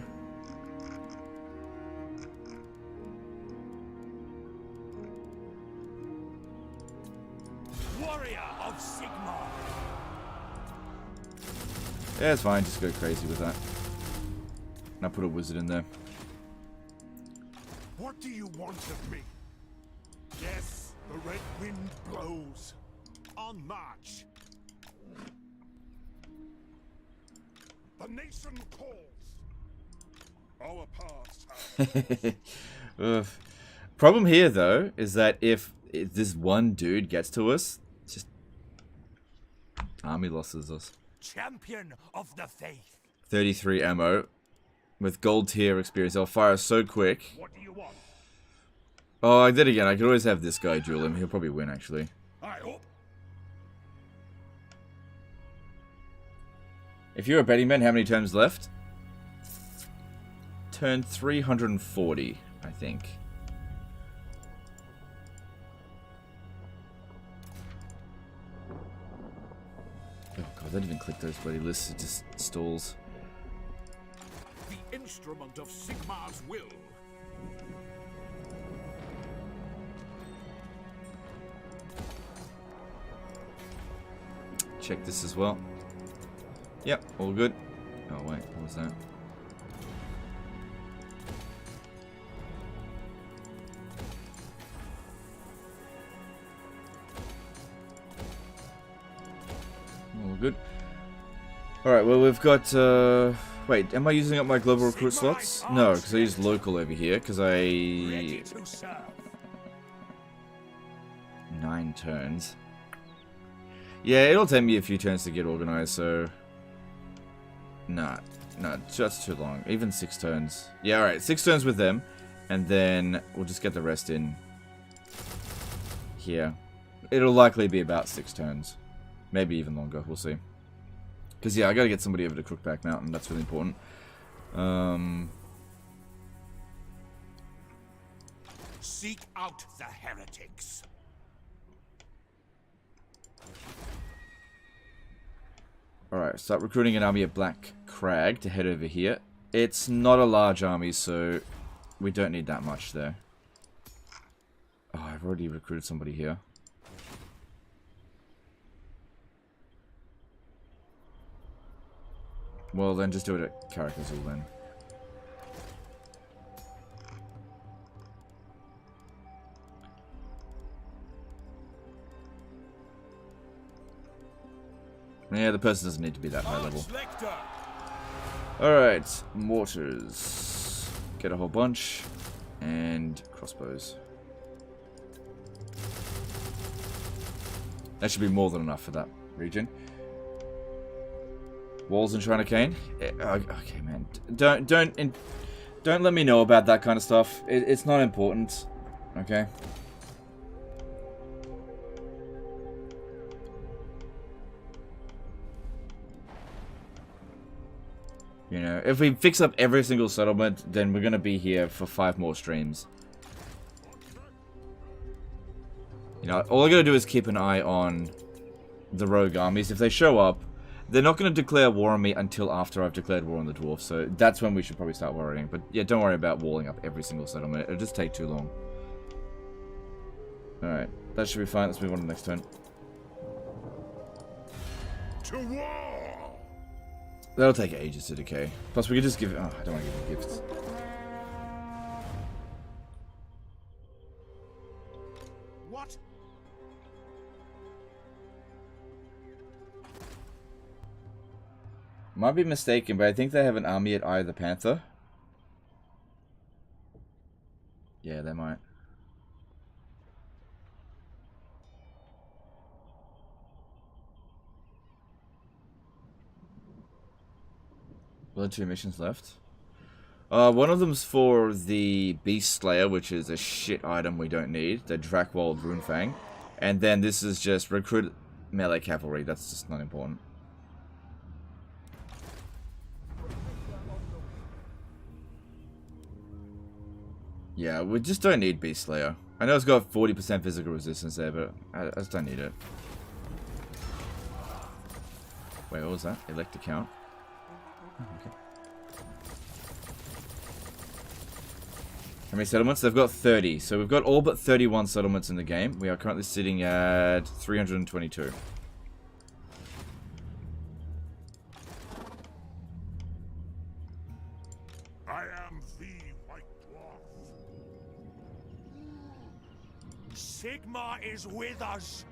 Warrior of Sigmar. Yeah, it's fine. Just go crazy with that. And I'll put a wizard in there. What do you want of me? Yes, the red wind blows. On march. The nation calls. Our past. Problem here, though, is that if this one dude gets to us, it's just army losses us. Champion of the faith. 33 ammo with gold tier experience. They'll fire so quick. What do you want? Oh, I did again. I could always have this guy duel him. He'll probably win, actually. I hope. If you're a betting man, how many turns left? Turn 340, I think. Oh god, I didn't even click those bloody lists. It just stalls. The instrument of Sigmar's will. Check this as well. Yep, all good. Oh wait, what was that? All good. Alright, well we've got, wait, am I using up my global recruit slots? No, because I used local over here, because Ready I... to serve. 9 turns. Yeah, it'll take me a few turns to get organized, so... Nah, just too long. Even 6 turns. Yeah, alright, 6 turns with them, and then we'll just get the rest in here. It'll likely be about 6 turns. Maybe even longer, we'll see. Because, yeah, I gotta get somebody over to Crookback Mountain, that's really important. Seek out the heretics. Alright, start recruiting an army of Black Crag to head over here. It's not a large army, so we don't need that much there. Oh, I've already recruited somebody here. Well, then just do it at Karakazul then. Yeah, the person doesn't need to be that high level. Alright, mortars. Get a whole bunch. And crossbows. That should be more than enough for that region. Walls in Shrine of Cain? Okay, man. Don't let me know about that kind of stuff. It's not important. Okay? You know, if we fix up every single settlement, then we're gonna be here for 5 more streams. You know, all I gotta do is keep an eye on the rogue armies. If they show up, they're not gonna declare war on me until after I've declared war on the dwarves, so that's when we should probably start worrying. But yeah, don't worry about walling up every single settlement. It'll just take too long. Alright, that should be fine. Let's move on to the next turn. To war! That'll take ages to decay. Plus, we could just give it... Oh, I don't want to give it gifts. What? Might be mistaken, but I think they have an army at Eye of the Panther. Yeah, they might. Well, 2 missions left. One of them's for the Beast Slayer, which is a shit item we don't need. The Drakwold Runefang. And then this is just recruit melee cavalry. That's just not important. Yeah, we just don't need Beast Slayer. I know it's got 40% physical resistance there, but I just don't need it. Wait, what was that? Elect account. Oh, okay. How many settlements? They've got 30. So we've got all but 31 settlements in the game. We are currently sitting at 322. I am the White Dwarf. Sigma is with us.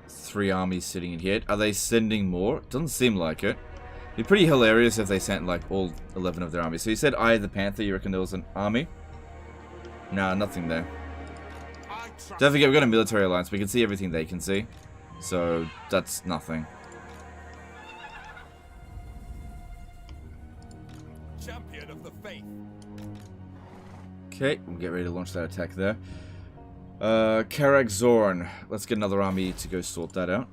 3 armies sitting in here. Are they sending more? Doesn't seem like it. It'd be pretty hilarious if they sent like all 11 of their armies. So you said Eye of the Panther, you reckon there was an army? Nah, nothing there. Don't forget, we've got a military alliance. We can see everything they can see. So that's nothing. Champion of the faith. Okay, we'll get ready to launch that attack there. Karak Zorn. Let's get another army to go sort that out.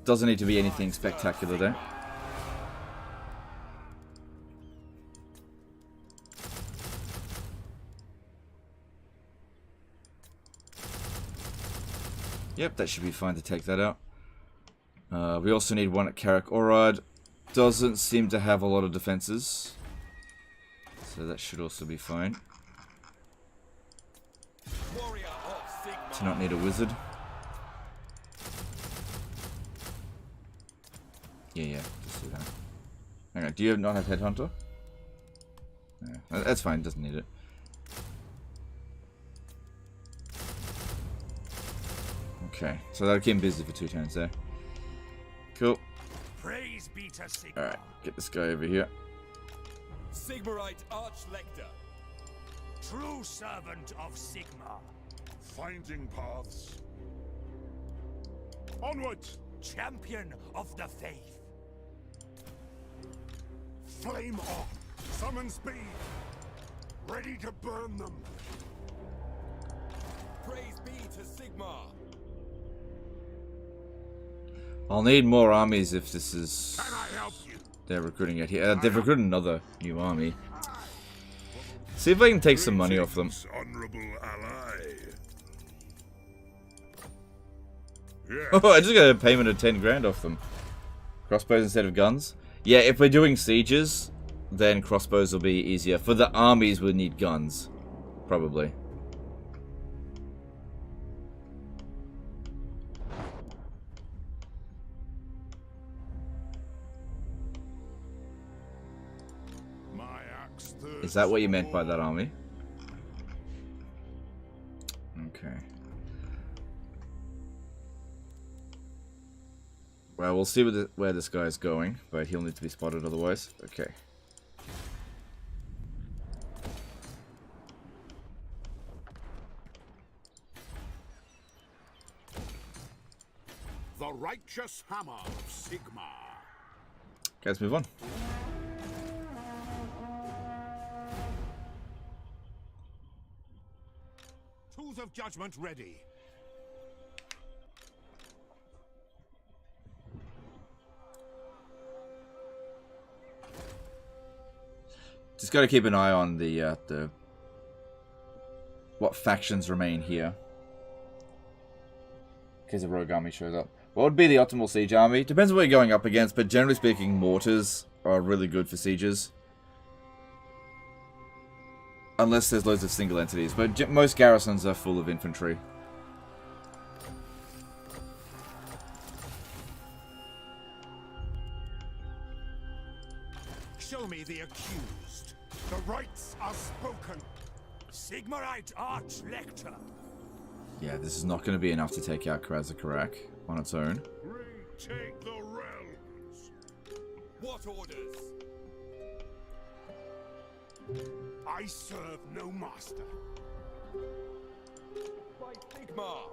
Doesn't need to be anything spectacular there. Yep, that should be fine to take that out. We also need one at Karak Orad. Doesn't seem to have a lot of defenses. So that should also be fine. Do not need a wizard. Yeah, just do that. Hang on, do you not have Headhunter? No, that's fine, doesn't need it. Okay, so that'll keep him busy for 2 turns there. Cool. Praise be to Sigma. Alright, get this guy over here. Sigmarite Archlector. True servant of Sigma. Finding paths. Onwards! Champion of the faith. Flame on! Summon speed! Ready to burn them! Praise be to Sigmar. I'll need more armies if this is... Can I help you? They're recruiting it here. They've recruited another new army. See if I can take some money off them. Honorable ally. Oh, I just got a payment of 10 grand off them. Crossbows instead of guns. Yeah, if we're doing sieges, then crossbows will be easier. For the armies, we'll need guns. Probably. Is that what you meant by that army? Okay. Well, we'll see where this guy's going, but he'll need to be spotted otherwise. Okay. The righteous hammer of Sigma. Okay, let's move on. Tools of judgment ready. Just got to keep an eye on the what factions remain here. In case a rogue army shows up. What would be the optimal siege army? Depends on what you're going up against, but generally speaking, mortars are really good for sieges. Unless there's loads of single entities, but most garrisons are full of infantry. Show me the accused. The rights are spoken. Sigmarite Archlector. Yeah, this is not going to be enough to take out Karazakarak on its own. Retake the realms. What orders? I serve no master. By Sigmar.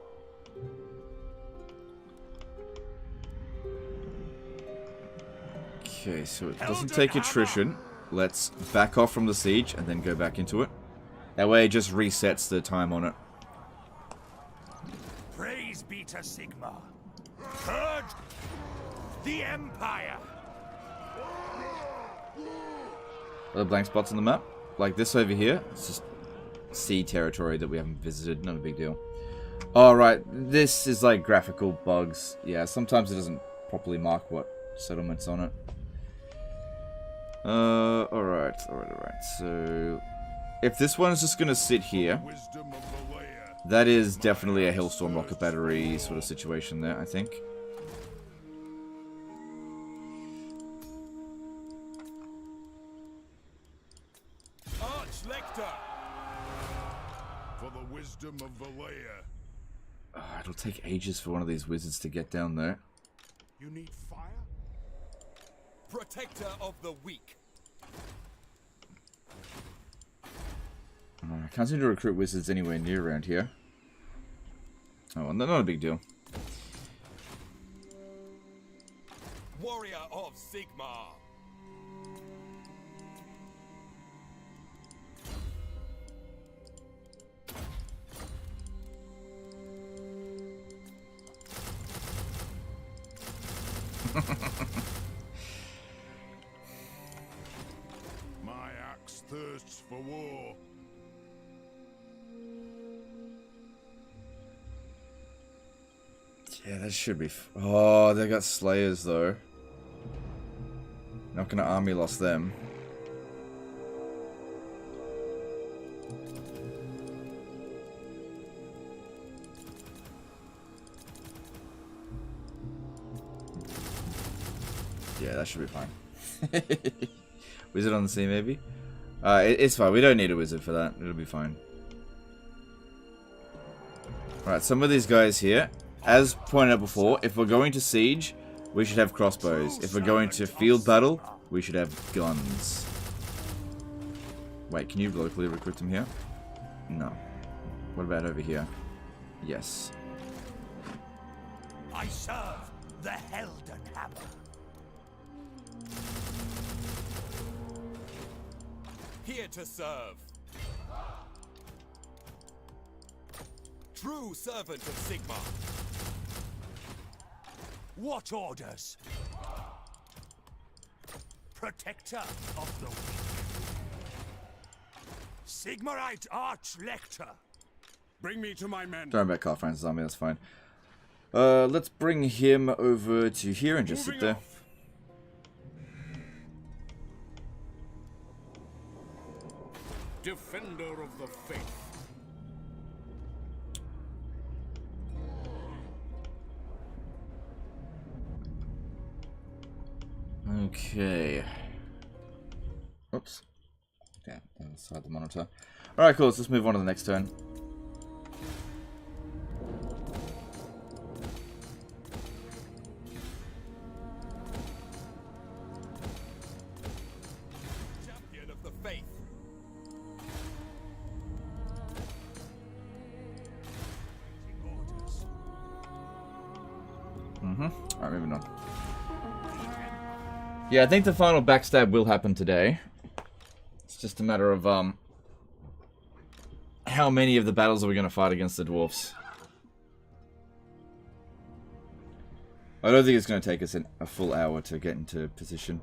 Okay, so it doesn't take attrition. Let's back off from the siege and then go back into it. That way it just resets the time on it. Praise be to Sigma. Purge the Empire. Other blank spots on the map? Like this over here? It's just sea territory that we haven't visited. Not a big deal. Alright, this is like graphical bugs. Yeah, sometimes it doesn't properly mark what settlement's on it. Alright. So, if this one is just gonna sit here, that is definitely a Hailstorm rocket battery sort of situation there, I think. Arch-Lector! For the wisdom of Valea. It'll take ages for one of these wizards to get down there. You need fire? Protector of the weak. I can't seem to recruit wizards anywhere near around here. Oh, well, not a big deal. Warrior of Sigma. My axe thirsts for war. Yeah, that should be... Oh, they got Slayers, though. Not gonna army lost them. Yeah, that should be fine. Wizard on the sea, maybe? It's fine. We don't need a wizard for that. It'll be fine. Alright, some of these guys here, as pointed out before, if we're going to siege, we should have crossbows. If we're going to field battle, we should have guns. Wait, can you locally recruit them here? No. What about over here? Yes. I serve the Helden Hammer. Here to serve. True servant of Sigma. What orders? Protector of the weak. Sigmarite Arch-Lector. Bring me to my men. Don't worry about Karl Franz's army, that's fine. Let's bring him over to here and just sit there. Defender of the faith. Okay. Oops. Yeah, inside the monitor. Alright, cool. Let's move on to the next turn. Champion of the faith. Alright, moving on. Yeah, I think the final backstab will happen today. It's just a matter of, how many of the battles are we going to fight against the dwarfs? I don't think it's going to take us a full hour to get into position.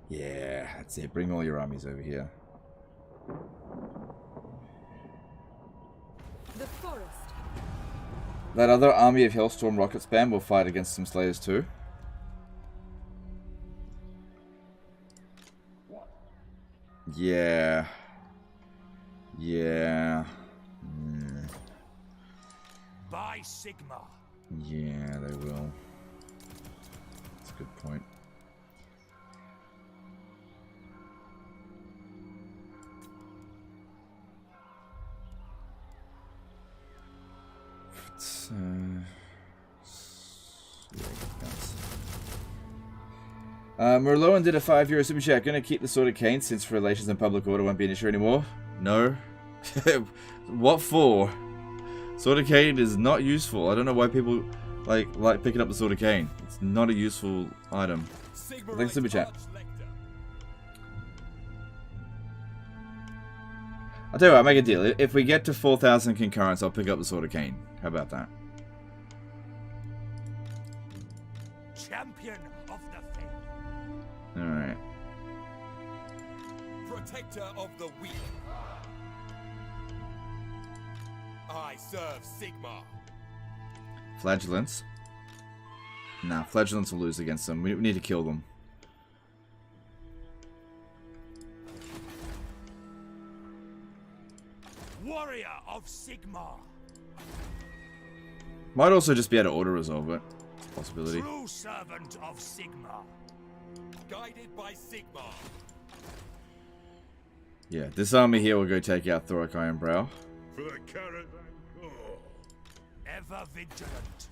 Yeah, that's it. Bring all your armies over here. The forest. That other army of Hailstorm rocket spam will fight against some Slayers too. Yeah. Yeah. By Sigma. Yeah, they will. That's a good point. Merlot did a €5 super chat. Gonna keep the Sword of Cain since relations and public order won't be an issue anymore? No. What for? Sword of Cain is not useful. I don't know why people like picking up the Sword of Cain. It's not a useful item. Thanks, Super Chat. I'll tell you what, I'll make a deal. If we get to 4,000 concurrents, I'll pick up the Sword of Cain. How about that? Champion of the faith. Alright. Protector of the weak. I serve Sigmar. Flagellants. Nah, Flagellants will lose against them. We need to kill them. Warrior of Sigmar. Might also just be able to auto-resolve it. It's a possibility. True servant of Sigmar. Guided by Sigmar. Yeah, this army here will go take out Thorok Ironbrow. For the caravan core. Ever vigilant.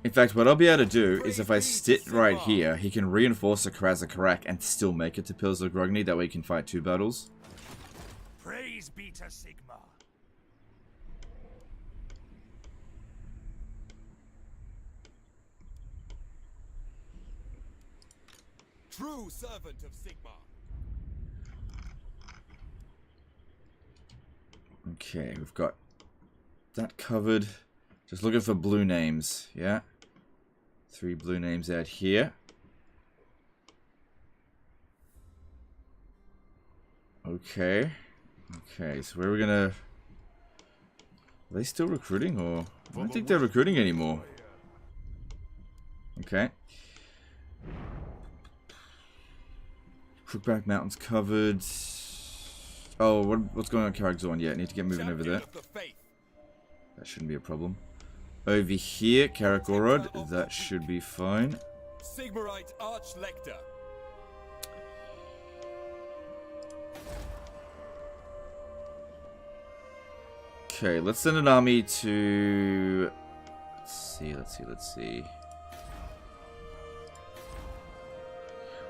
In fact, what I'll be able to do is if I sit right here, he can reinforce a Karazakarak and still make it to Pils of Grogny. That way he can fight 2 battles. Praise be to Sigmar. True servant of Sigmar. Okay, we've got that covered. Just looking for blue names, yeah? 3 blue names out here. Okay. Okay, so where are we gonna... Are they still recruiting, or... I don't think they're recruiting anymore. Okay. Crookback Mountains covered. Oh, what's going on Karagzorn? Yeah, I need to get moving over there. That shouldn't be a problem. Over here, Karakgorod, that should be fine. Sigmarite Archlector. Okay, let's send an army to... Let's see.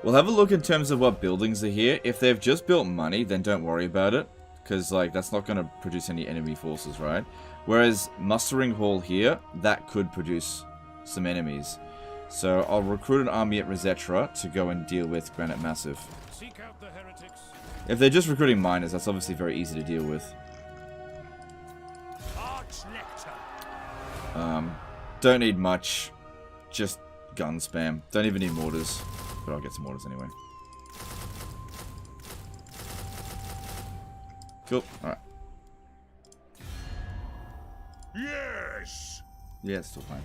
We'll have a look in terms of what buildings are here. If they've just built money, then don't worry about it. Because, like, that's not going to produce any enemy forces, right? Whereas Mustering Hall here, that could produce some enemies. So I'll recruit an army at Rosetra to go and deal with Granite Massive. Seek out the heretics. If they're just recruiting miners, that's obviously very easy to deal with. Don't need much. Just gun spam. Don't even need mortars. But I'll get some mortars anyway. Cool. Alright. Yes. Yeah, it's still fine.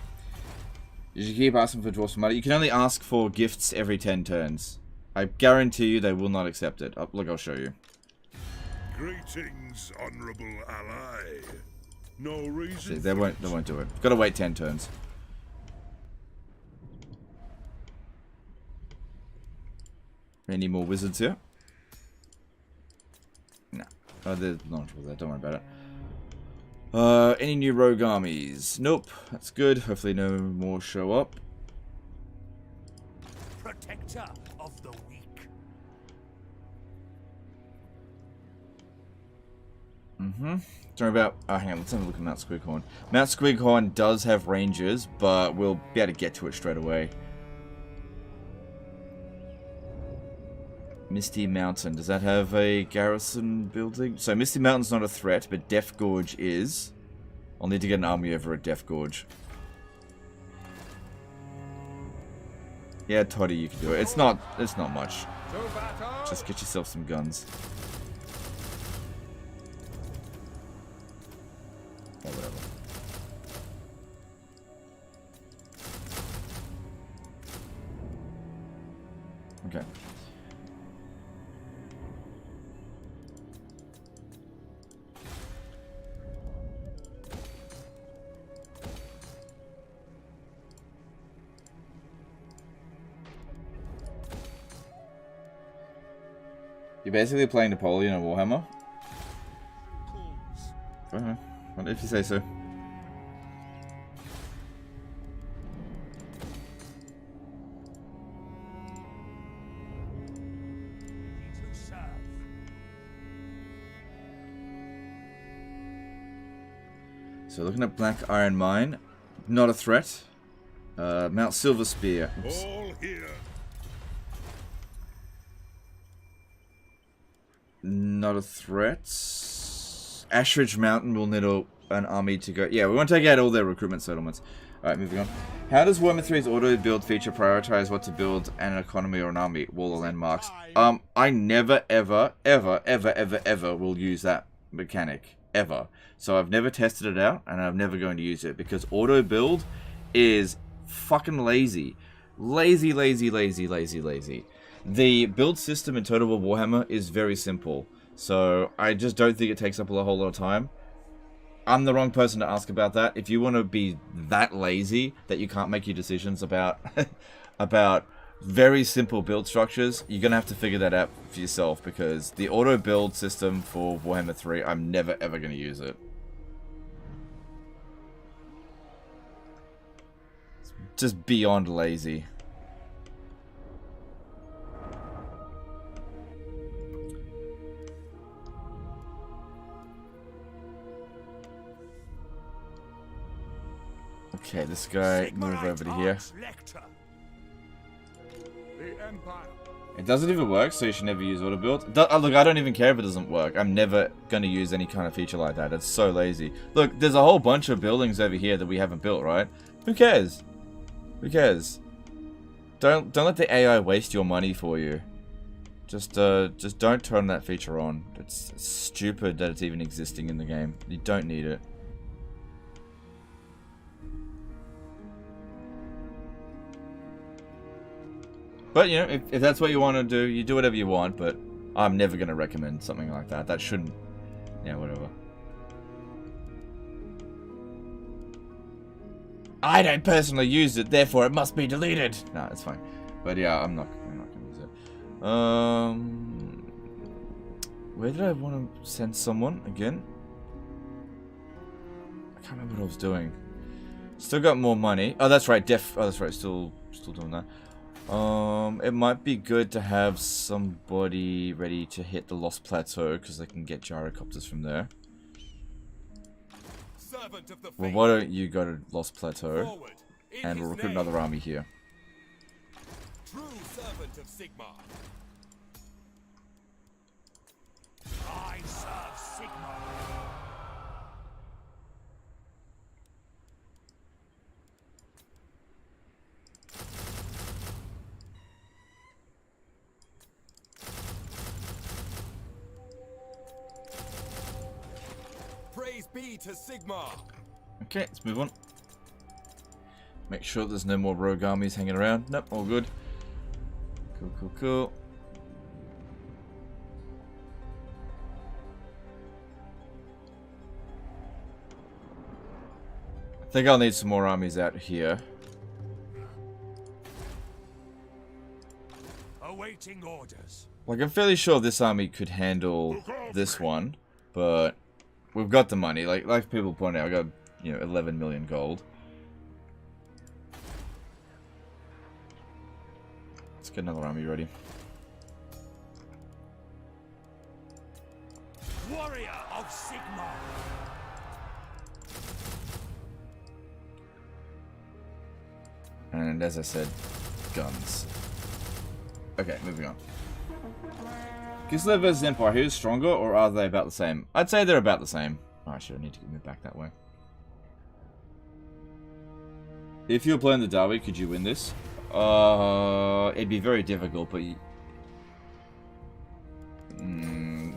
You should keep asking for dwarfs for money. You can only ask for gifts every 10 turns. I guarantee you they will not accept it. Oh, look, I'll show you. Greetings, honorable ally. No reason. See, they won't do it. Gotta wait 10 turns. Any more wizards here? No. Oh, there's not there. Don't worry about it. Any new rogue armies? Nope. That's good. Hopefully no more show up. Protector of the weak. Sorry about... Oh, hang on. Let's have a look at Mount Squighorn. Mount Squighorn does have rangers, but we'll be able to get to it straight away. Misty Mountain. Does that have a garrison building? So Misty Mountain's not a threat, but Death Gorge is. I'll need to get an army over at Death Gorge. Yeah, Toddy, you can do it. It's not much. Just get yourself some guns. Or whatever. Okay. You're basically playing Napoleon and Warhammer? What if you say so? So looking at Black Iron Mine, not a threat. Mount Silver Spear. Oops. All here. not a threat. Ashridge Mountain will need an army to go. Yeah, we want to take out all their recruitment settlements. Alright, moving on. How does Warhammer 3's auto-build feature prioritize what to build, an economy or an army? Wall or landmarks? I never, ever, ever, ever, ever, ever will use that mechanic. Ever. So I've never tested it out, and I'm never going to use it, because auto-build is fucking lazy. Lazy, lazy, lazy, lazy, lazy. The build system in Total War Warhammer is very simple, so I just don't think it takes up a whole lot of time. I'm the wrong person to ask about that. If you want to be that lazy that you can't make your decisions about about very simple build structures, you're going to have to figure that out for yourself, because the auto build system for Warhammer 3, I'm never ever going to use it. It's just beyond lazy. Okay, this guy, move over to here. The Empire. It doesn't even work, so you should never use auto build. Look, I don't even care if it doesn't work. I'm never going to use any kind of feature like that. It's so lazy. Look, there's a whole bunch of buildings over here that we haven't built, right? Who cares? Who cares? Don't let the AI waste your money for you. Just don't turn that feature on. It's stupid that it's even existing in the game. You don't need it. But, you know, if that's what you want to do, you do whatever you want, but I'm never going to recommend something like that. That shouldn't... Yeah, whatever. I don't personally use it, therefore it must be deleted. No, it's fine. But yeah, I'm not going to use it. Where did I want to send someone again? I can't remember what I was doing. Still got more money. Oh, that's right. Oh, that's right. Still doing that. It might be good to have somebody ready to hit the Lost Plateau, because they can get gyrocopters from there. Well, why don't you go to Lost Plateau, and we'll recruit another army here. True servant of Sigmar. I serve Sigmar. Praise be to Sigmar. Okay, let's move on. Make sure there's no more rogue armies hanging around. Nope, all good. Cool, cool, cool. I think I'll need some more armies out here. Awaiting orders. Like, I'm fairly sure this army could handle this one, but we've got the money. Like people point out, I got, you know, 11 million gold. Let's get another army ready. Warrior of Sigmar. And as I said, guns. Okay, moving on. Kislev versus Empire, who's stronger, or are they about the same? I'd say they're about the same. Oh, I should need to move back that way. If you were playing the Derby, could you win this? It'd be very difficult, but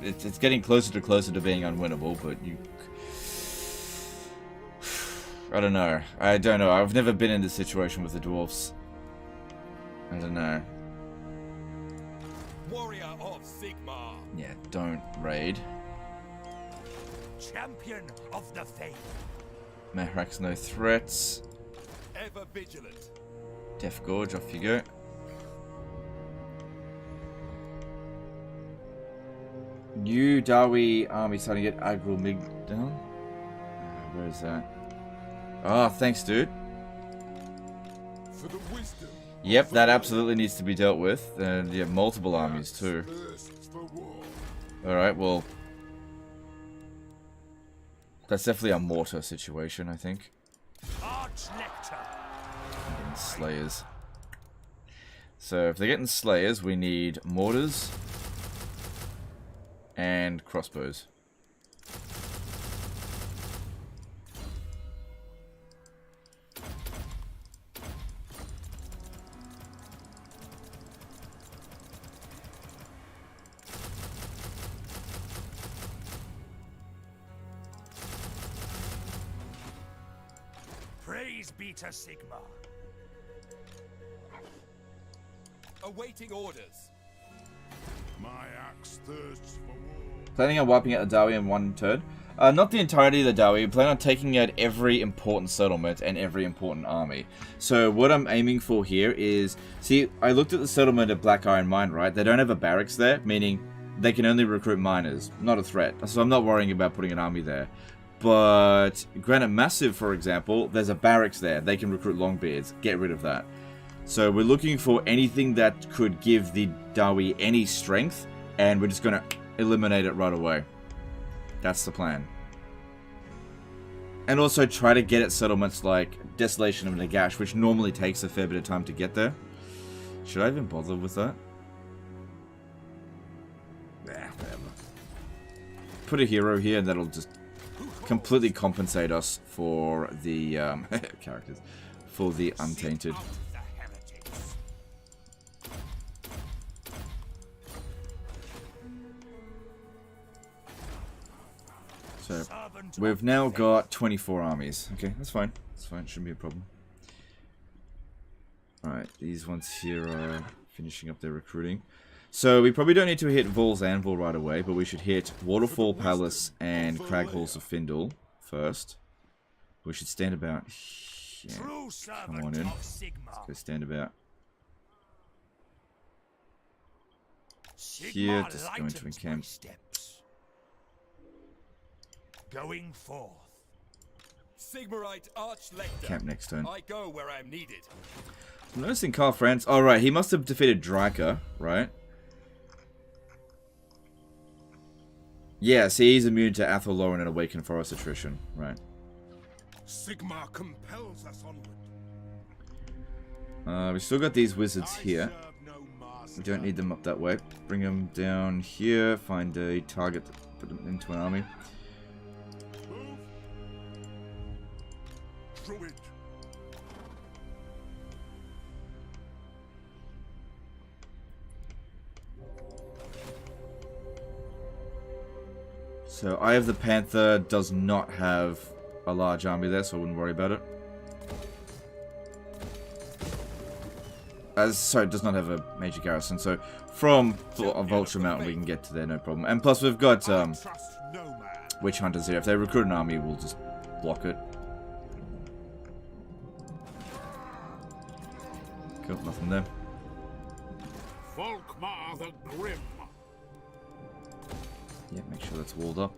it's getting closer to being unwinnable, but you... I don't know. I've never been in this situation with the dwarfs. I don't know. Warrior of Sigmar. Yeah, don't raid. Champion of the faith. Mahrak's no threats. Ever vigilant. Death Gorge, off you go. New Dawi army starting to get Agral Mig down. Where is that? Oh, thanks, dude. For the wisdom. Yep, that absolutely needs to be dealt with. And yeah, multiple armies too. Alright, well. That's definitely a mortar situation, I think. Getting slayers. So if they're getting slayers, we need mortars. and crossbows. Praise be to Sigma. Awaiting orders. My axe thirsts for war. Planning on wiping out the Dawi in one turn? Not the entirety of the Dawi. We plan on taking out every important settlement and every important army. So what I'm aiming for here is... See, I looked at the settlement of Black Iron Mine, right? They don't have a barracks there, meaning they can only recruit miners. Not a threat. So I'm not worrying about putting an army there. But Granite Massive, for example, there's a barracks there. They can recruit Longbeards. Get rid of that. So we're looking for anything that could give the Dawi any strength, and we're just going to eliminate it right away. That's the plan. And also try to get at settlements like Desolation of Nagash, which normally takes a fair bit of time to get there. Should I even bother with that? Nah, whatever. Put a hero here and that'll just completely compensate us for the characters, for the Untainted. So we've now got 24 armies. Okay, that's fine. That's fine. Shouldn't be a problem. Alright, these ones here are finishing up their recruiting. So we probably don't need to hit Vol's Anvil right away, but we should hit Waterfall Palace and Crag Halls of Findle first. We should stand about here. Come on in. Let's go stand about here. Just go into encamp. Going forth. Sigmarite Archlector. Camp next turn. I go where I am needed. I'm noticing Karl Franz. Oh, right. He must have defeated Draca, right? Yeah, see, he's immune to Athel Loren and Awakened Forest Attrition. Right. Sigma compels us onward. We still got these wizards here. We don't need them up that way. Bring them down here. Find a target. Put them into an army. Move. Through it. So, Eye of the Panther does not have a large army there, so I wouldn't worry about it. Sorry, it does not have a major garrison, so from Vulture Mountain we can get to there, no problem. And plus we've got Witch Hunters here. If they recruit an army, we'll just block it. Cool, nothing there. Volkmar the Grim. Yeah, make sure that's walled up.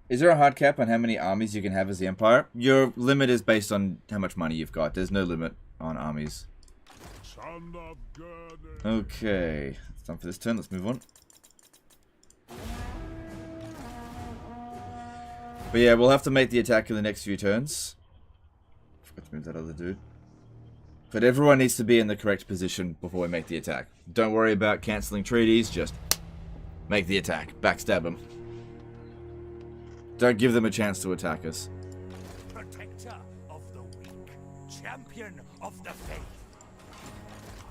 Is there a hard cap on how many armies you can have as the Empire? Your limit is based on how much money you've got. There's no limit on armies. Okay, it's done for this turn. Let's move on. But yeah, we'll have to make the attack in the next few turns. Forgot to move that other dude. But everyone needs to be in the correct position before we make the attack. Don't worry about cancelling treaties, just make the attack. Backstab them. Don't give them a chance to attack us. Protector of the weak, champion of the faith.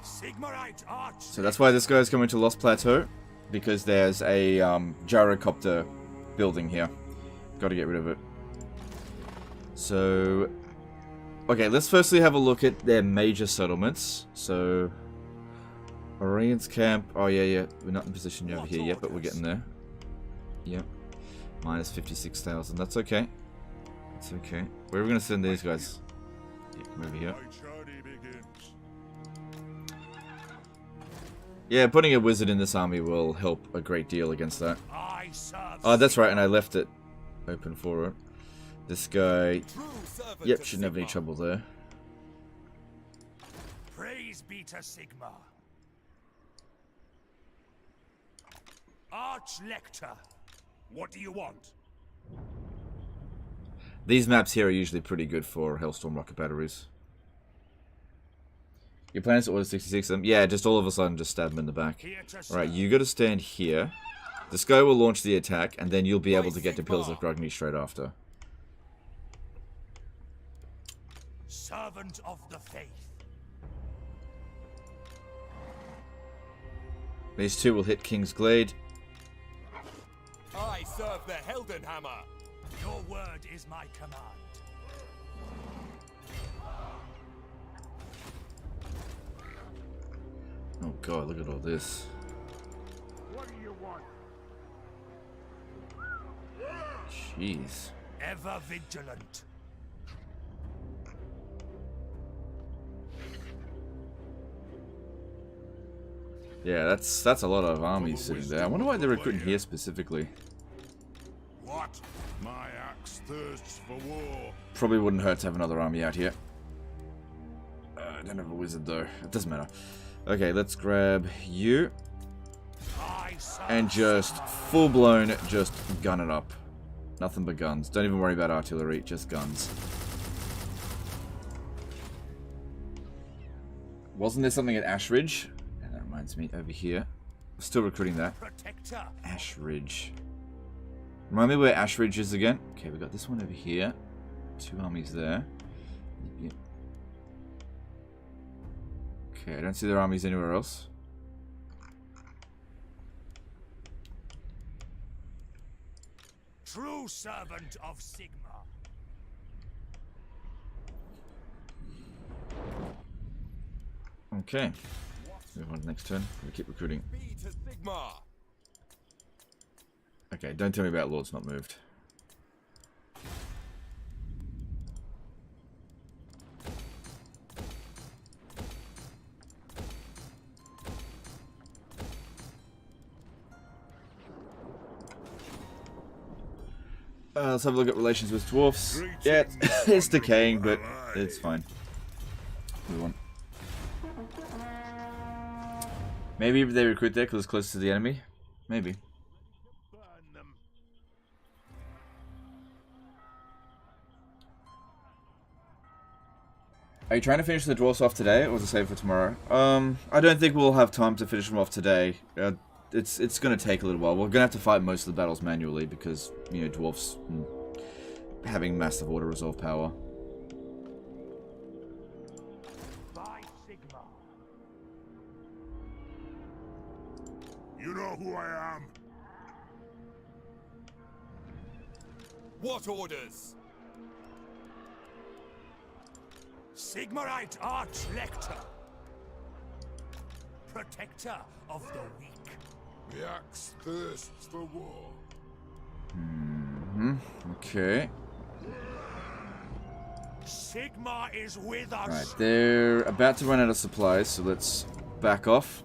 Sigmarite Arch. So that's why this guy's coming to Lost Plateau, because there's a gyrocopter building here. Got to get rid of it. So, okay, let's firstly have a look at their major settlements. So, Orient's camp. Oh yeah, we're not in position over here yet, but we're getting there. Yep. Minus 56,000. That's okay. It's okay. Where are we going to send these guys? Yeah, come over here. Yeah, putting a wizard in this army will help a great deal against that. Oh, that's right, and I left it open for it. This guy... Yep, shouldn't have any trouble there. Praise be to Sigma. Arch-Lector, what do you want? These maps here are usually pretty good for Hellstorm rocket batteries. Your plan is to order 66 of them? Yeah, just all of a sudden just stab them in the back. Alright, you gotta stand here. This guy will launch the attack, and then you'll be able to get to Pillars of Grugny straight after. Servant of the Faith. These two will hit King's Glade. I serve the Heldenhammer. Your word is my command. Oh god, look at all this. What do you want? Jeez. Ever vigilant. Yeah, that's a lot of armies sitting there. I wonder why they're recruiting here specifically. What? My axe thirsts for war. Probably wouldn't hurt to have another army out here. I don't have a wizard though. It doesn't matter. Okay, let's grab you. And just full-blown, just gun it up. Nothing but guns. Don't even worry about artillery, just guns. Wasn't there something at Ash Ridge? And that reminds me, over here. We're still recruiting that. Protector. Ash Ridge. Remind me where Ash Ridge is again? Okay, we got this one over here. 2 armies there. Yep. Okay, I don't see their armies anywhere else. True servant of Sigma. Okay. Move on to the next turn. We keep recruiting. Be to Sigma. Okay, don't tell me about Lords not moved. Let's have a look at relations with dwarfs. Yeah, it's decaying, but it's fine. Move on. Maybe they recruit there because it's close to the enemy. Maybe. Are you trying to finish the dwarfs off today, or was it saved for tomorrow? I don't think we'll have time to finish them off today. It's going to take a little while. We're going to have to fight most of the battles manually because, you know, dwarfs having massive auto-resolve power. By Sigma. You know who I am? What orders? Sigmarite Arch-Lector. Protector of the weak. The axe thirsts for war. Okay. Sigma is with us. Right, they're about to run out of supplies, so let's back off.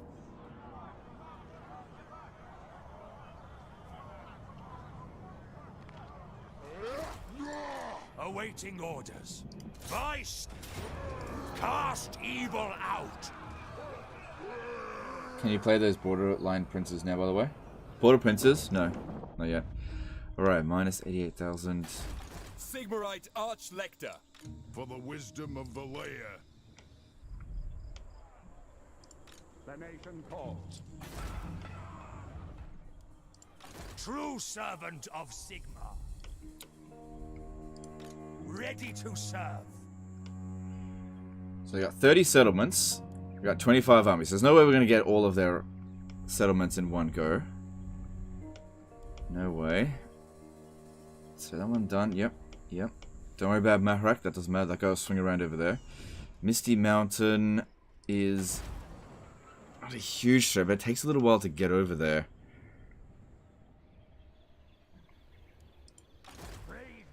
Awaiting orders. Vice, cast evil out. Can you play those borderline princes now, by the way? Border princes? No, not yet. Alright, minus 88,000. Sigmarite Arch-Lector. For the wisdom of the layer. The nation calls. True servant of Sigma. Ready to serve. So they got 30 settlements. We got 25 armies. There's no way we're going to get all of their settlements in one go. No way. So that one done. Yep. Yep. Don't worry about Mahrak. That doesn't matter. That guy will swing around over there. Misty Mountain is not a huge threat, but it takes a little while to get over there.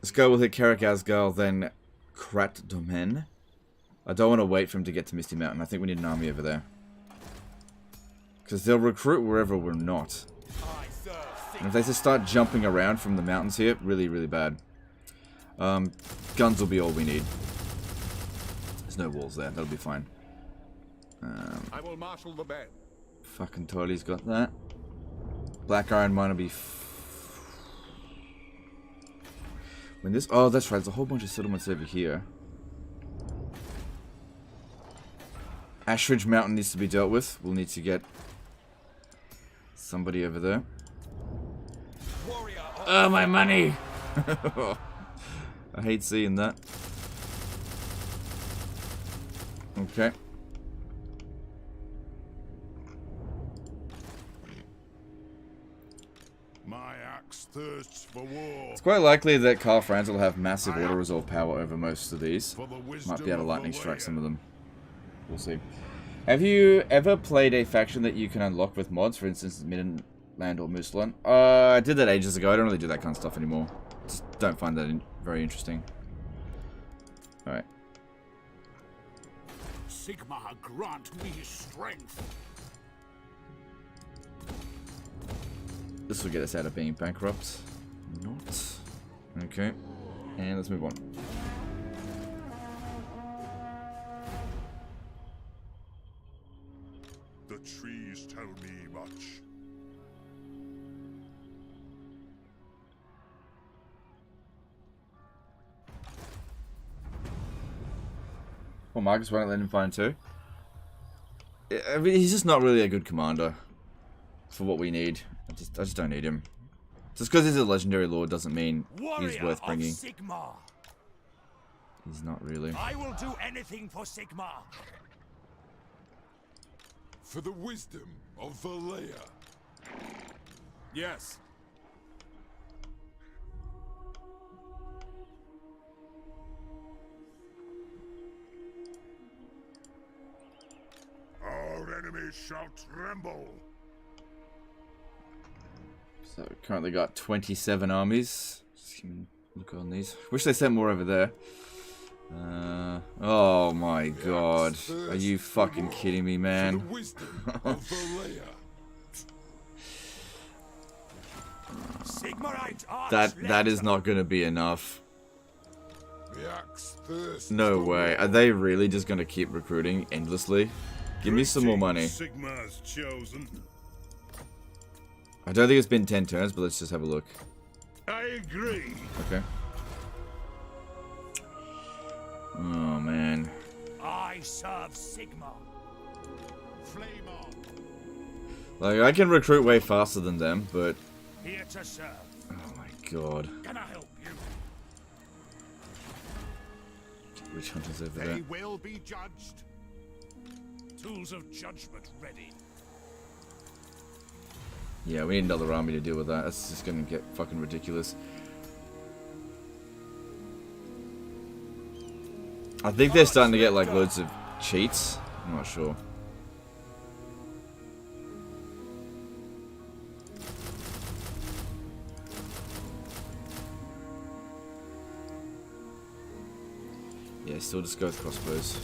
This guy will hit Karak Asgal, then Krat Domen. I don't want to wait for him to get to Misty Mountain. I think we need an army over there. Because they'll recruit wherever we're not. And if they just start jumping around from the mountains here, really, really bad. Guns will be all we need. There's no walls there. That'll be fine. I will marshal the band. Fucking totally got that. Black Iron Mine will be... when this... oh, that's right. There's a whole bunch of settlements over here. Ashridge Mountain needs to be dealt with. We'll need to get somebody over there. Oh, my money! I hate seeing that. Okay. My axe thirsts for war. It's quite likely that Karl Franz will have massive auto-resolve power over most of these. For the Might be able to lightning strike some of them. them. We'll see. Have you ever played a faction that you can unlock with mods, for instance, Midland or Moosland? I did that ages ago. I don't really do that kind of stuff anymore. Just don't find that very interesting. Alright. Sigmar, grant me strength. This will get us out of being bankrupt. Not. Okay. And let's move on. The trees tell me much. Well, Marcus won't let him find two. I mean, he's just not really a good commander for what we need. I just don't need him. Just because he's a legendary lord doesn't mean he's worth bringing. Sigmar. He's not really. I will do anything for Sigmar. For the wisdom of Valea. Yes. Our enemies shall tremble. So currently got 27 armies. Just look on these. Wish they sent more over there. Oh my god. Are you fucking kidding me, man? For the wisdom of Valea. Sigmarite That is not going to be enough. The axe thirsts No for way. war. Are they really just going to keep recruiting endlessly? Give me some more money. Sigmar's chosen. I don't think it's been 10 turns, but let's just have a look. I agree. Okay. Oh, man. I serve Sigmar. Flame on. Like, I can recruit way faster than them, but... Here to serve. oh my god. Can I help you? Witch Hunters over They there. will be judged. Tools of judgment ready. Yeah, we need another army to deal with that. That's just gonna get fucking ridiculous. I think they're starting to get like loads of cheats. I'm not sure. Yeah, still just go with crossbows.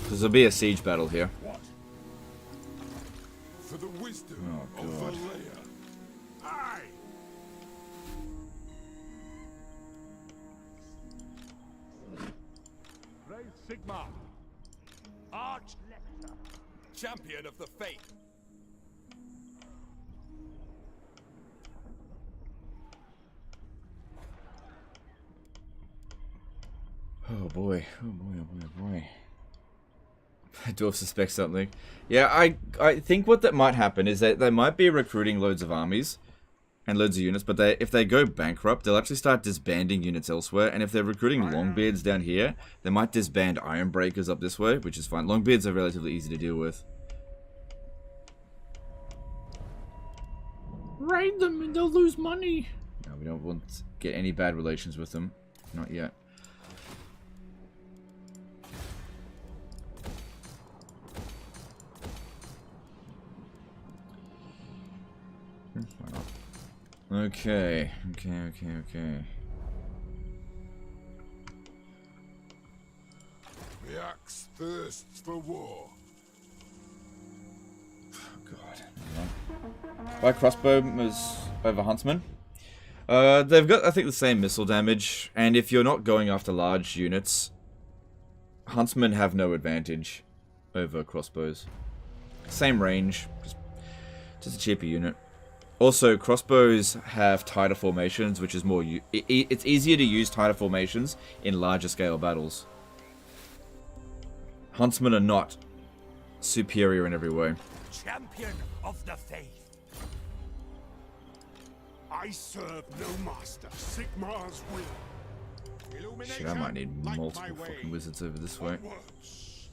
Because there'll be a siege battle here. What? For the wisdom Oh, of God. Valea. Aye. Praise Sigmar. Arch Lecter. Champion of the faith. Oh boy, oh boy, oh boy, oh boy. Dwarf suspects something. Yeah, I think what that might happen is that they might be recruiting loads of armies and loads of units, but if they go bankrupt, they'll actually start disbanding units elsewhere, and if they're recruiting Longbeards down here, they might disband Ironbreakers up this way, which is fine. Longbeards are relatively easy to deal with. Raid them and they'll lose money. No, we don't want to get any bad relations with them. Not yet. Why not? Okay. The axe thirsts for war. Why crossbowers over huntsmen? They've got, I think, the same missile damage, and if you're not going after large units, huntsmen have no advantage. over crossbows. Same range, just a cheaper unit. Also, crossbows have tighter formations, which is more... It's easier to use tighter formations in larger scale battles. Huntsmen are not superior in every way. Champion of the faith. I serve no master. Sigmar's will. Illumination, Shit, I might need light multiple my way. fucking wizards over this way. Onwards.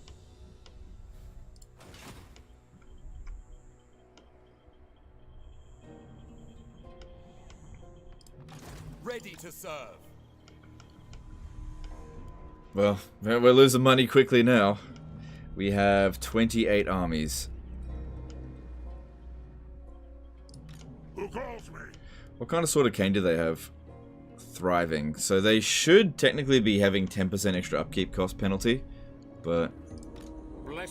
Ready to serve. Well, we're losing money quickly now. We have 28 armies. Who calls me? What kind of sword of cane do they have? Thriving. So they should technically be having 10% extra upkeep cost penalty. But,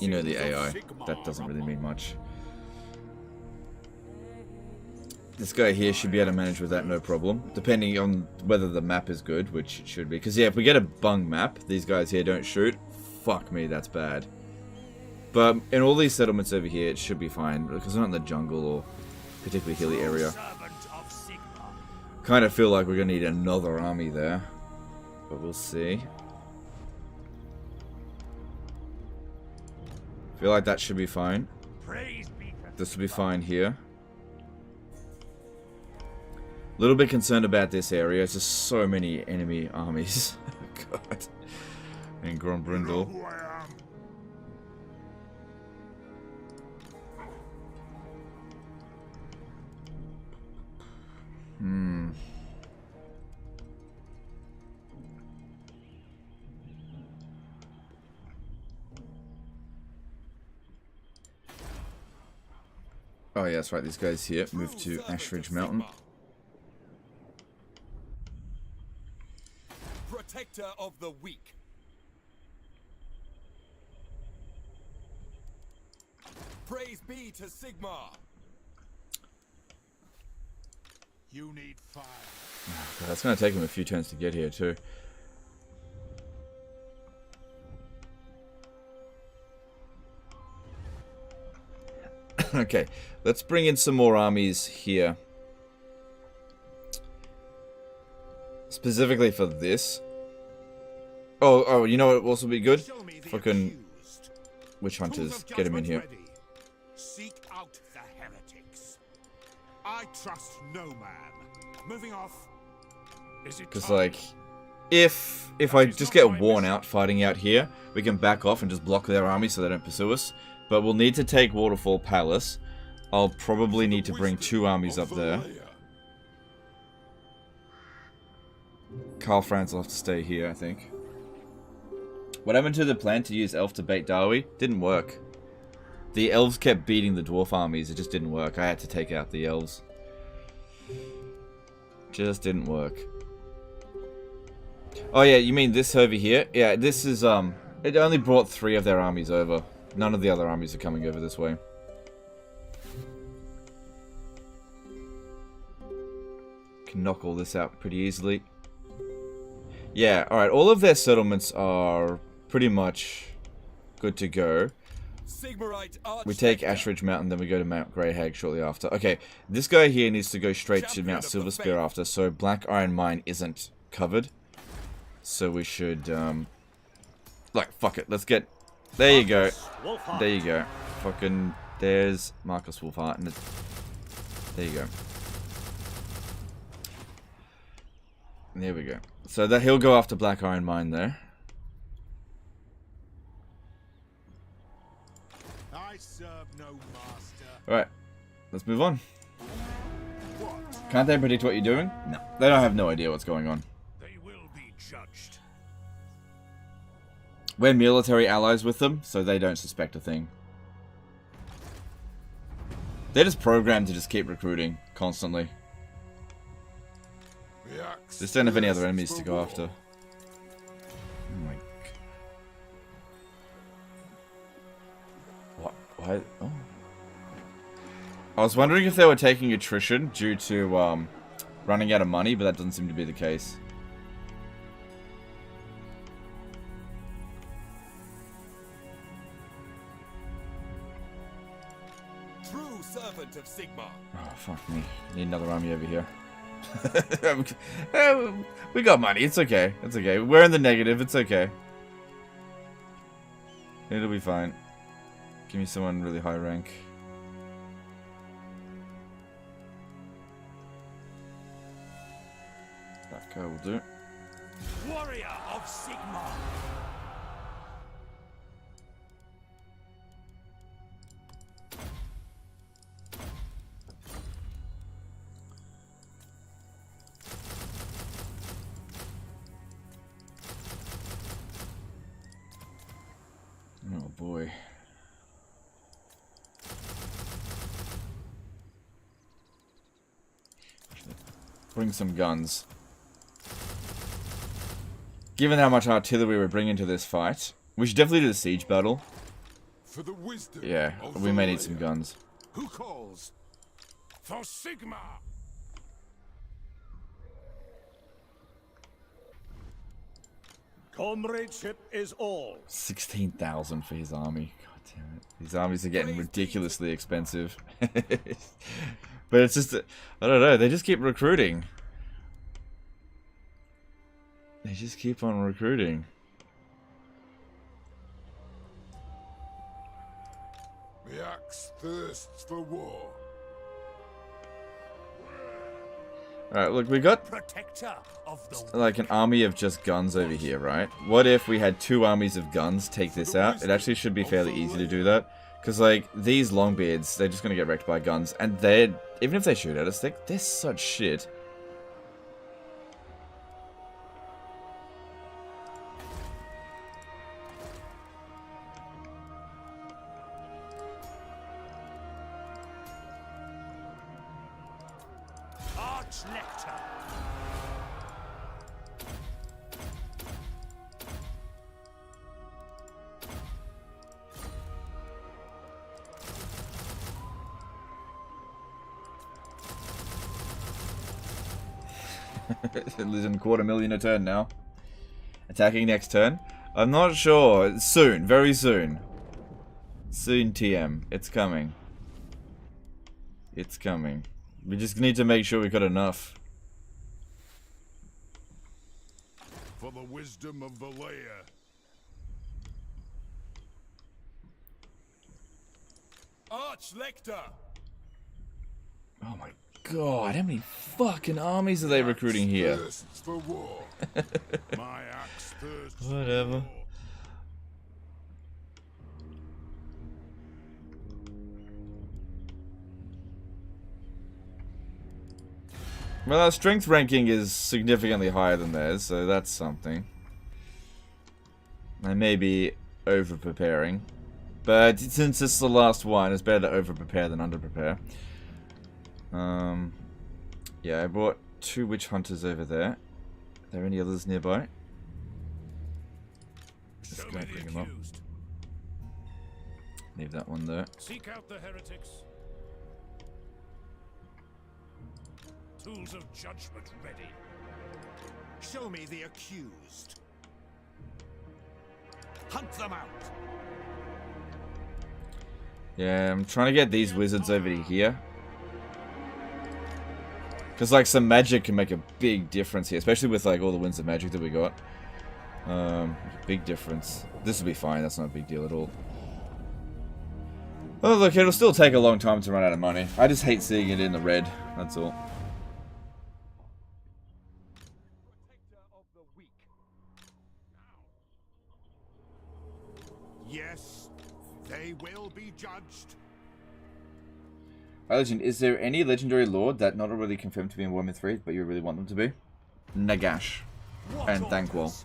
you know the AI. That doesn't really mean much. This guy here should be able to manage with that no problem. Depending on whether the map is good, which it should be. Because yeah, if we get a bung map, these guys here don't shoot. Fuck me, that's bad. But in all these settlements over here, it should be fine. Because we're not in the jungle or particularly hilly area. Kind of feel like we're going to need another army there. But we'll see. Feel like that should be fine. This will be fine here. A little bit concerned about this area. It's just so many enemy armies. God. And Grombrindle. Who I am? Oh yeah, that's right. These guys here move to Ashridge Mountain. Protector of the weak. Praise be to Sigmar. You need fire. God, that's going to take him a few turns to get here too. Okay, let's bring in some more armies here. Specifically for this. Oh, you know what will also be good? Fucking witch hunters. Get him in here. Ready. Seek out the heretics. I trust no man. Moving off. Is it Because time? like, if I just get worn out fighting out here, we can back off and just block their army so they don't pursue us. But we'll need to take Waterfall Palace. I'll probably need to bring 2 armies up there. Karl Franz will have to stay here, I think. What happened to the plan to use Elf to bait Darwi? Didn't work. The elves kept beating the dwarf armies. It just didn't work. I had to take out the elves. Just didn't work. Oh yeah, you mean this over here? Yeah, this is, it only brought 3 of their armies over. None of the other armies are coming over this way. Can knock all this out pretty easily. Yeah, alright, all of their settlements are pretty much good to go. We take Ashridge Mountain, then we go to Mount Greyhag shortly after. Okay, this guy here needs to go straight to Mount Silverspear after, so Black Iron Mine isn't covered. So we should, like, fuck it, let's get... There you go. There you go. Fucking, there's Marcus Wolfheart, and there you go. There we go. So that he'll go after Black Iron Mine there. I serve no master. Alright, let's move on. Can't they predict what you're doing? No. They don't have no idea what's going on. They will be judged. We're military allies with them, so they don't suspect a thing. They're just programmed to just keep recruiting constantly. Just don't have any other enemies to go after. Oh my... What? Why? Oh. I was wondering if they were taking attrition due to running out of money, but that doesn't seem to be the case. True servant of Sigmar. Oh, fuck me. Need another army over here. We got money. It's okay. It's okay. We're in the negative. It's okay. It'll be fine. Give me someone really high rank. That guy will do. Warrior of Sigmar. Oh boy. Bring some guns. Given how much artillery we're bringing to this fight, we should definitely do the siege battle. For the wisdom Yeah, of we may need Valyria. some guns. Who calls? For Sigmar. Comradeship is all. 16,000 for his army. God damn it. These armies are getting ridiculously expensive. But it's just, I don't know, they just keep recruiting. They just keep on recruiting. The axe thirsts for war. Alright, look, we got Protector of the like an army of just guns over here, right? What if we had 2 armies of guns take this out? It actually should be fairly easy to do that. Because, like, these Longbeards, they're just going to get wrecked by guns. And they're, even if they shoot at us, they're such shit. Arch-Lector. Losing $250,000 a turn now. Attacking next turn. I'm not sure. Soon. Very soon. Soon, TM. It's coming. It's coming. We just need to make sure we got enough. For the wisdom of Valyria. Arch-Lector. Oh my god, how many fucking armies are they recruiting here? Thirsts for war. My axe thirsts Whatever. for war. Well, our strength ranking is significantly higher than theirs, so that's something. I may be over-preparing. But since this is the last one, it's better to over-prepare than under-prepare. Yeah, I brought 2 witch hunters over there. Are there any others nearby? Just Show gonna me the bring them up. accused. Leave that one there. Seek out the heretics. Tools of judgment ready. Show me the accused. Hunt them out. Yeah, I'm trying to get these wizards over to here. Because, like, some magic can make a big difference here. Especially with, like, all the winds of magic that we got. A big difference. This will be fine. That's not a big deal at all. Oh, look, it'll still take a long time to run out of money. I just hate seeing it in the red. That's all. Protector of the weak. Yes, they will be judged. Legend, is there any legendary lord that not already confirmed to be in Warhammer 3, but you really want them to be? Nagash. What And Thankwall. orders?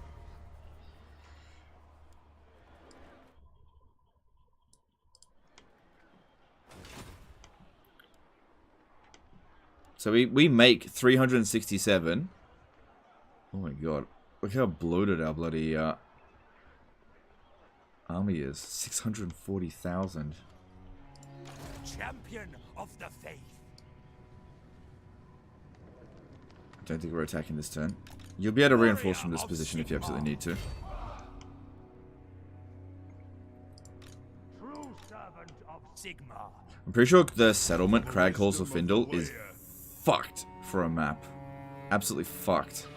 So we make 367. Oh my god. Look how bloated our bloody army is. 640,000. Champion of the faith. I don't think we're attacking this turn. You'll be able to reinforce from this position if you absolutely need to. True son servant of Sigmar. I'm pretty sure the settlement, Crag Halls of Findle, is fucked for a map. Absolutely fucked.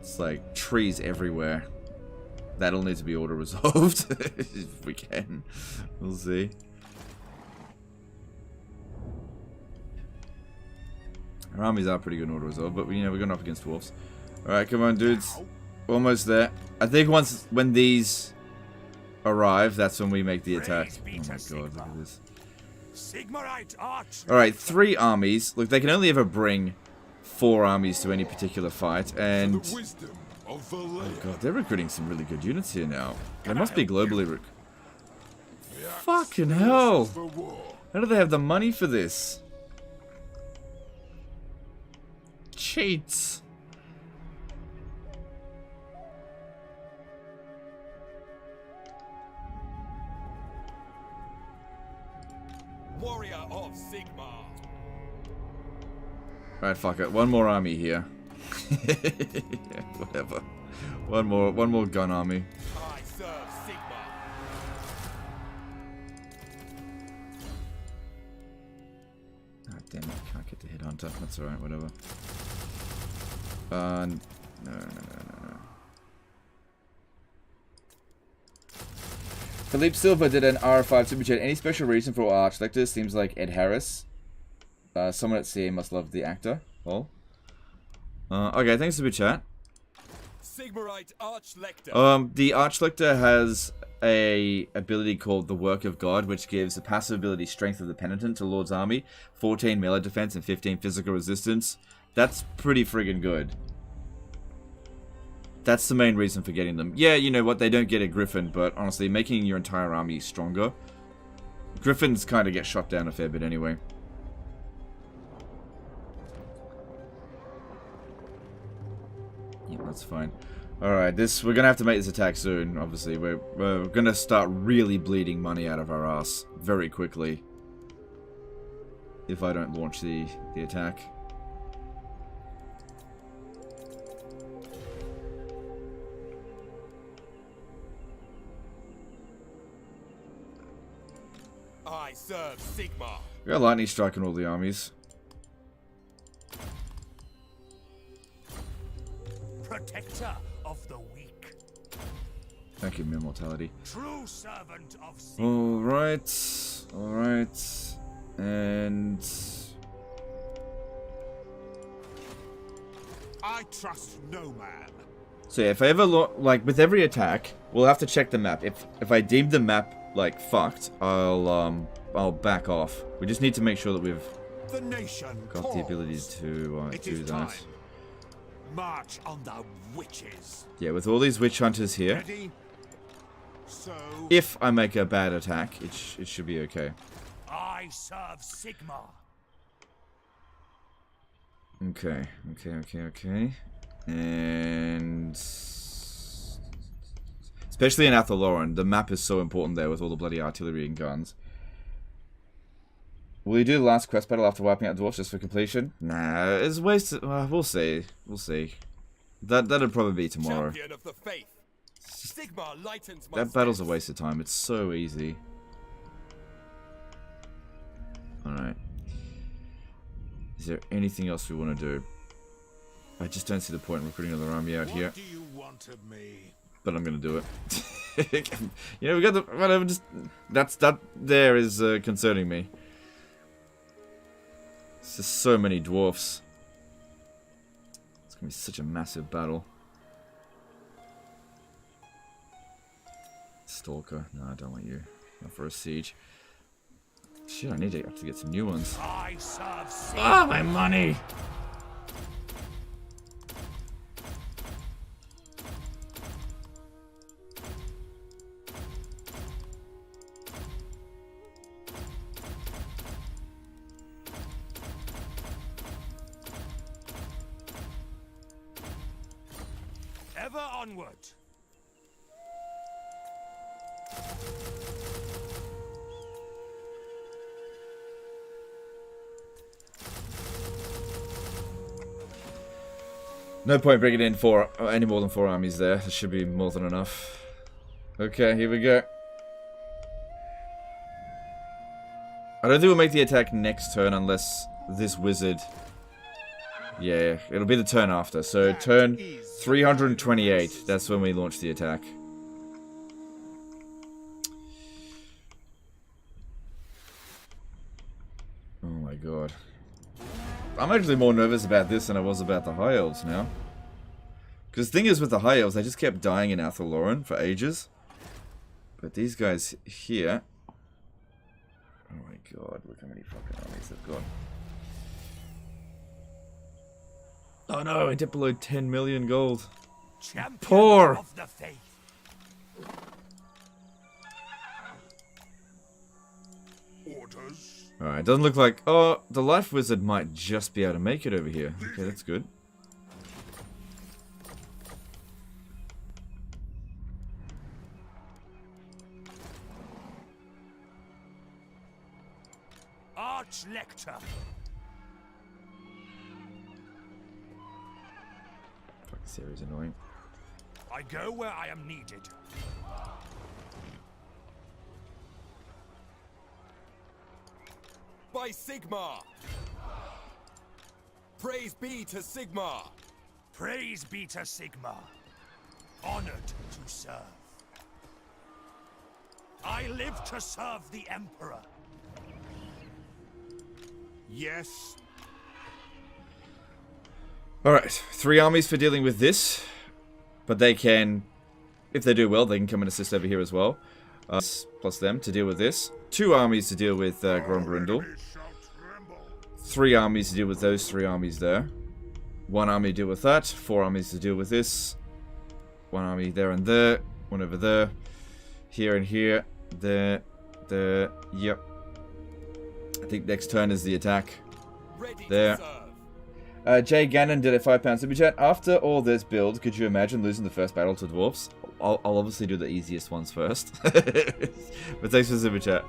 It's like trees everywhere. That'll need to be auto-resolved if we can. We'll see. Our armies are pretty good in auto-resolve, but you know, we're going up against dwarves. Alright, come on, dudes. Almost there. I think when these arrive, that's when we make the attack. Oh my god, look at this. Sigmarite arch. Alright, 3 armies. Look, they can only ever bring 4 armies to any particular fight, and... Oh god, they're recruiting some really good units here now. They must be globally Fucking hell! How do they have the money for this? Cheats. Warrior of Sigmar. Alright, fuck it. One more army here. Yeah, whatever. One more gun army. I serve Sigmar. Ah, damn it. Can't get the headhunter. That's alright, whatever. No. Philippe Silva did an R5 super chat. Any special reason for Arch Lecter? Seems like Ed Harris. Someone at CA must love the actor. Well. Okay, thanks for the chat. Sigmarite Archlector. The Archlector has a ability called the Work of God, which gives the passive ability Strength of the Penitent to Lord's Army, 14 melee defense and 15 physical resistance. That's pretty friggin' good. That's the main reason for getting them. Yeah, you know what, they don't get a Griffin, but honestly, making your entire army stronger. Griffins kind of get shot down a fair bit anyway. Yeah, that's fine. Alright, we're gonna have to make this attack soon, obviously. We're gonna start really bleeding money out of our ass very quickly. If I don't launch the attack. I serve Sigmar. We got lightning strike on all the armies. Protector of the weak. Thank you, mere mortality. True servant of Sigmar. Alright. And... I trust no man. So yeah, if I ever like with every attack, we'll have to check the map. If I deem the map like fucked, I'll back off. We just need to make sure that we've got the ability to do that. Time. March on the witches. Yeah, with all these witch hunters here, Ready? So if I make a bad attack, it should be okay. I serve Sigmar. Okay. And... especially in Athaloran, the map is so important there with all the bloody artillery and guns. Will you do the last quest battle after wiping out dwarfs just for completion? Nah, it's wasted. We'll see. That'd probably be tomorrow. Champion of the faith. Sigmar lightens my That battle's a steps. waste of time. It's so easy. Alright. Is there anything else we want to do? I just don't see the point in recruiting another army out here. what do you want of me? But I'm gonna do it. You know, we got the... whatever, just... that there is concerning me. It's just so many dwarfs. It's gonna be such a massive battle. Stalker. No, I don't want you. Not for a siege. Shit, I need to have to get some new ones. I serve Sigmar. Ah, my money! Ever onward. No point bringing in any more than 4 armies there. There should be more than enough. Okay, here we go. I don't think we'll make the attack next turn unless this wizard... Yeah, it'll be the turn after. So turn 328, that's when we launch the attack. Oh my god. I'm actually more nervous about this than I was about the High Elves now. Because the thing is with the High Elves, they just kept dying in Athalloran for ages. But these guys here... Oh my god, look how many fucking armies they've got. Oh no, I dipped below 10 million gold. Champion Poor! of the faith. Orders. Alright, doesn't look like... Oh, the Life Wizard might just be able to make it over here. Okay, that's good. Arch-Lector. Fuck, this area's annoying. I go where I am needed. By Sigmar! Praise be to Sigmar! Praise be to Sigmar. Honored to serve. I live to serve the Emperor. Yes. Alright, 3 armies for dealing with this. But they can, if they do well, they can come and assist over here as well. Plus them to deal with this. 2 armies to deal with Grombrindle. 3 armies to deal with those 3 armies there. 1 army to deal with that. 4 armies to deal with this. 1 army there and there. 1 over there. Here and here. There. There. Yep. I think next turn is the attack. Ready There. to serve. Jay Gannon did a £5 super chat. After all this build, could you imagine losing the first battle to dwarfs? I'll obviously do the easiest ones first. But thanks for the super chat.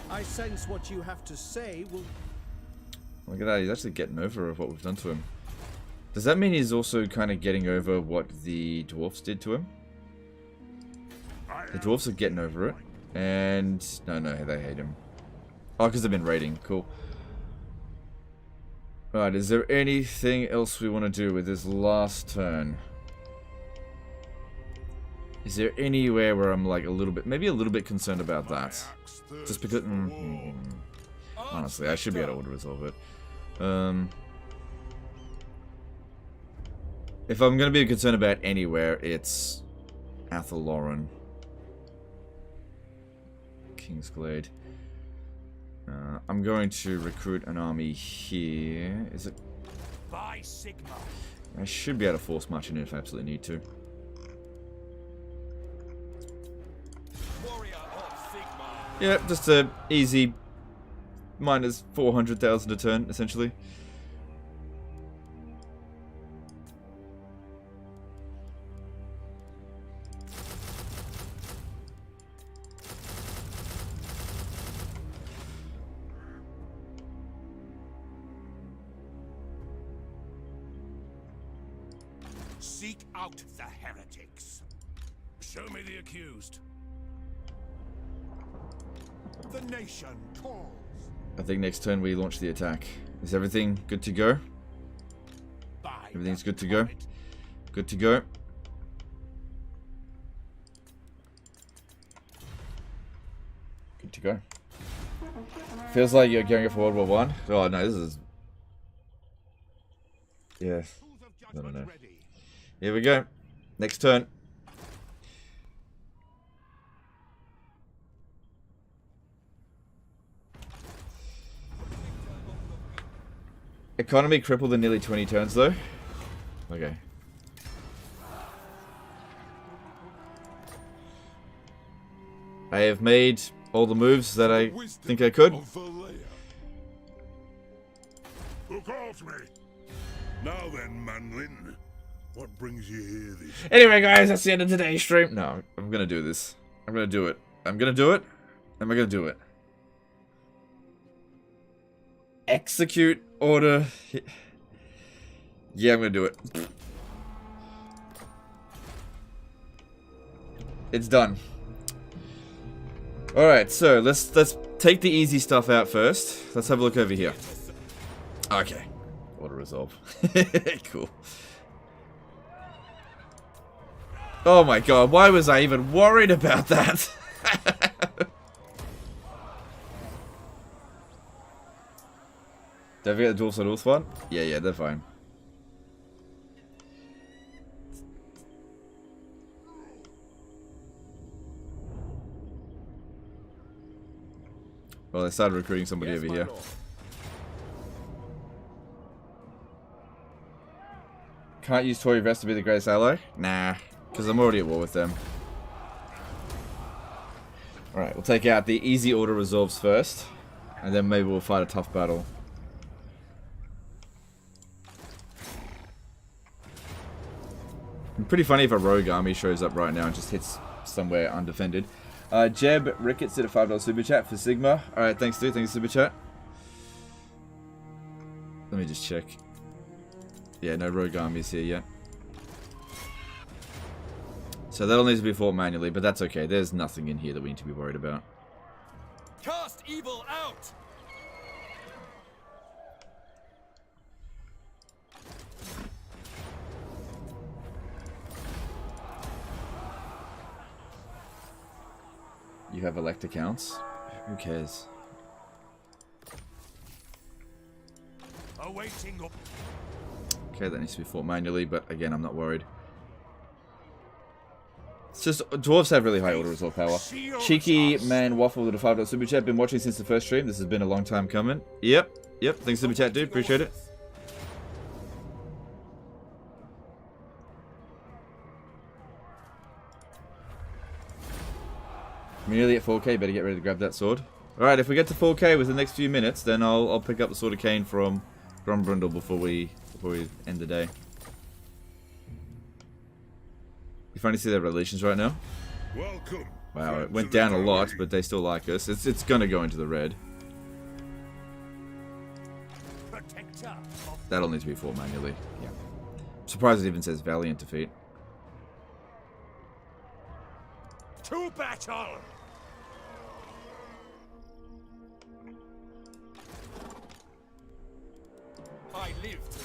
I sense what you have to say will... Look at that, he's actually getting over what we've done to him. Does that mean he's also kind of getting over what the dwarfs did to him? The dwarfs are getting over it. And... No, they hate him. Oh, because they've been raiding. Cool. Alright, is there anything else we want to do with this last turn? Is there anywhere where I'm like a little bit... Maybe a little bit concerned about that? Just because... Honestly, I should be able to resolve it. If I'm going to be concerned about anywhere, it's Athalloran. Kingsglade. I'm going to recruit an army here. Is it? By Sigmar. I should be able to force march in if I absolutely need to. Warrior of Sigmar! Yeah, just a easy minus 400,000 a turn, essentially. Seek out the heretics. Show me the accused. The nation calls. I think next turn we launch the attack. Is everything good to go? By Everything's the good to go? prophet. Good to go? Good to go. Feels like you're going for World War One. Oh no, this is... Yeah. Tools of No. judgment ready. Here we go. Next turn. Economy crippled in nearly 20 turns though. Okay. I have made all the moves that I think I could. Who calls me? Now then, Manlin. What brings you here this... Anyway, guys, that's the end of today's stream. No, I'm gonna do this. I'm gonna do it. I'm gonna do it. Am I gonna do it? Execute order. Yeah, I'm gonna do it. It's done. Alright, so let's take the easy stuff out first. Let's have a look over here. Okay. Auto resolve. Cool. Oh my god, why was I even worried about that? Don't forget the Dwarfs on North one? Yeah, they're fine. Well, they started recruiting somebody over here. Can't use Tory Vest to be the greatest ally? Nah, because I'm already at war with them. Alright, we'll take out the easy auto resolves first, and then maybe we'll fight a tough battle. It's pretty funny if a rogue army shows up right now and just hits somewhere undefended. Jeb Ricketts did a $5 super chat for Sigma. Alright, thanks dude, thanks super chat. Let me just check. Yeah, no rogue armies here yet. So that'll need to be fought manually, but that's okay. There's nothing in here that we need to be worried about. Cast evil out! You have elect accounts? Who cares? Awaiting. Okay, that needs to be fought manually, but again, I'm not worried. It's just, dwarves have really high auto resolve power. Cheeky Man Waffle with a $5 super chat. Been watching since the first stream. This has been a long time coming. Yep. Thanks super chat, dude. Appreciate it. We're nearly at 4K. Better get ready to grab that sword. Alright, if we get to 4K within the next few minutes, then I'll pick up the Sword of Cain from Grombrundle before we end the day. You finally see their relations right now? Welcome. Wow, it went down a lot, but they still like us. It's gonna go into the red. That'll need to be fought manually. Yeah. I'm surprised it even says Valiant defeat. To battle! I live to...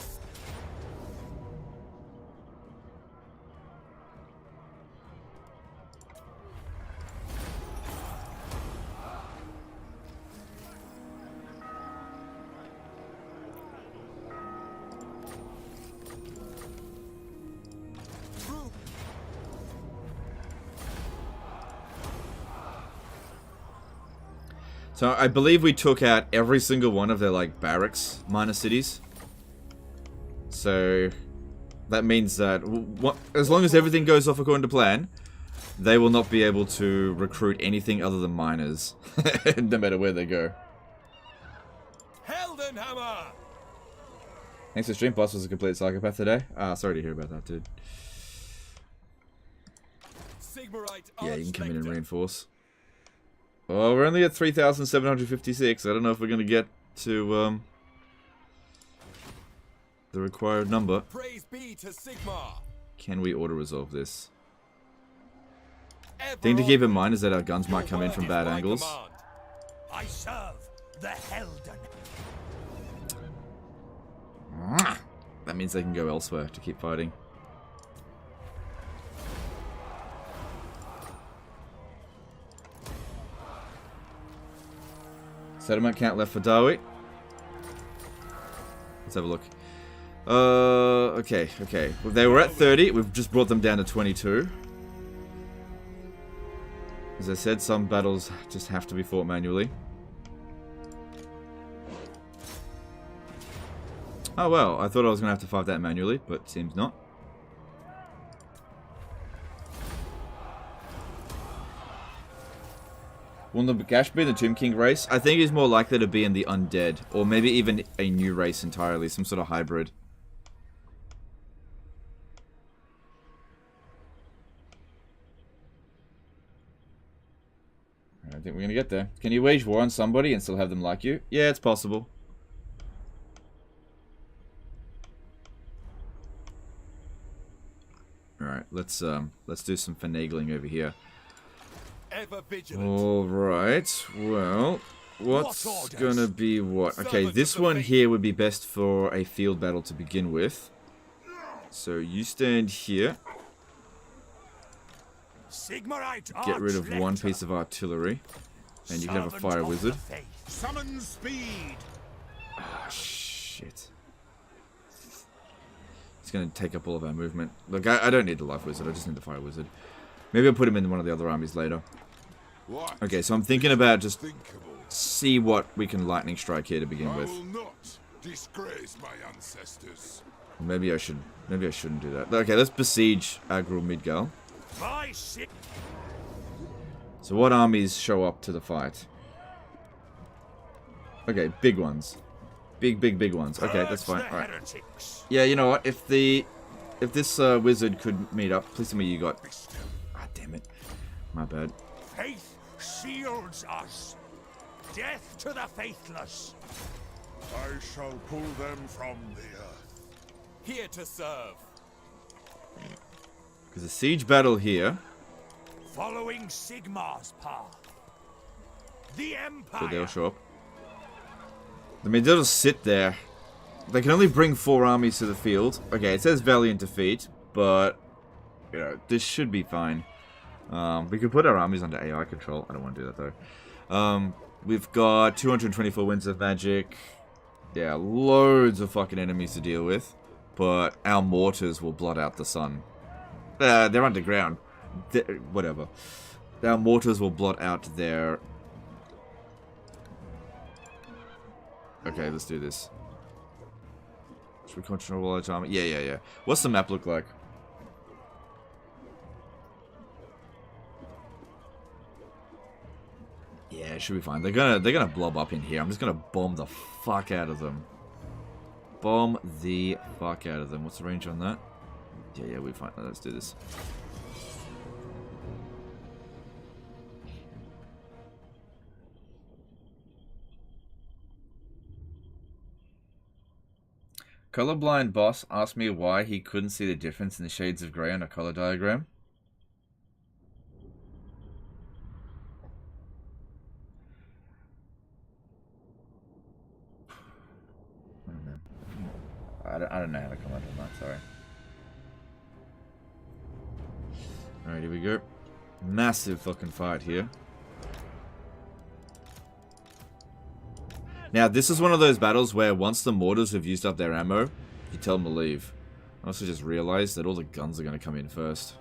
So I believe we took out every single one of their like barracks minor cities. So that means that as long as everything goes off according to plan, they will not be able to recruit anything other than miners, no matter where they go. Heldenhammer! Thanks for stream. Boss was a complete psychopath today. Sorry to hear about that, dude. Yeah, you can come in and reinforce. Well, we're only at 3,756. I don't know if we're going to get to the required number. Praise be to Sigma. Can we auto-resolve this? Thing to keep in mind is that our guns might come in from bad angles. I serve the Helden. That means they can go elsewhere to keep fighting. Settlement count left for Darwi. Let's have a look. Okay. Well, they were at 30. We've just brought them down to 22. As I said, some battles just have to be fought manually. Oh well, I thought I was going to have to fight that manually, but seems not. Will Nagash be in the Tomb King race? I think he's more likely to be in the Undead, or maybe even a new race entirely, some sort of hybrid. I think we're gonna get there. Can you wage war on somebody and still have them like you? Yeah, it's possible. Alright, let's do some finagling over here. Ever vigilant. Alright, well, what's What orders? gonna be what? Okay, this one here would be best for a field battle to begin with. So you stand here. Sigmarite Get rid of one Archlector, piece of artillery. And you can have a servant fire of the wizard. faith. Summon speed. Ah, shit. It's gonna take up all of our movement. Look, I don't need the life wizard, I just need the fire wizard. Maybe I'll put him in one of the other armies later. What? Okay, so I'm thinking about just Thinkable. see what we can lightning strike here to begin I with. will not disgrace my ancestors. Maybe I shouldn't do that. Okay, let's besiege Agril Midgard. My sick. So what armies show up to the fight? Okay, big ones. Big ones. Okay, that's fine. The Alright. heretics. Yeah, you know what? If this wizard could meet up, please tell me you got. Ah, damn it. My bad. Faith shields us. Death to the faithless. I shall pull them from the earth. Here to serve. Because a siege battle here. Following Sigmar's path. The Empire. So they'll show up. I mean, they'll just sit there. They can only bring 4 armies to the field. Okay, it says valiant defeat, but you know, this should be fine. We could put our armies under AI control. I don't want to do that though. We've got 224 winds of magic. Yeah, loads of fucking enemies to deal with. But our mortars will blot out the sun. They're underground. Whatever. Our mortars will blot out their... Okay, let's do this. Should we control large army? Yeah. What's the map look like? Yeah, it should be fine. They're gonna blob up in here. I'm just gonna bomb the fuck out of them. Bomb the fuck out of them. What's the range on that? Yeah, we're fine. Let's do this. Colorblind boss asked me why he couldn't see the difference in the shades of grey on a color diagram. I don't know how to comment on that, sorry. Alright, here we go. Massive fucking fight here. Now, this is one of those battles where once the mortars have used up their ammo, you tell them to leave. I also just realized that all the guns are going to come in first.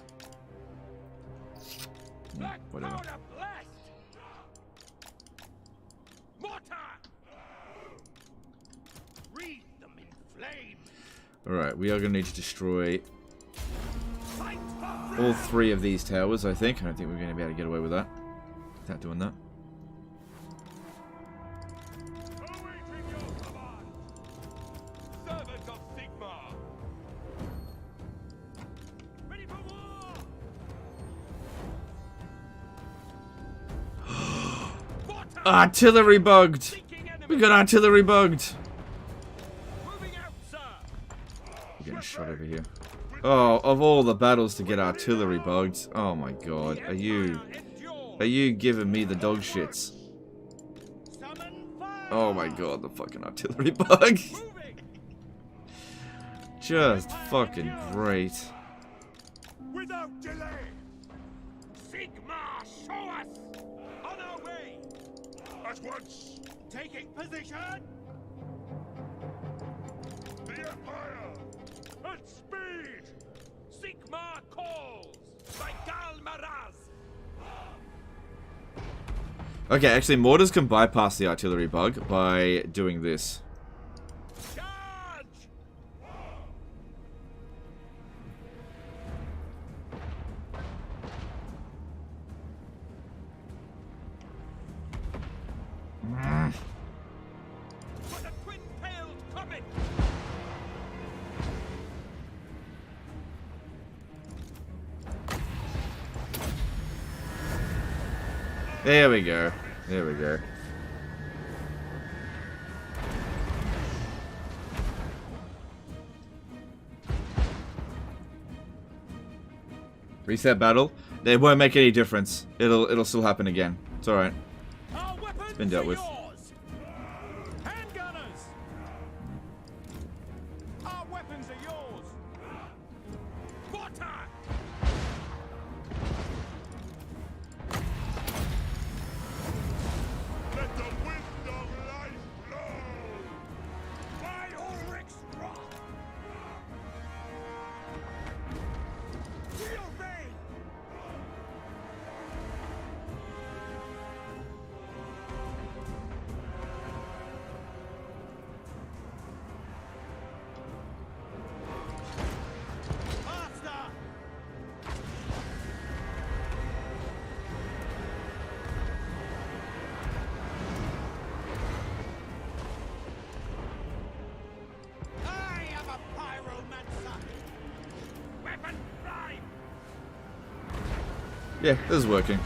Yeah, whatever. Alright, we are going to need to destroy all 3 of these towers, I think. I don't think we're going to be able to get away with that. Without doing that. Artillery bugged! We got artillery bugged! We're getting shot over here. Oh, of all the battles to get artillery bugged. Oh my god. Are you giving me the dog shits? Oh my god, the fucking artillery bug. Just fucking great. Without delay. Sigmar, show us! On our way! At once! Taking position! The Empire! At speed! Sigmar calls! By Galmaraz! Okay, actually, mortars can bypass the artillery bug by doing this. Charge! For the twin-tailed comet! There we go. There we go. Reset battle. It won't make any difference. It'll still happen again. It's alright. It's been dealt with. Handgunners! Our weapons are yours! Water! Let the wind of life blow! By Ulrich's wrath! We obey! Faster! I am a pyromancer! Weapon prime! Yeah, this is working.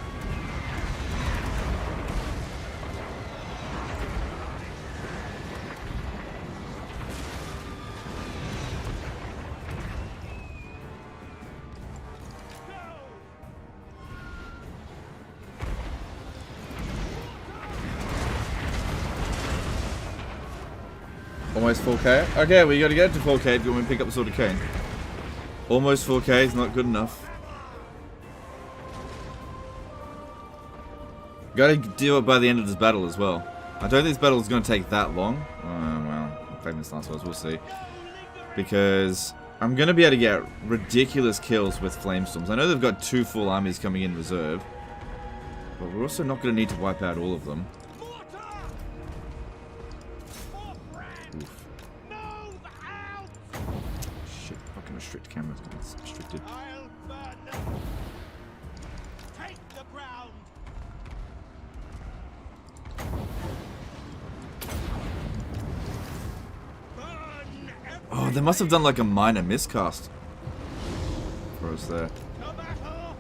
Almost 4K. Okay, we gotta get to 4K if you want to pick up the Sword of Cain. Almost 4K is not good enough. Gotta do it by the end of this battle as well. I don't think this battle is gonna take that long. Well, famous last words, we'll see. Because I'm gonna be able to get ridiculous kills with Flamestorms. I know they've got 2 full armies coming in reserve. But we're also not gonna need to wipe out all of them. Oof. Shit, fucking restrict cameras. It's restricted. I'll burn them! Take the ground! Burn Oh, they must have done like a minor miscast for us there. to battle!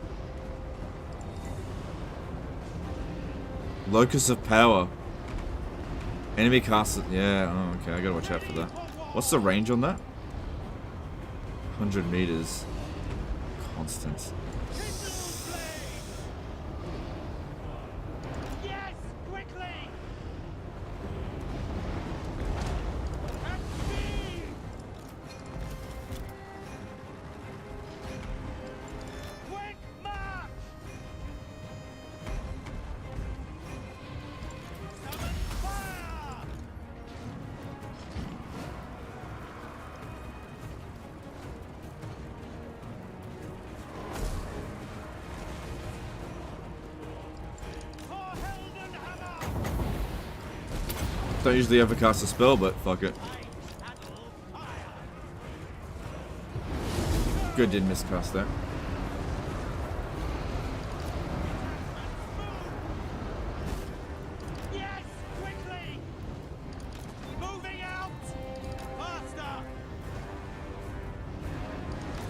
Locus of Power. Enemy cast it. Yeah, oh, okay, I gotta watch out for that. What's the range on that? 100 meters. Constant. Yes, quickly! At speed! Quick march! Summon fire! For Heldenhammer! Don't usually ever cast a spell, but fuck it. Good, did miscast that. Yes, quickly! Moving out! Faster!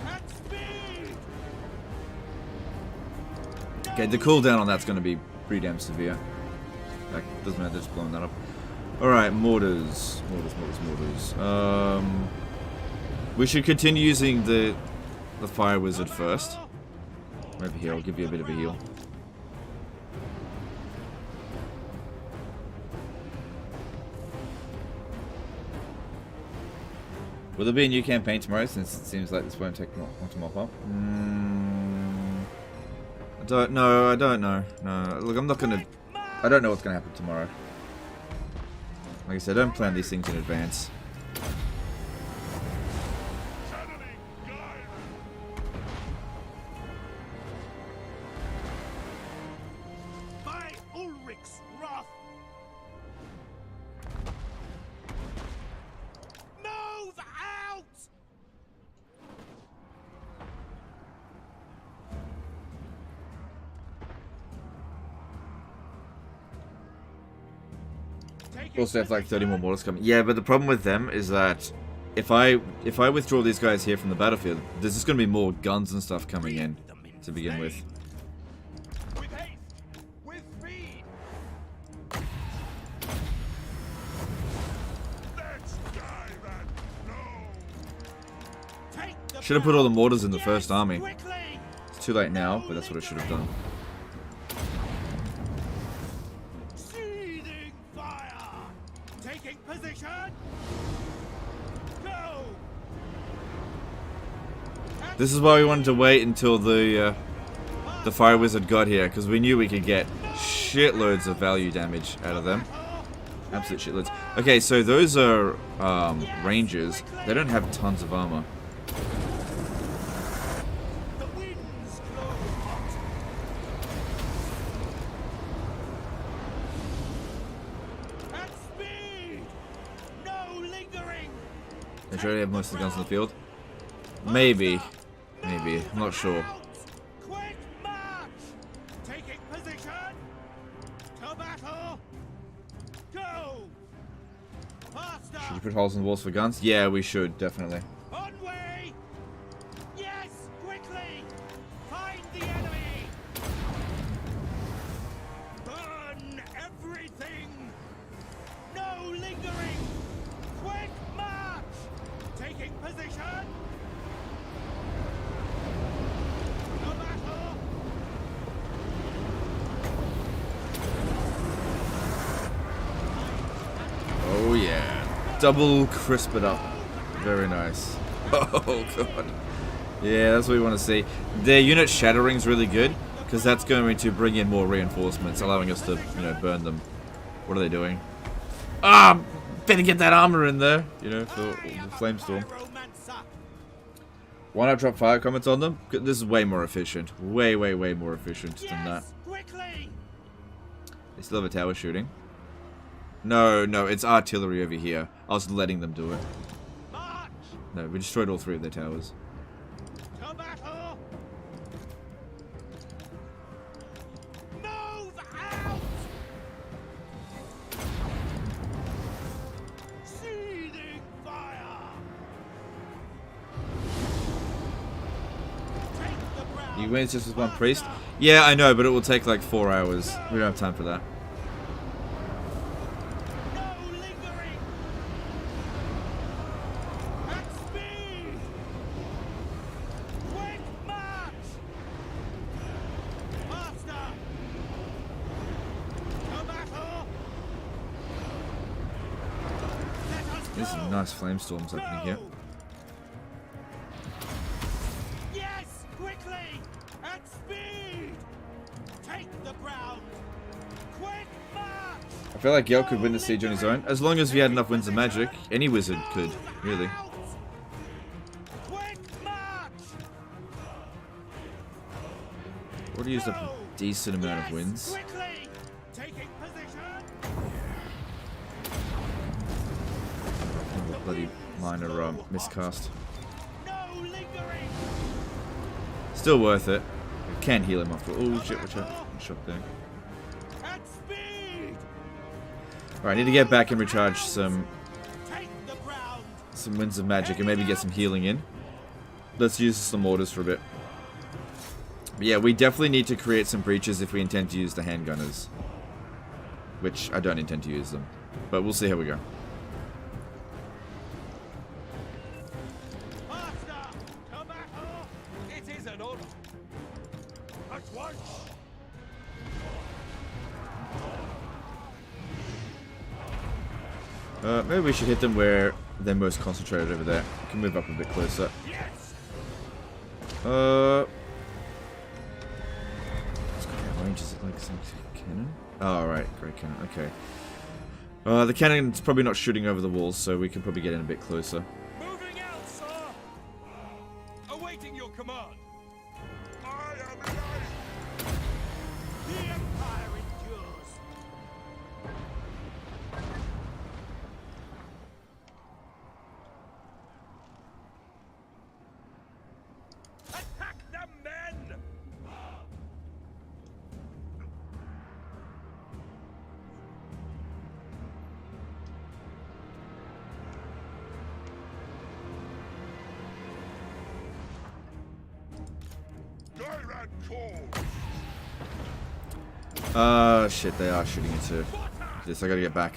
At speed! Okay, the cooldown on that's gonna be pretty damn severe. Like, doesn't matter, just blowing that up. Alright, mortars. Mortars. We should continue using the fire wizard first. Over here, I'll give you a bit of a heal. Will there be a new campaign tomorrow, since it seems like this won't take long to mop up? I don't know. No, look, I'm not gonna... I don't know what's gonna happen tomorrow. Like I said, I don't plan these things in advance. By Ulrich's wrath! Move out! Also have like 30 more mortars coming. Yeah, but the problem with them is that if I withdraw these guys here from the battlefield, there's just gonna be more guns and stuff coming in to begin with. With haste! With speed! Let's dive at no! Take the Should have put all the mortars in the first army. quickly! Too late now, but that's what I should have done. Seething fire! Taking position! Go! This is why we wanted to wait until the Fire Wizard got here, because we knew we could get shitloads of value damage out of them. Absolute shitloads. Okay, so those are rangers. They don't have tons of armor. The winds blow hot. At speed! No lingering! They already have most of the guns in the field. Maybe. Maybe. I'm not sure. Quick march! Taking position! To battle! Go! Faster! Should you put holes in the walls for guns? Yeah, we should, definitely. On way! Yes! Quickly! Find the enemy! Burn everything! No lingering! Quick march! Taking position! To battle! Oh yeah. Double crisp it up. Very nice. Oh god. Yeah, that's what we want to see. Their unit shattering is really good, because that's going to bring in more reinforcements, allowing us to, you know, burn them. What are they doing? Ah! Better get that armor in there, you know, for the Flamestorm. Why not drop fire comments on them? This is way more efficient. Way, way, way more efficient than that. Quickly! They still have a tower shooting. No, no, it's artillery over here. I was letting them do it. March! No, we destroyed all 3 of their towers. To battle! Move out! Seething fire! Take the ground! You win just with one priest? Yeah, I know, but it will take like 4 hours. We don't have time for that. No lingering! At speed! Quick march! Faster! To battle! Let us There's some go! nice flamestorms happening here. Yes! Quickly! At speed! Take the ground! Quick march! I feel like Gale could win the siege on his own. As long as he had enough winds of magic, any wizard could, really. Quick march! Already used up a decent amount of winds. Quickly! Taking position! Oh, bloody minor miscast. No lingering! Still worth it. We can heal him after. Oh shit, watch out. Shot there. At speed! Alright, I need to get back and recharge some Take the ground! winds of magic and maybe get some healing in. Let's use some mortars for a bit. But yeah, we definitely need to create some breaches if we intend to use the handgunners. Which I don't intend to use them. But we'll see how we go. Faster! To battle! It is an honor! At once! Maybe we should hit them where they're most concentrated over there. We can move up a bit closer. Yes! It's got range, is it like some cannon? Oh, right, great cannon, okay. The cannon's probably not shooting over the walls, so we can probably get in a bit closer. Moving out, sir! Awaiting your command! I am ready. The Empire endures! Attack the men! Direct call. Shit, they are shooting into this. I gotta get back.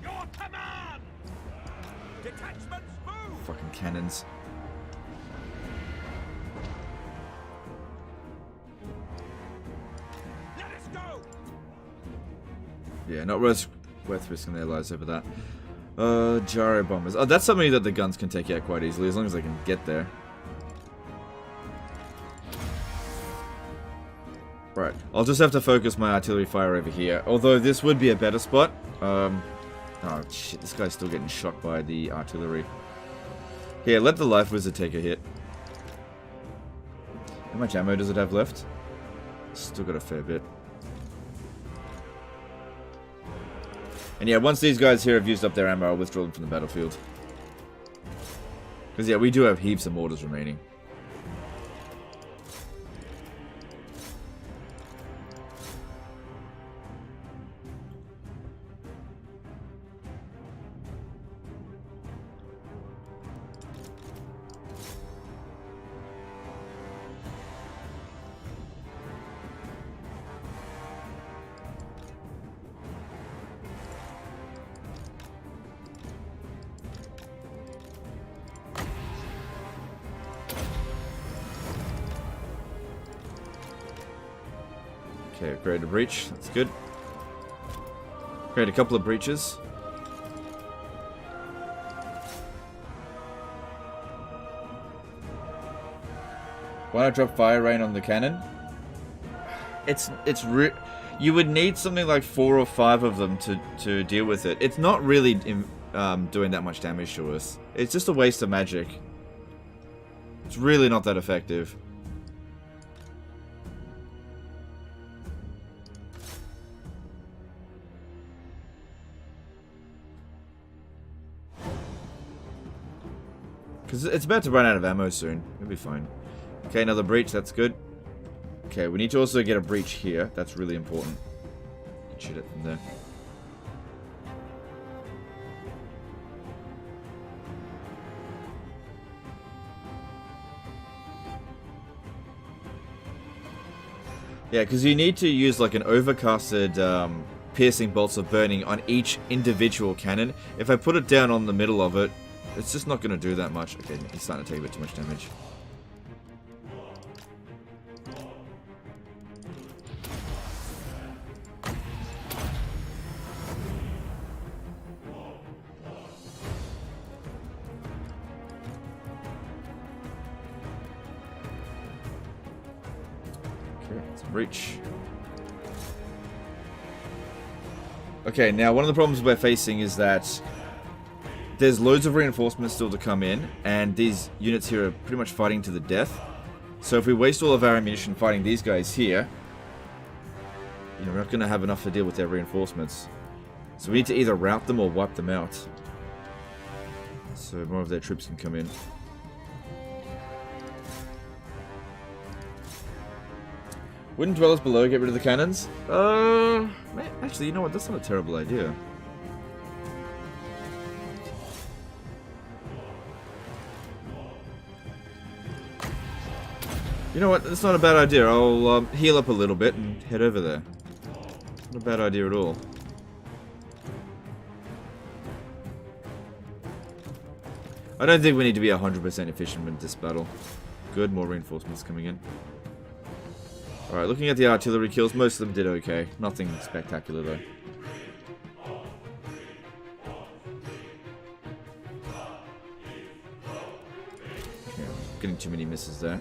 Your command! Detachments move! Fucking cannons. Yeah, not worth risking their lives over that. Gyro bombers. Oh, that's something that the guns can take out quite easily, as long as they can get there. Right, I'll just have to focus my artillery fire over here. Although this would be a better spot. Oh shit, this guy's still getting shot by the artillery. Here, let the life wizard take a hit. How much ammo does it have left? Still got a fair bit. And yeah, once these guys here have used up their ammo, I'll withdraw them from the battlefield. Because yeah, we do have heaps of mortars remaining. Okay, create a breach. That's good. Create a couple of breaches. Why not drop fire rain on the cannon? You would need something like 4 or 5 of them to deal with it. It's not really doing that much damage to us. It's just a waste of magic. It's really not that effective. Because it's about to run out of ammo soon. It'll be fine. Okay, another breach. That's good. Okay, we need to also get a breach here. That's really important. Shoot it from there. Yeah, because you need to use like an overcasted piercing bolts of burning on each individual cannon. If I put it down on the middle of it, it's just not going to do that much. Okay, he's starting to take a bit too much damage. Okay, let's breach. Okay, now one of the problems we're facing is that there's loads of reinforcements still to come in, and these units here are pretty much fighting to the death. So if we waste all of our ammunition fighting these guys here, you know, we're not going to have enough to deal with their reinforcements. So we need to either rout them or wipe them out, so more of their troops can come in. Wouldn't dwellers below get rid of the cannons? Actually, you know what? That's not a terrible idea. You know what? That's not a bad idea. I'll heal up a little bit and head over there. Not a bad idea at all. I don't think we need to be 100% efficient with this battle. Good, more reinforcements coming in. Alright, looking at the artillery kills, most of them did okay. Nothing spectacular though. Okay, getting too many misses there.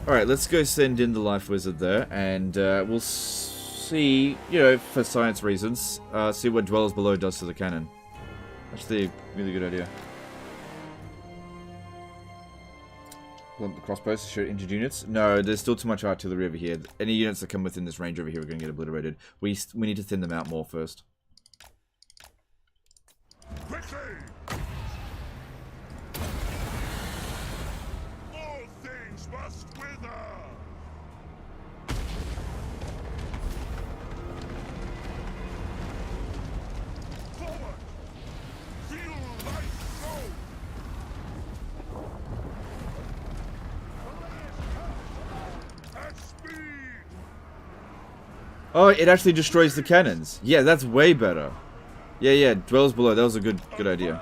Alright, let's go send in the Life Wizard there, and we'll see, you know, for science reasons, see what Dwellers Below does to the cannon. Actually, a really good idea. Want the crossbows to shoot injured units? No, there's still too much artillery over here. Any units that come within this range over here are going to get obliterated. We need to thin them out more first. Quickly! All things must wither! Forward! Feel life go! At speed! Oh, it actually destroys the cannons. Yeah, that's way better. Yeah, Dwellers Below. That was a good idea.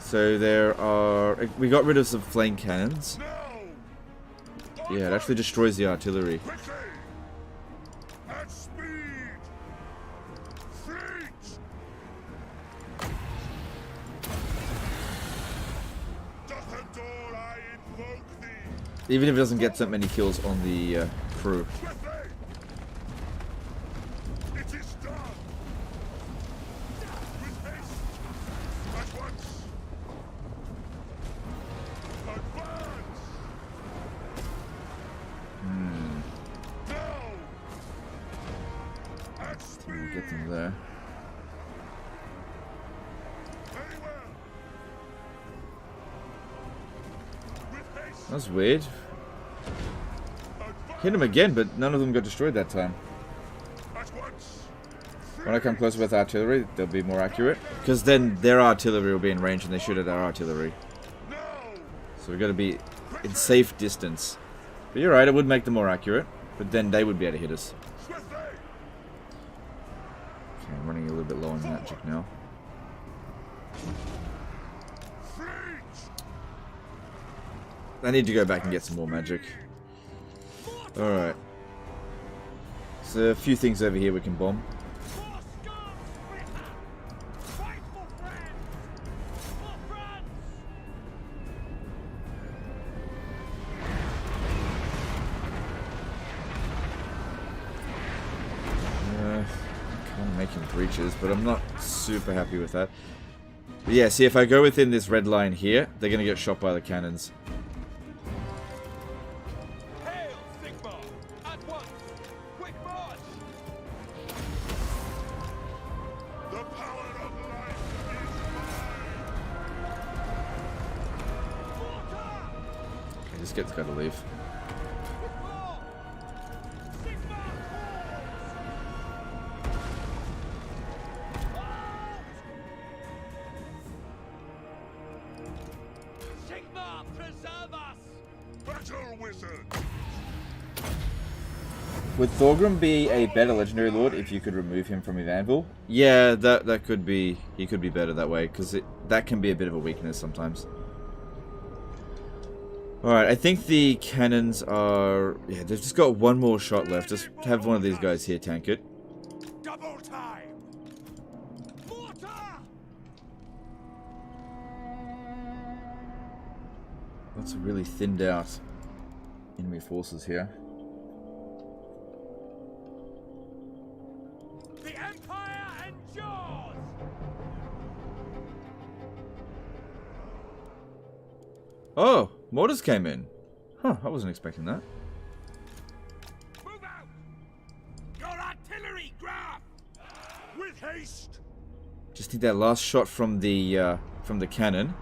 So there are... We got rid of some flame cannons. Now! Yeah, it actually destroys the artillery. Quickly! At speed! Fleet! Doth adore I invoke thee! Even if it doesn't get that many kills on the crew. Swiftly! It is done! With haste! At once! Advance! Now! At speed! We'll get them there. Very well! With haste! That's weird. Hit them again, but none of them got destroyed that time. At once! When I come closer with artillery, they'll be more accurate. Because then their artillery will be in range and they shoot at our artillery. Now! So we've got to be in safe distance. But you're right, it would make them more accurate. But then they would be able to hit us. Swiftly! Okay, I'm running a little bit low on magic now. Fleet! I need to go back and get some more magic. Alright. So a few things over here we can bomb. Kind of making breaches, but I'm not super happy with that. But yeah, see, if I go within this red line here, they're going to get shot by the cannons. Hail, Sigmar! At once! Quick march! The power of life Okay, just get this guy to leave. Sigmar, preserve us! Battle wizard! Would Thorgrim be a better legendary lord if you could remove him from his anvil? Yeah, that could be. He could be better that way because that can be a bit of a weakness sometimes. All right, I think the cannons are. Yeah, they've just got one more shot left. Just have one of these guys here tank it. Double time! Mortar! Lots of really thinned out enemy forces here. The Empire endures! Oh, mortars came in. Huh, I wasn't expecting that. Move out! Your artillery, Graf! With haste! Just need that last shot from the cannon.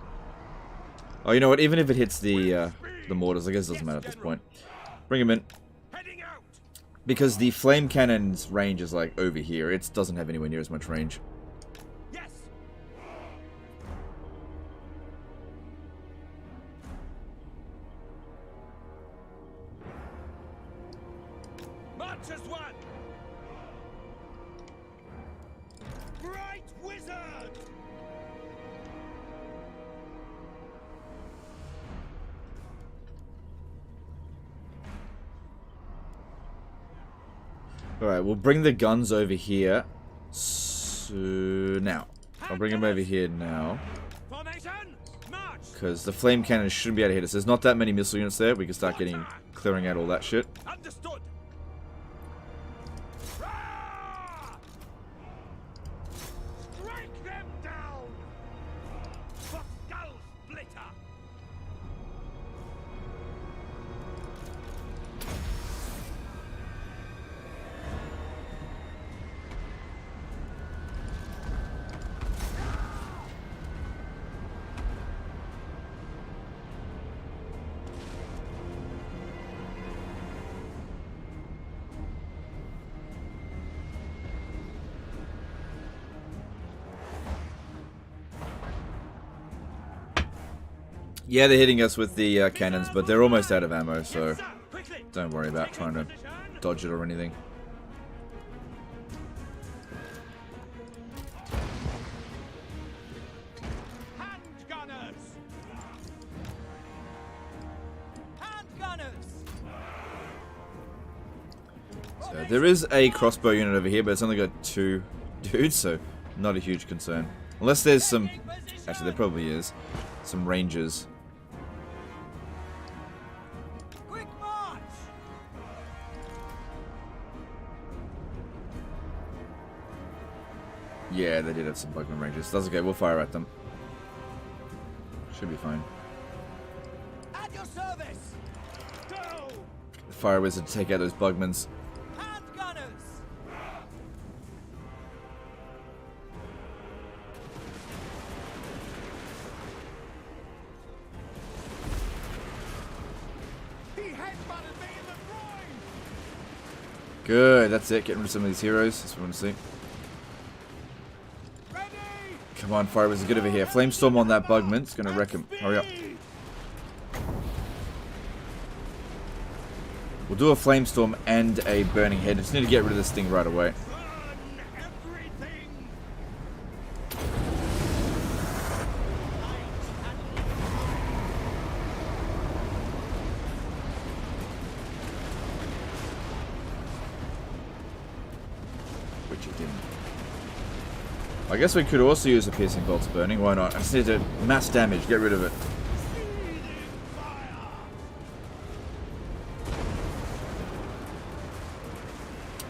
Oh, you know what? Even if it hits the mortars, I guess it doesn't matter at this point. Bring him in. Heading out! Because the flame cannon's range is like over here. It doesn't have anywhere near as much range. Yes! March as one! Bright wizard! Alright, we'll bring the guns over here. So now. I'll bring them over here now. Formation! March! Because the flame cannon shouldn't be able to hit us. There's not that many missile units there. We can start clearing out all that shit. Understood! Strike them down! For skull splitter! Yeah, they're hitting us with the cannons, but they're almost out of ammo, so Yes, sir. Quickly! don't worry about trying to dodge it or anything. Hand gunners! Hand gunners! There is a crossbow unit over here, but it's only got 2 dudes, so not a huge concern. Unless there's some... Actually, there probably is. Some rangers. Quick march! Yeah, they did have some bugman rangers. That's okay, we'll fire at them. Should be fine. At your service! Go! Fire wizard to take out those bugmans. Hand gunners! He headbutted me in the groin! Good, that's it. Getting rid of some of these heroes. That's what we want to see. Ready! Come on, fire wizard, get over here. Flamestorm on that bugman. It's gonna wreck him. Hurry up. We'll do a flamestorm and a burning head. Just need to get rid of this thing right away. Burn everything! Which it didn't. I guess we could also use a piercing bolt's burning. Why not? I just need to mass damage. Get rid of it.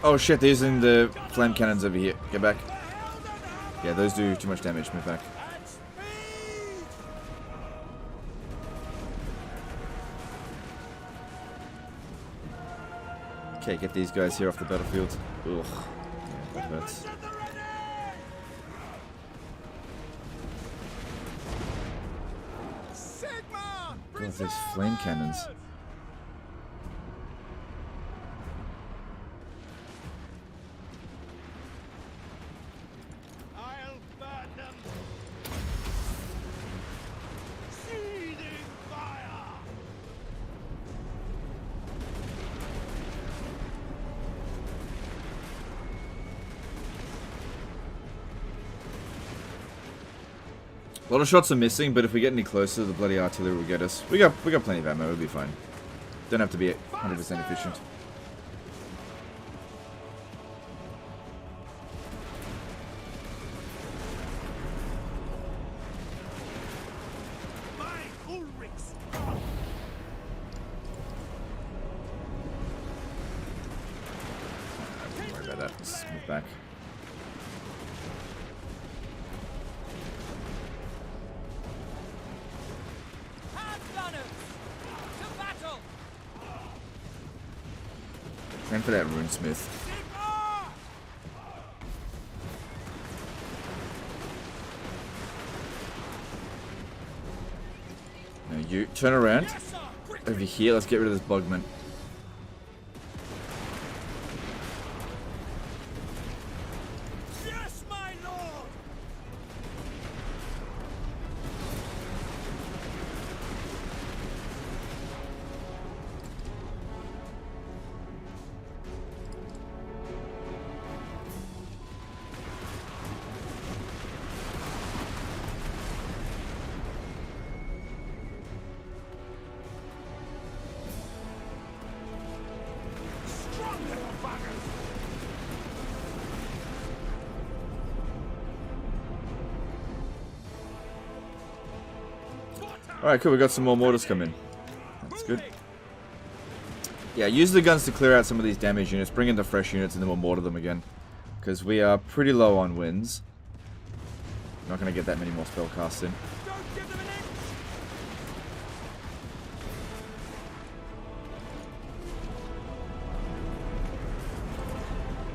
Oh shit, they're using the flame cannons over here. Get back. Yeah, those do too much damage. Move back. Okay, get these guys here off the battlefield. Ugh. Yeah, that hurts. God, these flame cannons. I'll burn them! Seething fire! A lot of shots are missing, but if we get any closer, the bloody artillery will get us. We got plenty of ammo. We'll be fine. Don't have to be 100% efficient. My Ulrich's Don't worry about that. Let's move back. hand gunners! To battle! And for that runesmith. Sigma! Now you turn around. Yes, sir! Quick! Over here, let's get rid of this bugman. Yes, my lord! Strong little buggers! Alright, cool. We got some more mortars coming. That's good. Yeah, use the guns to clear out some of these damage units. Bring in the fresh units and then we'll mortar them again. Because we are pretty low on wins. Not going to get that many more spell casts in. Don't give them an inch!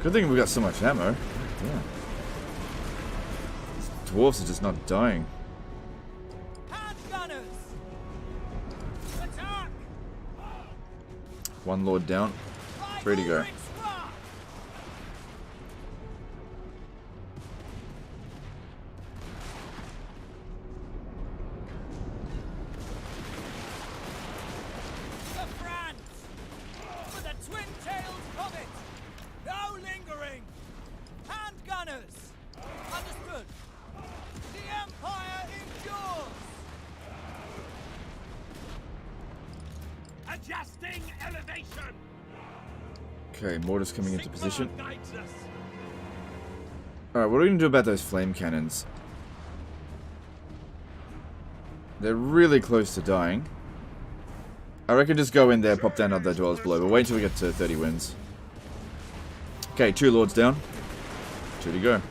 Good thing we got so much ammo. Yeah. These dwarves are just not dying. Hand gunners! Attack! One lord down. 3 to go. Ulrich's wrath! Karl Franz! For the twin-tailed hobbit! No lingering! Hand gunners! Understood! The Empire endures! Adjusting elevation! Okay, mortars coming into position. Alright, what are we going to do about those flame cannons? They're really close to dying. I reckon just go in there, pop down other dwellers below, but wait until we get to 30 wins. Okay, 2 lords down. 2 to go.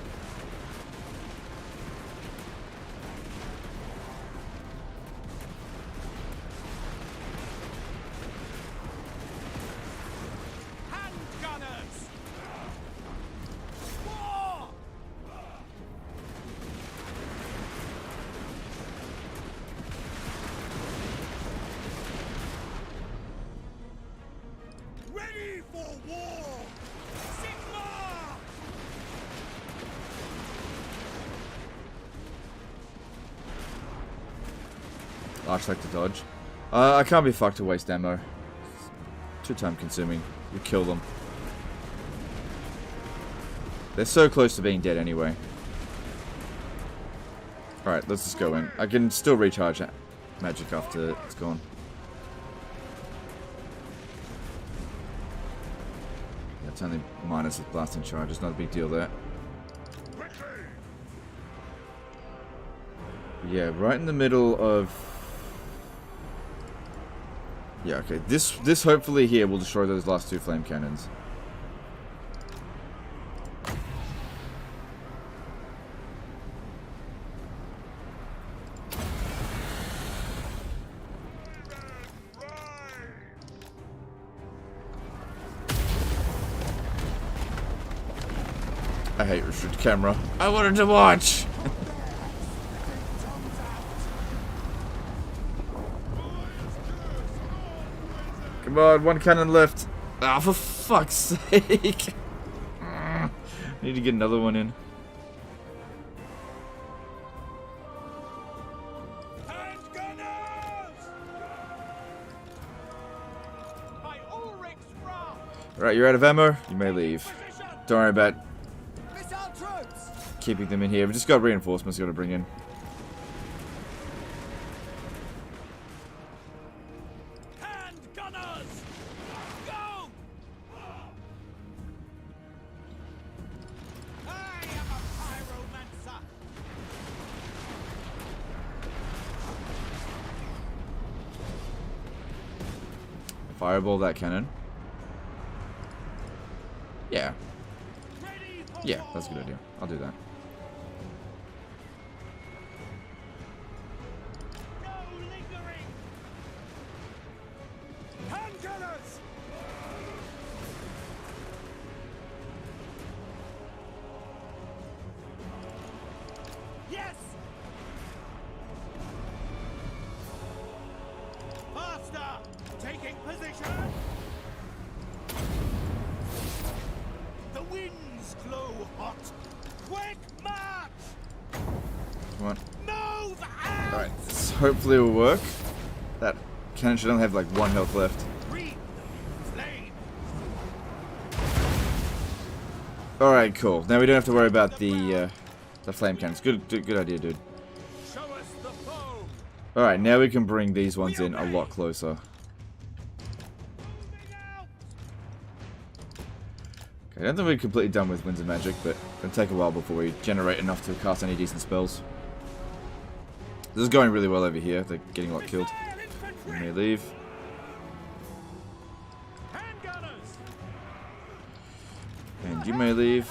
Arch like to dodge. I can't be fucked to waste ammo. It's too time consuming. You kill them. They're so close to being dead anyway. Alright, let's just go in. I can still recharge magic after it's gone. Yeah, it's only minus with blasting charge. It's not a big deal there. Yeah, right in the middle of... Yeah, okay. This hopefully here will destroy those last 2 flame cannons. I hate restricted camera. I wanted to watch! Come on, 1 cannon left. Ah, oh, for fuck's sake. Need to get another one in. Alright, you're out of ammo. You may leave. Don't worry about keeping them in here. We've just got reinforcements we've got to bring in. Fireball that cannon. Yeah. Yeah, that's a good idea. I'll do that. Hopefully it will work. That cannon should only have like 1 health left. Alright, cool. Now we don't have to worry about the flame cannons. Good idea, dude. Alright, now we can bring these ones in a lot closer. Okay, I don't think we're completely done with Winds of Magic, but it'll take a while before we generate enough to cast any decent spells. This is going really well over here. They're getting a lot killed. You may leave. And you may leave.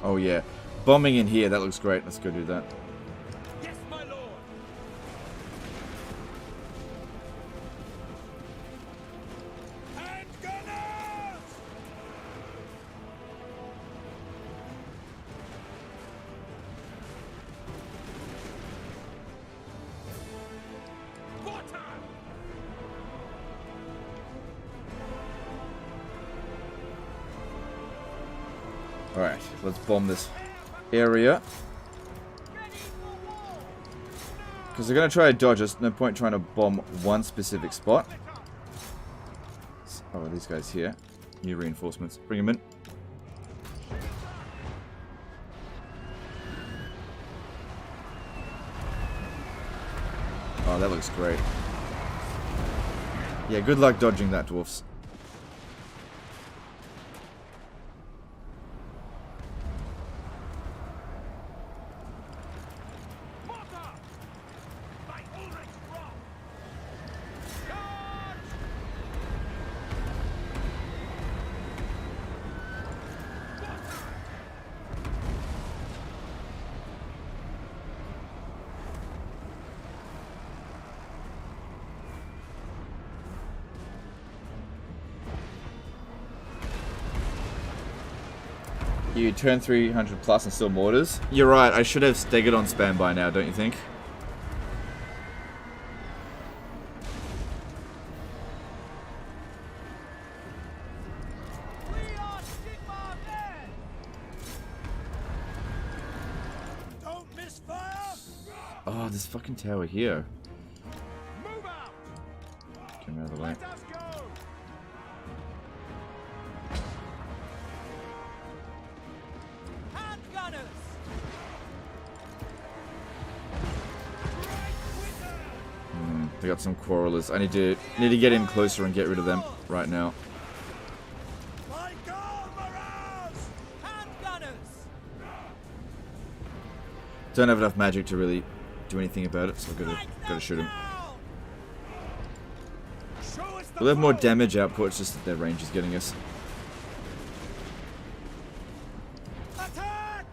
Oh yeah. Bombing in here, that looks great. Let's go do that. Yes, my lord. Alright, let's bomb this area. Because they're going to try to dodge us. No point trying to bomb one specific spot. Oh, these guys here. New reinforcements. Bring them in. Oh, that looks great. Yeah, good luck dodging that, dwarfs. You turn 300 plus and still mortars. You're right, I should have staggered on spam by now, don't you think? Don't miss fire. Oh, this fucking tower here. Move out. Get him out of the way. Let us go. Hand gunners. They got some quarrelers. I need to get in closer and get rid of them right now. Like armorers. Hand gunners. Don't have enough magic to really do anything about it, so I've got to shoot him. Show us the We'll have more foe. damage output, it's just that their range is getting us. Attack!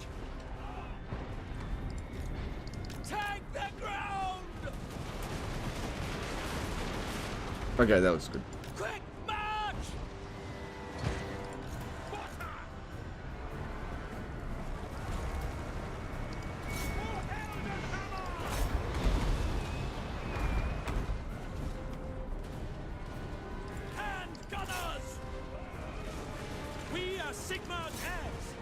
Take the ground! Okay, that looks good. Quick march! Hand gunners! We are Sigmar's heirs!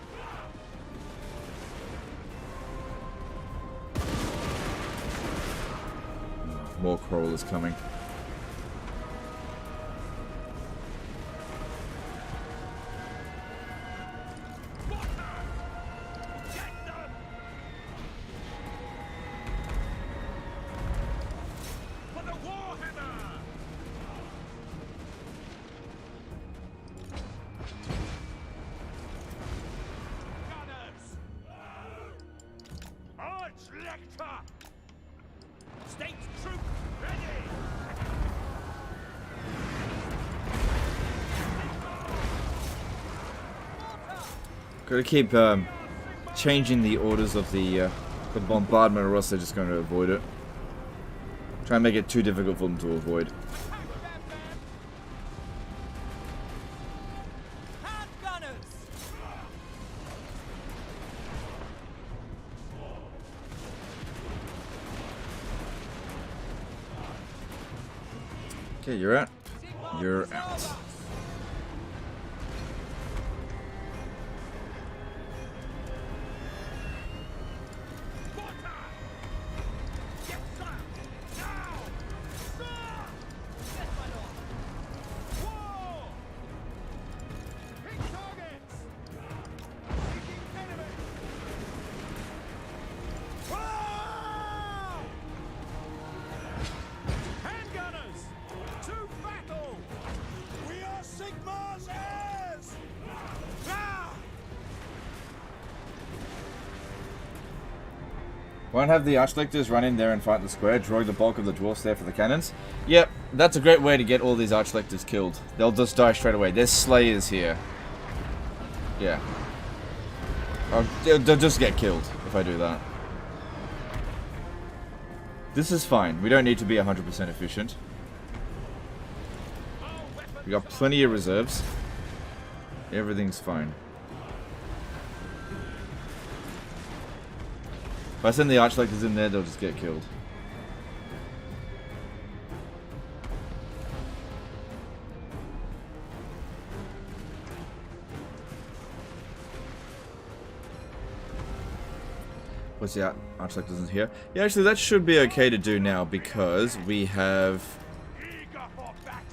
More crawlers coming. Get them! For the Warhammer! Gunners! Arch-Lector! State troops ready! Gotta keep changing the orders of the bombardment, or else they're just going to avoid it. Try and make it too difficult for them to avoid. Hand gunners! Okay, you're out. You're out. Yes, sir! Now! Sir! Yes, my lord! War! Hit targets! Seeking enemy! Ah! Handgunners! To battle! We are Sigmar's heirs! Ah! Won't have the Archlectors run in there and fight the square, drawing the bulk of the dwarfs there for the cannons. Yep, that's a great way to get all these Archlectors killed. They'll just die straight away. There's Slayers here. Yeah. They'll just get killed if I do that. This is fine. We don't need to be 100% efficient. We got plenty of reserves. Everything's fine. If I send the Archlectors in there, they'll just get killed. What's the Archlectors in here? Yeah, actually, that should be okay to do now because we have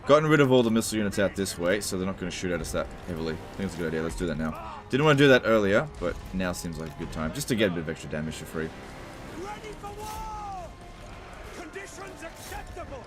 gotten rid of all the missile units out this way, so they're not going to shoot at us that heavily. I think it's a good idea. Let's do that now. Didn't want to do that earlier, but now seems like a good time, just to get a bit of extra damage for free. Ready for war! Conditions acceptable!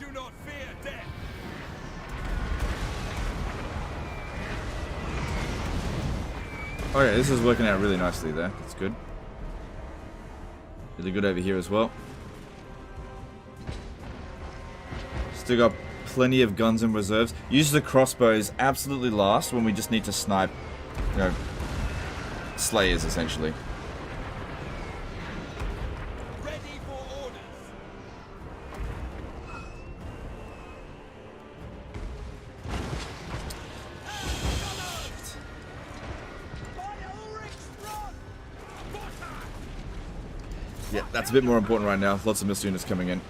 do not fear death. Okay, this is working out really nicely there. That's good. Really good over here as well. Still got plenty of guns in reserves. Use the crossbows absolutely last when we just need to snipe, you know, slayers essentially. Ready for orders. Yeah, that's a bit more important right now. Lots of missile units coming in.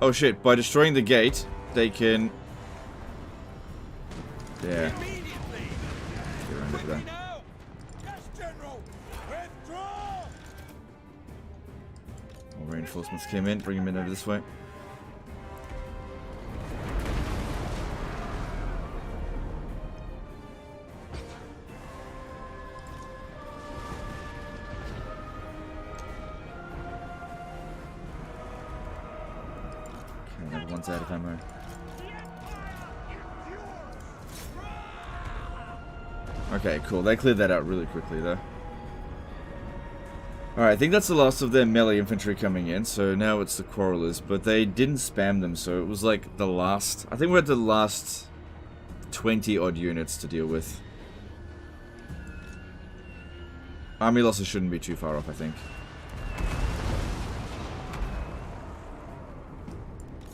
Oh shit, by destroying the gate, they can... Yeah. Get around over there. Yes, General. Withdraw. More reinforcements came in, bring them in over this way. Okay, another one's out of ammo. Okay, cool. They cleared that out really quickly, though. Alright, I think that's the last of their melee infantry coming in, so now it's the Quarrelers, but they didn't spam them, so it was like the last... I think we're at the last 20-odd units to deal with. Army losses shouldn't be too far off, I think.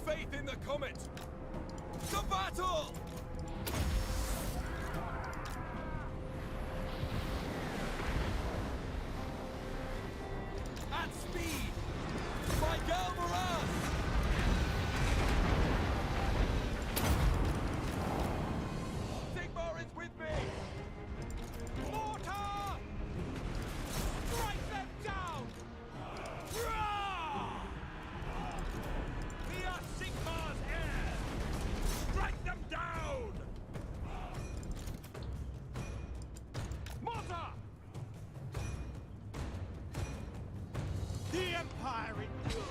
Faith in the comet. The battle. At speed. By Galmaraz. Sigmar is with me. Mortar. Strike them down. Rah! We are Sigmar's heirs. Strike them down. Mortar. The Empire endures.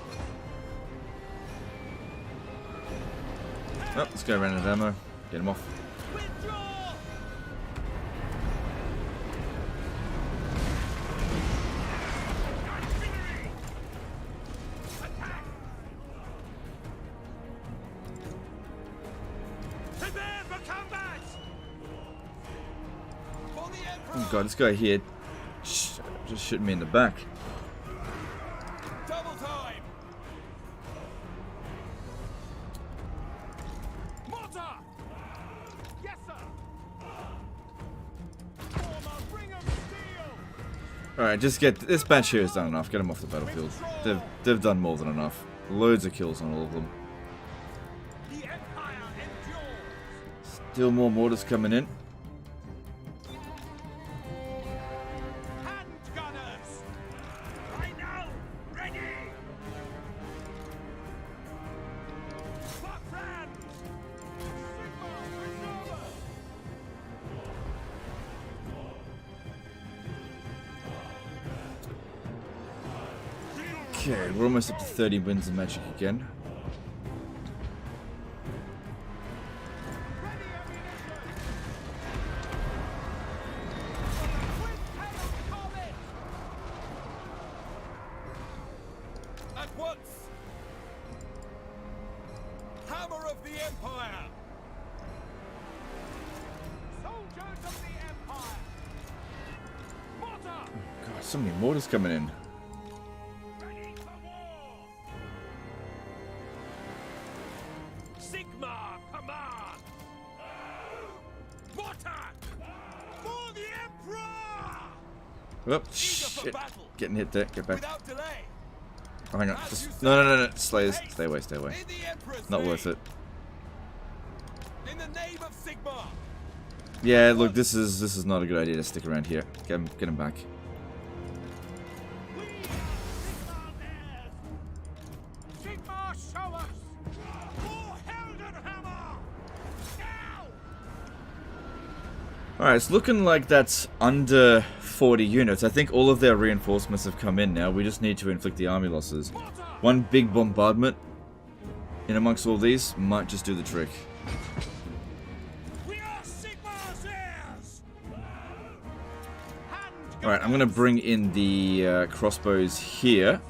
Oh, let's go around with ammo. Get him off. Withdraw. Artillery. Attack. Prepare for combat. For the Emperor. Oh god, this guy here just shooting me in the back. Double time. Mortar. Yes, sir. Former ring of steel. Alright, just get... This batch here has done enough. Get them off the battlefield. They've done more than enough. Loads of kills on all of them. The Empire endures. Still more mortars coming in. Hand gunners. I know. Ready. For Franz. Sigmar Reservers. Okay, we're almost up to 30 wins of magic again. Ready ammunition. Twin-tailed comet. At once. Hammer of the Empire. Soldiers of the Empire. Mortar. God, so many mortars coming in. Ready for war. Sigmar command. Mortar. For the Emperor. Oh, for shit. battle. Getting hit there. Get back. Without delay. Oh, hang on. Just... No. Slayers. Stay away, stay away. In the Emperor's Not name. worth it. In the name of Sigmar. Yeah, look, this is not a good idea to stick around here. Get him back. We are Sigmar's heirs. Sigmar, show us. For Heldenhammer. Now. Alright, it's looking like that's under 40 units. I think all of their reinforcements have come in now. We just need to inflict the army losses. Mortar. One big bombardment in amongst all these might just do the trick. We are Sigmar's heirs. Alright, I'm going to bring in the crossbows here.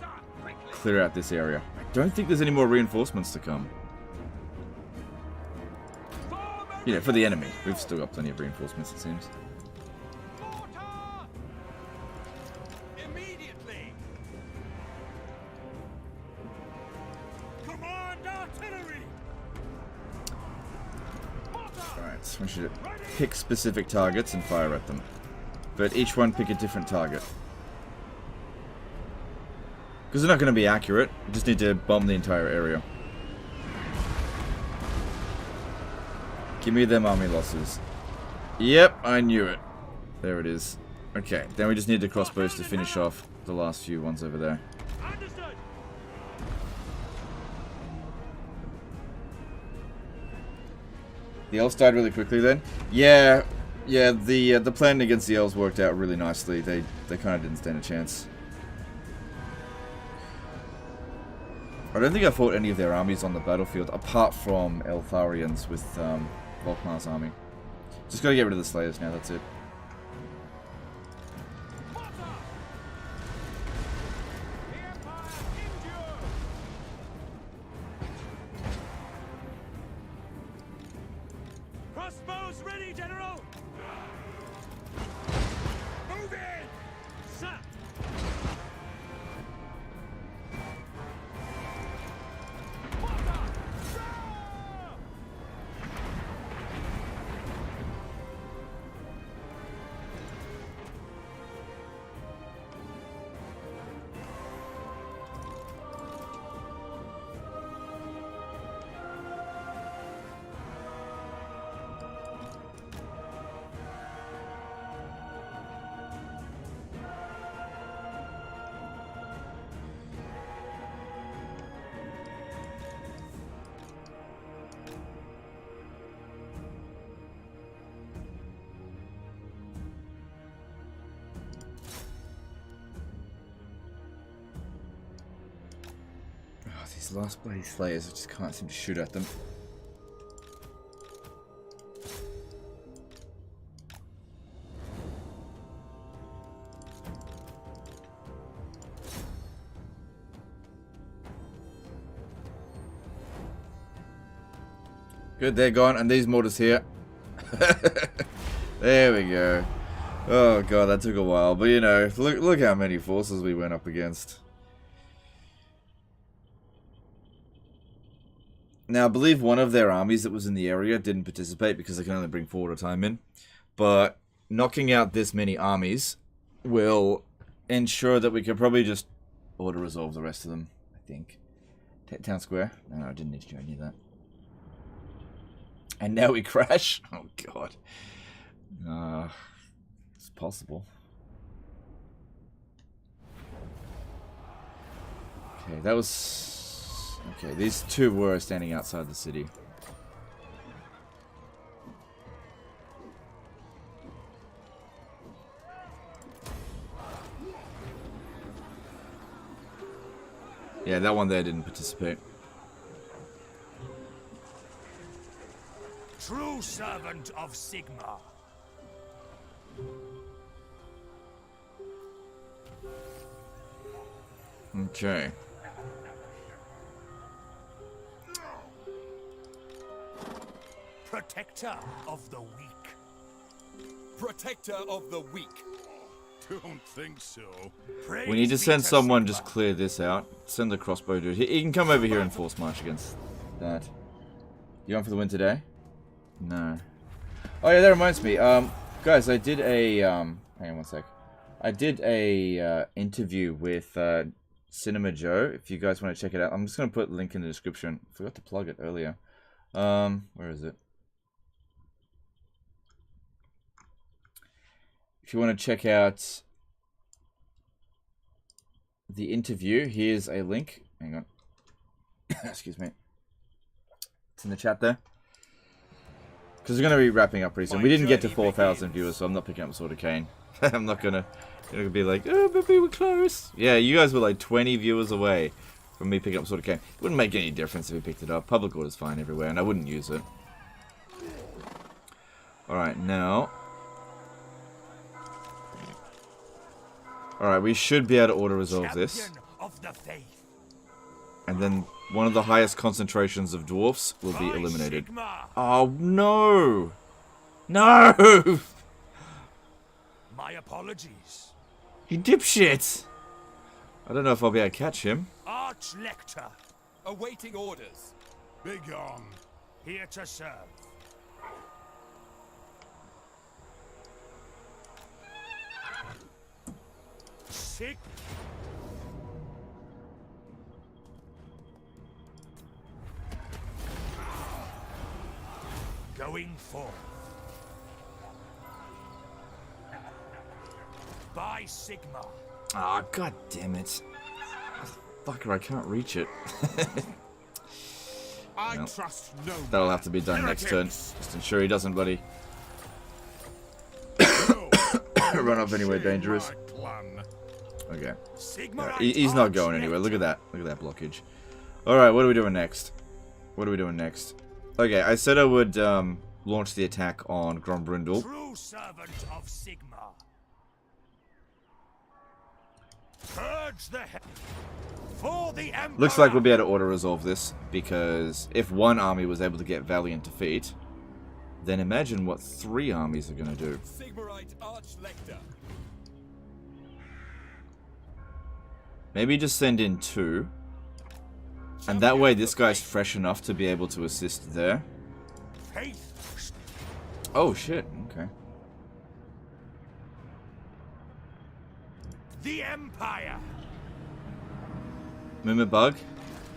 Clear out this area. I don't think there's any more reinforcements to come. You know, for the enemy. We've still got plenty of reinforcements, it seems. Immediately. Command artillery. Alright, so we should pick specific targets and fire at them. But each one pick a different target. Because they're not going to be accurate. You just need to bomb the entire area. Give me them army losses. Yep, I knew it. There it is. Okay, then we just need the crossbows to finish off the last few ones over there. Understood. The elves died really quickly then? Yeah, the plan against the elves worked out really nicely. They kind of didn't stand a chance. I don't think I fought any of their armies on the battlefield, apart from Eltharians with Volkmar's army. Just gotta get rid of the Slayers now, that's it. Crossbows ready, General. Move in, sir. These last bloody Slayers, I just can't seem to shoot at them. Good, they're gone, and these mortars here. There we go. Oh god, that took a while, but you know, look how many forces we went up against. Now, I believe one of their armies that was in the area didn't participate because they can only bring 4 at a time in. But knocking out this many armies will ensure that we can probably just auto-resolve the rest of them, I think. Town square? No, I didn't need to do any of that. And now we crash? Oh, God. It's possible. Okay, that was... Okay, these two were standing outside the city. Yeah, that one there didn't participate. True servant of Sigmar. Okay. Protector of the weak. Protector of the weak. Don't think so. Praise We need to be send someone Sigmar. just clear this out. Send the crossbow dude. He can come over here and force march against that. You on for the win today? No. Oh yeah, that reminds me. Guys, I did a hang on one sec. I did a interview with Cinema Joe. If you guys want to check it out, I'm just gonna put a link in the description. Forgot to plug it earlier. Where is it? If you want to check out the interview, here's a link. Hang on. Excuse me. It's in the chat there. Because we're going to be wrapping up pretty soon. We didn't get to 4,000 viewers, so I'm not picking up Sword of Cain. I'm not going to be like, oh, but we were close. Yeah, you guys were like 20 viewers away from me picking up Sword of Cane. It wouldn't make any difference if we picked it up. Public order's fine everywhere, and I wouldn't use it. Alright, now... Alright, we should be able to auto-resolve this. Of the faith. And then one of the highest concentrations of dwarfs will be By eliminated. Sigma. Oh, no! No! My apologies. You dipshit! I don't know if I'll be able to catch him. Arch-Lector. Awaiting orders. Begone. Here to serve. Sig. Going forth. By Sigma. Ah, oh, god damn it. Fucker, I can't reach it. I No. trust no man. That'll have to be done next turn. Just ensure he doesn't bloody run off anywhere dangerous. Okay. Sigma. Yeah, he's not going anywhere. Look at that. Look at that blockage. Alright, what are we doing next? What are we doing next? Okay, I said I would launch the attack on Grombrindle. True servant of Sigma. Purge the for the Empire. Looks like we'll be able to auto-resolve this, because if one army was able to get valiant defeat, then imagine what 3 armies are going to do. Sigmarite Arch-Lector. Maybe just send in 2. And that way this guy's fresh enough to be able to assist there. Faith. Oh shit, okay. The Empire. Movement bug?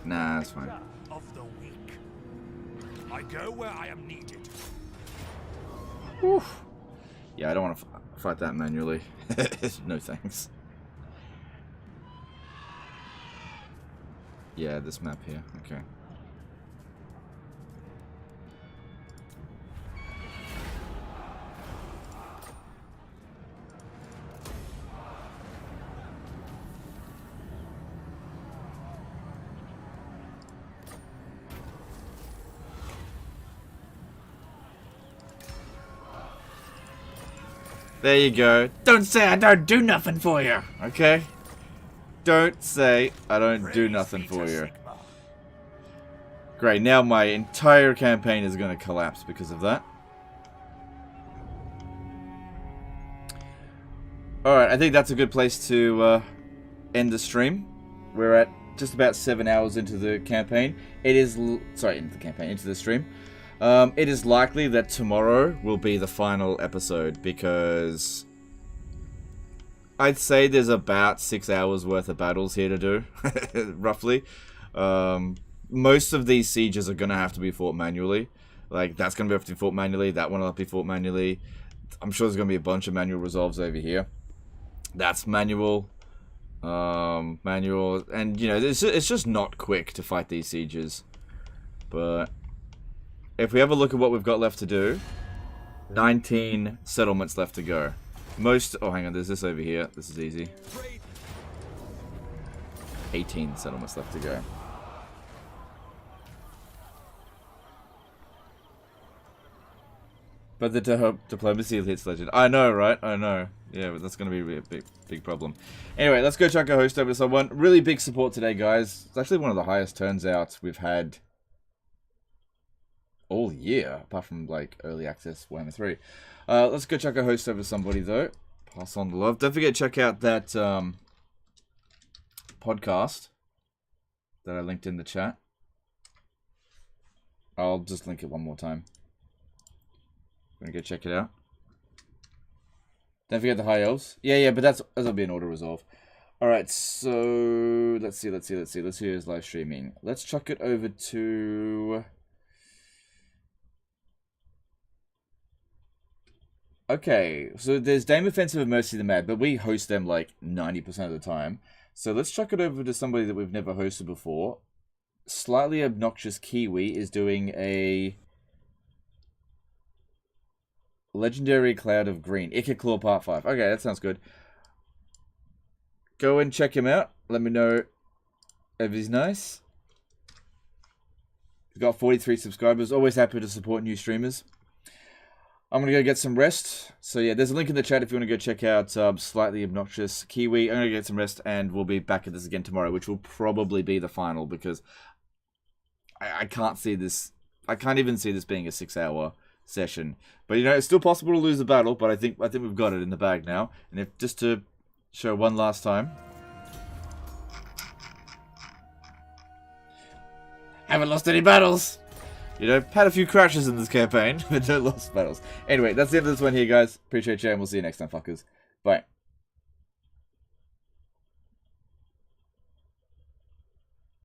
Nah, that's fine. Of the weak. I go where I am needed. Whew. Yeah, I don't want to fight that manually. No thanks. Yeah, this map here. Okay. There you go. Don't say I don't do nothing for you, okay? Don't say I don't do nothing for you. Great, now my entire campaign is going to collapse because of that. Alright, I think that's a good place to end the stream. We're at just about 7 hours into the campaign. It is... Sorry, into the campaign, into the stream. It is likely that tomorrow will be the final episode because I'd say there's about 6 hours worth of battles here to do, roughly. Most of these sieges are going to have to be fought manually. Like, that's going to have to be fought manually, that one will have to be fought manually. I'm sure there's going to be a bunch of manual resolves over here. That's manual. Manual. And, you know, it's just not quick to fight these sieges. But if we have a look at what we've got left to do, 19 settlements left to go. Most... Oh, hang on, there's this over here. This is easy. 18 settlements left to go. But the diplomacy hits legend. I know, right? I know. Yeah, but that's going to be a big problem. Anyway, let's go chuck a host over to someone. Really big support today, guys. It's actually one of the highest turns out we've had all year, apart from, like, early access Warhammer 3. Let's go chuck a host over to somebody, though. Pass on the love. Don't forget to check out that podcast that I linked in the chat. I'll just link it one more time. Gonna go check it out. Don't forget the high elves. Yeah, but that'll be an auto resolve. Alright, so let's see who's live streaming. Let's chuck it over to... Okay, so there's Dame Offensive and Mercy the Mad, but we host them like 90% of the time. So let's chuck it over to somebody that we've never hosted before. Slightly Obnoxious Kiwi is doing a Legendary Cloud of Green. Claw Part 5. Okay, that sounds good. Go and check him out. Let me know Everybody's nice. We've got 43 subscribers. Always happy to support new streamers. I'm going to go get some rest. So yeah, there's a link in the chat if you want to go check out Slightly Obnoxious Kiwi. I'm going to get some rest and we'll be back at this again tomorrow, which will probably be the final because I can't see this. I can't even see this being a 6-hour session. But you know, it's still possible to lose a battle, but I think we've got it in the bag now. And if just to show one last time. Haven't lost any battles. You know, had a few crashes in this campaign, but no lost battles. Anyway, that's the end of this one here, guys. Appreciate you, and we'll see you next time, fuckers.